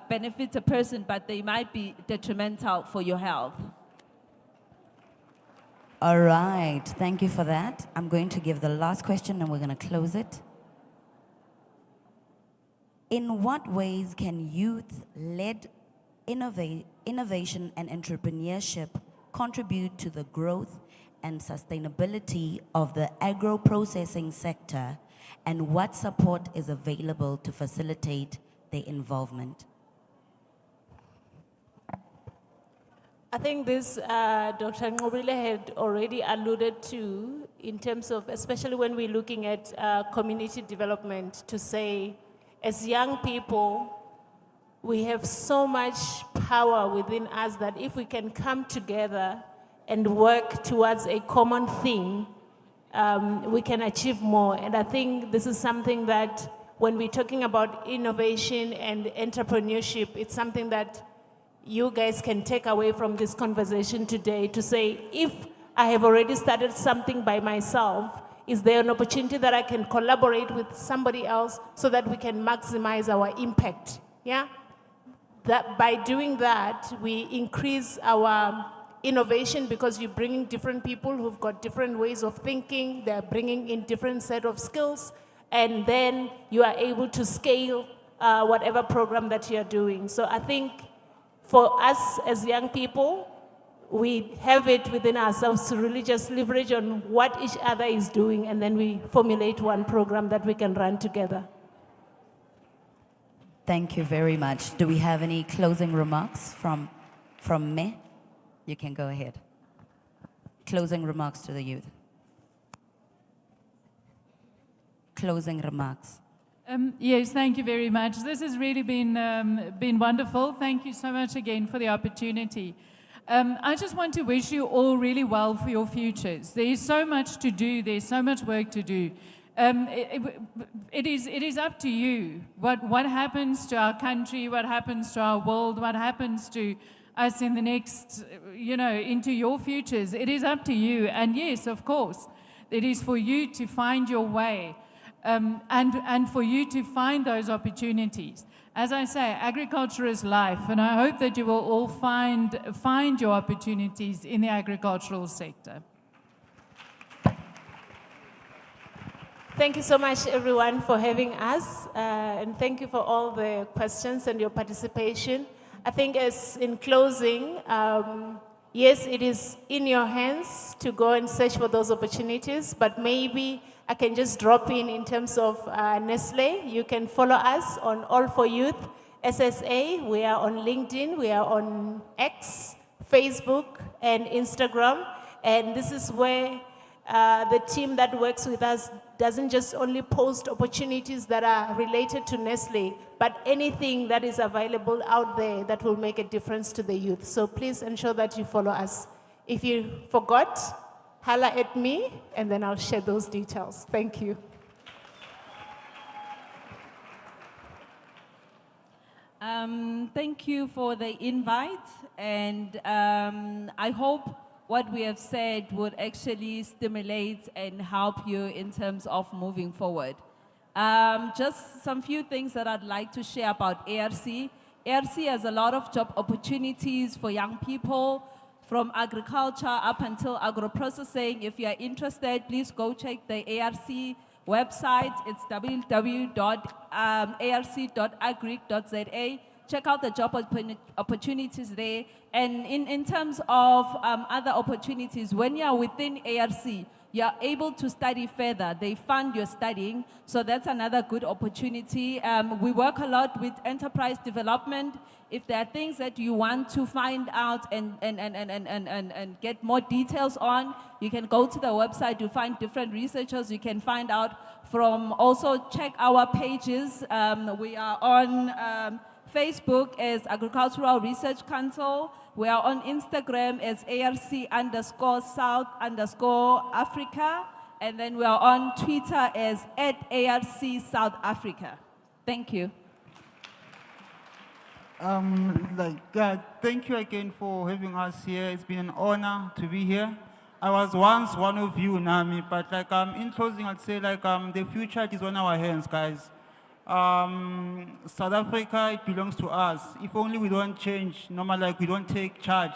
benefit a person, but they might be detrimental for your health. All right, thank you for that. I'm going to give the last question and we're going to close it. In what ways can youth-led innovation and entrepreneurship contribute to the growth and sustainability of the agro-processing sector, and what support is available to facilitate their involvement? I think this Dr. Ngobile had already alluded to in terms of, especially when we're looking at community development, to say, as young people, we have so much power within us that if we can come together and work towards a common thing, we can achieve more. And I think this is something that when we're talking about innovation and entrepreneurship, it's something that you guys can take away from this conversation today to say, if I have already started something by myself, is there an opportunity that I can collaborate with somebody else so that we can maximize our impact? Yeah? That by doing that, we increase our innovation because you're bringing different people who've got different ways of thinking, they're bringing in different set of skills, and then you are able to scale whatever program that you're doing. So I think for us as young people, we have it within ourselves to really just leverage on what each other is doing, and then we formulate one program that we can run together. Thank you very much. Do we have any closing remarks from me? You can go ahead. Closing remarks to the youth. Closing remarks. Yes, thank you very much. This has really been wonderful. Thank you so much again for the opportunity. I just want to wish you all really well for your futures. There is so much to do. There's so much work to do. It is up to you. What happens to our country, what happens to our world, what happens to us in the next, into your futures. It is up to you. And yes, of course, it is for you to find your way. And for you to find those opportunities. As I say, agriculture is life, and I hope that you will all find your opportunities in the agricultural sector. Thank you so much, everyone, for having us, and thank you for all the questions and your participation. I think as in closing, yes, it is in your hands to go and search for those opportunities, but maybe I can just drop in terms of Nestle. You can follow us on All for Youth, SSA. We are on LinkedIn, we are on X, Facebook, and Instagram. And this is where the team that works with us doesn't just only post opportunities that are related to Nestle, but anything that is available out there that will make a difference to the youth. So please ensure that you follow us. If you forgot, holla at me, and then I'll share those details. Thank you. Thank you for the invite, and I hope what we have said would actually stimulate and help you in terms of moving forward. Just some few things that I'd like to share about ARC. ARC has a lot of job opportunities for young people, from agriculture up until agro-processing. If you are interested, please go check the ARC website. It's www.arc.agric.za. Check out the job opportunities there. And in terms of other opportunities, when you are within ARC, you are able to study further. They fund your studying, so that's another good opportunity. We work a lot with enterprise development. If there are things that you want to find out and get more details on, you can go to the website to find different researchers. You can find out from, also check our pages. We are on Facebook as Agricultural Research Council. We are on Instagram as ARC_South_Africa. And then we are on Twitter as @ARC South Africa. Thank you. Thank you again for having us here. It's been an honor to be here. I was once one of you, Nami, but in closing, I'd say the future is on our hands, guys. South Africa, it belongs to us. If only we don't change, we don't take charge,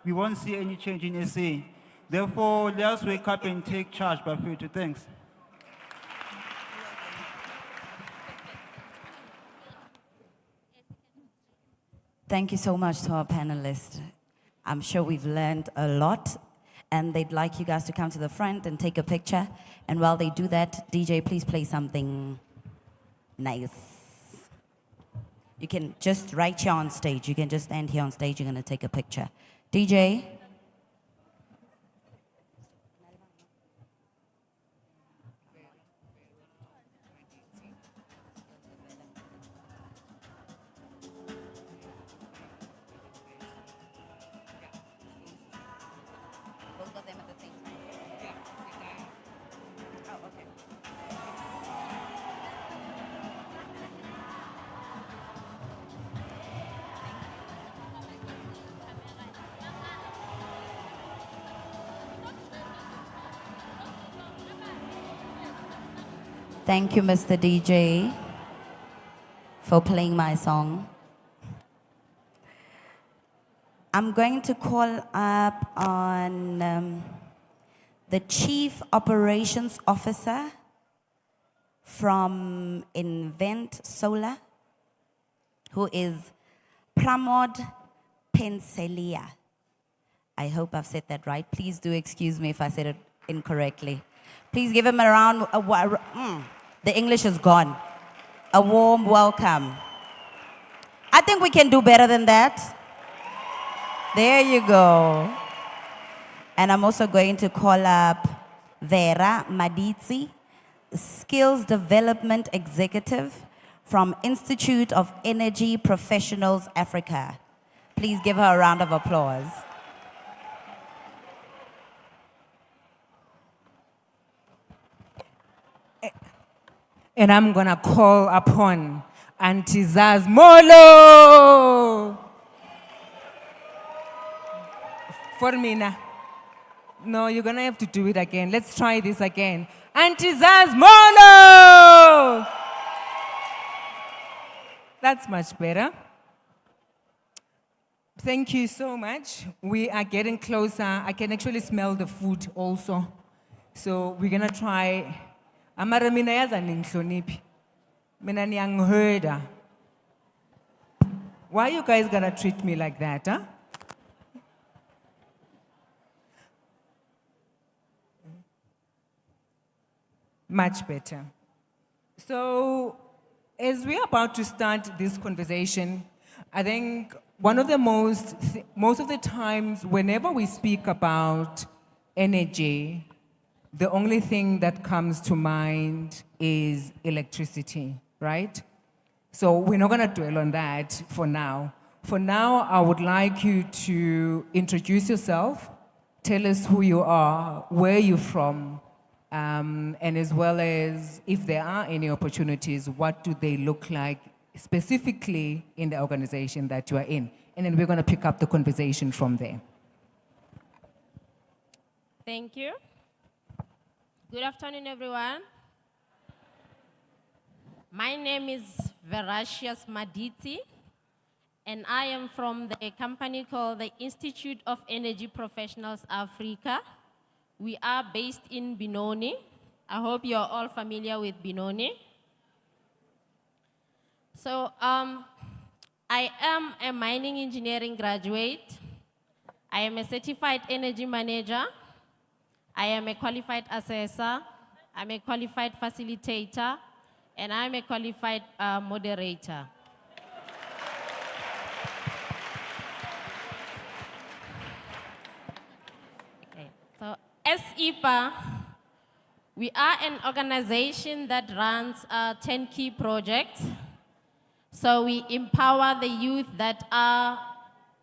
we won't see any change in SA. Therefore, let us wake up and take charge, Bafethu. Thanks. Thank you so much to our panelists. I'm sure we've learned a lot, and they'd like you guys to come to the front and take a picture. And while they do that, DJ, please play something nice. You can just right here on stage. You can just stand here on stage. You're going to take a picture. DJ. Thank you, Mr. DJ, for playing my song. I'm going to call up on the Chief Operations Officer from Invent Solar, who is Pramod Penselia. I hope I've said that right. Please do excuse me if I said it incorrectly. Please give him a round. The English is gone. A warm welcome. I think we can do better than that. There you go. And I'm also going to call up Vera Maditsi, Skills Development Executive from Institute of Energy Professionals Africa. Please give her a round of applause. And I'm gonna call upon Auntie Zaz Molo. For me now. No, you're gonna have to do it again. Let's try this again. Auntie Zaz Molo. That's much better. Thank you so much. We are getting closer. I can actually smell the food also. So we're gonna try. Amara mina yaza ningihloniphi. Mina niyangihurda. Why you guys gonna treat me like that, huh? Much better. So, as we're about to start this conversation, I think one of the most of the times whenever we speak about energy, the only thing that comes to mind is electricity, right? So we're not going to dwell on that for now. For now, I would like you to introduce yourself, tell us who you are, where you're from, and as well as if there are any opportunities, what do they look like specifically in the organization that you are in? And then we're going to pick up the conversation from there. Thank you. Good afternoon, everyone. My name is Verasius Maditi, and I am from the company called the Institute of Energy Professionals Africa. We are based in Benoni. I hope you're all familiar with Benoni. So I am a mining engineering graduate. I am a certified energy manager. I am a qualified assessor. I'm a qualified facilitator. And I'm a qualified moderator. Okay. So as EPA, we are an organization that runs 10 key projects. So we empower the youth that are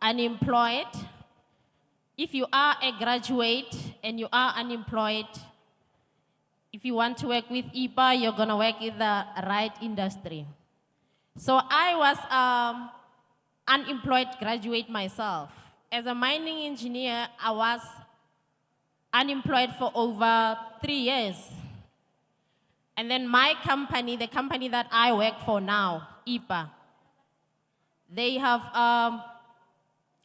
unemployed. If you are a graduate and you are unemployed, if you want to work with EPA, you're going to work in the right industry. So I was unemployed graduate myself. As a mining engineer, I was unemployed for over 3 years. And then my company, the company that I work for now, EPA, they have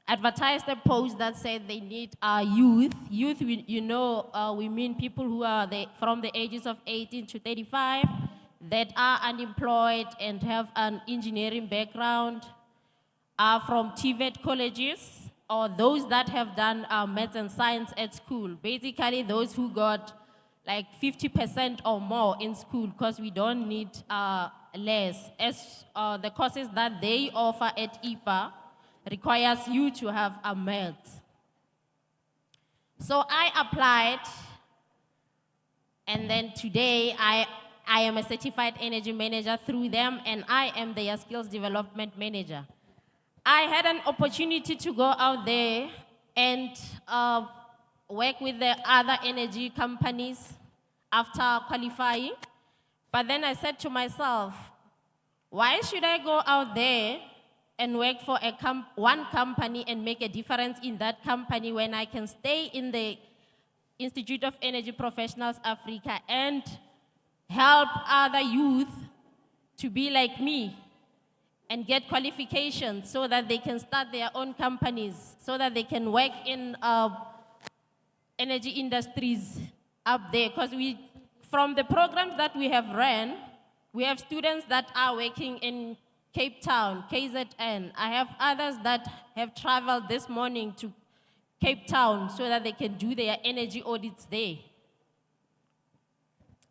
advertised a post that said they need youth. Youth, we mean people who are from the ages of 18 to 35 that are unemployed and have an engineering background, are from TVET colleges, or those that have done maths and science at school. Basically, those who got like 50% or more in school, because we don't need less. As the courses that they offer at EPA requires you to have a math. So I applied, and then today I am a certified energy manager through them, and I am their skills development manager. I had an opportunity to go out there and work with the other energy companies after qualifying, but then I said to myself, why should I go out there and work for one company and make a difference in that company when I can stay in the Institute of Energy Professionals Africa and help other youth to be like me and get qualifications so that they can start their own companies, so that they can work in energy industries up there. Because from the programs that we have ran, we have students that are working in Cape Town, KZN. I have others that have traveled this morning to Cape Town so that they can do their energy audits there.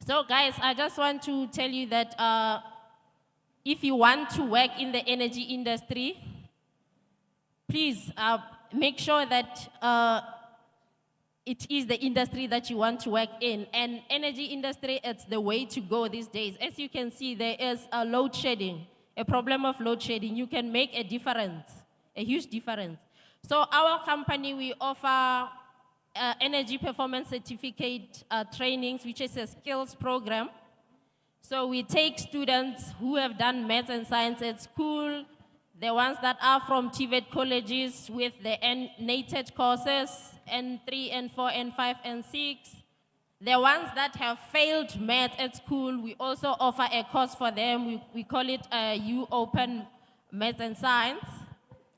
So guys, I just want to tell you that if you want to work in the energy industry, please make sure that it is the industry that you want to work in. And energy industry, it's the way to go these days. As you can see, there is a load shedding. A problem of load shedding, you can make a difference, a huge difference. So our company, we offer energy performance certificate trainings, which is a skills program. So we take students who have done maths and science at school, the ones that are from TVET colleges with the NATED courses, N3, N4, N5, N6. The ones that have failed math at school, we also offer a course for them. We call it U Open Math and Science,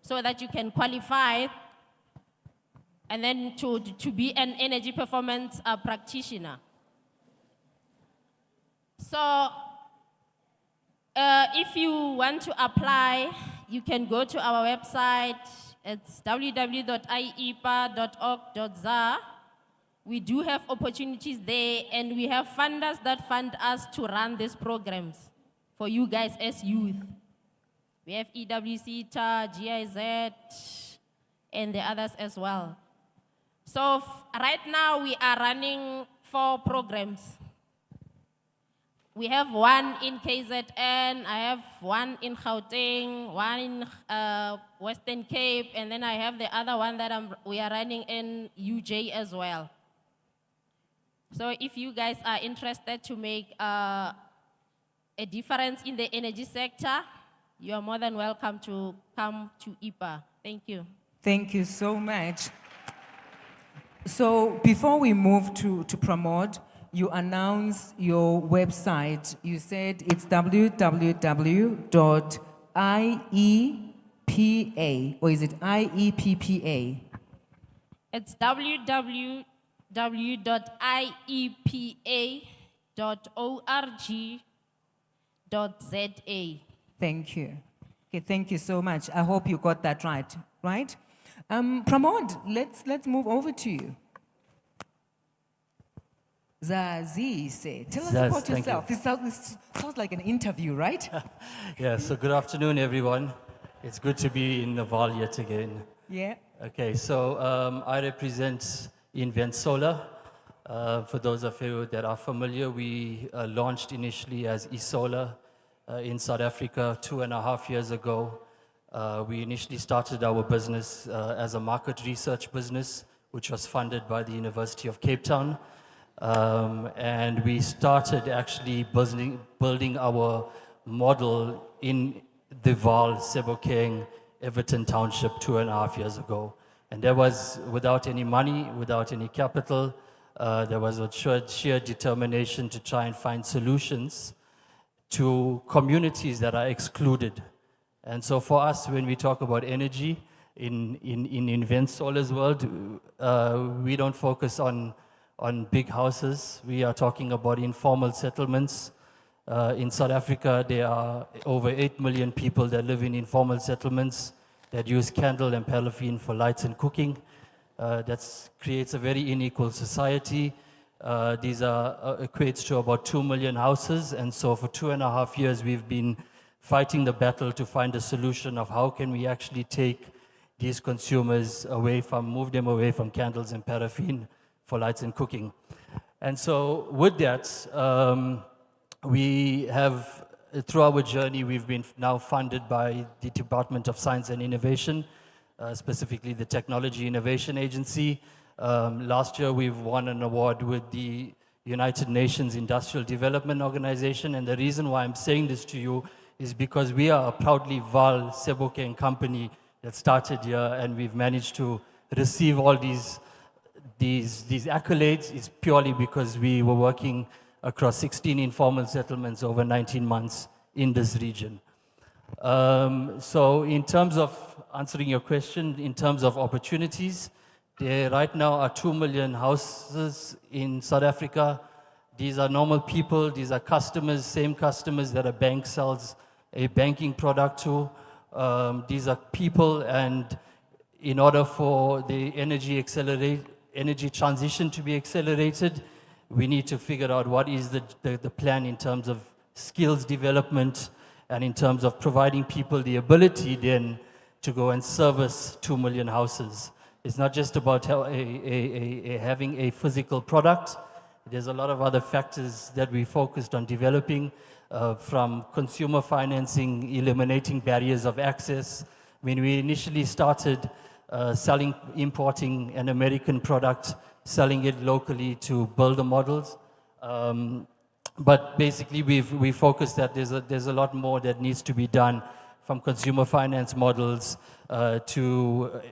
so that you can qualify and then to be an energy performance practitioner. So if you want to apply, you can go to our website. It's www.iepa.org.za. We do have opportunities there, and we have funders that fund us to run these programs for you guys as youth. We have EWC, GIZ, and the others as well. So right now we are running 4 programs. We have one in KZN, I have one in Gauteng, one in Western Cape, and then I have the other one that we are running in UJ as well. So if you guys are interested to make a difference in the energy sector, you are more than welcome to come to IPA. Thank you. Thank you so much. So before we move to promote, you announce your website. You said it's www.IEPA, or is it IEPPA? It's www.iepa.org.za. Thank you. Okay, thank you so much. I hope you got that right, right? Pramod, let's move over to you. Zazi, tell us Yes, about thank yourself. This sounds like an interview, right? Yeah, so good afternoon, everyone. It's good to be in Naval yet again. Yeah. Okay, so I represent Invent Solar. For those of you that are familiar, we launched initially as eSolar in South Africa 2.5 years ago. We initially started our business as a market research business, which was funded by the University of Cape Town. And we started actually building our model in the Vaal, Sebokeng, Everton Township 2.5 years ago. And that was without any money, without any capital. There was a sheer determination to try and find solutions to communities that are excluded. And so for us, when we talk about energy in Invent Solar's world, we don't focus on big houses. We are talking about informal settlements. In South Africa, there are over 8 million people that live in informal settlements that use candle and paraffin for lights and cooking. That creates a very unequal society. These equates to about 2 million houses. And so for 2.5 years, we've been fighting the battle to find a solution of how can we actually take these consumers move them away from candles and paraffin for lights and cooking. And so with that, we have, through our journey, we've been now funded by the Department of Science and Innovation, specifically the Technology Innovation Agency. Last year, we've won an award with the United Nations Industrial Development Organization. And the reason why I'm saying this to you is because we are a proudly Vaal Sebokeng company that started here, and we've managed to receive all these accolades is purely because we were working across 16 informal settlements over 19 months in this region. So in terms of answering your question, in terms of opportunities, there right now are 2 million houses in South Africa. These are normal people, these are customers, same customers that a bank sells a banking product to. These are people, and in order for the energy transition to be accelerated, we need to figure out what is the plan in terms of skills development and in terms of providing people the ability then to go and service 2 million houses. It's not just about having a physical product. There's a lot of other factors that we focused on developing, from consumer financing, eliminating barriers of access. When we initially started importing an American product, selling it locally to build the models. But basically, we focused that there's a lot more that needs to be done, from consumer finance models to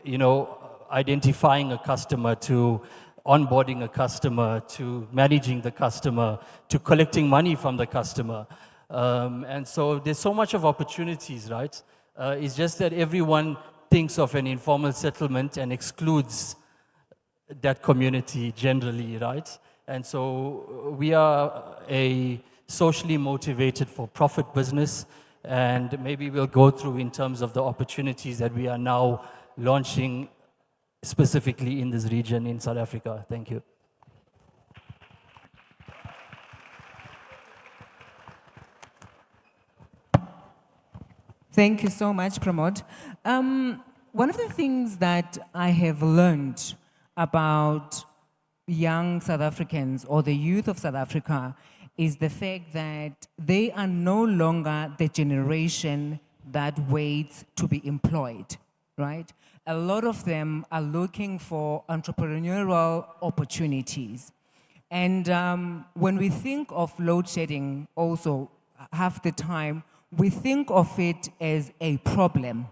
identifying a customer, to onboarding a customer, to managing the customer, to collecting money from the customer. And so there's so much of opportunities, right? It's just that everyone thinks of an informal settlement and excludes that community generally, right? And so we are a socially motivated for-profit business, and maybe we'll go through in terms of the opportunities that we are now launching specifically in this region in South Africa. Thank you. Thank you so much, Pramod. One of the things that I have learned about young South Africans or the youth of South Africa is the fact that they are no longer the generation that waits to be employed, right? A lot of them are looking for entrepreneurial opportunities. And when we think of load shedding also, half the time, we think of it as a problem.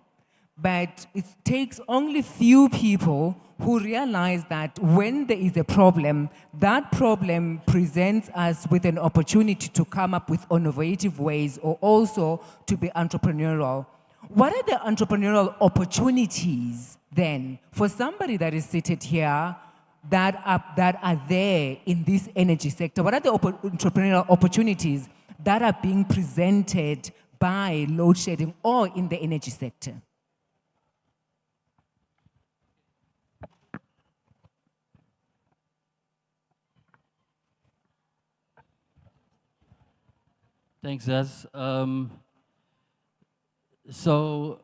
But it takes only few people who realize that when there is a problem, that problem presents us with an opportunity to come up with innovative ways or also to be entrepreneurial. What are the entrepreneurial opportunities then for somebody that is seated here that are there in this energy sector? What are the entrepreneurial opportunities that are being presented by load shedding or in the energy sector? Thanks, Zaz. So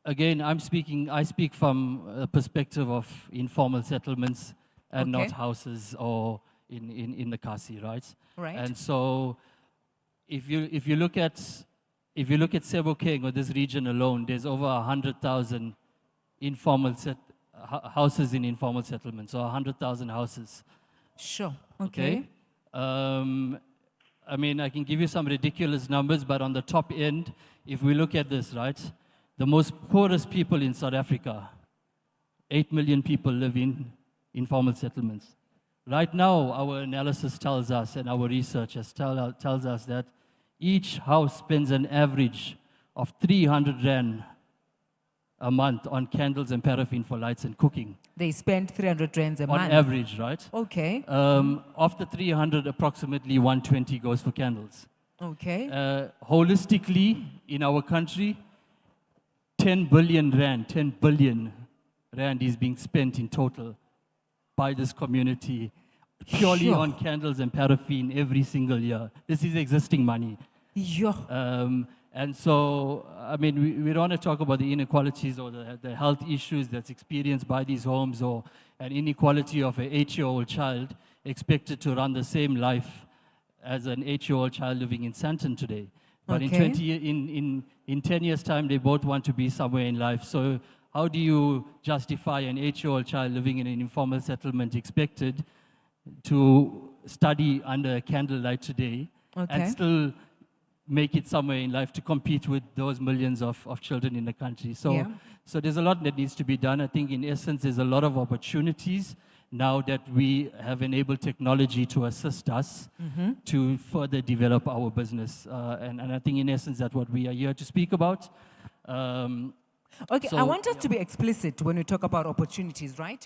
again, I speak from a perspective of informal settlements and Okay. not houses or in the Kasi, right? Right. And so if you look at Sebokeng or this region alone, there's over 100,000 informal houses in informal settlements, or 100,000 houses. Sure. Okay. I mean, I can give you some ridiculous numbers, but on the top end, if we look at this, right, the most poorest people in South Africa, 8 million people live in informal settlements. Right now, our analysis tells us, and our researchers tells us that each house spends an average of 300 Rand a month on candles and paraffin for lights and cooking. They spend 300 Rands a month? On average, right? Okay. Of the 300, approximately 120 goes for candles. Okay. Holistically, in our country, 10 billion Rand is being spent in total by this community purely Sure. on candles and paraffin every single year. This is existing money. Yeah. And so, I mean, we don't want to talk about the inequalities or the health issues that's experienced by these homes, or an inequality of an 8-year-old child expected to run the same life as an 8-year-old child living in Sandton today. But Okay. in 10 years' time, they both want to be somewhere in life. So how do you justify an 8-year-old child living in an informal settlement expected to study under a candlelight today Okay. and still make it somewhere in life to compete with those millions of children in the country? So, Yeah. so there's a lot that needs to be done. I think in essence, there's a lot of opportunities now that we have enabled technology to assist us Mhm. to further develop our business. And I think in essence, that's what we are here to speak about. Okay, I So- want us to be explicit when we talk about opportunities, right?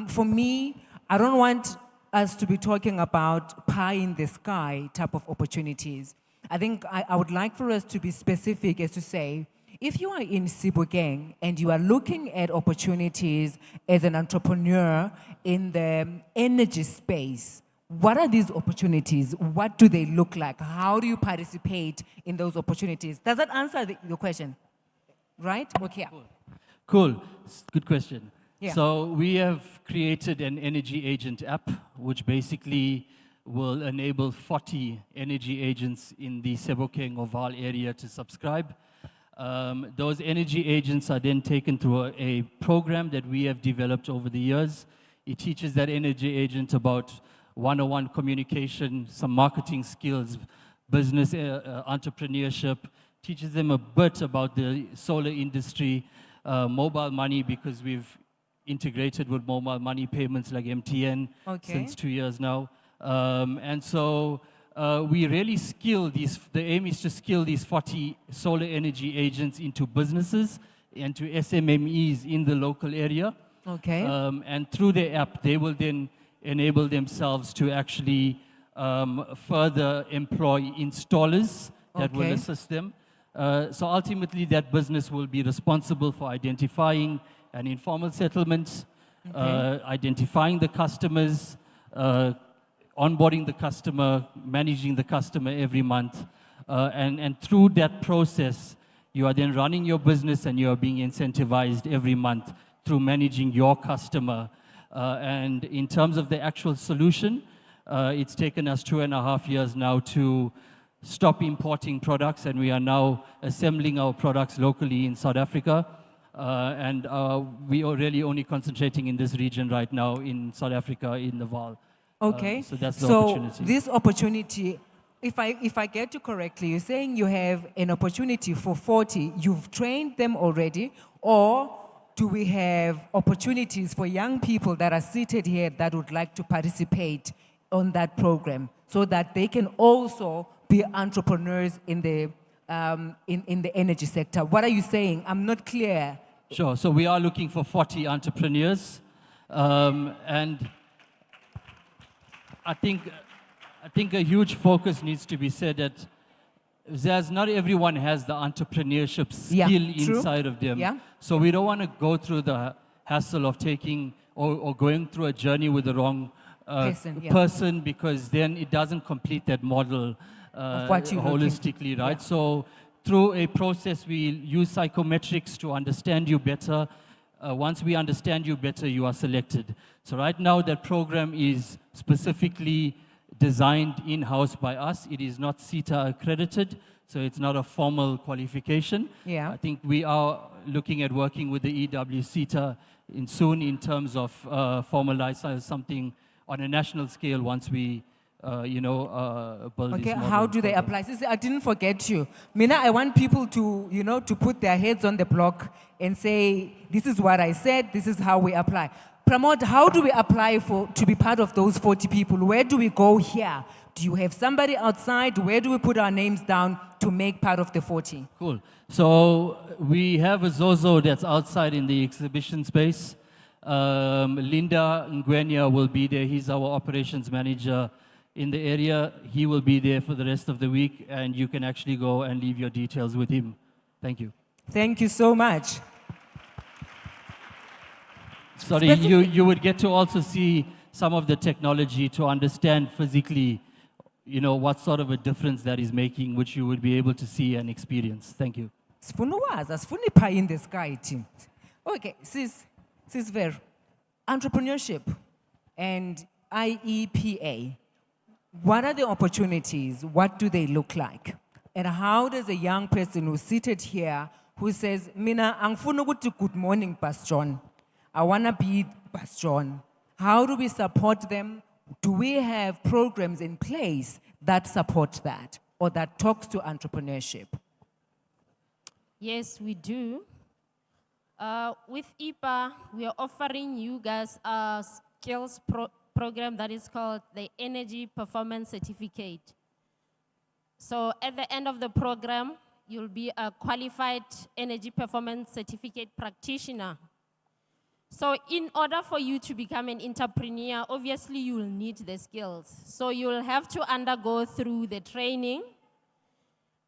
For me, I don't want us to be talking about pie in the sky type of opportunities. I think I would like for us to be specific as to say, if you are in Sebokeng and you are looking at opportunities as an entrepreneur in the energy space, what are these opportunities? What do they look like? How do you participate in those opportunities? Does that answer your question? Right? Okay. Yeah. Cool. Good question. Yeah. So we have created an energy agent app, which basically will enable 40 energy agents in the Sebokeng or Vaal area to subscribe. Those energy agents are then taken through a program that we have developed over the years. It teaches that energy agent about one-on-one communication, some marketing skills, business entrepreneurship, teaches them a bit about the solar industry, mobile money, because we've integrated with mobile money payments like MTN Okay. since 2 years now. And so we really skill these, the aim is to skill these 40 solar energy agents into businesses and to SMMEs in the local area. Okay. And through the app, they will then enable themselves to actually further employ installers that will Okay. assist them. So ultimately, that business will be responsible for identifying an informal settlement, Okay. identifying the customers, onboarding the customer, managing the customer every month. And through that process, you are then running your business and you are being incentivized every month through managing your customer And in terms of the actual solution, it's taken us 2.5 years now to stop importing products, and we are now assembling our products locally in South Africa. And we are really only concentrating in this region right now in South Africa, in the Vaal. Okay. So that's the opportunity. This opportunity, if I get you correctly, you're saying you have an opportunity for 40. You've trained them already, or do we have opportunities for young people that are seated here that would like to participate on that program so that they can also be entrepreneurs in the energy sector? What are you saying? I'm not clear. Sure. So we are looking for 40 entrepreneurs, and I think a huge focus needs to be said that not everyone has the entrepreneurship skill inside of them. Yeah. So we don't want to go through the hassle of taking or going through a journey with the wrong person, because then it doesn't complete that model Of what you're looking holistically, right? So through a process, we use psychometrics to understand you better. Once we understand you better, you are selected. So right now, that program is specifically designed in-house by us. It is not CETA accredited, so it's not a formal qualification. Yeah. I think we are looking at working with the EW CETA soon in terms of formalize something on a national scale once we build Okay, this model how do they further. apply? See, I didn't forget you. Mina, I want people to, to put their heads on the block and say, this is what I said, this is how we apply. Pramod, how do we apply to be part of those 40 people? Where do we go here? Do you have somebody outside? Where do we put our names down to make part of the 40? Cool. So we have a Zozo that's outside in the exhibition space. Linda Ngwenya will be there. He's our operations manager in the area. He will be there for the rest of the week, and you can actually go and leave your details with him. Thank you. Thank you so much. Sorry, you would get to also see some of the technology to understand physically, what sort of a difference that is making, which you would be able to see and experience. Thank you. Sifuna pie in the sky, team. Okay, sis Ver, entrepreneurship and IEPA. What are the opportunities? What do they look like? And how does a young person who's seated here who says, Mina, angifuna ukuthi good morning, Pastor John. I want to be Pastor John. How do we support them? Do we have programs in place that support that or that talks to entrepreneurship? Yes, we do. With EPA, we are offering you guys a skills program that is called the Energy Performance Certificate. So at the end of the program, you'll be a qualified Energy Performance Certificate practitioner. So in order for you to become an entrepreneur, obviously you'll need the skills. So you'll have to undergo through the training,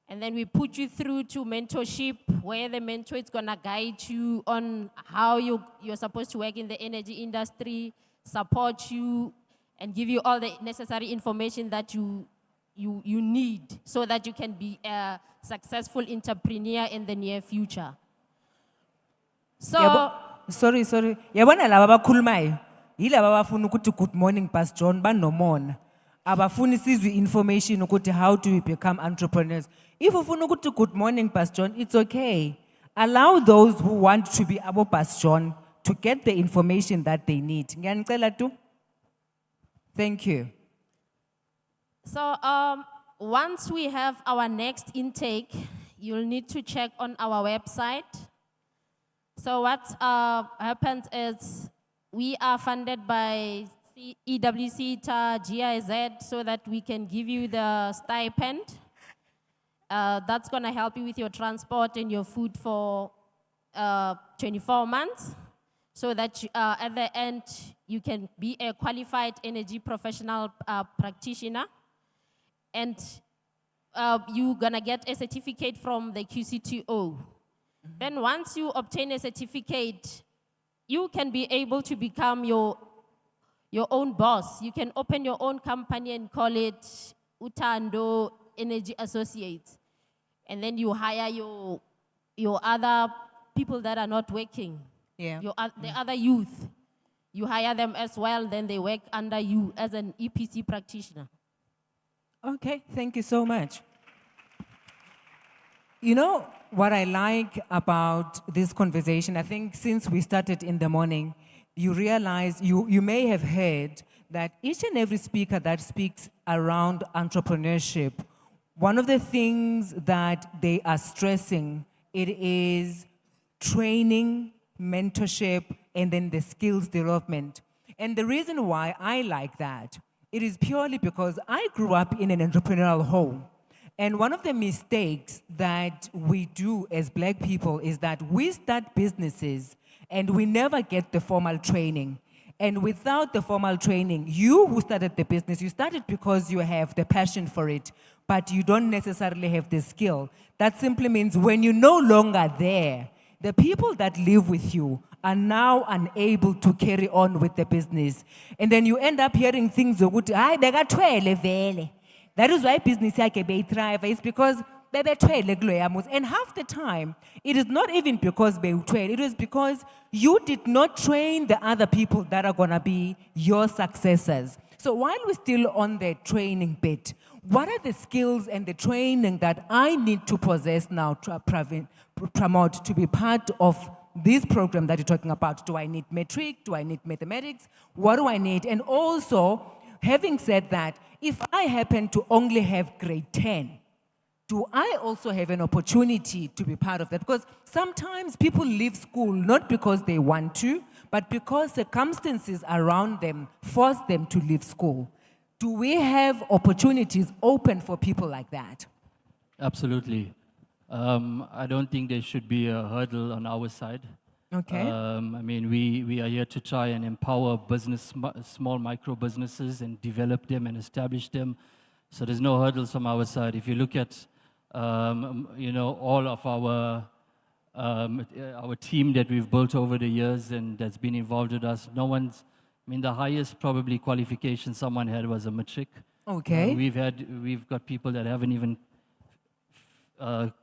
and then we put you through to mentorship, where the mentor is gonna guide you on how you're supposed to work in the energy industry, support you, and give you all the necessary information that you need so that you can be a successful entrepreneur in the near future. So, Sorry. Yabona laba bakhulumayo. Yilaba bafuna ukuthi good morning Pastor John banomona. Abafuni sizwe information ukuthi how do we become entrepreneurs. If ufuna ukuthi good morning Pastor John, it's okay. Allow those who want to be abo Pastor John to get the information that they need. Ngiyanicela tu. Thank you. So once we have our next intake, you'll need to check on our website. So what happens is we are funded by EWCETA, GIZ, so that we can give you the stipend. That's going to help you with your transport and your food for 24 months, so that at the end you can be a qualified energy professional practitioner. And you're going to get a certificate from the QCTO. Then once you obtain a certificate, you can be able to become your own boss. You can open your own company and call it Utando Energy Associates. And then you hire your other people that are not working. Yeah. The other youth. you hire them as well, then they work under you as an EPC practitioner. Okay, thank you so much. You know what I like about this conversation, I think since we started in the morning, you realize, you may have heard that each and every speaker that speaks around entrepreneurship, one of the things that they are stressing, it is training, mentorship, and then the skills development. And the reason why I like that, it is purely because I grew up in an entrepreneurial home. And one of the mistakes that we do as Black people is that we start businesses and we never get the formal training. And without the formal training, you who started the business, you started because you have the passion for it, but you don't necessarily have the skill. That simply means when you're no longer there, the people that live with you are now unable to carry on with the business. And then you end up hearing things, that is why business yake thrive. It's because and half the time, it is not even because it is because you did not train the other people that are gonna be your successors. So while we're still on the training bit, what are the skills and the training that I need to possess now to promote to be part of this program that you're talking about? Do I need metric? Do I need mathematics? What do I need? And also, having said that, if I happen to only have grade 10, do I also have an opportunity to be part of that? Because sometimes people leave school not because they want to, but because circumstances around them force them to leave school. Do we have opportunities open for people like that? Absolutely. I don't think there should be a hurdle on our side. Okay. I mean, we are here to try and empower small micro businesses and develop them and establish them. So there's no hurdles from our side. If you look at, you know, all of our team that we've built over the years and that's been involved with us, no one's, I mean, the highest probably qualification someone had was a matric. Okay. We've got people that haven't even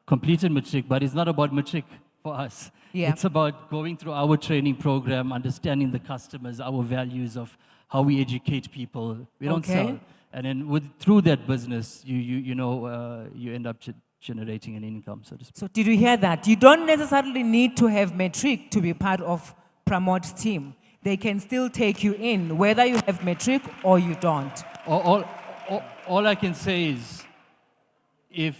completed matric, but it's not about matric for us. Yeah. It's about going through our training program, understanding the customers, our values of how we educate people. We don't sell. And then through that business, you end up generating an income, so to speak. So did you hear that? You don't necessarily need to have metric to be part of Promote's team. They can still take you in, whether you have metric or you don't. All I can say is, if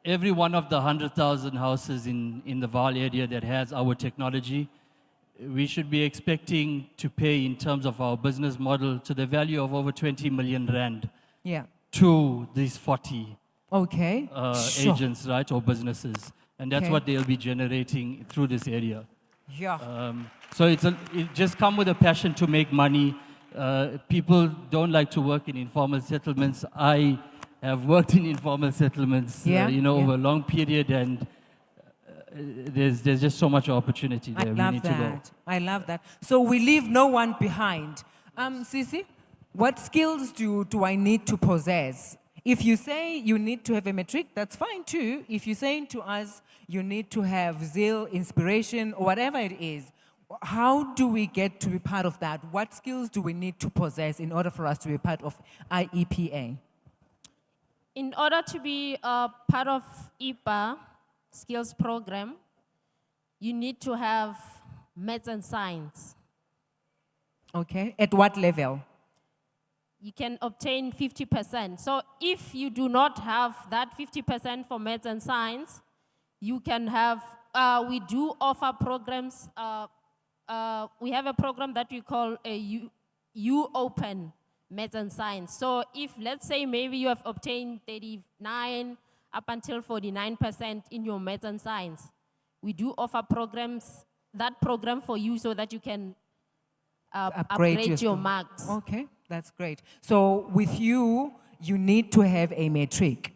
every one of the 100,000 houses in the Vaal area that has our technology, we should be expecting to pay in terms of our business model to the value of over 20 million rand to these 40 agents, right, or businesses. And that's what they'll be generating through this area. Yeah. So it just come with a passion to make money. People don't like to work in informal settlements. I have worked in informal settlements, over a long period, and there's just so much opportunity there. We need to go. I love that. So we leave no one behind. Sisi, what skills do I need to possess? If you say you need to have a metric, that's fine too. If you're saying to us you need to have zeal, inspiration, or whatever it is, how do we get to be part of that? What skills do we need to possess in order for us to be part of IEPA? In order to be part of EPA skills program, you need to have maths and science. Okay, at what level? You can obtain 50%. So if you do not have that 50% for maths and science, you can have, we do offer programs. We have a program that we call a U Open Maths and Science. So if, let's say, maybe you have obtained 39 up until 49% in your maths and science, we do offer programs, that program for you so that you can upgrade your marks. Okay, that's great. So with you, you need to have a metric.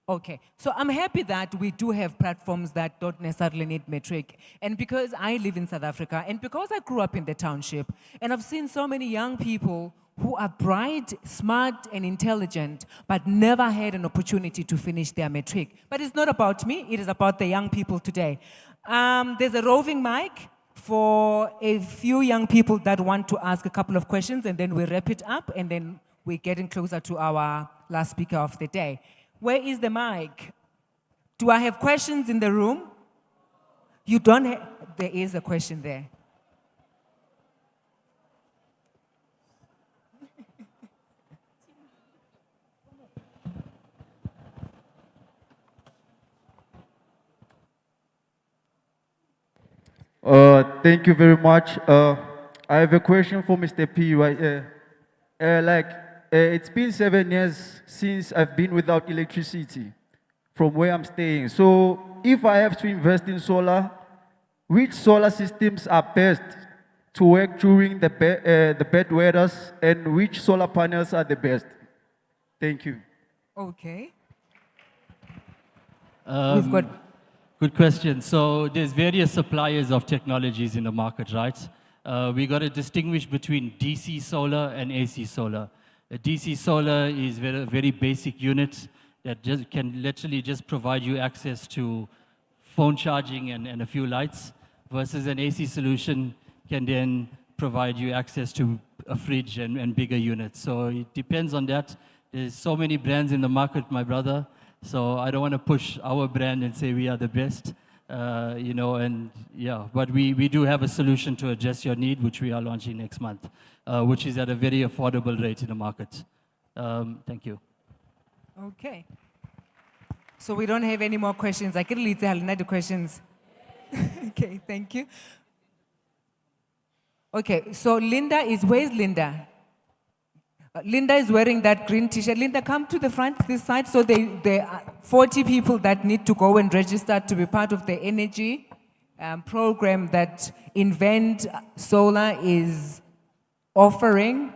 Okay, so I'm happy that we do have platforms that don't necessarily need metric. And because I live in South Africa, and because I grew up in the township, and I've seen so many young people who are bright, smart, and intelligent, but never had an opportunity to finish their matric. But it's not about me, it is about the young people today. There's a roving mic for a few young people that want to ask a couple of questions, and then we wrap it up, and then we're getting closer to our last speaker of the day. Where is the mic? Do I have questions in the room? You don't have, there is a question there. Thank you very much. I have a question for Mr. P. It's been 7 years since I've been without electricity from where I'm staying. So if I have to invest in solar, which solar systems are best to work during the bad weathers, and which solar panels are the best? Thank you. Okay. We've got. Good question. So there's various suppliers of technologies in the market, right? We got to distinguish between DC solar and AC solar. A DC solar is a very basic unit that just can literally just provide you access to phone charging and a few lights, versus an AC solution can then provide you access to a fridge and bigger units. So it depends on that. There's so many brands in the market, my brother. So I don't want to push our brand and say we are the best, but we do have a solution to address your need, which we are launching next month, which is at a very affordable rate in the market. Thank you. Okay. So we don't have any more questions. I can lead the questions. Okay, thank you. Okay, so where's Linda? Linda is wearing that green t-shirt. Linda, come to the front, this side. So there are 40 people that need to go and register to be part of the energy program that Invent Solar is offering.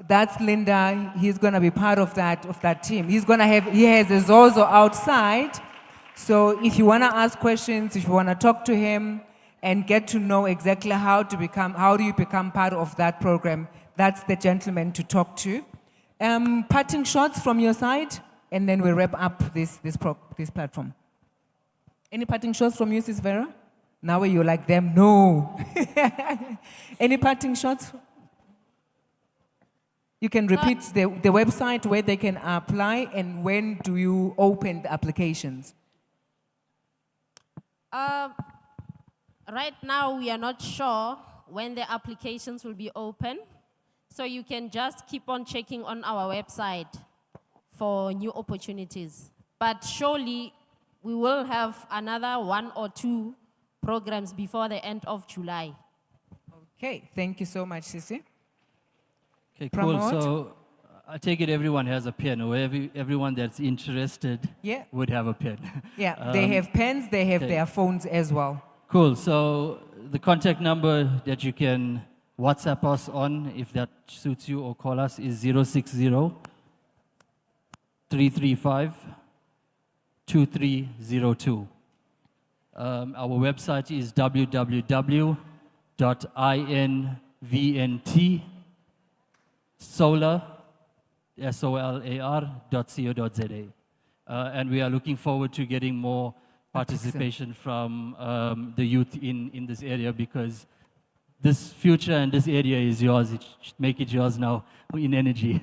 That's Linda. He's going to be part of that team. He has a Zozo outside. So if you want to ask questions, if you want to talk to him and get to know exactly how do you become part of that program, that's the gentleman to talk to. Parting shots from your side, and then we'll wrap up this platform. Any parting shots from you, Sis Vera? Now you like them? No. Any parting shots? You can repeat the website where they can apply, and when do you open the applications? Right now, we are not sure when the applications will be open. So you can just keep on checking on our website for new opportunities. But surely we will have another 1 or 2 programs before the end of July. Okay, thank you so much, Sisi. Okay, cool. So I take it everyone has a pen, or everyone that's interested would have a pen. Yeah, they have pens, they have their phones as well. Cool. So the contact number that you can WhatsApp us on, if that suits you, or call us, is 060-335-2302. Our website is www.inventsolar.co.za. And we are looking forward to getting more participation from the youth in this area, because this future and this area is yours. Make it yours now in energy.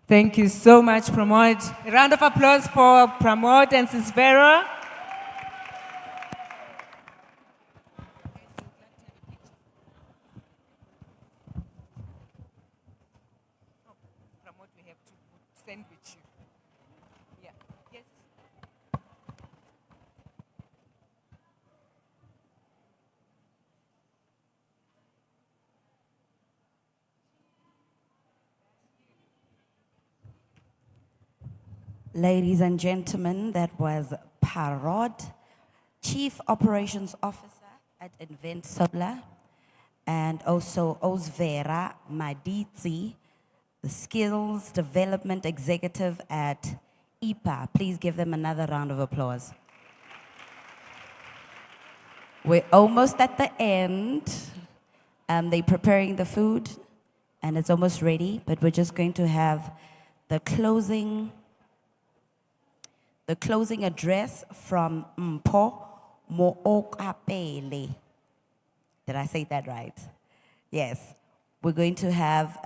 Thank you so much, Pramod. A round of applause for Pramod and Sis Vera. Pramod, we have to sandwich you. Yeah. Yes. Ladies and gentlemen, that was Parod, Chief Operations Officer at Invent Solar, and also Osvera Maditsi, the Skills Development Executive at EPA. Please give them another round of applause. We're almost at the end. They're preparing the food, and it's almost ready, but we're just going to have the closing address from Mpho Mookapele. Did I say that right? Yes. We're going to have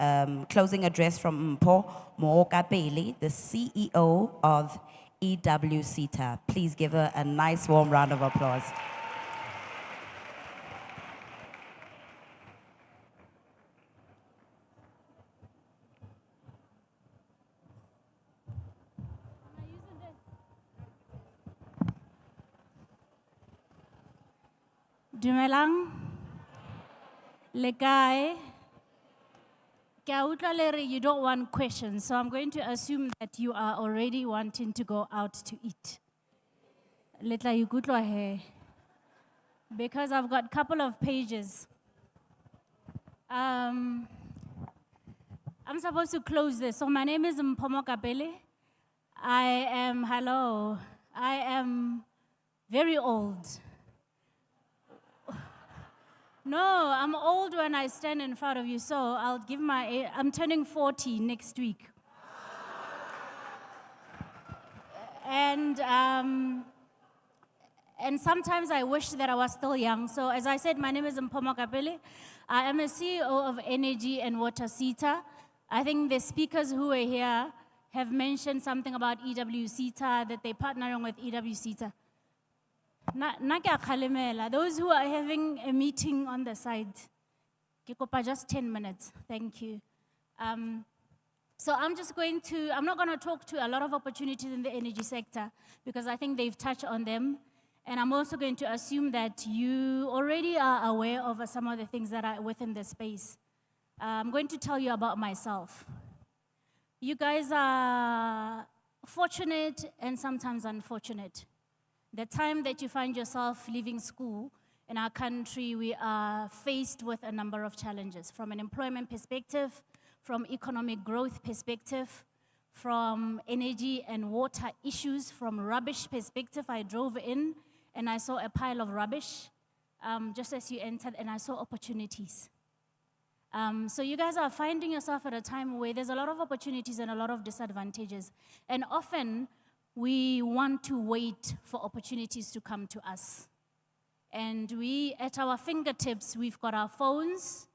closing address from EmpowaYouth, the CEO of EWCTA. Please give her a nice warm round of applause. Dumelang, le kae? Ke a utlwa le re you don't want questions, so I'm going to assume that you are already wanting to go out to eat. Le tla ikutlwa he. Because I've got a couple of pages. I'm supposed to close this. So my name is EmpowaYouth. I am very old. No, I'm old when I stand in front of you, so I'll give I'm turning 40 next week. And sometimes I wish that I was still young. So as I said, my name is EmpowaYouth. I am a CEO of Energy and Water CETA. I think the speakers who are here have mentioned something about EWCETA, that they're partnering with EWCETA. Those who are having a meeting on the side, just 10 minutes, thank you. So I'm not going to talk to a lot of opportunities in the energy sector because I think they've touched on them. And I'm also going to assume that you already are aware of some of the things that are within the space. I'm going to tell you about myself. You guys are fortunate and sometimes unfortunate. The time that you find yourself leaving school in our country, we are faced with a number of challenges from an employment perspective, from economic growth perspective, from energy and water issues, from rubbish perspective. I drove in and I saw a pile of rubbish just as you entered, and I saw opportunities. So you guys are finding yourself at a time where there's a lot of opportunities and a lot of disadvantages. And often, we want to wait for opportunities to come to us. And at our fingertips, we've got our phones,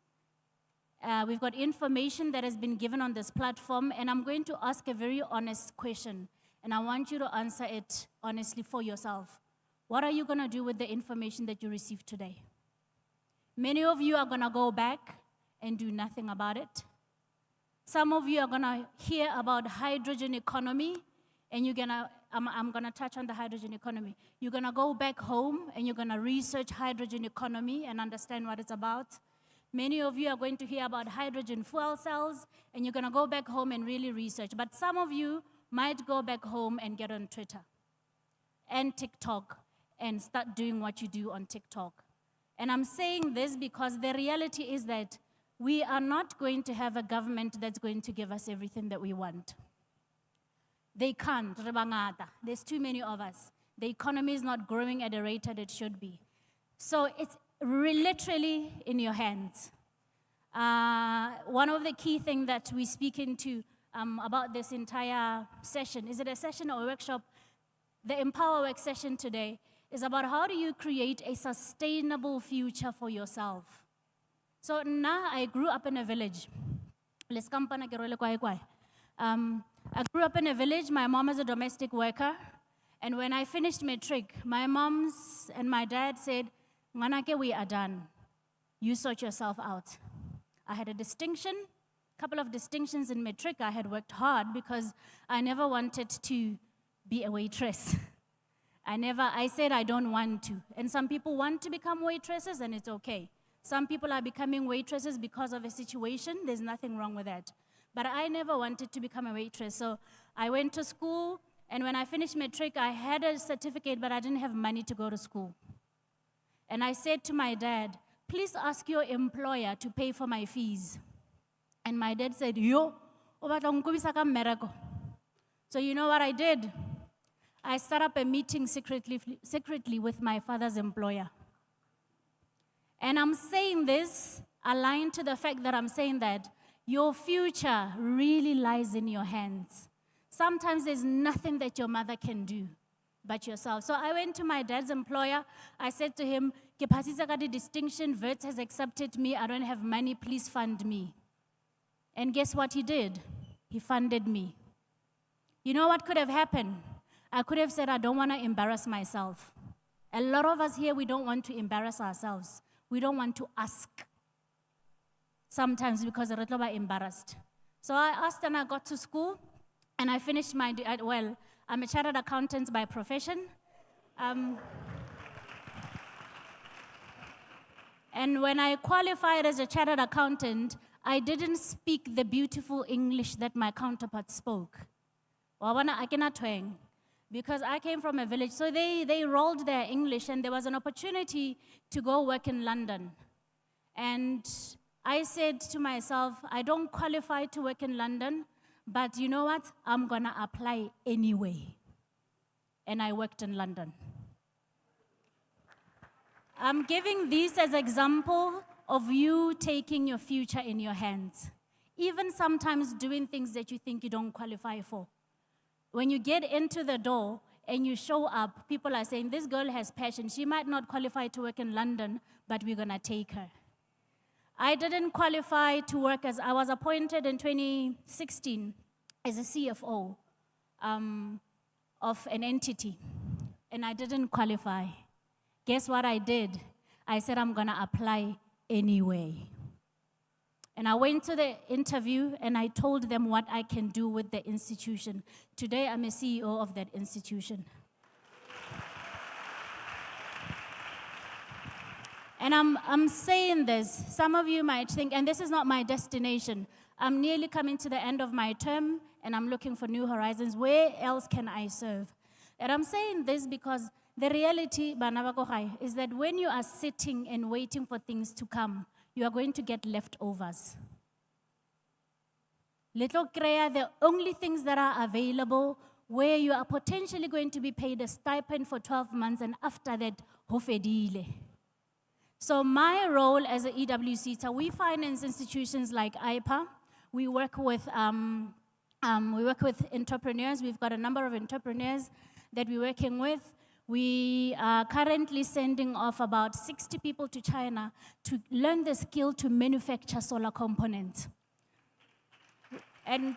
we've got information that has been given on this platform, and I'm going to ask a very honest question, and I want you to answer it honestly for yourself. What are you going to do with the information that you received today? Many of you are going to go back and do nothing about it. Some of you are going to hear about hydrogen economy, and I'm gonna touch on the hydrogen economy. You're gonna go back home and you're gonna research hydrogen economy and understand what it's about. Many of you are going to hear about hydrogen fuel cells, and you're gonna go back home and really research. But some of you might go back home and get on Twitter and TikTok and start doing what you do on TikTok. And I'm saying this because the reality is that we are not going to have a government that's going to give us everything that we want. They can't, there's too many of us. The economy is not growing at the rate that it should be. So it's literally in your hands. One of the key things that we speak into about this entire session, is it a session or a workshop? The EmpowaYouth session today is about how do you create a sustainable future for yourself. So now I grew up in a village. I grew up in a village. My mom is a domestic worker. And when I finished matric, my moms and my dad said, "Nganake, we are done. You sort yourself out." I had a couple of distinctions in matric. I had worked hard because I never wanted to be a waitress. I said I don't want to. And some people want to become waitresses, and it's okay. Some people are becoming waitresses because of a situation. There's nothing wrong with that. But I never wanted to become a waitress. So I went to school, and when I finished matric, I had a certificate, but I didn't have money to go to school. And I said to my dad, "Please ask your employer to pay for my fees." And my dad said, "Yo, so you know what I did? I set up a meeting secretly with my father's employer. And I'm saying this aligned to the fact that I'm saying that your future really lies in your hands. Sometimes there's nothing that your mother can do. but yourself. So I went to my dad's employer. I said to him, "Ke phasitse ka distinction, Wits has accepted me. I don't have money, please fund me." And guess what he did? He funded me. You know what could have happened? I could have said, "I don't want to embarrass myself." A lot of us here, we don't want to embarrass ourselves. We don't want to ask. Sometimes because we're embarrassed. So I asked and I got to school and I finished well, I'm a chartered accountant by profession. And when I qualified as a chartered accountant, I didn't speak the beautiful English that my counterparts spoke. Because I came from a village, so they rolled their English, and there was an opportunity to go work in London. And I said to myself, I don't qualify to work in London, but you know what? I'm gonna apply anyway. And I worked in London. I'm giving this as an example of you taking your future in your hands. Even sometimes doing things that you think you don't qualify for. When you get into the door and you show up, people are saying, this girl has passion. She might not qualify to work in London, but we're gonna take her. I didn't qualify to work as, I was appointed in 2016 as a CFO of an entity, and I didn't qualify. Guess what I did? I said, I'm gonna apply anyway. And I went to the interview and I told them what I can do with the institution. Today, I'm a CEO of that institution. And I'm saying this, some of you might think, and this is not my destination. I'm nearly coming to the end of my term and I'm looking for new horizons. Where else can I serve? And I'm saying this because the reality, is that when you are sitting and waiting for things to come, you are going to get leftovers. Little Kreya, the only things that are available where you are potentially going to be paid a stipend for 12 months, and after that, hofedile. So my role as an EWC, we finance institutions like IPA. We work with entrepreneurs. We've got a number of entrepreneurs that we're working with. We are currently sending off about 60 people to China to learn the skill to manufacture solar components. And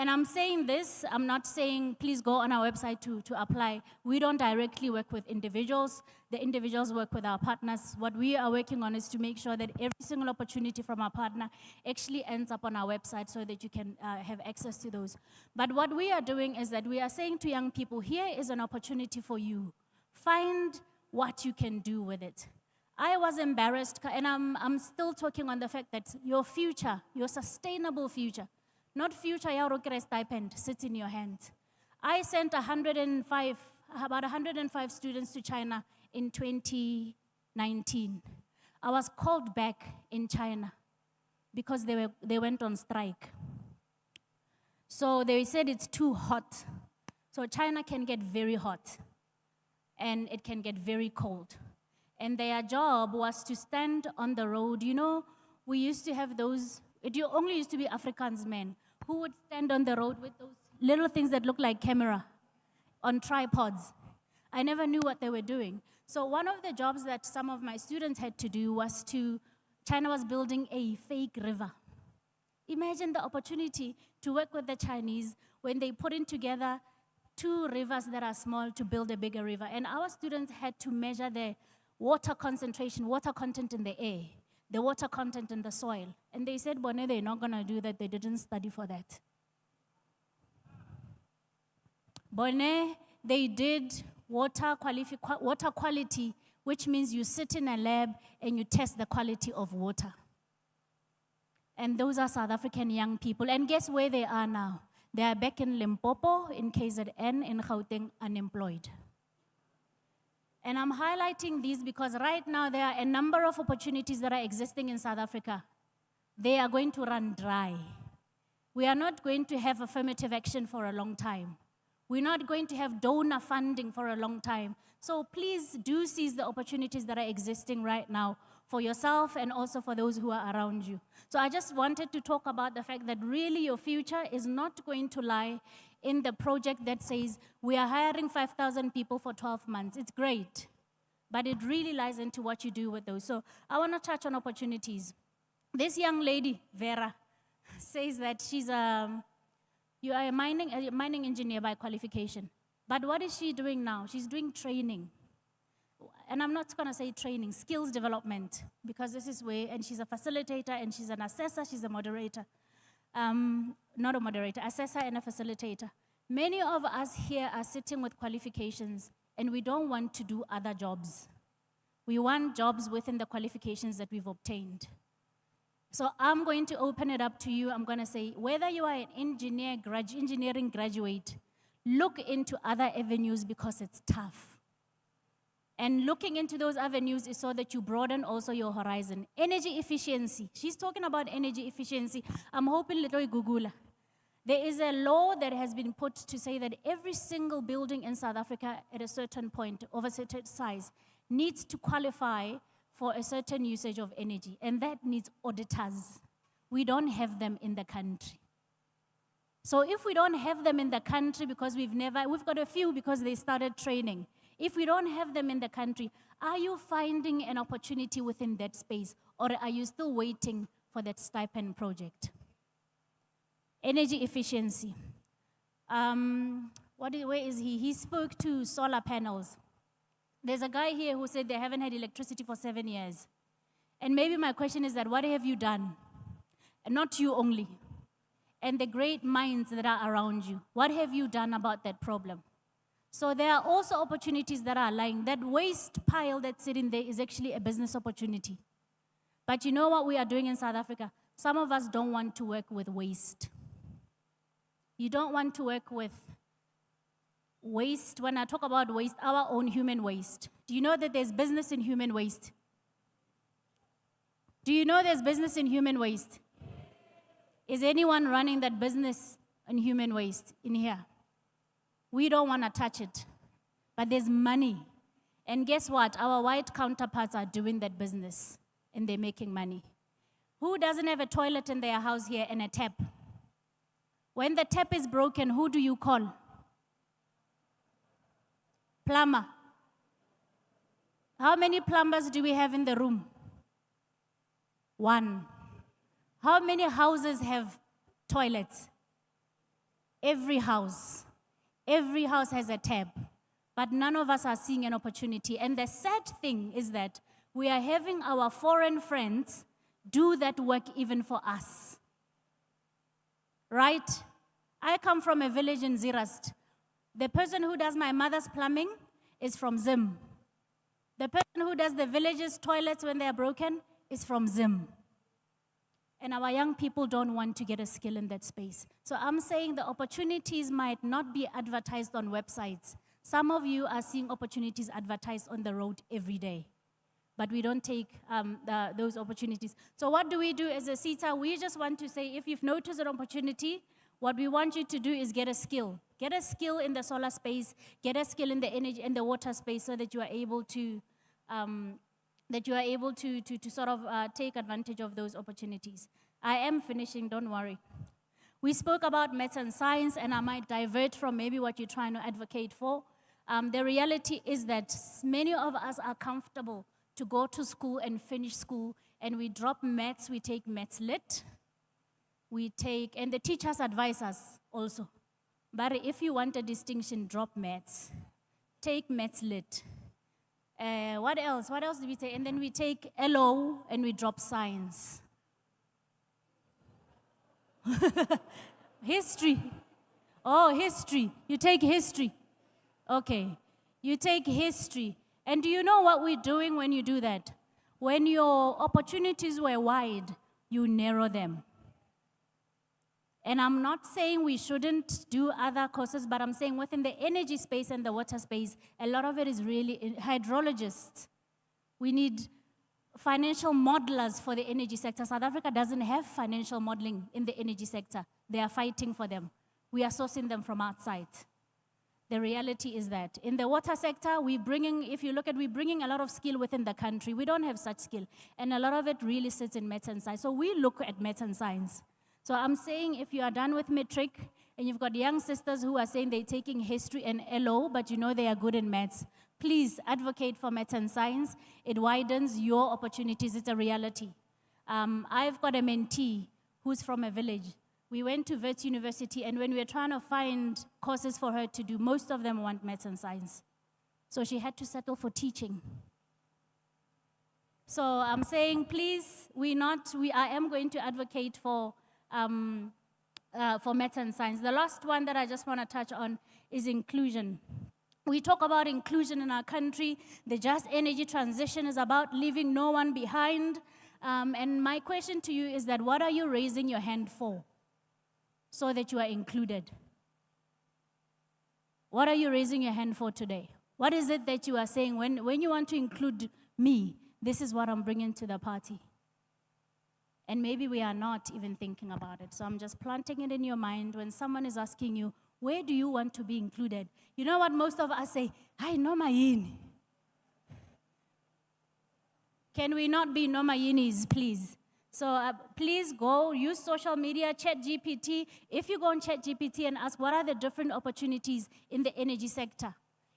I'm saying this, I'm not saying please go on our website to apply. We don't directly work with individuals. The individuals work with our partners. What we are working on is to make sure that every single opportunity from our partner actually ends up on our website so that you can have access to those. But what we are doing is that we are saying to young people, here is an opportunity for you. Find what you can do with it. I was embarrassed, and I'm still talking on the fact that your future, your sustainable future, not future ya stipend, sits in your hands. I sent about 105 students to China in 2019. I was called back in China because they went on strike. So they said it's too hot. So China can get very hot and it can get very cold. And their job was to stand on the road. You know, we used to have those, it only used to be Africans men who would stand on the road with those little things that look like camera on tripods. I never knew what they were doing. So one of the jobs that some of my students had to do was China was building a fake river. Imagine the opportunity to work with the Chinese when they put in together two rivers that are small to build a bigger river. And our students had to measure the water concentration, water content in the air, the water content in the soil. And they said, Bonne, they're not gonna do that, they didn't study for that. Bonne, they did water quality, which means you sit in a lab and you test the quality of water. And those are South African young people. And guess where they are now? They are back in Limpopo, in KZN, in Gauteng, unemployed. And I'm highlighting these because right now there are a number of opportunities that are existing in South Africa. They are going to run dry. We are not going to have affirmative action for a long time. We're not going to have donor funding for a long time. So please do seize the opportunities that are existing right now for yourself and also for those who are around you. So I just wanted to talk about the fact that really your future is not going to lie in the project that says we are hiring 5,000 people for 12 months. It's great, but it really lies into what you do with those. So I want to touch on opportunities. This young lady, Vera, says that you are a mining engineer by qualification. But what is she doing now? She's doing training. And I'm not going to say training, skills development, because this is where, and she's a facilitator, and she's an assessor, she's a moderator. Not a moderator, assessor and a facilitator. Many of us here are sitting with qualifications, and we don't want to do other jobs. We want jobs within the qualifications that we've obtained. So I'm going to open it up to you. I'm going to say, whether you are an engineering graduate, look into other avenues because it's tough. And looking into those avenues is so that you broaden also your horizon. Energy efficiency. She's talking about energy efficiency. I'm hoping little Google. There is a law that has been put to say that every single building in South Africa at a certain point, of a certain size, needs to qualify for a certain usage of energy, and that needs auditors. We don't have them in the country. So if we don't have them in the country because we've got a few because they started training. If we don't have them in the country, are you finding an opportunity within that space, or are you still waiting for that stipend project? Energy efficiency. Where is he? He spoke to solar panels. There's a guy here who said they haven't had electricity for 7 years. And maybe my question is that, what have you done? And not you only. And the great minds that are around you. What have you done about that problem? So there are also opportunities that are lying. That waste pile that's sitting there is actually a business opportunity. But you know what we are doing in South Africa? Some of us don't want to work with waste. You don't want to work with waste. When I talk about waste, our own human waste. Do you know that there's business in human waste? Do you know there's business in human waste? Is anyone running that business in human waste in here? We don't want to touch it, but there's money. And guess what? Our white counterparts are doing that business, and they're making money. Who doesn't have a toilet in their house here and a tap? When the tap is broken, who do you call? Plumber. How many plumbers do we have in the room? One. How many houses have toilets? Every house. Every house has a tap. But none of us are seeing an opportunity. And the sad thing is that we are having our foreign friends do that work even for us. Right? I come from a village in Zirast. The person who does my mother's plumbing is from Zim. The person who does the village's toilets when they are broken is from Zim. And our young people don't want to get a skill in that space. So I'm saying the opportunities might not be advertised on websites. Some of you are seeing opportunities advertised on the road every day. But we don't take those opportunities. So what do we do as a CETA? We just want to say, if you've noticed an opportunity, what we want you to do is get a skill. Get a skill in the solar space, get a skill in the energy and the water space so that you are able to sort of take advantage of those opportunities. I am finishing, don't worry. We spoke about maths and science, and I might divert from maybe what you're trying to advocate for. The reality is that many of us are comfortable to go to school and finish school, and we drop maths, we take maths lit, and the teachers advise us also. But if you want a distinction, drop maths. Take maths lit. What else? What else do we take? And then we take LO and we drop science. History. Oh, history. You take history. Okay. You take history. And do you know what we're doing when you do that? When your opportunities were wide, you narrow them. And I'm not saying we shouldn't do other courses, but I'm saying within the energy space and the water space, a lot of it is really hydrologists. We need financial modelers for the energy sector. South Africa doesn't have financial modeling in the energy sector. They are fighting for them. We are sourcing them from outside. The reality is that in the water sector, we're bringing a lot of skill within the country. We don't have such skill. And a lot of it really sits in maths and science. So we look at maths and science. So I'm saying if you are done with matric and you've got young sisters who are saying they're taking history and LO, but you know they are good in maths. Please advocate for maths and science. It widens your opportunities. It's a reality. I've got a mentee who's from a village. We went to Wits University, and when we were trying to find courses for her to do, most of them want maths and science. So she had to settle for teaching. So I'm saying, please, I am going to advocate for maths and science. The last one that I just want to touch on is inclusion. We talk about inclusion in our country. The just energy transition is about leaving no one behind. And my question to you is that what are you raising your hand for so that you are included? What are you raising your hand for today? What is it that you are saying when you want to include me, this is what I'm bringing to the party? And maybe we are not even thinking about it. So I'm just planting it in your mind when someone is asking you, where do you want to be included? You know what most of us say? I know my in. Can we not be Nomayinis, please? So please go use social media, ChatGPT. If you go on ChatGPT and ask what are the different opportunities in the energy sector,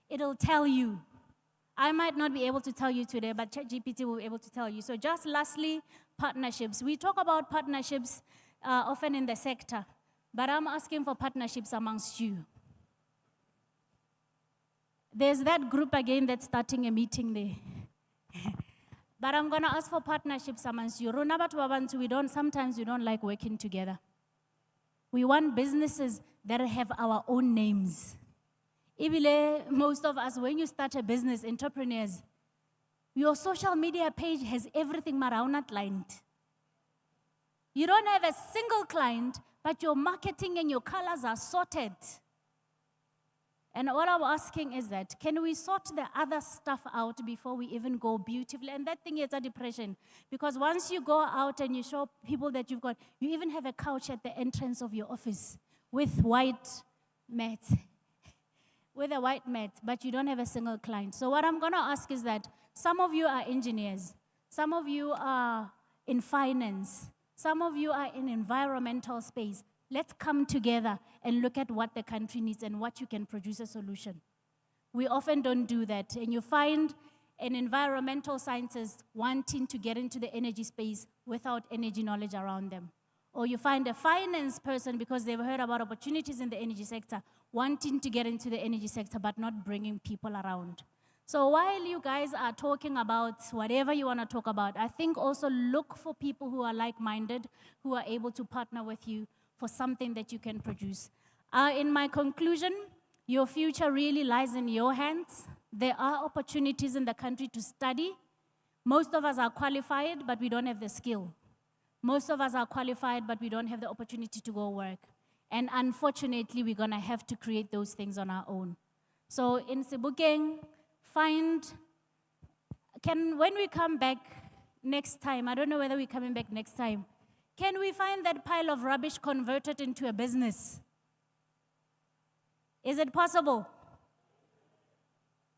it'll tell you. I might not be able to tell you today, but ChatGPT will be able to tell you. So just lastly, partnerships. We talk about partnerships often in the sector, but I'm asking for partnerships amongst you. There's that group again that's starting a meeting there. But I'm going to ask for partnerships amongst you. Sometimes we don't like working together. We want businesses that have our own names. Ibile, most of us, when you start a business, entrepreneurs, your social media page has everything not client. You don't have a single client, but your marketing and your colors are sorted. And all I'm asking is that, can we sort the other stuff out before we even go beautifully? And that thing is a depression. Because once you go out and you show people that you've got, you even have a couch at the entrance of your office with white mat. With a white mat, but you don't have a single client. So what I'm going to ask is that some of you are engineers. Some of you are in finance. Some of you are in environmental space. Let's come together and look at what the country needs and what you can produce a solution. We often don't do that. And you find an environmental scientist wanting to get into the energy space without energy knowledge around them. Or you find a finance person because they've heard about opportunities in the energy sector, wanting to get into the energy sector but not bringing people around. So while you guys are talking about whatever you want to talk about, I think also look for people who are like-minded, who are able to partner with you for something that you can produce. In my conclusion, your future really lies in your hands. There are opportunities in the country to study. Most of us are qualified, but we don't have the skill. Most of us are qualified, but we don't have the opportunity to go work. And unfortunately, we're going to have to create those things on our own. So in Sebokeng, when we come back next time, I don't know whether we're coming back next time, can we find that pile of rubbish converted into a business? Is it possible?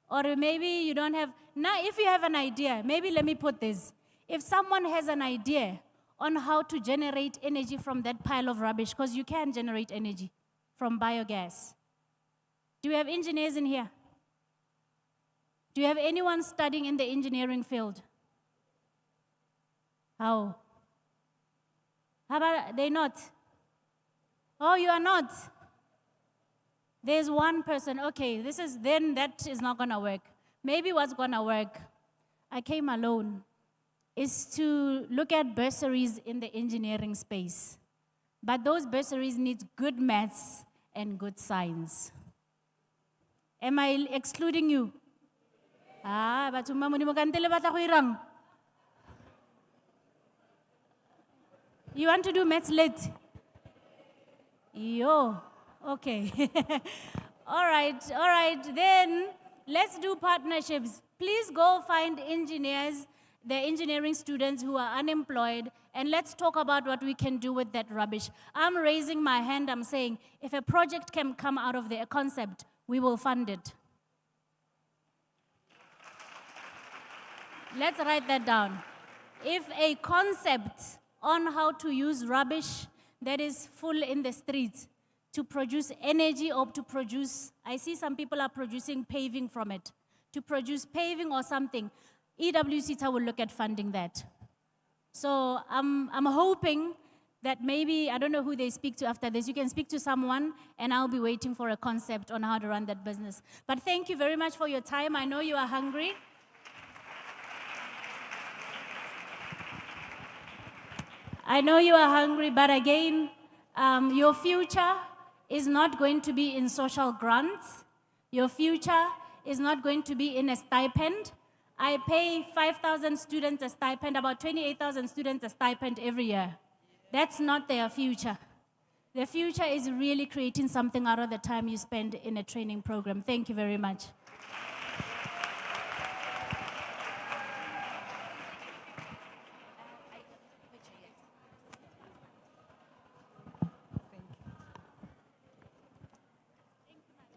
Or maybe you don't have, now if you have an idea, maybe let me put this. If someone has an idea on how to generate energy from that pile of rubbish, because you can generate energy from biogas. Do we have engineers in here? Do you have anyone studying in the engineering field? How? How about, they not? Oh, you are not? There's one person, okay, then that is not gonna work. Maybe what's gonna work, I came alone, is to look at bursaries in the engineering space. But those bursaries need good maths and good science. Am I excluding you? Ah, but you want to do maths late? Yo, okay. All right, then let's do partnerships. Please go find engineers, the engineering students who are unemployed, and let's talk about what we can do with that rubbish. I'm raising my hand, I'm saying, if a project can come out of there, a concept, we will fund it. Let's write that down. If a concept on how to use rubbish that is full in the streets, to produce energy or to produce, I see some people are producing paving from it. To produce paving or something, EWCTA will look at funding that. So I'm hoping that maybe, I don't know who they speak to after this, you can speak to someone and I'll be waiting for a concept on how to run that business. But thank you very much for your time. I know you are hungry. I know you are hungry, but again, your future is not going to be in social grants. Your future is not going to be in a stipend. I pay 5,000 students a stipend, about 28,000 students a stipend every year. That's not their future. Their future is really creating something out of the time you spend in a training program. Thank you very much.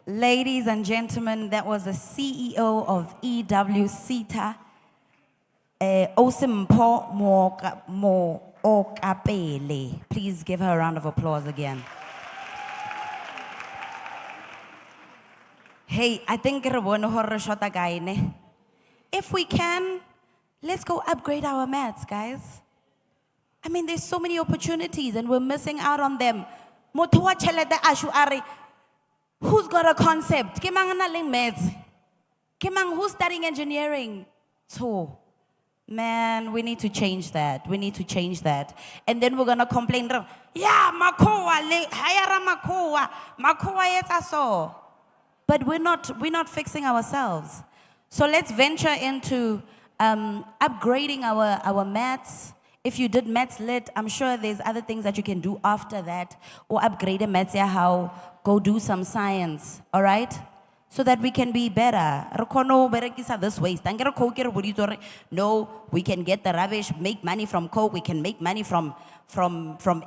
Ladies and gentlemen, that was the CEO of EWCTA, Empowa Okapele. Please give her a round of applause again. Hey, I think if we can, let's go upgrade our mats, guys. I mean, there's so many opportunities and we're missing out on them. Who's got a concept? Who's studying engineering? So, man, we need to change that. We need to change that. And then we're gonna complain, yeah, Makowa yeta so. But we're not fixing ourselves. So let's venture into upgrading our maths. If you did maths lit, I'm sure there's other things that you can do after that. Or upgrade maths, yeah, how go do some science, all right? So that we can be better. This waste. No, we can get the rubbish, make money from coke, we can make money from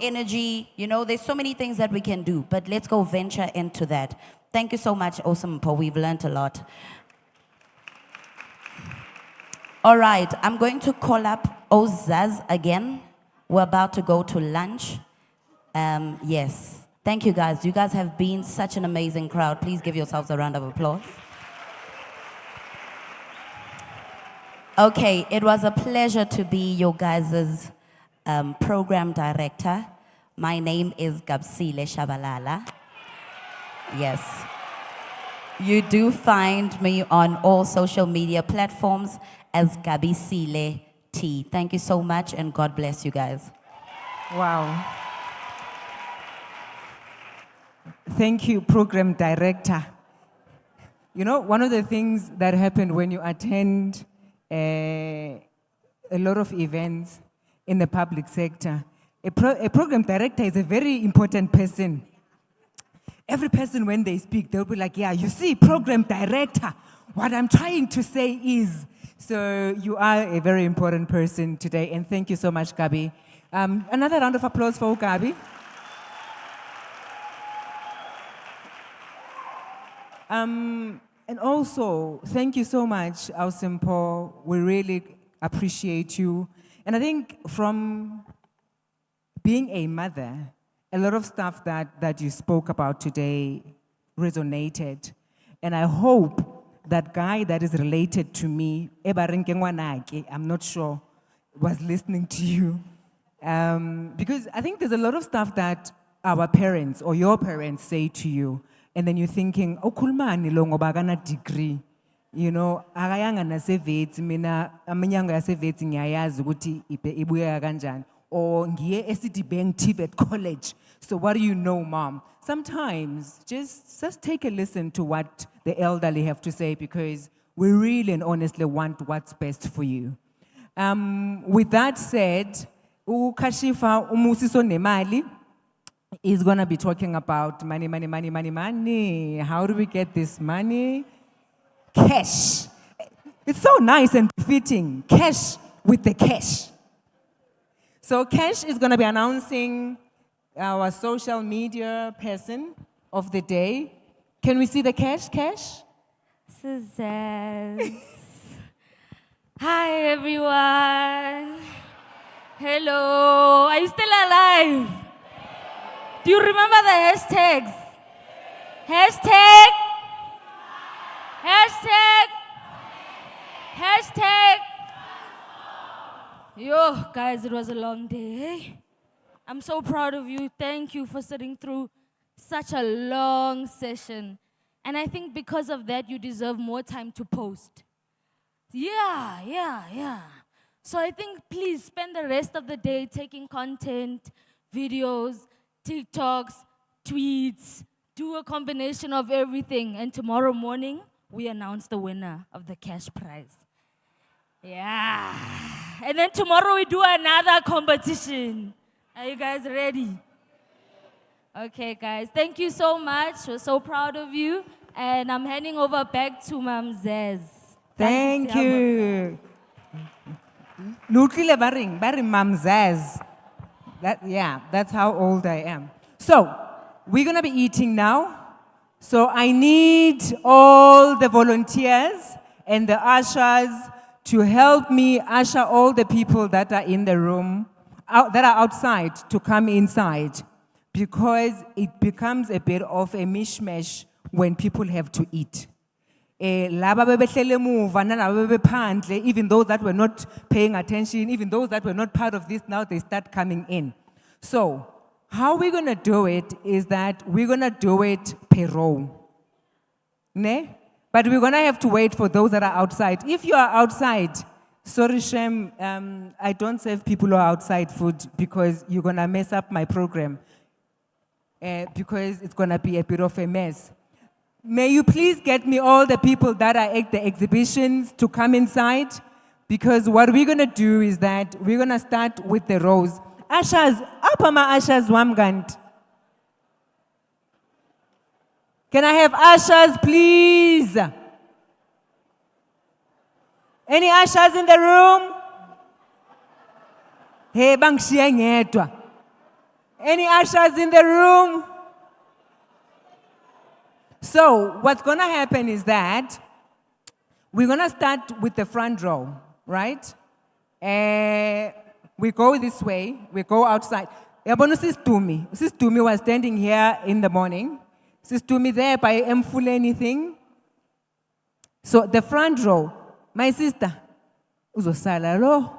energy. You know, there's so many things that we can do, but let's go venture into that. Thank you so much, Awesome Po. We've learned a lot. All right, I'm going to call up Ozaz again. We're about to go to lunch. Yes. Thank you, guys. You guys have been such an amazing crowd. Please give yourselves a round of applause. Okay, it was a pleasure to be your guys' program director. My name is Gabsile Shabalala. Yes. You do find me on all social media platforms as Gabisile T. Thank you so much and God bless you guys. Wow. Thank you, program director. You know, one of the things that happen when you attend a lot of events in the public sector, a program director is a very important person. Every person, when they speak, they'll be like, yeah, you see, program director, what I'm trying to say is. So you are a very important person today, and thank you so much, Gabi. Another round of applause for Gabi. And also, thank you so much, Awesome Po. We really appreciate you. And I think from being a mother, a lot of stuff that you spoke about today resonated. And I hope that guy that is related to me, I'm not sure, was listening to you. Because I think there's a lot of stuff that our parents or your parents say to you, and then you're thinking, oh, kulmani lo ngoba kana degree. You know, akayanga naseVets mina aminyango yaseVets ngiyayazi ukuthi ibuya kanjani. Or ngiye eCitibank TVET College. So what do you know, Mom? Sometimes just take a listen to what the elderly have to say, because we really and honestly want what's best for you. With that said, uKashifa Umusiso Nemali is going to be talking about money, money, money, money, money. How do we get this money? Cash. It's so nice and fitting. Cash with the cash. So Cash is going to be announcing our social media person of the day. Can we see the Cash? Suzanne. Hi, everyone. Hello. Are you still alive? Do you remember the hashtags? Hashtag. Hashtag. Hashtag. Yo, guys, it was a long day. I'm so proud of you. Thank you for sitting through such a long session. And I think because of that, you deserve more time to post. Yeah. So I think please spend the rest of the day taking content, videos, TikToks, tweets, do a combination of everything. And tomorrow morning, we announce the winner of the cash prize. Yeah. And then tomorrow we do another competition. Are you guys ready? Okay, guys. Thank you so much. We're so proud of you. And I'm handing over back to Mam Zez. Thank you. Lutlile baring mamzaz. That's how old I am. So, we're gonna be eating now. So I need all the volunteers and the ushers to help me usher all the people that are in the room, that are outside, to come inside. Because it becomes a bit of a mishmash when people have to eat. Laba bebehlele emuva, nalaba bebephandle, even those that were not paying attention, even those that were not part of this, now they start coming in. So, how we're gonna do it is that we're gonna do it per row. Ne? But we're gonna have to wait for those that are outside. If you are outside, sorry Shem, I don't serve people who are outside food because you're gonna mess up my program. Because it's gonna be a bit of a mess. May you please get me all the people that are at the exhibitions to come inside, because what we're gonna do is that we're gonna start with the rows. Ushers, apa ma ushers wamgant. Can I have ushers, please? Any ushers in the room? Hey, bangishiya ngedwa. Any ushers in the room? So, what's going to happen is that we're going to start with the front row, right? We go this way, we go outside. Sis Tumi was standing here in the morning. Sis Tumi there by Mfule anything. So, the front row, my sister, uzosala lo.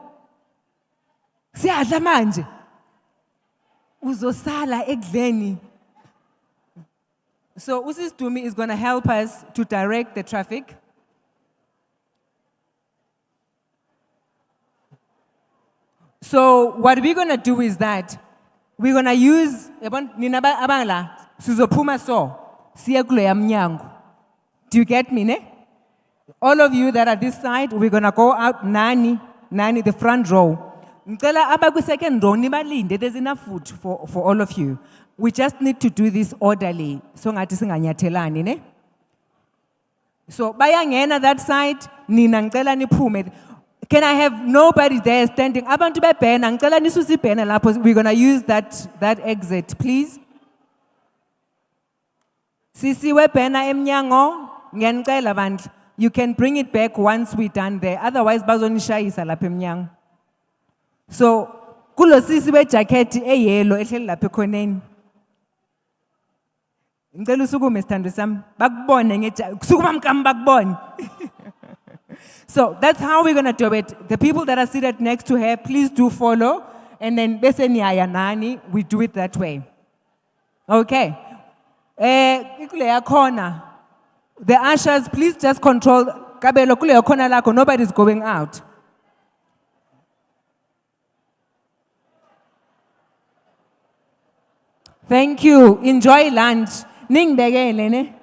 Siyadla manje. Uzosala ekudleni. So Usis Tumi is going to help us to direct the traffic. So what we're going to do is that we're going to use do you get me, ne? All of you that are this side, we're going to go out nani, the front row. Second row, there's enough food for all of you. We just need to do this orderly. So ngati ne? So bayangena that side, nina ngicela niphume. Can I have nobody there standing? Abantu bebhena, ngicela nisusa ibhena lapho. We're going to use that exit, please. Sisi webhena emnyango, ngiyanicela bandla. You can bring it back once we're done there. Otherwise bazonishayisa lapha emnyango. So kulo sisi we jacket eyellow ehleli lapha ekhoneni. Ngicela usukume sithando sami bakubone ngesukuma mkami bakubone. So that's how we're going to do it. The people that are seated next to her, please do follow, and then bese niyaya nani, we do it that way. Okay. Kuleya corner. The ushers, please just control kabelo kuleya corner lakho, nobody's going out. Thank you. Enjoy lunch. Ningbekele ne?